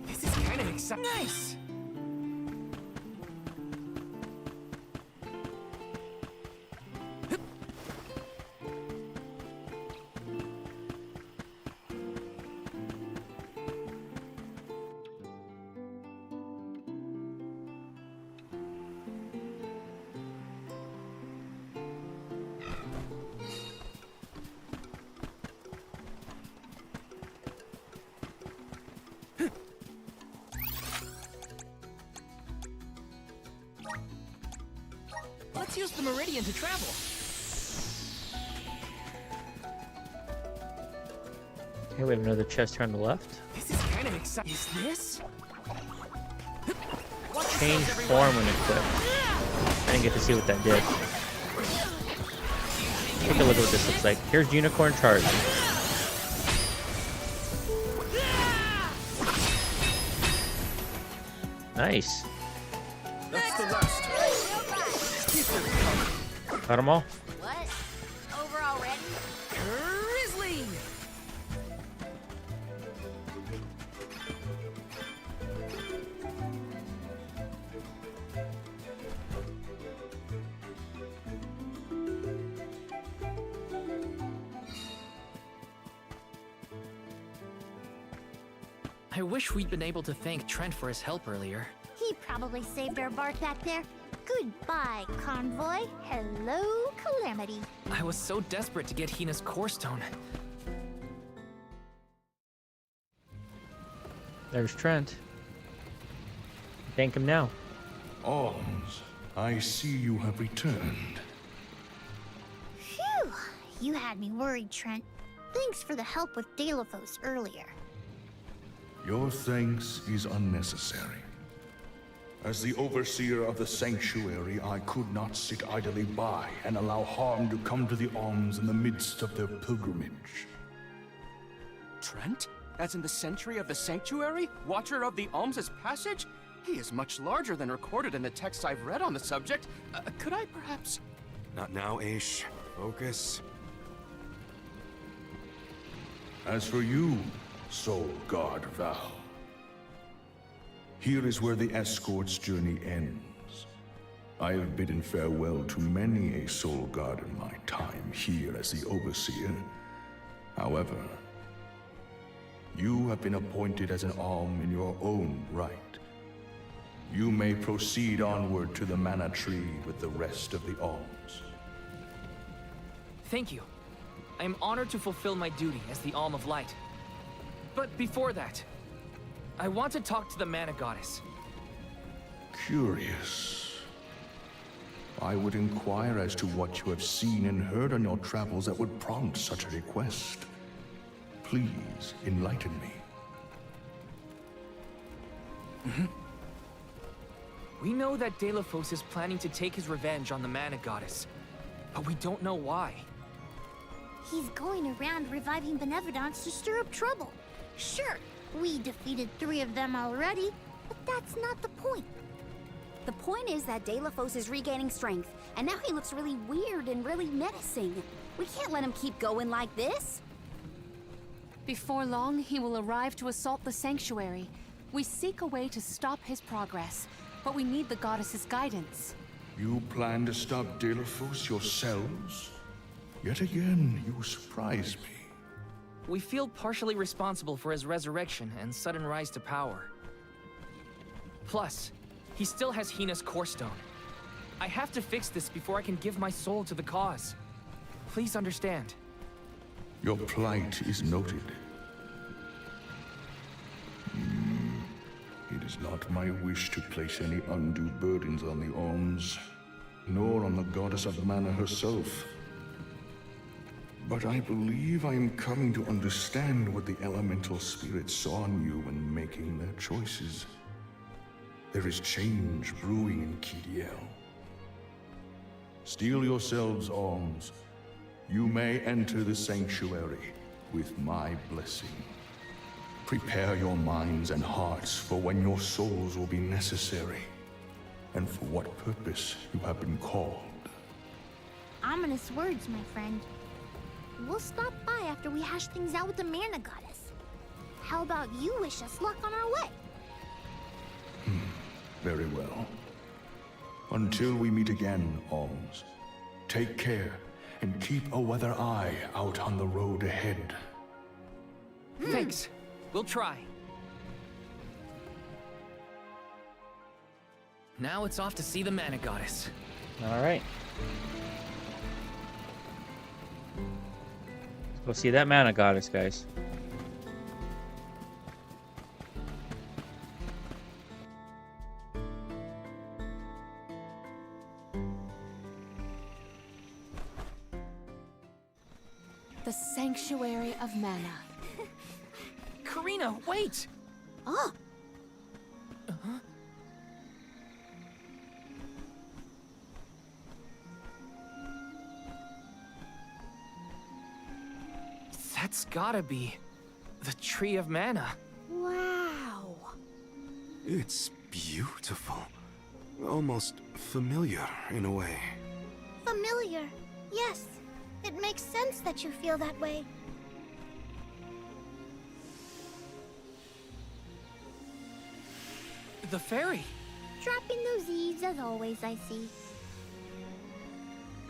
[SPEAKER 5] This is kind of exciting. Nice. Let's use the meridian to travel.
[SPEAKER 2] Okay, we have another chest here on the left.
[SPEAKER 5] This is kind of exciting. Is this?
[SPEAKER 2] Change form when equipped. I didn't get to see what that did. Take a look at what this looks like. Here's Unicorn Charge. Nice.
[SPEAKER 8] That's the last.
[SPEAKER 2] Got them all?
[SPEAKER 3] What? Over already?
[SPEAKER 5] Grizzly! I wish we'd been able to thank Trent for his help earlier.
[SPEAKER 3] He probably saved our bark back there. Goodbye, convoy. Hello, Calamity.
[SPEAKER 5] I was so desperate to get Hina's core stone.
[SPEAKER 2] There's Trent. Thank him now.
[SPEAKER 16] Alms, I see you have returned.
[SPEAKER 3] Phew! You had me worried, Trent. Thanks for the help with Delaphos earlier.
[SPEAKER 16] Your thanks is unnecessary. As the overseer of the sanctuary, I could not sit idly by and allow harm to come to the Alms in the midst of their pilgrimage.
[SPEAKER 9] Trent? As in the Sentry of the Sanctuary? Watcher of the Alms' Passage? He is much larger than recorded in the texts I've read on the subject. Could I perhaps...
[SPEAKER 4] Not now, Aish. Focus.
[SPEAKER 16] As for you, Soul Guard Val, here is where the escort's journey ends. I have bidden farewell to many a Soul Guard in my time here as the Overseer. However, you have been appointed as an Alm in your own right. You may proceed onward to the Mana Tree with the rest of the Alms.
[SPEAKER 5] Thank you. I am honored to fulfill my duty as the Alm of Light. But before that, I want to talk to the Mana Goddess.
[SPEAKER 16] Curious. I would inquire as to what you have seen and heard on your travels that would prompt such a request. Please enlighten me.
[SPEAKER 5] We know that Delaphos is planning to take his revenge on the Mana Goddess, but we don't know why.
[SPEAKER 3] He's going around reviving benevolence to stir up trouble. Sure, we defeated 3 of them already, but that's not the point.
[SPEAKER 15] The point is that Delaphos is regaining strength, and now he looks really weird and really menacing. We can't let him keep going like this.
[SPEAKER 6] Before long, he will arrive to assault the sanctuary. We seek a way to stop his progress, but we need the goddess's guidance.
[SPEAKER 16] You plan to stop Delaphos yourselves? Yet again, you surprise me.
[SPEAKER 5] We feel partially responsible for his resurrection and sudden rise to power. Plus, he still has Hina's core stone. I have to fix this before I can give my soul to the cause. Please understand.
[SPEAKER 16] Your plight is noted. It is not my wish to place any undue burdens on the Alms, nor on the goddess of mana herself. But I believe I am coming to understand what the elemental spirits saw in you when making their choices. There is change brewing in Kidiel. Steel yourselves, alms. You may enter the sanctuary with my blessing. Prepare your minds and hearts for when your souls will be necessary, and for what purpose you have been called.
[SPEAKER 3] Ominous words, my friend. We'll stop by after we hash things out with the Mana Goddess. How about you wish us luck on our way?
[SPEAKER 16] Very well. Until we meet again, alms, take care and keep a weather eye out on the road ahead.
[SPEAKER 5] Thanks. We'll try. Now it's off to see the Mana Goddess.
[SPEAKER 2] All right. Go see that Mana Goddess, guys.
[SPEAKER 6] The Sanctuary of Mana.
[SPEAKER 5] Karina, wait!
[SPEAKER 6] Oh!
[SPEAKER 5] That's gotta be the Tree of Mana.
[SPEAKER 3] Wow.
[SPEAKER 4] It's beautiful. Almost familiar in a way.
[SPEAKER 3] Familiar. Yes. It makes sense that you feel that way.
[SPEAKER 5] The fairy.
[SPEAKER 3] Dropping those eaves as always, I see.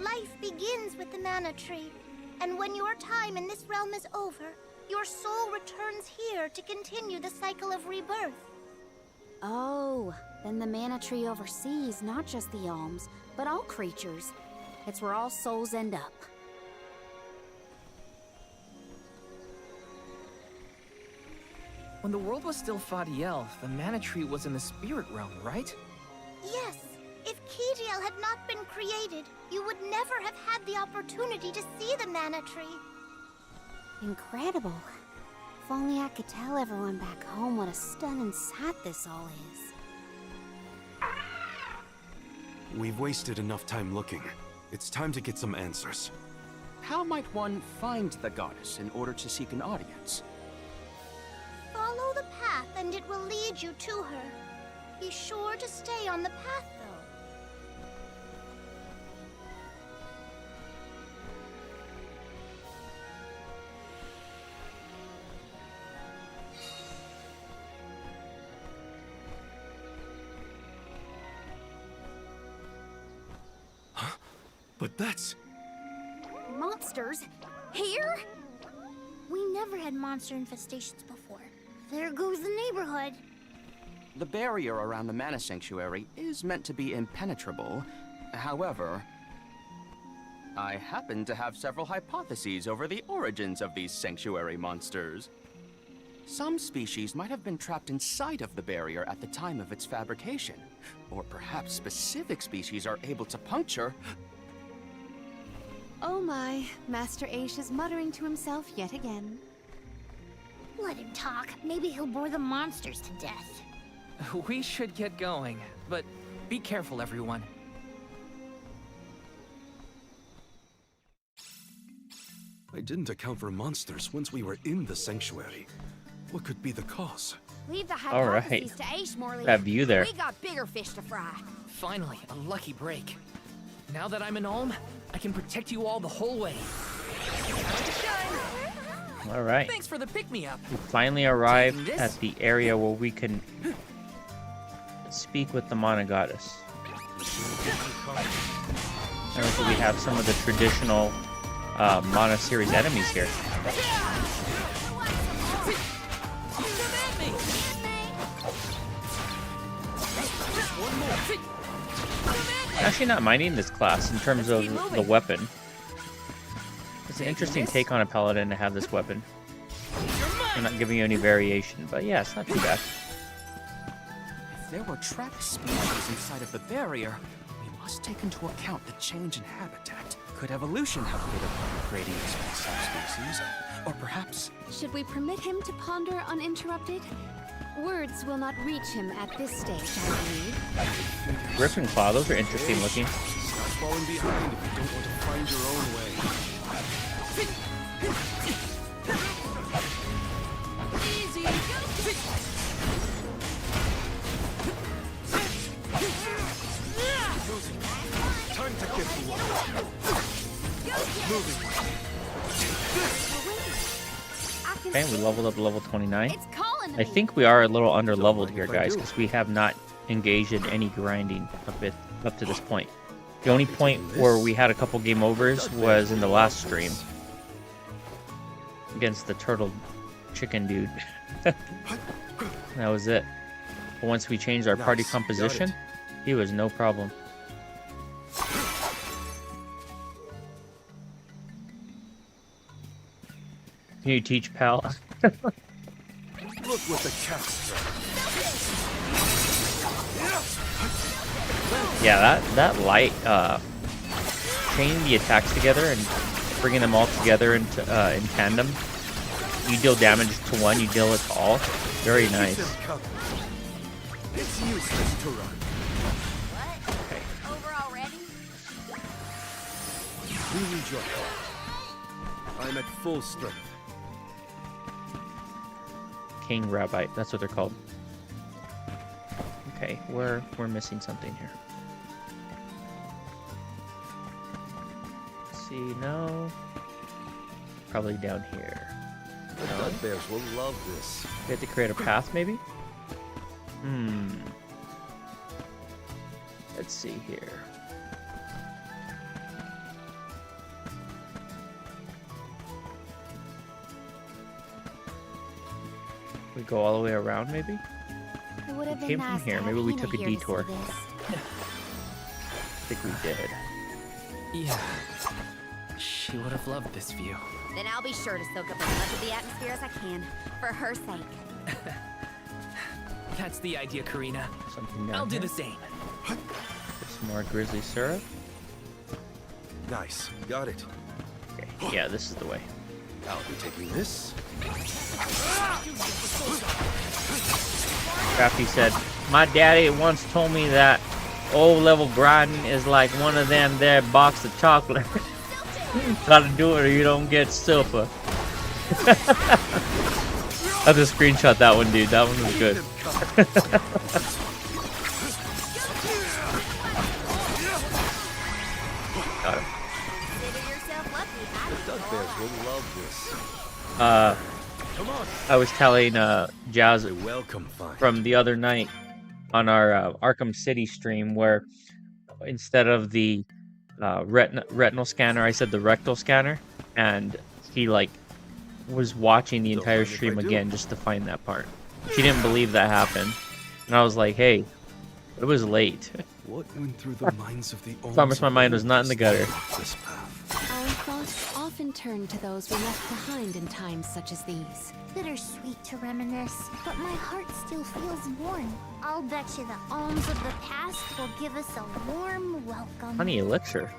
[SPEAKER 3] Life begins with the Mana Tree, and when your time in this realm is over, your soul returns here to continue the cycle of rebirth.
[SPEAKER 15] Oh, then the Mana Tree oversees not just the alms, but all creatures. It's where all souls end up.
[SPEAKER 5] When the world was still Fadiel, the Mana Tree was in the spirit realm, right?
[SPEAKER 3] Yes. If Kidiel had not been created, you would never have had the opportunity to see the Mana Tree.
[SPEAKER 15] Incredible. If only I could tell everyone back home what a stunning sight this all is.
[SPEAKER 4] We've wasted enough time looking. It's time to get some answers.
[SPEAKER 9] How might one find the goddess in order to seek an audience?
[SPEAKER 3] Follow the path and it will lead you to her. Be sure to stay on the path, though.
[SPEAKER 4] Huh? But that's...
[SPEAKER 3] Monsters? Here? We never had monster infestations before. There goes the neighborhood.
[SPEAKER 9] The barrier around the Mana Sanctuary is meant to be impenetrable. However, I happen to have several hypotheses over the origins of these sanctuary monsters. Some species might have been trapped inside of the barrier at the time of its fabrication. Or perhaps specific species are able to puncture...
[SPEAKER 6] Oh my, Master Aish is muttering to himself yet again.
[SPEAKER 3] Let him talk. Maybe he'll bore the monsters to death.
[SPEAKER 5] We should get going, but be careful, everyone.
[SPEAKER 4] I didn't account for monsters once we were in the sanctuary. What could be the cause?
[SPEAKER 15] Leave the
[SPEAKER 2] All right.
[SPEAKER 15] hypotheses to Aish, Morley.
[SPEAKER 2] That view there.
[SPEAKER 15] We got bigger fish to fry.
[SPEAKER 5] Finally, a lucky break. Now that I'm an Ulm, I can protect you all the whole way. Time to shine.
[SPEAKER 2] All right.
[SPEAKER 5] Thanks for the pick-me-up.
[SPEAKER 2] We finally arrived at the area where we can speak with the Mana Goddess. And so we have some of the traditional Mana series enemies here. I'm actually not minding this class in terms of the weapon. It's an interesting take on a paladin to have this weapon. I'm not giving you any variation, but yeah, it's not too bad.
[SPEAKER 9] If there were trapped species inside of the barrier, we must take into account the change in habitat. Could evolution have played a part in creating this subspecies? Or perhaps...
[SPEAKER 6] Should we permit him to ponder uninterrupted? Words will not reach him at this stage, I believe.
[SPEAKER 2] Griffin Claw, those are interesting looking.
[SPEAKER 4] Stop falling behind if you don't want to find your own way.
[SPEAKER 5] Easy,
[SPEAKER 4] Time to get to work. Moving.
[SPEAKER 2] Okay, we leveled up to level 29. I think we are a little under leveled here, guys, because we have not engaged in any grinding of it up to this point. The only point where we had a couple game overs was in the last stream against the turtle chicken dude. That was it. But once we changed our party composition, he was no problem. Can you teach pal?
[SPEAKER 4] Look what the cat's done.
[SPEAKER 2] Yeah, that light, chaining the attacks together and bringing them all together in tandem. You deal damage to one, you deal it to all. Very nice.
[SPEAKER 4] It's useless to run.
[SPEAKER 2] Okay.
[SPEAKER 3] Over already?
[SPEAKER 4] We need your help. I'm at full strength.
[SPEAKER 2] King Rabbi, that's what they're called. Okay, we're missing something here. Let's see, no. Probably down here.
[SPEAKER 4] The bugbears will love this.
[SPEAKER 2] We have to create a path, maybe? Let's see here. We go all the way around, maybe?
[SPEAKER 15] It would have
[SPEAKER 2] We
[SPEAKER 15] been
[SPEAKER 2] came
[SPEAKER 15] nice
[SPEAKER 2] from here.
[SPEAKER 15] to
[SPEAKER 2] Maybe
[SPEAKER 15] have
[SPEAKER 2] we
[SPEAKER 15] Hina
[SPEAKER 2] took a
[SPEAKER 15] here to see
[SPEAKER 2] detour.
[SPEAKER 15] this.
[SPEAKER 2] I think we did.
[SPEAKER 5] Yeah. She would have loved this view.
[SPEAKER 15] Then I'll be sure to soak up as much of the atmosphere as I can, for her sake.
[SPEAKER 5] That's the idea, Karina.
[SPEAKER 2] Something down
[SPEAKER 5] I'll do
[SPEAKER 2] here.
[SPEAKER 5] the same.
[SPEAKER 2] Some more grizzly syrup.
[SPEAKER 4] Nice. Got it.
[SPEAKER 2] Okay, yeah, this is the way.
[SPEAKER 4] I'll be taking this.
[SPEAKER 2] Crafty said, my daddy once told me that O-level grinding is like one of them there box of chocolate. Gotta do it or you don't get silver. I have to screenshot that one, dude. That one was good. Got him.
[SPEAKER 4] The bugbears will love this.
[SPEAKER 2] I was telling Jazz
[SPEAKER 4] welcome find
[SPEAKER 2] from the other night on our Arkham City stream where instead of the retinal scanner, I said the rectal scanner, and he like was watching the entire stream again just to find that part. She didn't believe that happened, and I was like, "Hey, it was late."
[SPEAKER 4] What went through the minds of the
[SPEAKER 2] Promise my mind was not in the gutter.
[SPEAKER 4] This path.
[SPEAKER 6] Our thoughts often turn to those we left behind in times such as these.
[SPEAKER 3] Bittersweet to reminisce, but my heart still feels warm. I'll bet you the alms of the past will give us a warm welcome.
[SPEAKER 2] Honey elixir.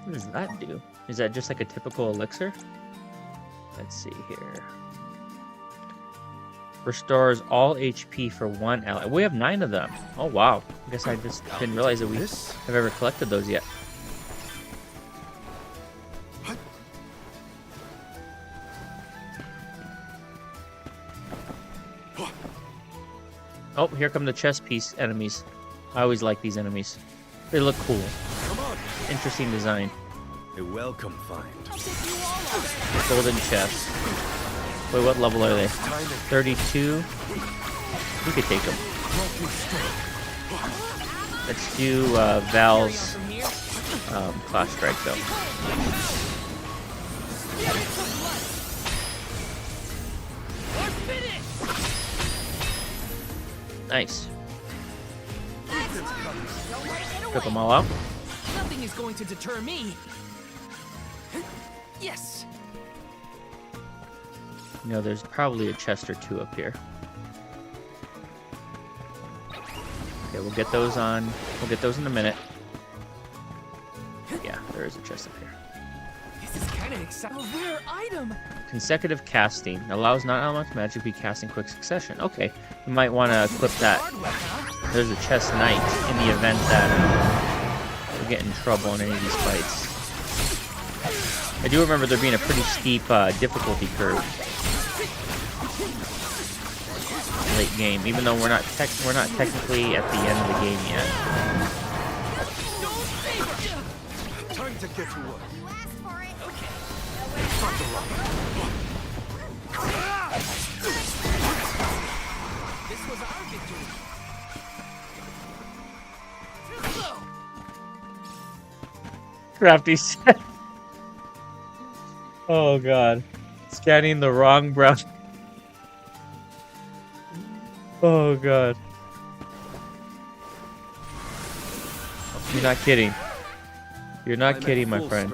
[SPEAKER 2] What does that do? Is that just like a typical elixir? Let's see here. Restores all HP for 1 ally. We have 9 of them. Oh wow. I guess I just didn't realize that we have ever collected those yet. Oh, here come the chess piece enemies. I always like these enemies. They look cool. Interesting design.
[SPEAKER 4] A welcome find.
[SPEAKER 2] Golden chest. Wait, what level are they? 32? We could take them. Let's do Val's Clash Strike though. Nice. Took them all out.
[SPEAKER 5] Nothing is going to deter me. Yes.
[SPEAKER 2] You know, there's probably a chest or two up here. Okay, we'll get those on. We'll get those in a minute. Yeah, there is a chest up here.
[SPEAKER 5] This is kind an exciting rare item.
[SPEAKER 2] Consecutive casting allows not unlocked magic to be cast in quick succession. Okay, you might want to equip that. There's a chest knight in the event that we get in trouble in any of these fights. I do remember there being a pretty steep difficulty curve late game, even though we're not technically at the end of the game yet.
[SPEAKER 8] Time to get to work.
[SPEAKER 3] You asked for it. Okay.
[SPEAKER 5] This was our victory.
[SPEAKER 2] Crafty said. Oh god. Scanning the wrong browser. Oh god. You're not kidding. You're not kidding, my friend.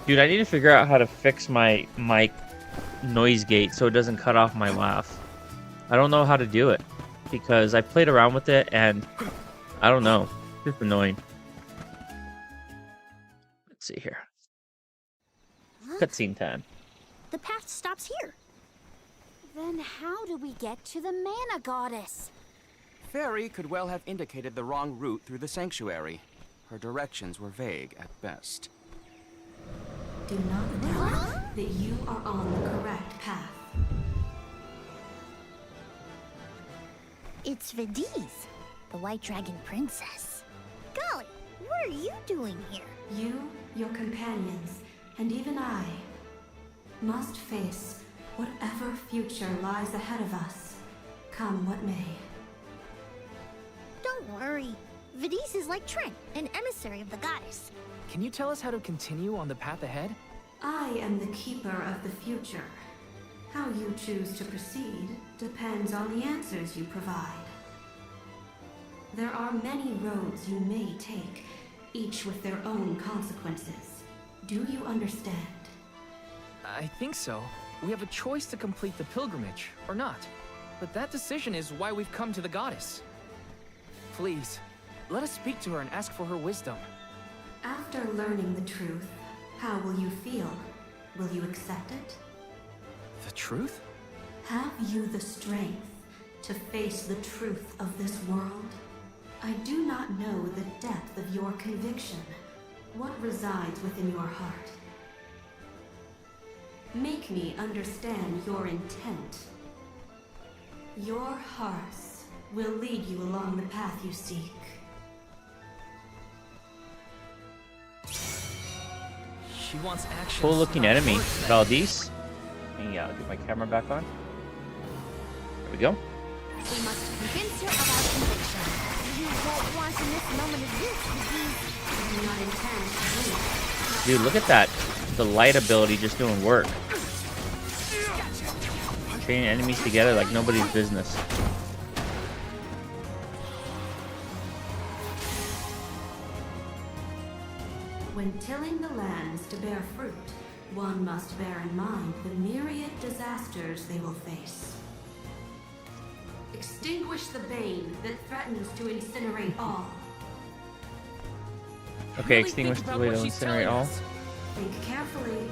[SPEAKER 2] Dude, I need to figure out how to fix my mic noise gate so it doesn't cut off my laugh. I don't know how to do it because I played around with it and I don't know. It's annoying. Let's see here. Cutscene time.
[SPEAKER 3] The path stops here.
[SPEAKER 15] Then how do we get to the mana goddess?
[SPEAKER 9] Fairy could well have indicated the wrong route through the sanctuary. Her directions were vague at best.
[SPEAKER 13] Do not doubt that you are on the correct path.
[SPEAKER 3] It's Vidiz, the White Dragon Princess. Golly, what are you doing here?
[SPEAKER 13] You, your companions, and even I must face whatever future lies ahead of us, come what may.
[SPEAKER 3] Don't worry. Vidiz is like Trent, an emissary of the goddess.
[SPEAKER 5] Can you tell us how to continue on the path ahead?
[SPEAKER 13] I am the keeper of the future. How you choose to proceed depends on the answers you provide. There are many roads you may take, each with their own consequences. Do you understand?
[SPEAKER 5] I think so. We have a choice to complete the pilgrimage, or not. But that decision is why we've come to the goddess. Please, let us speak to her and ask for her wisdom.
[SPEAKER 13] After learning the truth, how will you feel? Will you accept it?
[SPEAKER 5] The truth?
[SPEAKER 13] Have you the strength to face the truth of this world? I do not know the depth of your conviction, what resides within your heart. Make me understand your intent. Your hearts will lead you along the path you seek.
[SPEAKER 5] She wants action.
[SPEAKER 2] Cool looking enemy. Valdez. Let me get my camera back on. There we go.
[SPEAKER 3] We must convince her of our conviction. You won't want to miss a moment of this, Vidiz.
[SPEAKER 13] I do not intend to win.
[SPEAKER 2] Dude, look at that. The light ability just doing work. Chaining enemies together like nobody's business.
[SPEAKER 13] When tilling the lands to bear fruit, one must bear in mind the myriad disasters they will face. Extinguish the bane that threatens to incinerate all.
[SPEAKER 2] Okay, extinguish the way to incinerate all.
[SPEAKER 13] Think carefully.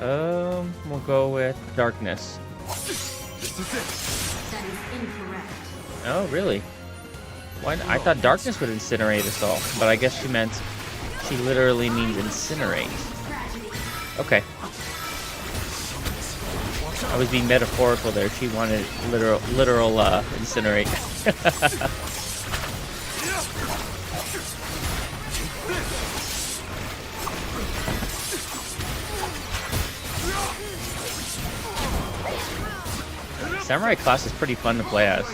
[SPEAKER 2] We'll go with darkness.
[SPEAKER 13] That is incorrect.
[SPEAKER 2] Oh, really? Why? I thought darkness would incinerate us all, but I guess she meant she literally means incinerate. Okay. I was being metaphorical there. She wanted literal incinerate. Samurai class is pretty fun to play as,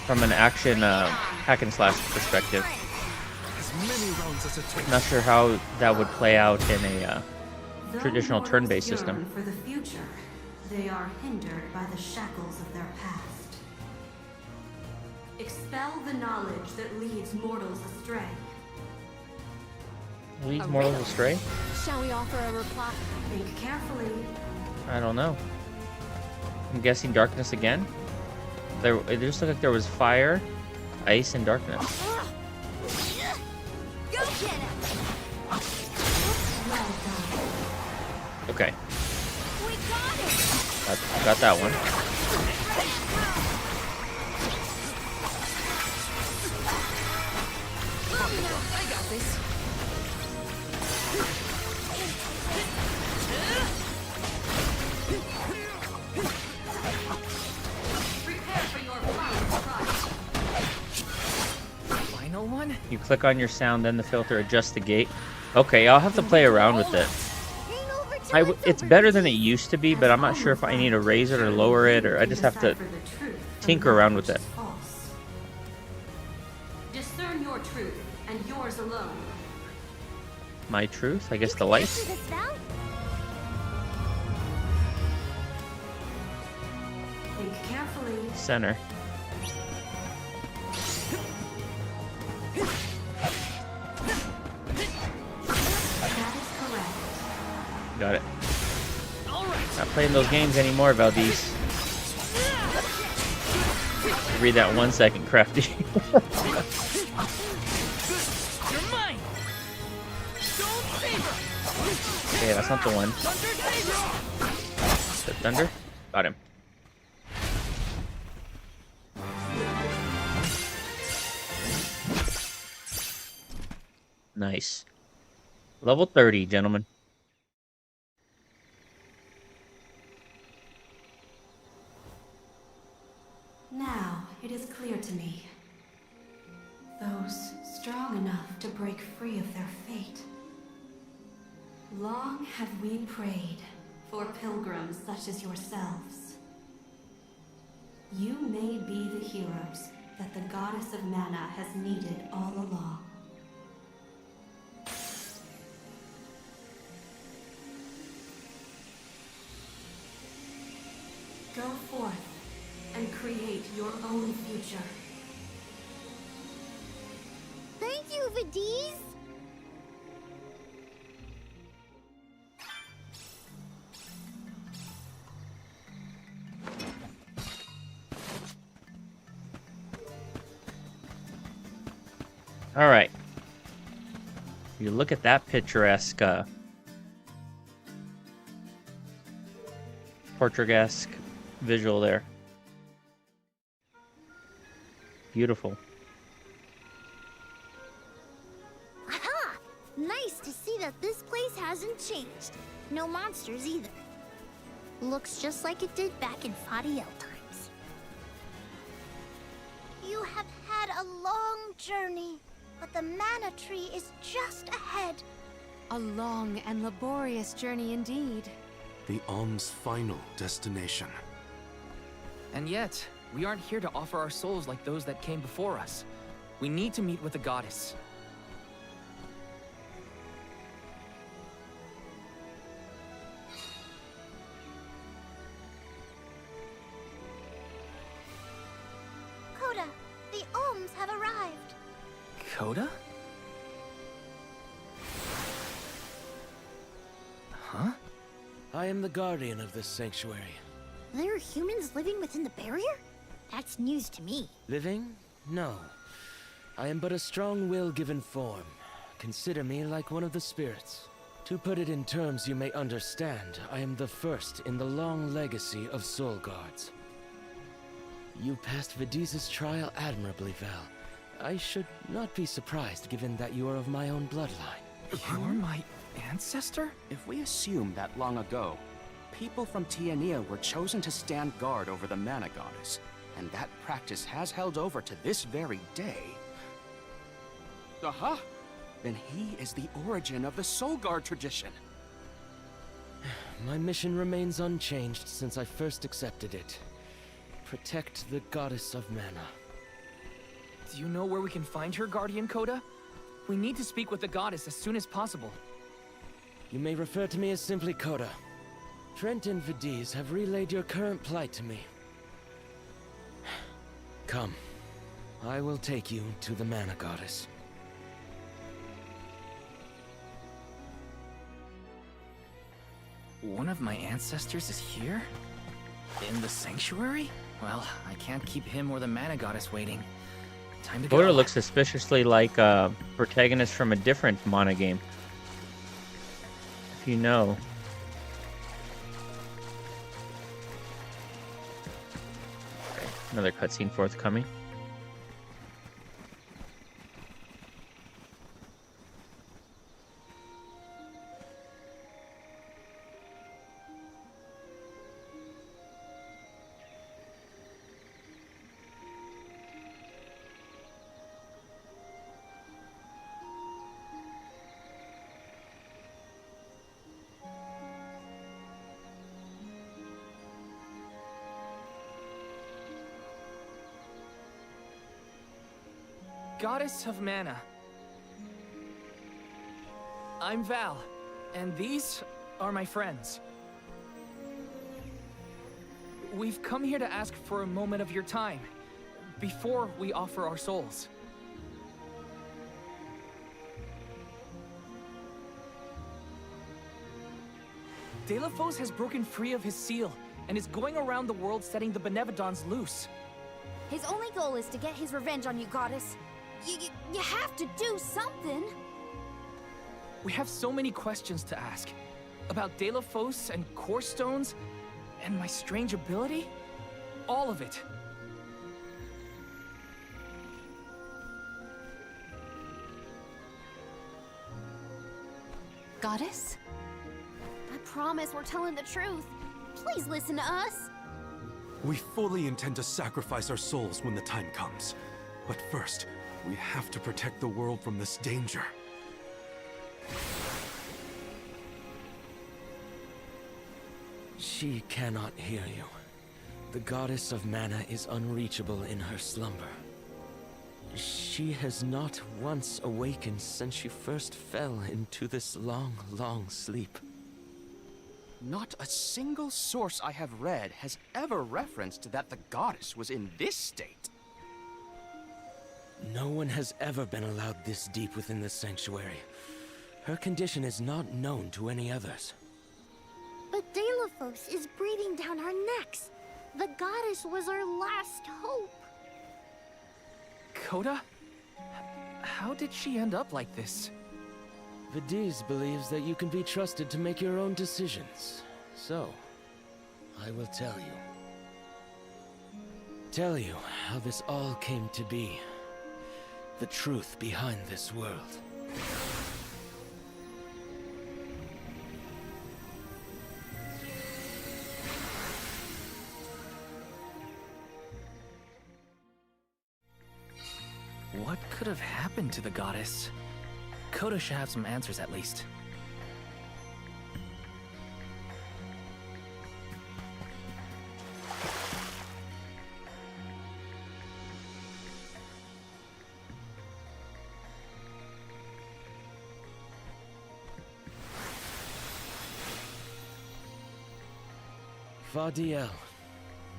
[SPEAKER 2] from an action hack and slash perspective. Not sure how that would play out in a traditional turn-based system.
[SPEAKER 13] For the future, they are hindered by the shackles of their past. Expel the knowledge that leads mortals astray.
[SPEAKER 2] Leads mortals astray?
[SPEAKER 15] Shall we offer a reply?
[SPEAKER 13] Think carefully.
[SPEAKER 2] I don't know. I'm guessing darkness again. It just looked like there was fire, Ice and darkness.
[SPEAKER 7] Go get him!
[SPEAKER 2] Okay.
[SPEAKER 7] We got it!
[SPEAKER 2] Got that one.
[SPEAKER 5] I got this. Final one?
[SPEAKER 2] You click on your sound, then the filter adjusts the gate. Okay, I'll have to play around with it. It's better than it used to be, but I'm not sure if I need to raise it or lower it, or I just have to tinker around with it.
[SPEAKER 13] Discern your truth, and yours alone.
[SPEAKER 2] My truth? I guess the light?
[SPEAKER 13] Think carefully.
[SPEAKER 2] Center.
[SPEAKER 13] That is correct.
[SPEAKER 2] Got it. Not playing those games anymore, Valdez. Read that 1 second, Crafty. Okay, that's not the one. The thunder? Got him. Nice. Level 30, gentlemen.
[SPEAKER 13] Now it is clear to me. Those strong enough to break free of their fate. Long have we prayed for pilgrims such as yourselves. You may be the heroes that the goddess of mana has needed all along. Go forth and create your own future.
[SPEAKER 3] Thank you, Vadiz!
[SPEAKER 2] All right. You look at that picturesque, portrait-esque visual there. Beautiful.
[SPEAKER 3] Aha! Nice to see that this place hasn't changed. No monsters either. Looks just like it did back in Fadiel times. You have had a long journey, but the mana tree is just ahead.
[SPEAKER 6] A long and laborious journey indeed.
[SPEAKER 4] The Alm's final destination.
[SPEAKER 5] And yet, we aren't here to offer our souls like those that came before us. We need to meet with the goddess.
[SPEAKER 3] Coda, the Alms have arrived.
[SPEAKER 5] Coda? Huh?
[SPEAKER 21] I am the guardian of this sanctuary.
[SPEAKER 3] There are humans living within the barrier? That's news to me.
[SPEAKER 21] Living? No. I am but a strong will given form. Consider me like one of the spirits. To put it in terms you may understand, I am the first in the long legacy of soul guards. You passed Vadiz's trial admirably, Val. I should not be surprised given that you are of my own bloodline.
[SPEAKER 5] You're my ancestor?
[SPEAKER 9] If we assume that long ago, people from Tiania were chosen to stand guard over the mana goddess, and that practice has held over to this very day. Aha! Then he is the origin of the Soul Guard tradition.
[SPEAKER 21] My mission remains unchanged since I first accepted it. Protect the goddess of mana.
[SPEAKER 5] Do you know where we can find her, Guardian Coda? We need to speak with the goddess as soon as possible.
[SPEAKER 21] You may refer to me as simply Coda. Trent and Vadiz have relayed your current plight to me. Come. I will take you to the mana goddess.
[SPEAKER 5] One of my ancestors is here? In the sanctuary? Well, I can't keep him or the mana goddess waiting. Time to
[SPEAKER 2] Coda
[SPEAKER 5] go.
[SPEAKER 2] looks suspiciously like a protagonist from a different Mana game. If you know. Okay, another cutscene forthcoming.
[SPEAKER 5] Goddess of Mana. I'm Val, and these are my friends. We've come here to ask for a moment of your time, before we offer our souls. Delafos has broken free of his seal, and is going around the world setting the Benevodons loose.
[SPEAKER 15] His only goal is to get his revenge on you, Goddess. You have to do something.
[SPEAKER 5] We have so many questions to ask. About Delafos and Core Stones, and my strange ability. All of it.
[SPEAKER 6] Goddess?
[SPEAKER 15] I promise we're telling the truth. Please listen to us.
[SPEAKER 4] We fully intend to sacrifice our souls when the time comes. But first, we have to protect the world from this danger.
[SPEAKER 21] She cannot hear you. The goddess of mana is unreachable in her slumber. She has not once awakened since she first fell into this long, long sleep.
[SPEAKER 9] Not a single source I have read has ever referenced that the goddess was in this state.
[SPEAKER 21] No one has ever been allowed this deep within the sanctuary. Her condition is not known to any others.
[SPEAKER 3] But Delafos is breathing down our necks. The goddess was our last hope.
[SPEAKER 5] Coda? How did she end up like this?
[SPEAKER 21] Vidiz believes that you can be trusted to make your own decisions. So, I will tell you. Tell you how this all came to be. The truth behind this world.
[SPEAKER 5] What could have happened to the goddess? Coda should have some answers at least.
[SPEAKER 21] Fadiel,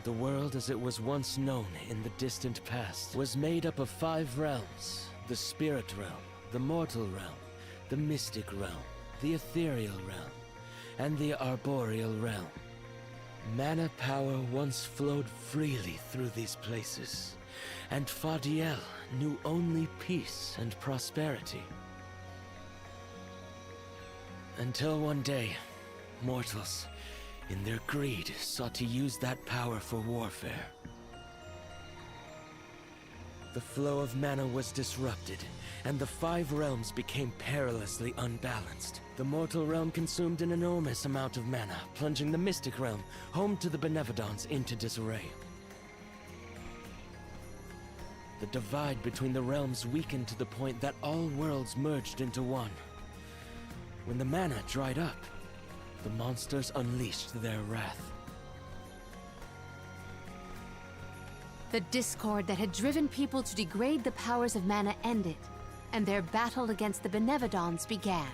[SPEAKER 21] the world as it was once known in the distant past, was made up of 5 realms: the spirit realm, the mortal realm, the mystic realm, the ethereal realm, and the arboreal realm. Mana power once flowed freely through these places, and Fadiel knew only peace and prosperity. Until one day, mortals, in their greed, sought to use that power for warfare. The flow of mana was disrupted, and the 5 realms became perilously unbalanced. The mortal realm consumed an enormous amount of mana, plunging the mystic realm, home to the Benevodons, into disarray. The divide between the realms weakened to the point that all worlds merged into one. When the mana dried up, the monsters unleashed their wrath.
[SPEAKER 6] The discord that had driven people to degrade the powers of mana ended, and their battle against the Benevodons began.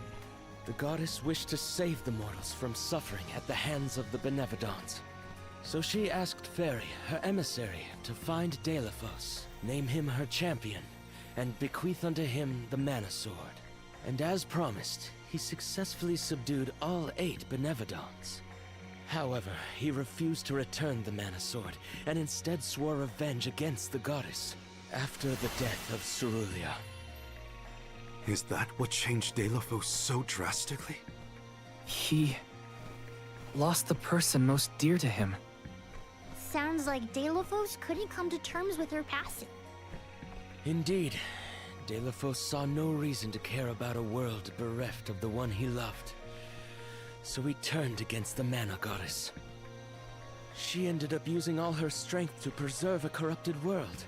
[SPEAKER 21] The goddess wished to save the mortals from suffering at the hands of the Benevodons. So she asked Fairy, her emissary, to find Delafos, name him her champion, and bequeath unto him the Mana Sword. And as promised, he successfully subdued all 8 Benevodons. However, he refused to return the Mana Sword, and instead swore revenge against the goddess. after the death of Cerulia.
[SPEAKER 4] Is that what changed Delafos so drastically?
[SPEAKER 5] He lost the person most dear to him.
[SPEAKER 3] Sounds like Delafos couldn't come to terms with her passing.
[SPEAKER 21] Indeed, Delafos saw no reason to care about a world bereft of the one he loved. So he turned against the mana goddess. She ended up using all her strength to preserve a corrupted world.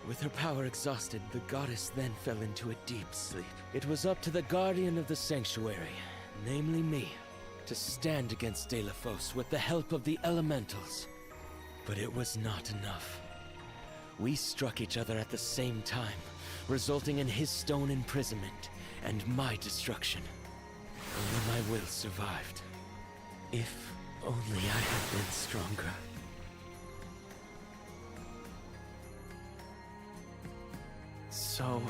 [SPEAKER 21] With her power exhausted, the goddess then fell into a deep sleep. It was up to the guardian of the sanctuary, namely me, to stand against Delafos with the help of the elementals. But it was not enough. We struck each other at the same time, resulting in his stone imprisonment and my destruction. Only my will survived. If only I had been stronger.
[SPEAKER 5] So,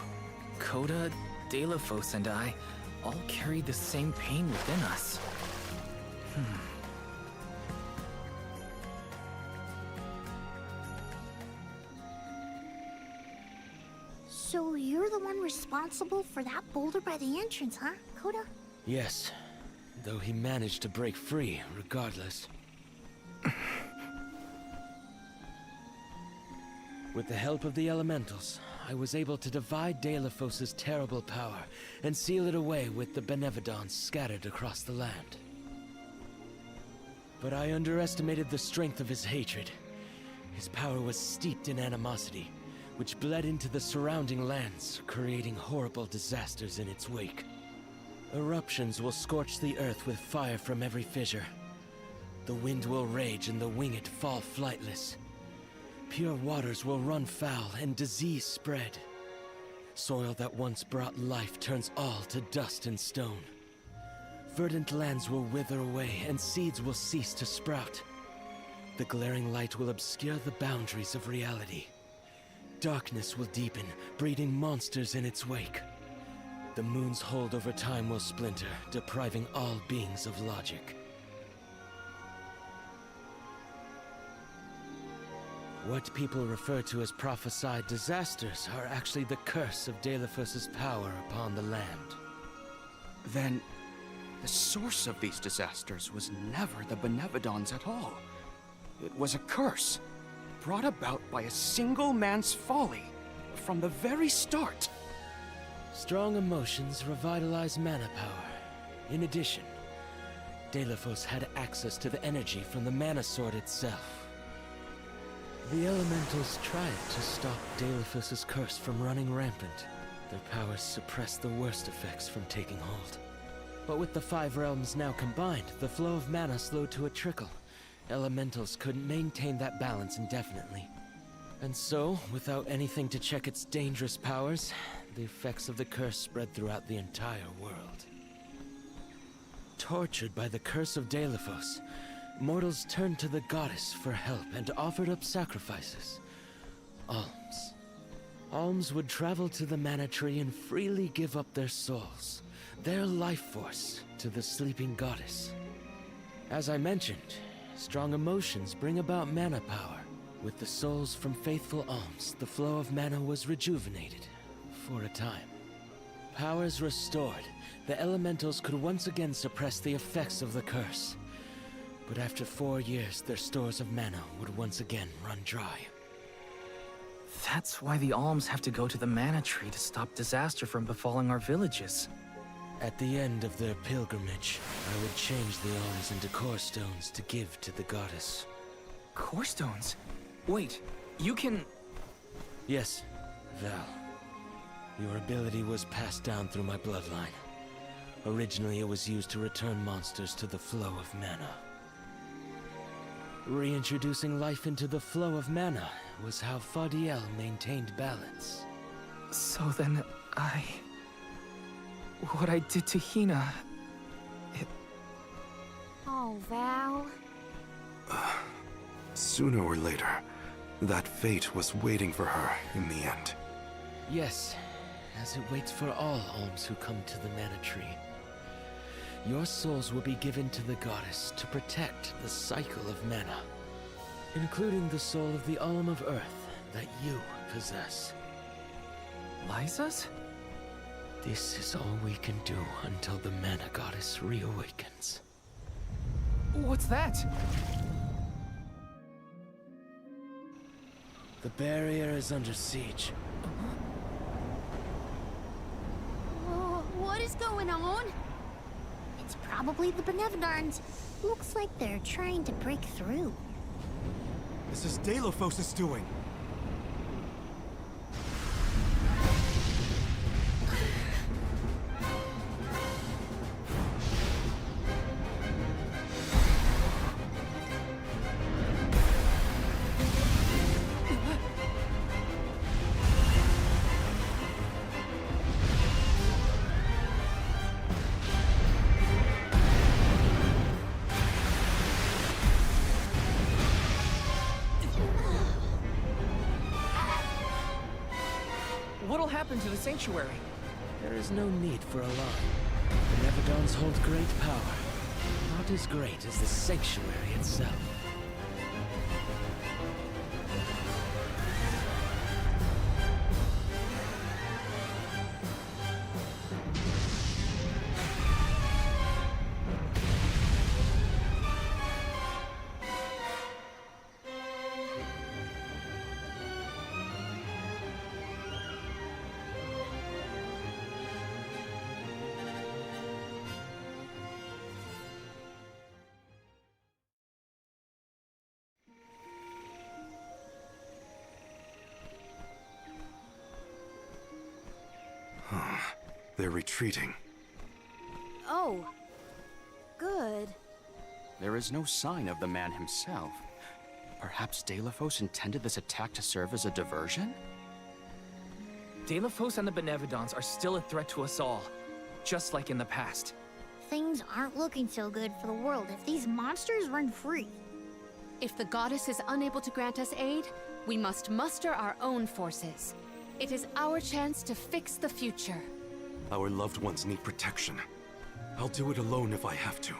[SPEAKER 5] Coda, Delafos, and I all carry the same pain within us.
[SPEAKER 3] So you're the one responsible for that boulder by the entrance, huh, Coda?
[SPEAKER 21] Yes, though he managed to break free regardless. With the help of the elementals, I was able to divide Delafos' terrible power and seal it away with the Benevodons scattered across the land. But I underestimated the strength of his hatred. His power was steeped in animosity, which bled into the surrounding lands, creating horrible disasters in its wake. Eruptions will scorch the earth with fire from every fissure. The wind will rage and the winged fall flightless. Pure waters will run foul and disease spread. Soil that once brought life turns all to dust and stone. Verdant lands will wither away and seeds will cease to sprout. The glaring light will obscure the boundaries of reality. Darkness will deepen, breeding monsters in its wake. The moon's hold over time will splinter, depriving all beings of logic. What people refer to as prophesied disasters are actually the curse of Delafos' power upon the land.
[SPEAKER 9] Then, the source of these disasters was never the Benevodons at all. It was a curse, brought about by a single man's folly, from the very start.
[SPEAKER 21] Strong emotions revitalize mana power. In addition, Delafos had access to the energy from the mana sword itself. The elementals tried to stop Delafos' curse from running rampant. Their powers suppressed the worst effects from taking hold. But with the 5 realms now combined, the flow of mana slowed to a trickle. Elementals couldn't maintain that balance indefinitely. And so, without anything to check its dangerous powers, the effects of the curse spread throughout the entire world. Tortured by the curse of Delafos, mortals turned to the goddess for help and offered up sacrifices. Alms. Alms would travel to the mana tree and freely give up their souls, their life force, to the sleeping goddess. As I mentioned, strong emotions bring about mana power. With the souls from faithful alms, the flow of mana was rejuvenated, for a time. Powers restored, the elementals could once again suppress the effects of the curse. But after 4 years, their stores of mana would once again run dry.
[SPEAKER 5] That's why the alms have to go to the mana tree to stop disaster from befalling our villages.
[SPEAKER 21] At the end of their pilgrimage, I would change the alms into core stones to give to the goddess.
[SPEAKER 5] Core stones? Wait, you can...
[SPEAKER 21] Yes, Val. Your ability was passed down through my bloodline. Originally, it was used to return monsters to the flow of mana. Reintroducing life into the flow of mana was how Fadiel maintained balance.
[SPEAKER 5] So then, what I did to Hina...
[SPEAKER 3] Oh, Val.
[SPEAKER 4] Sooner or later, that fate was waiting for her in the end.
[SPEAKER 21] Yes, as it waits for all alms who come to the mana tree. Your souls will be given to the goddess to protect the cycle of mana, including the soul of the Alm of Earth that you possess.
[SPEAKER 5] Liza's?
[SPEAKER 21] This is all we can do until the mana goddess reawakens.
[SPEAKER 5] What's that?
[SPEAKER 21] The barrier is under siege.
[SPEAKER 3] What is going on? It's probably the Benevodons. Looks like they're trying to break through.
[SPEAKER 4] This is Delphos' doing.
[SPEAKER 5] What'll happen to the sanctuary?
[SPEAKER 21] There is no need for alarm. The Benevodons hold great power. Not as great as the sanctuary itself.
[SPEAKER 4] They're retreating.
[SPEAKER 15] Oh. Good.
[SPEAKER 9] There is no sign of the man himself. Perhaps Delphos intended this attack to serve as a diversion?
[SPEAKER 5] Delphos and the Benevodons are still a threat to us all, just like in the past.
[SPEAKER 3] Things aren't looking so good for the world if these monsters run free.
[SPEAKER 6] If the goddess is unable to grant us aid, we must muster our own forces. It is our chance to fix the future.
[SPEAKER 4] Our loved ones need protection. I'll do it alone if I have to.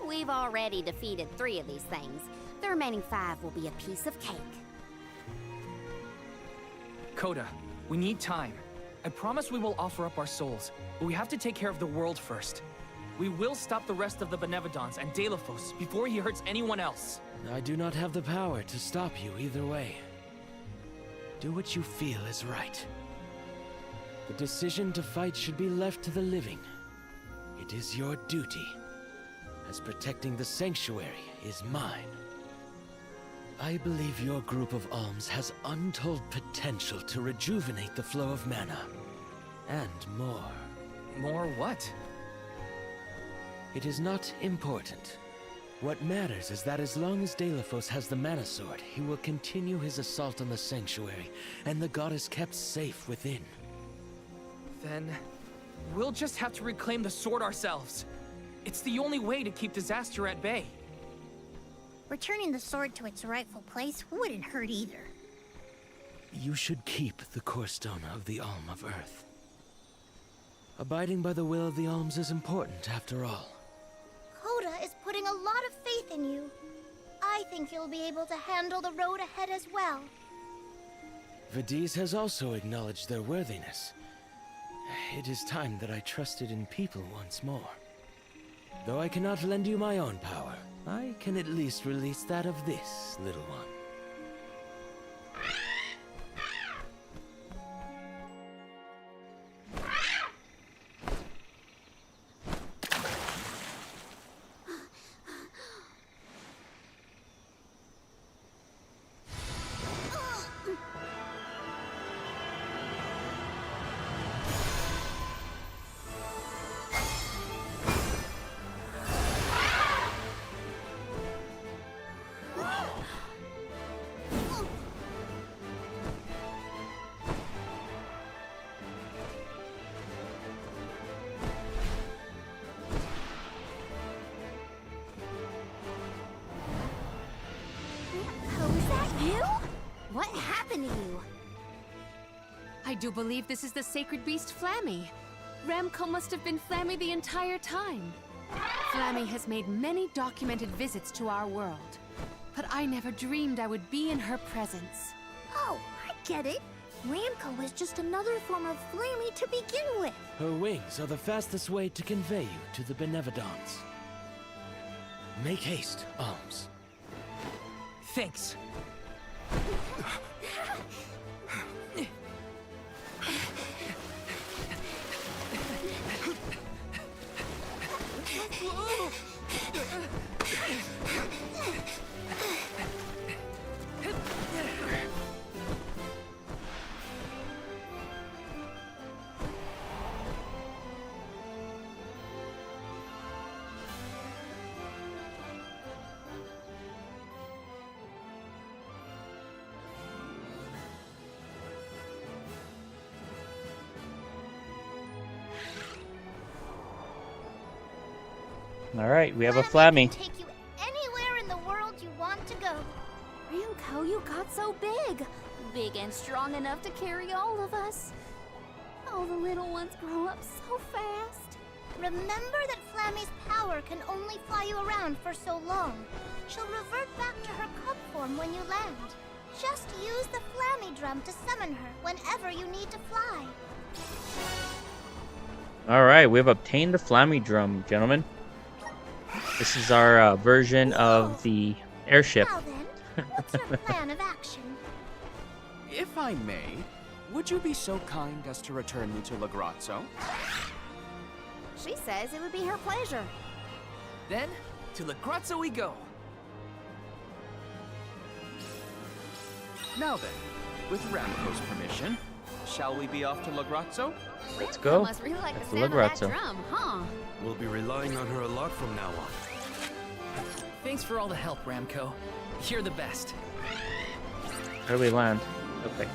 [SPEAKER 15] We've already defeated 3 of these things. The remaining 5 will be a piece of cake.
[SPEAKER 5] Coda, we need time. I promise we will offer up our souls, but we have to take care of the world first. We will stop the rest of the Benevodons and Delphos before he hurts anyone else.
[SPEAKER 21] I do not have the power to stop you either way. Do what you feel is right. The decision to fight should be left to the living. It is your duty, as protecting the sanctuary is mine. I believe your group of alms has untold potential to rejuvenate the flow of mana. And more.
[SPEAKER 5] More what?
[SPEAKER 21] It is not important. What matters is that as long as Delphos has the mana sword, he will continue his assault on the sanctuary, and the goddess kept safe within.
[SPEAKER 5] Then we'll just have to reclaim the sword ourselves. It's the only way to keep disaster at bay.
[SPEAKER 3] Returning the sword to its rightful place wouldn't hurt either.
[SPEAKER 21] You should keep the core stone of the Alm of Earth. Abiding by the will of the alms is important, after all.
[SPEAKER 3] Coda is putting a lot of faith in you. I think you'll be able to handle the road ahead as well.
[SPEAKER 21] Vidiz has also acknowledged their worthiness. It is time that I trusted in people once more. Though I cannot lend you my own power, I can at least release that of this little one.
[SPEAKER 15] What happened to you?
[SPEAKER 6] I do believe this is the sacred beast Flammy. Ramco must have been Flammy the entire time. Flammy has made many documented visits to our world, but I never dreamed I would be in her presence.
[SPEAKER 3] Oh, I get it. Ramco is just another form of Flammy to begin with.
[SPEAKER 21] Her wings are the fastest way to convey you to the Benevodons. Make haste, Alms.
[SPEAKER 5] Thanks.
[SPEAKER 2] All right, we have a Flammy.
[SPEAKER 3] Take you anywhere in the world you want to go.
[SPEAKER 15] Ramco, you got so big. Big and strong enough to carry all of us. All the little ones grow up so fast.
[SPEAKER 3] Remember that Flammy's power can only fly you around for so long. She'll revert back to her cub form when you land. Just use the Flammy drum to summon her whenever you need to fly.
[SPEAKER 2] All right, we have obtained the Flammy drum, gentlemen. This is our version of the airship.
[SPEAKER 3] Now then, what's your plan of action?
[SPEAKER 9] If I may, would you be so kind as to return me to Lagrazzo?
[SPEAKER 15] She says it would be her pleasure.
[SPEAKER 5] Then, to Lagrazzo we go.
[SPEAKER 9] Now then, with Ramco's permission, shall we be off to Lagrazzo?
[SPEAKER 2] Let's go.
[SPEAKER 15] Must really like the
[SPEAKER 2] That's
[SPEAKER 15] sound of that
[SPEAKER 2] Lagrazzo.
[SPEAKER 15] drum, huh?
[SPEAKER 4] We'll be relying on her a lot from now on.
[SPEAKER 5] Thanks for all the help, Ramco. You're the best.
[SPEAKER 2] Where do we land? Okay.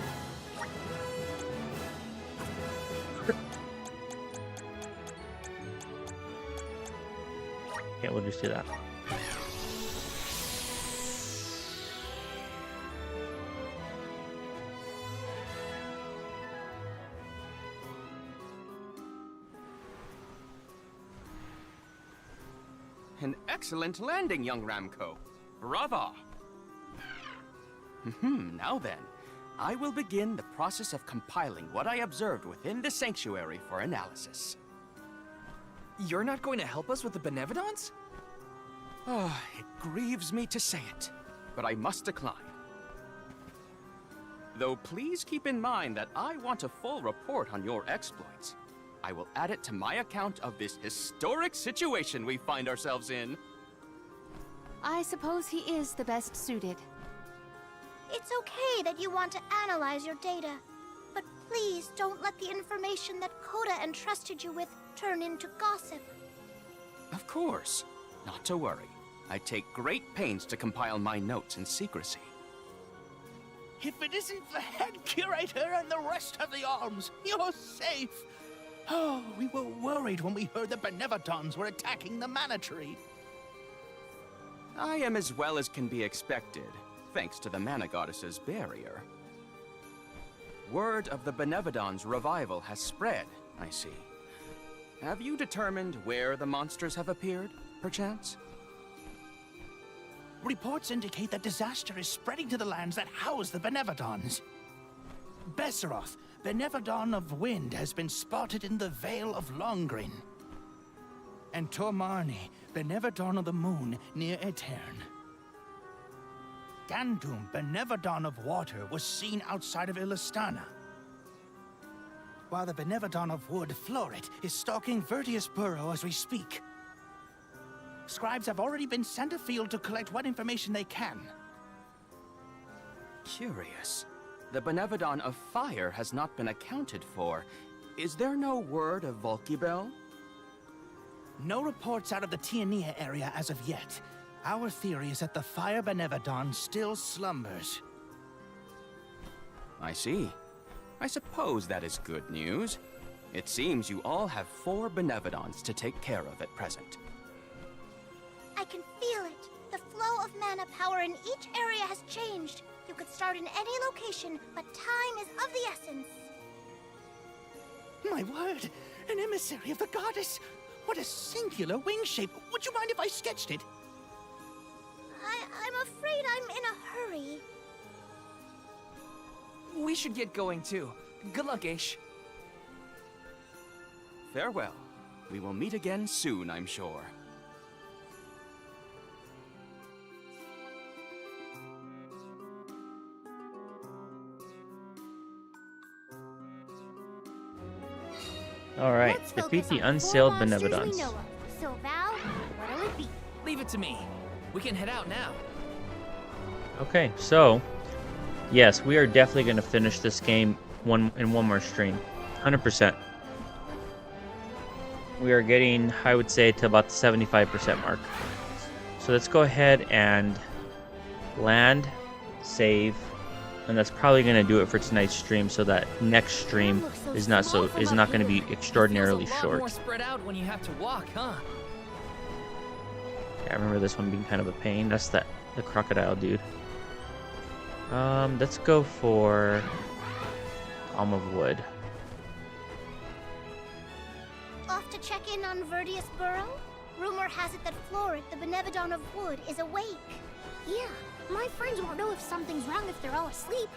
[SPEAKER 2] Yeah, we'll just do that.
[SPEAKER 9] An excellent landing, young Ramco. Brava! Now then, I will begin the process of compiling what I observed within the sanctuary for analysis.
[SPEAKER 5] You're not going to help us with the Benevodons?
[SPEAKER 9] It grieves me to say it, but I must decline. Though please keep in mind that I want a full report on your exploits. I will add it to my account of this historic situation we find ourselves in.
[SPEAKER 6] I suppose he is the best suited.
[SPEAKER 3] It's okay that you want to analyze your data, but please don't let the information that Coda entrusted you with turn into gossip.
[SPEAKER 9] Of course. Not to worry. I take great pains to compile my notes in secrecy.
[SPEAKER 12] If it isn't the head curator and the rest of the alms, you're safe. Oh, we were worried when we heard the Benevodons were attacking the Mana Tree.
[SPEAKER 9] I am as well as can be expected, thanks to the Mana Goddess's barrier. Word of the Benevodons' revival has spread, I see. Have you determined where the monsters have appeared, perchance?
[SPEAKER 12] Reports indicate that disaster is spreading to the lands that house the Benevodons. Besseroth, Benevodon of Wind, has been spotted in the Vale of Longrin. And Tormarni, Benevodon of the Moon, near Aetern. Gandum, Benevodon of Water, was seen outside of Illistana. While the Benevodon of Wood, Florit, is stalking Vertius Burrow as we speak. Scribes have already been sent afield to collect what information they can.
[SPEAKER 9] Curious. The Benevodon of Fire has not been accounted for. Is there no word of Volkibel?
[SPEAKER 12] No reports out of the Tiania area as of yet. Our theory is that the Fire Benevodon still slumbers.
[SPEAKER 9] I see. I suppose that is good news. It seems you all have 4 Benevodons to take care of at present.
[SPEAKER 3] I can feel it. The flow of mana power in each area has changed. You could start in any location, but time is of the essence.
[SPEAKER 12] My word! An emissary of the goddess! What a singular wing shape! Would you mind if I sketched it?
[SPEAKER 3] I'm afraid I'm in a hurry.
[SPEAKER 5] we should get going too. Good luck, Aish.
[SPEAKER 9] Farewell. We will meet again soon, I'm sure.
[SPEAKER 2] All right,
[SPEAKER 3] Let's
[SPEAKER 2] defeat
[SPEAKER 3] focus
[SPEAKER 2] the
[SPEAKER 3] on
[SPEAKER 2] unsailed
[SPEAKER 3] 4 monsters we
[SPEAKER 2] benevolence.
[SPEAKER 3] know of. So Val, what'll it be?
[SPEAKER 5] Leave it to me. We can head out now.
[SPEAKER 2] Okay, so yes, we are definitely going to finish this game in one more stream, 100%. We are getting, I would say, to about the 75% mark. So let's go ahead and land, save, and that's probably going to do it for tonight's stream. So that next stream is not going to be extraordinarily short.
[SPEAKER 5] More spread out when you have to walk, huh?
[SPEAKER 2] I remember this one being kind of a pain. That's the crocodile dude. Let's go for Alm of Wood.
[SPEAKER 3] Off to check in on Verdius Burrow? Rumor has it that Florid, the Benevodon of Wood, is awake. Yeah, my friends won't know if something's wrong if they're all asleep.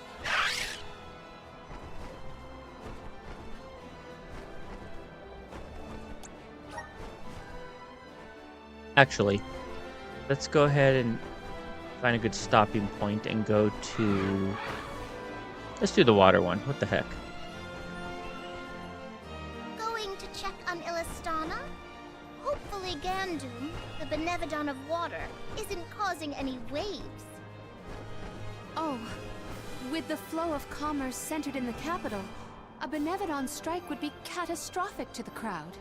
[SPEAKER 2] Actually, let's go ahead and find a good stopping point and go to... Let's do the water one. What the heck?
[SPEAKER 3] Going to check on Illistana? Hopefully Gandum, the Benevodon of Water, isn't causing any waves.
[SPEAKER 6] Oh, with the flow of commerce centered in the capital, a Benevodon strike would be catastrophic to the crowd.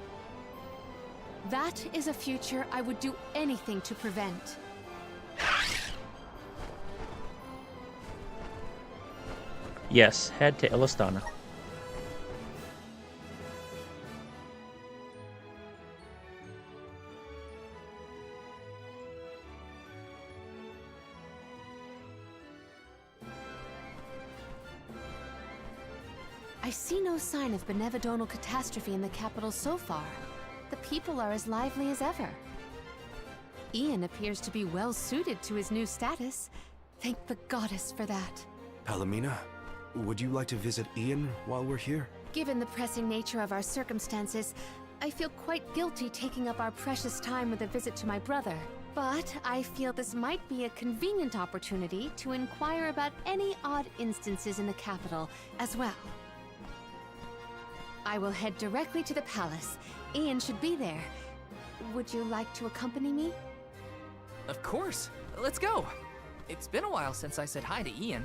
[SPEAKER 6] That is a future I would do anything to prevent.
[SPEAKER 2] Yes, head to Illistana.
[SPEAKER 6] I see no sign of benevodonal catastrophe in the capital so far. The people are as lively as ever. Ian appears to be well suited to his new status. Thank the goddess for that.
[SPEAKER 4] Palomina, would you like to visit Ian while we're here?
[SPEAKER 6] Given the pressing nature of our circumstances, I feel quite guilty taking up our precious time with a visit to my brother. But I feel this might be a convenient opportunity to inquire about any odd instances in the capital as well. I will head directly to the palace. Ian should be there. Would you like to accompany me?
[SPEAKER 5] Of course. Let's go. It's been a while since I said hi to Ian.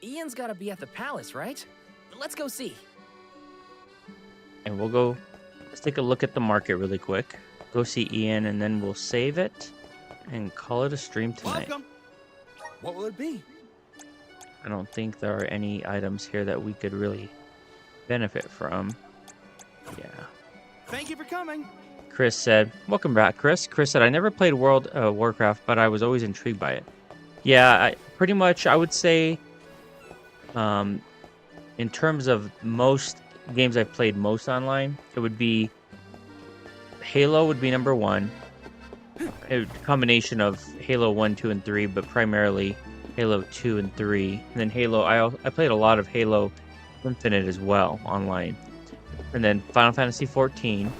[SPEAKER 5] Ian's gotta be at the palace, right? Let's go see.
[SPEAKER 2] And we'll go... Let's take a look at the market really quick. Go see Ian, and then we'll save it and call it a stream tonight.
[SPEAKER 14] Welcome. What will it be?
[SPEAKER 2] I don't think there are any items here that we could really benefit from. Yeah.
[SPEAKER 14] Thank you for coming.
[SPEAKER 2] Chris said, welcome back, Chris. Chris said, I never played World Warcraft, but I was always intrigued by it. Yeah, pretty much, I would say, in terms of most games I've played most online, it would be Halo would be number one. A combination of Halo 1, 2, and 3, but primarily Halo 2 and 3. And then Halo, I played a lot of Halo Infinite as well online. And then Final Fantasy 14.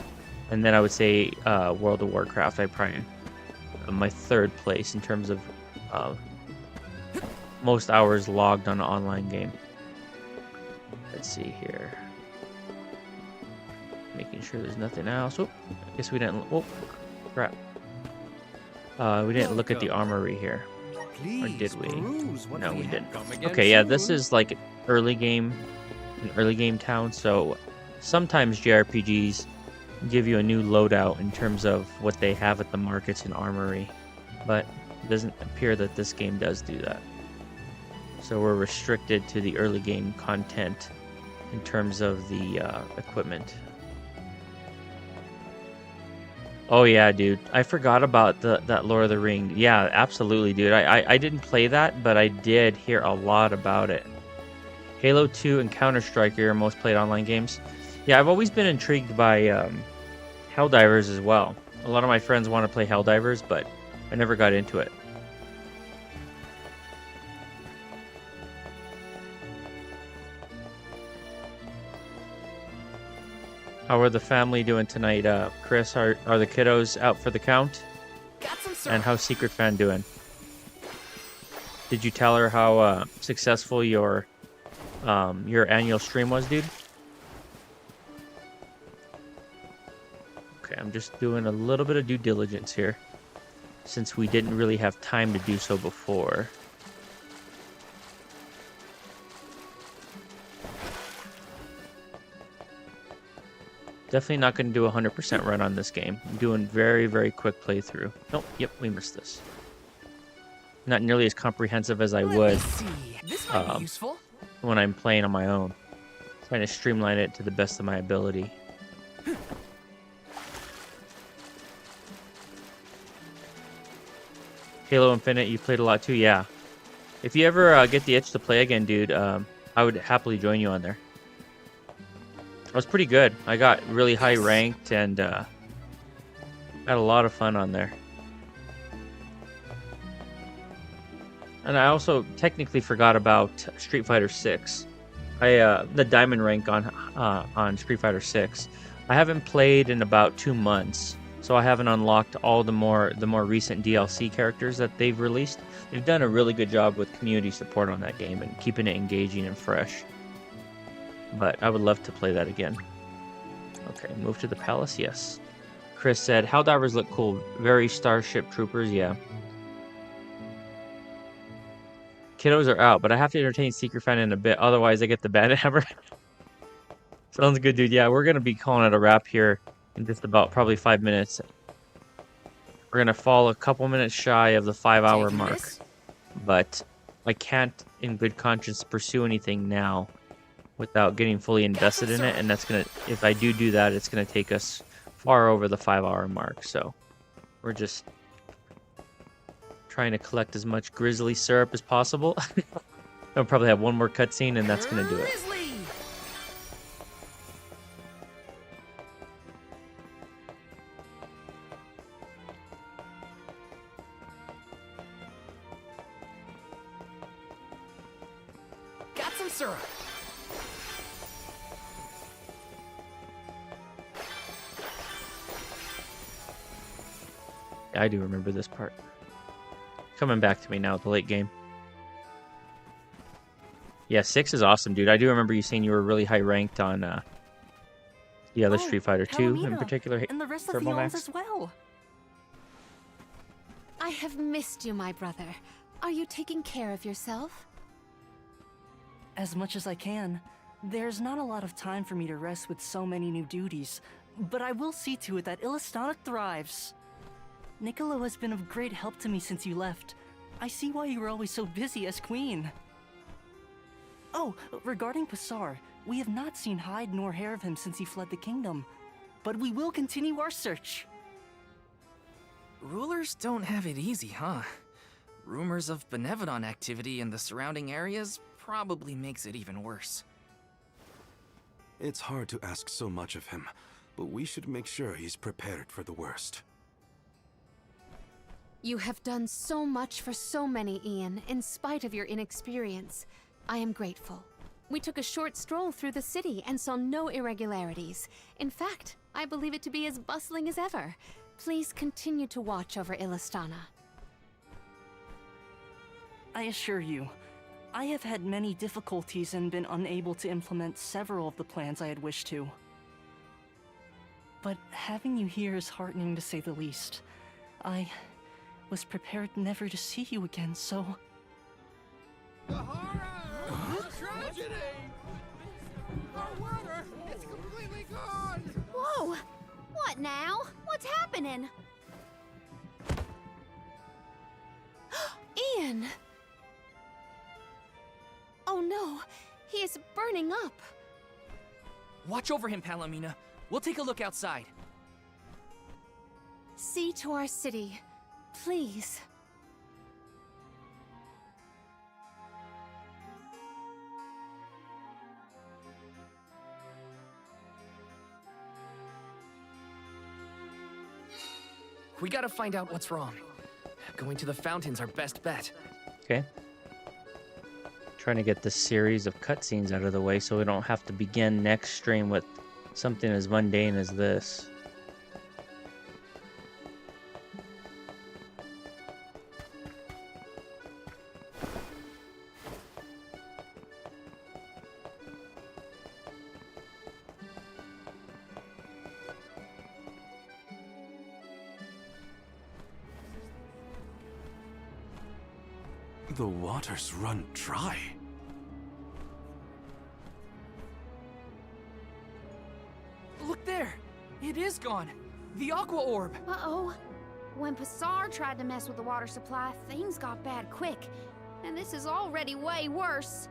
[SPEAKER 2] And then I would say World of Warcraft. I probably my third place in terms of most hours logged on an online game. Let's see here. Making sure there's nothing else. Oh, I guess we didn't. Oh, crap. We didn't look at the armory here. Or did we? No, we didn't. Okay, yeah, this is like an early game town. So sometimes JRPGs give you a new loadout in terms of what they have at the markets and armory, but it doesn't appear that this game does do that. So we're restricted to the early game content in terms of the equipment. Oh yeah, dude. I forgot about that Lord of the Ring. Yeah, absolutely, dude. I didn't play that, but I did hear a lot about it. Halo 2 and Counter-Strike are your most played online games. Yeah, I've always been intrigued by Helldivers as well. A lot of my friends want to play Helldivers, but I never got into it. How are the family doing tonight? Chris, are the kiddos out for the count?
[SPEAKER 5] Got some syrup.
[SPEAKER 2] And how's Secret Fan doing? Did you tell her how successful your annual stream was, dude? Okay, I'm just doing a little bit of due diligence here, since we didn't really have time to do so before. Definitely not going to do a 100% run on this game. I'm doing very, very quick playthrough. Nope, yep, we missed this. Not nearly as comprehensive as I would
[SPEAKER 5] This might be useful.
[SPEAKER 2] when I'm playing on my own. Trying to streamline it to the best of my ability. Halo Infinite, you played a lot too? Yeah. If you ever get the itch to play again, dude, I would happily join you on there. It was pretty good. I got really high ranked and had a lot of fun on there. And I also technically forgot about Street Fighter 6. The diamond rank on Street Fighter 6. I haven't played in about 2 months, so I haven't unlocked all the more recent DLC characters that they've released. They've done a really good job with community support on that game and keeping it engaging and fresh. But I would love to play that again. Okay, move to the palace, yes. Chris said, Helldivers look cool. Very Starship Troopers, yeah. Kiddos are out, but I have to entertain Secret Fan in a bit, otherwise I get the bandit hammer. Sounds good, dude. Yeah, we're going to be calling it a wrap here in just about probably 5 minutes. We're going to fall a couple minutes shy of the 5-hour mark. But I can't, in good conscience, pursue anything now without getting fully invested in it, and that's going to, if I do that, it's going to take us far over the 5-hour mark. So we're just trying to collect as much grizzly syrup as possible. I'll probably have one more cutscene, and that's going to do it.
[SPEAKER 5] Got some syrup.
[SPEAKER 2] Yeah, I do remember this part. Coming back to me now at the late game. Yeah, 6 is awesome, dude. I do remember you saying you were really high ranked on the other Street Fighter 2 in particular.
[SPEAKER 6] And the rest of the arms as well. I have missed you, my brother. Are you taking care of yourself?
[SPEAKER 11] As much as I can. There's not a lot of time for me to rest with so many new duties, but I will see to it that Illistana thrives. Niccolo has been of great help to me since you left. I see why you were always so busy as queen. Oh, regarding Passar, we have not seen hide nor hair of him since he fled the kingdom, but we will continue our search.
[SPEAKER 5] Rulers don't have it easy, huh? Rumors of Benevodon activity in the surrounding areas probably makes it even worse.
[SPEAKER 4] It's hard to ask so much of him, but we should make sure he's prepared for the worst.
[SPEAKER 6] You have done so much for so many, Ian, in spite of your inexperience. I am grateful. We took a short stroll through the city and saw no irregularities. In fact, I believe it to be as bustling as ever. Please continue to watch over Illistana.
[SPEAKER 11] I assure you, I have had many difficulties and been unable to implement several of the plans I had wished to. But having you here is heartening to say the least. I was prepared never to see you again, so...
[SPEAKER 18] Tragedy! Our water, it's completely gone!
[SPEAKER 3] Whoa! What now? What's happening?
[SPEAKER 6] Ian! Oh no, he is burning up.
[SPEAKER 5] Watch over him, Palomina. We'll take a look outside.
[SPEAKER 6] See to our city, please.
[SPEAKER 5] We gotta find out what's wrong. Going to the fountain's our best bet.
[SPEAKER 2] Okay. Trying to get this series of cutscenes out of the way so we don't have to begin next stream with Something as mundane as this.
[SPEAKER 4] The waters run dry.
[SPEAKER 5] Look there! It is gone! The aqua orb!
[SPEAKER 15] Uh-oh. When Passar tried to mess with the water supply, things got bad quick. And this is already way worse.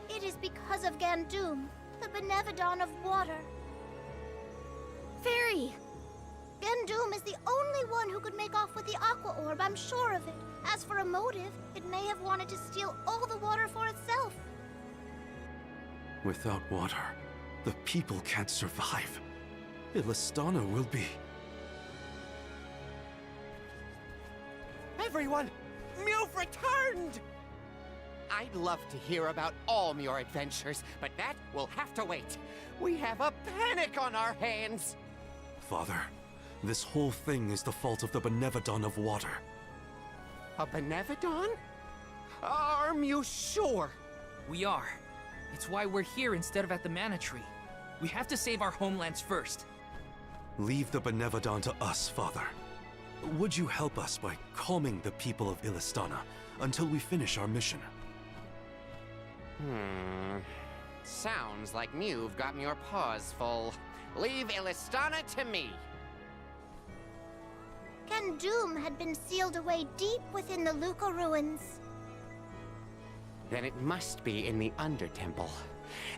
[SPEAKER 3] It is because of Gandum, the Benevodon of water.
[SPEAKER 15] Fairy!
[SPEAKER 3] Gandum is the only one who could make off with the aqua orb, I'm sure of it. As for a motive, it may have wanted to steal all the water for itself.
[SPEAKER 4] Without water, the people can't survive. Illistana will be...
[SPEAKER 1] Everyone! Mew've returned! I'd love to hear about all your adventures, but that will have to wait. We have a panic on our hands!
[SPEAKER 4] Father, this whole thing is the fault of the Benevodon of water.
[SPEAKER 1] A Benevodon? Are you sure?
[SPEAKER 5] We are. It's why we're here instead of at the Mana Tree. We have to save our homelands first.
[SPEAKER 4] Leave the Benevodon to us, Father. Would you help us by calming the people of Illistana until we finish our mission?
[SPEAKER 1] Sounds like Mew've got your paws full. Leave Illistana to me.
[SPEAKER 3] Gandum had been sealed away deep within the Luca ruins.
[SPEAKER 1] Then it must be in the Undertemple.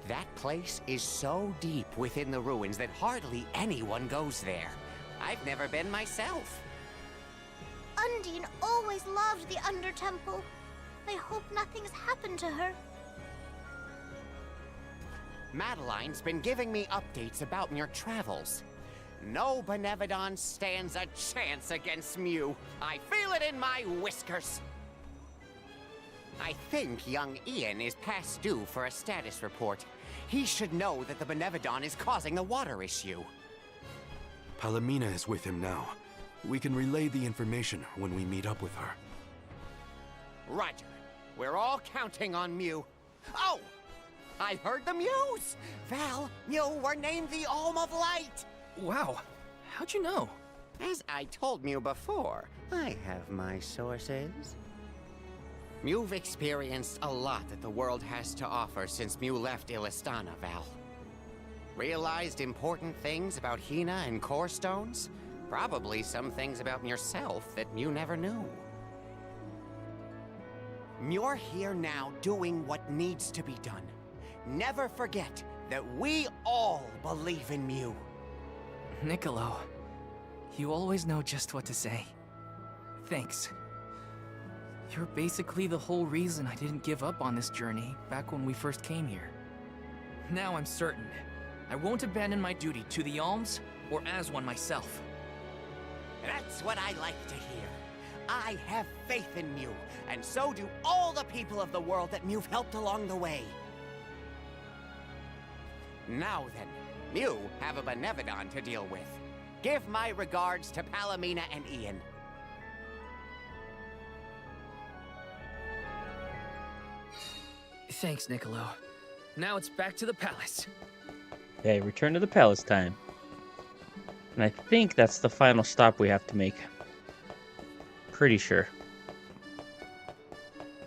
[SPEAKER 1] That place is so deep within the ruins that hardly anyone goes there. I've never been myself.
[SPEAKER 3] Undine always loved the Undertemple. I hope nothing's happened to her.
[SPEAKER 1] Madeline's been giving me updates about your travels. No Benevodon stands a chance against Mew. I feel it in my whiskers. I think young Ian is past due for a status report. He should know that the Benevodon is causing the water issue.
[SPEAKER 4] Palomina is with him now. We can relay the information when we meet up with her.
[SPEAKER 1] Roger. We're all counting on Mew. Oh! I heard the Mews! Val, Mew were named the Alm of Light!
[SPEAKER 5] Wow. How'd you know?
[SPEAKER 1] As I told Mew before, I have my sources. Mew've experienced a lot that the world has to offer since Mew left Illistana, Val. Realized important things about Hina and Core Stones? Probably some things about yourself that Mew never knew. You're here now doing what needs to be done. Never forget that we all believe in Mew.
[SPEAKER 5] Niccolo, you always know just what to say. Thanks. You're basically the whole reason I didn't give up on this journey back when we first came here. Now I'm certain I won't abandon my duty to the Alms or as one myself.
[SPEAKER 1] That's what I like to hear. I have faith in Mew, and so do all the people of the world that Mew've helped along the way. Now then, Mew have a Benevodon to deal with. Give my regards to Palomina and Ian.
[SPEAKER 5] Thanks, Niccolo. Now it's back to the palace.
[SPEAKER 2] Okay, return to the palace time. And I think that's the final stop we have to make. Pretty sure.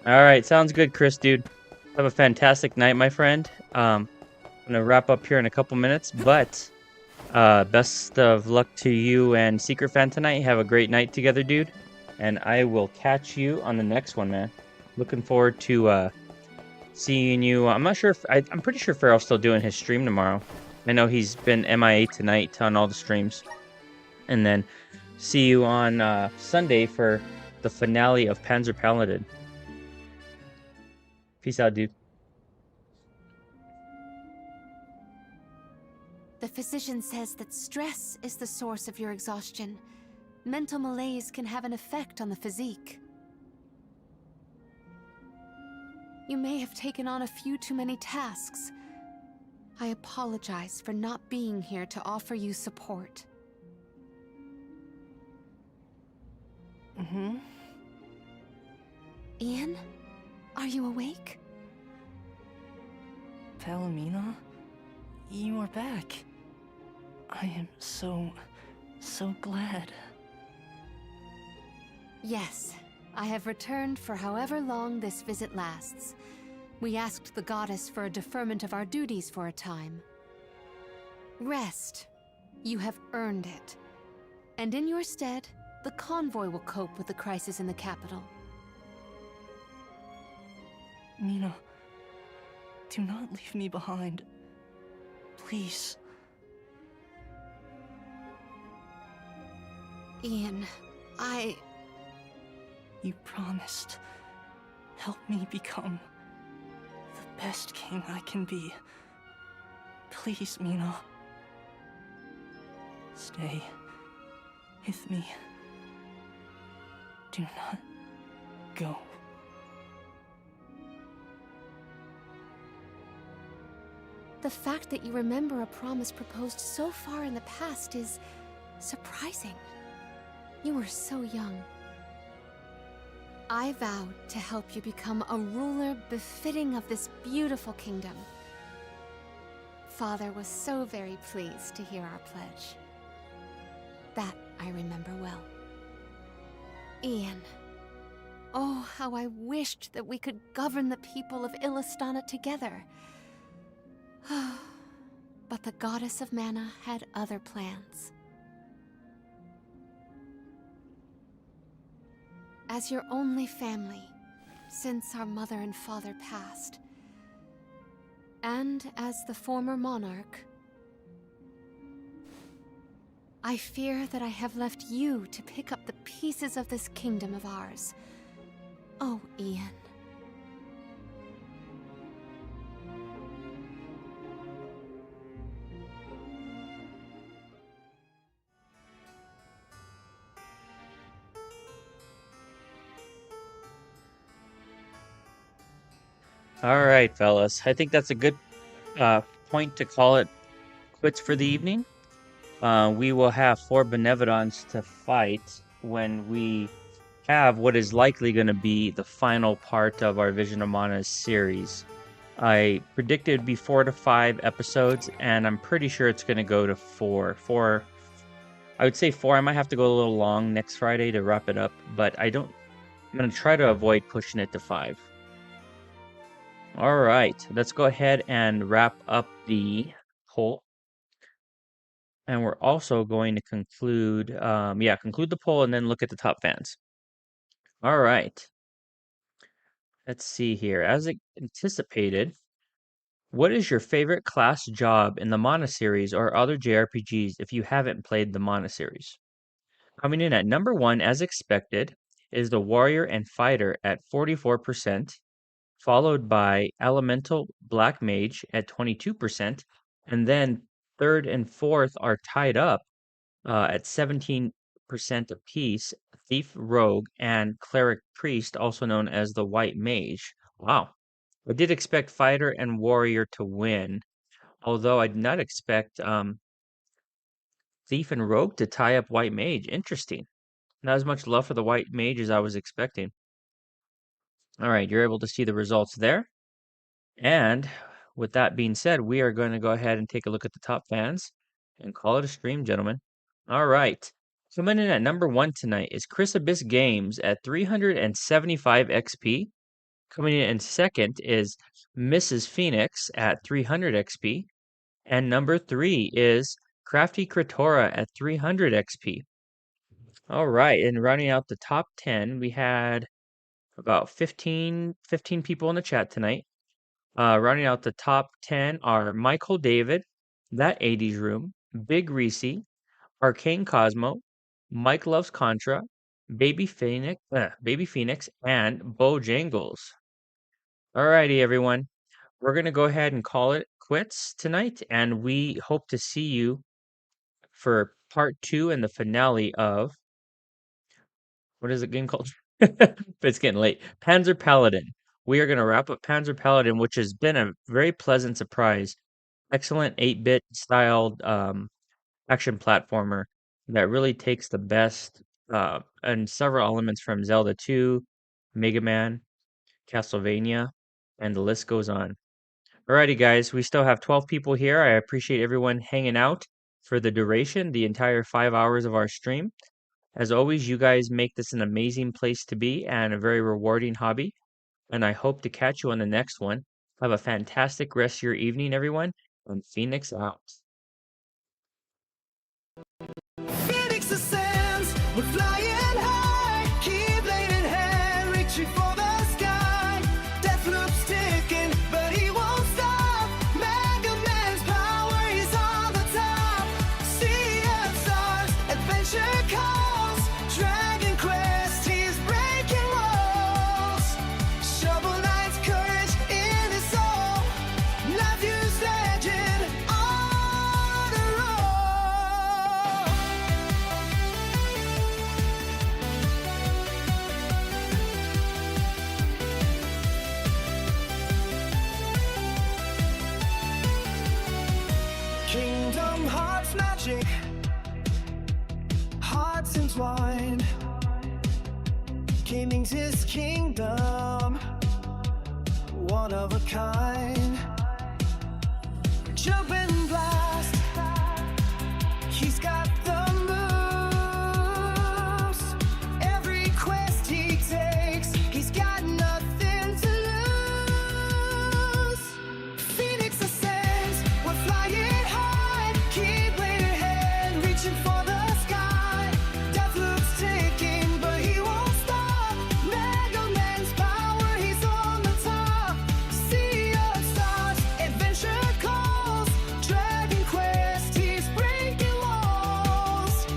[SPEAKER 2] Alright, sounds good, Chris, dude. Have a fantastic night, my friend. I'm gonna wrap up here in a couple minutes, but best of luck to you and Secret Fan tonight. Have a great night together, dude. And I will catch you on the next one, man. Looking forward to seeing you. I'm not sure if I'm pretty sure Farrell's still doing his stream tomorrow. I know he's been MIA tonight on all the streams. And then see you on Sunday for the finale of Panzer Paladin. Peace out, dude.
[SPEAKER 6] The physician says that stress is the source of your exhaustion. Mental malaise can have an effect on the physique. You may have taken on a few too many tasks. I apologize for not being here to offer you support.
[SPEAKER 11] Mm-hmm.
[SPEAKER 6] Ian, are you awake?
[SPEAKER 11] Palomina, you are back. I am so glad.
[SPEAKER 6] Yes, I have returned for however long this visit lasts. We asked the goddess for a deferment of our duties for a time. Rest. You have earned it. And in your stead, the convoy will cope with the crisis in the capital.
[SPEAKER 11] Mina, do not leave me behind. Please.
[SPEAKER 6] Ian,
[SPEAKER 11] You promised. Help me become the best king I can be. Please, Mina. Stay with me. Do not go.
[SPEAKER 6] The fact that you remember a promise proposed so far in the past is surprising. You were so young. I vowed to help you become a ruler befitting of this beautiful kingdom. Father was so very pleased to hear our pledge. That I remember well. Ian. Oh, how I wished that we could govern the people of Illistana together. But the goddess of mana had other plans. As your only family, since our mother and father passed, and as the former monarch, I fear that I have left you to pick up the pieces of this kingdom of ours. Oh, Ian.
[SPEAKER 2] All right, fellas. I think that's a good point to call it quits for the evening. We will have 4 Benevodons to fight when we have what is likely going to be the final part of our Vision of Mana series. I predicted it'd be 4 to 5 episodes, and I'm pretty sure it's going to go to 4. I would say 4. I might have to go a little long next Friday to wrap it up, but I'm going to try to avoid pushing it to 5. All right, let's go ahead and wrap up the poll. And we're also going to conclude the poll and then look at the top fans. All right. Let's see here. As anticipated, what is your favorite class job in the Mana series or other JRPGs if you haven't played the Mana series? Coming in at number 1, as expected, is the Warrior and Fighter at 44%, followed by Elemental Black Mage at 22%, and then third and fourth are tied up at 17% apiece, Thief Rogue and Cleric Priest, also known as the White Mage. Wow. I did expect Fighter and Warrior to win, although I did not expect Thief and Rogue to tie up White Mage. Interesting. Not as much love for the White Mage as I was expecting. All right, you're able to see the results there. And with that being said, we are going to go ahead and take a look at the top fans and call it a stream, gentlemen. All right. Coming in at number 1 tonight is Chris Abyss Games at 375 XP. Coming in second is Mrs. Phoenix at 300 XP. And number 3 is Crafty Kratora at 300 XP. All right. And rounding out the top 10, we had about 15 people in the chat tonight. Rounding out the top 10 are Michael David, That 80s Room, Big Reese, Arcane Cosmo, Mike Loves Contra, Baby Phoenix, and Bojangles. Alrighty, everyone. We're going to go ahead and call it quits tonight, and we hope to see you for part 2 and the finale of... What is the game called? It's getting late. Panzer Paladin. We are going to wrap up Panzer Paladin, which has been a very pleasant surprise. excellent 8-bit styled action platformer that really takes the best and several elements from Zelda 2, Mega Man, Castlevania, and the list goes on. Alrighty, guys, we still have 12 people here. I appreciate everyone hanging out for the duration, the entire 5 hours of our stream. As always, you guys make this an amazing place to be and a very rewarding hobby. And I hope to catch you on the next one. Have a fantastic rest of your evening, everyone. And Phoenix out.
[SPEAKER 20] Phoenix ascends, we're flying high, keep laying hand, reaching for the sky. Deathloop's ticking, but he won't stop. Mega Man's power, he's on the top. Sea of stars, adventure calls. Dragon Quest, he's breaking walls. Shovel Knight's courage in his soul. Nephews legend on a roll. Kingdom Hearts magic, hearts entwined. Gaming's his kingdom, one of a kind. Jumping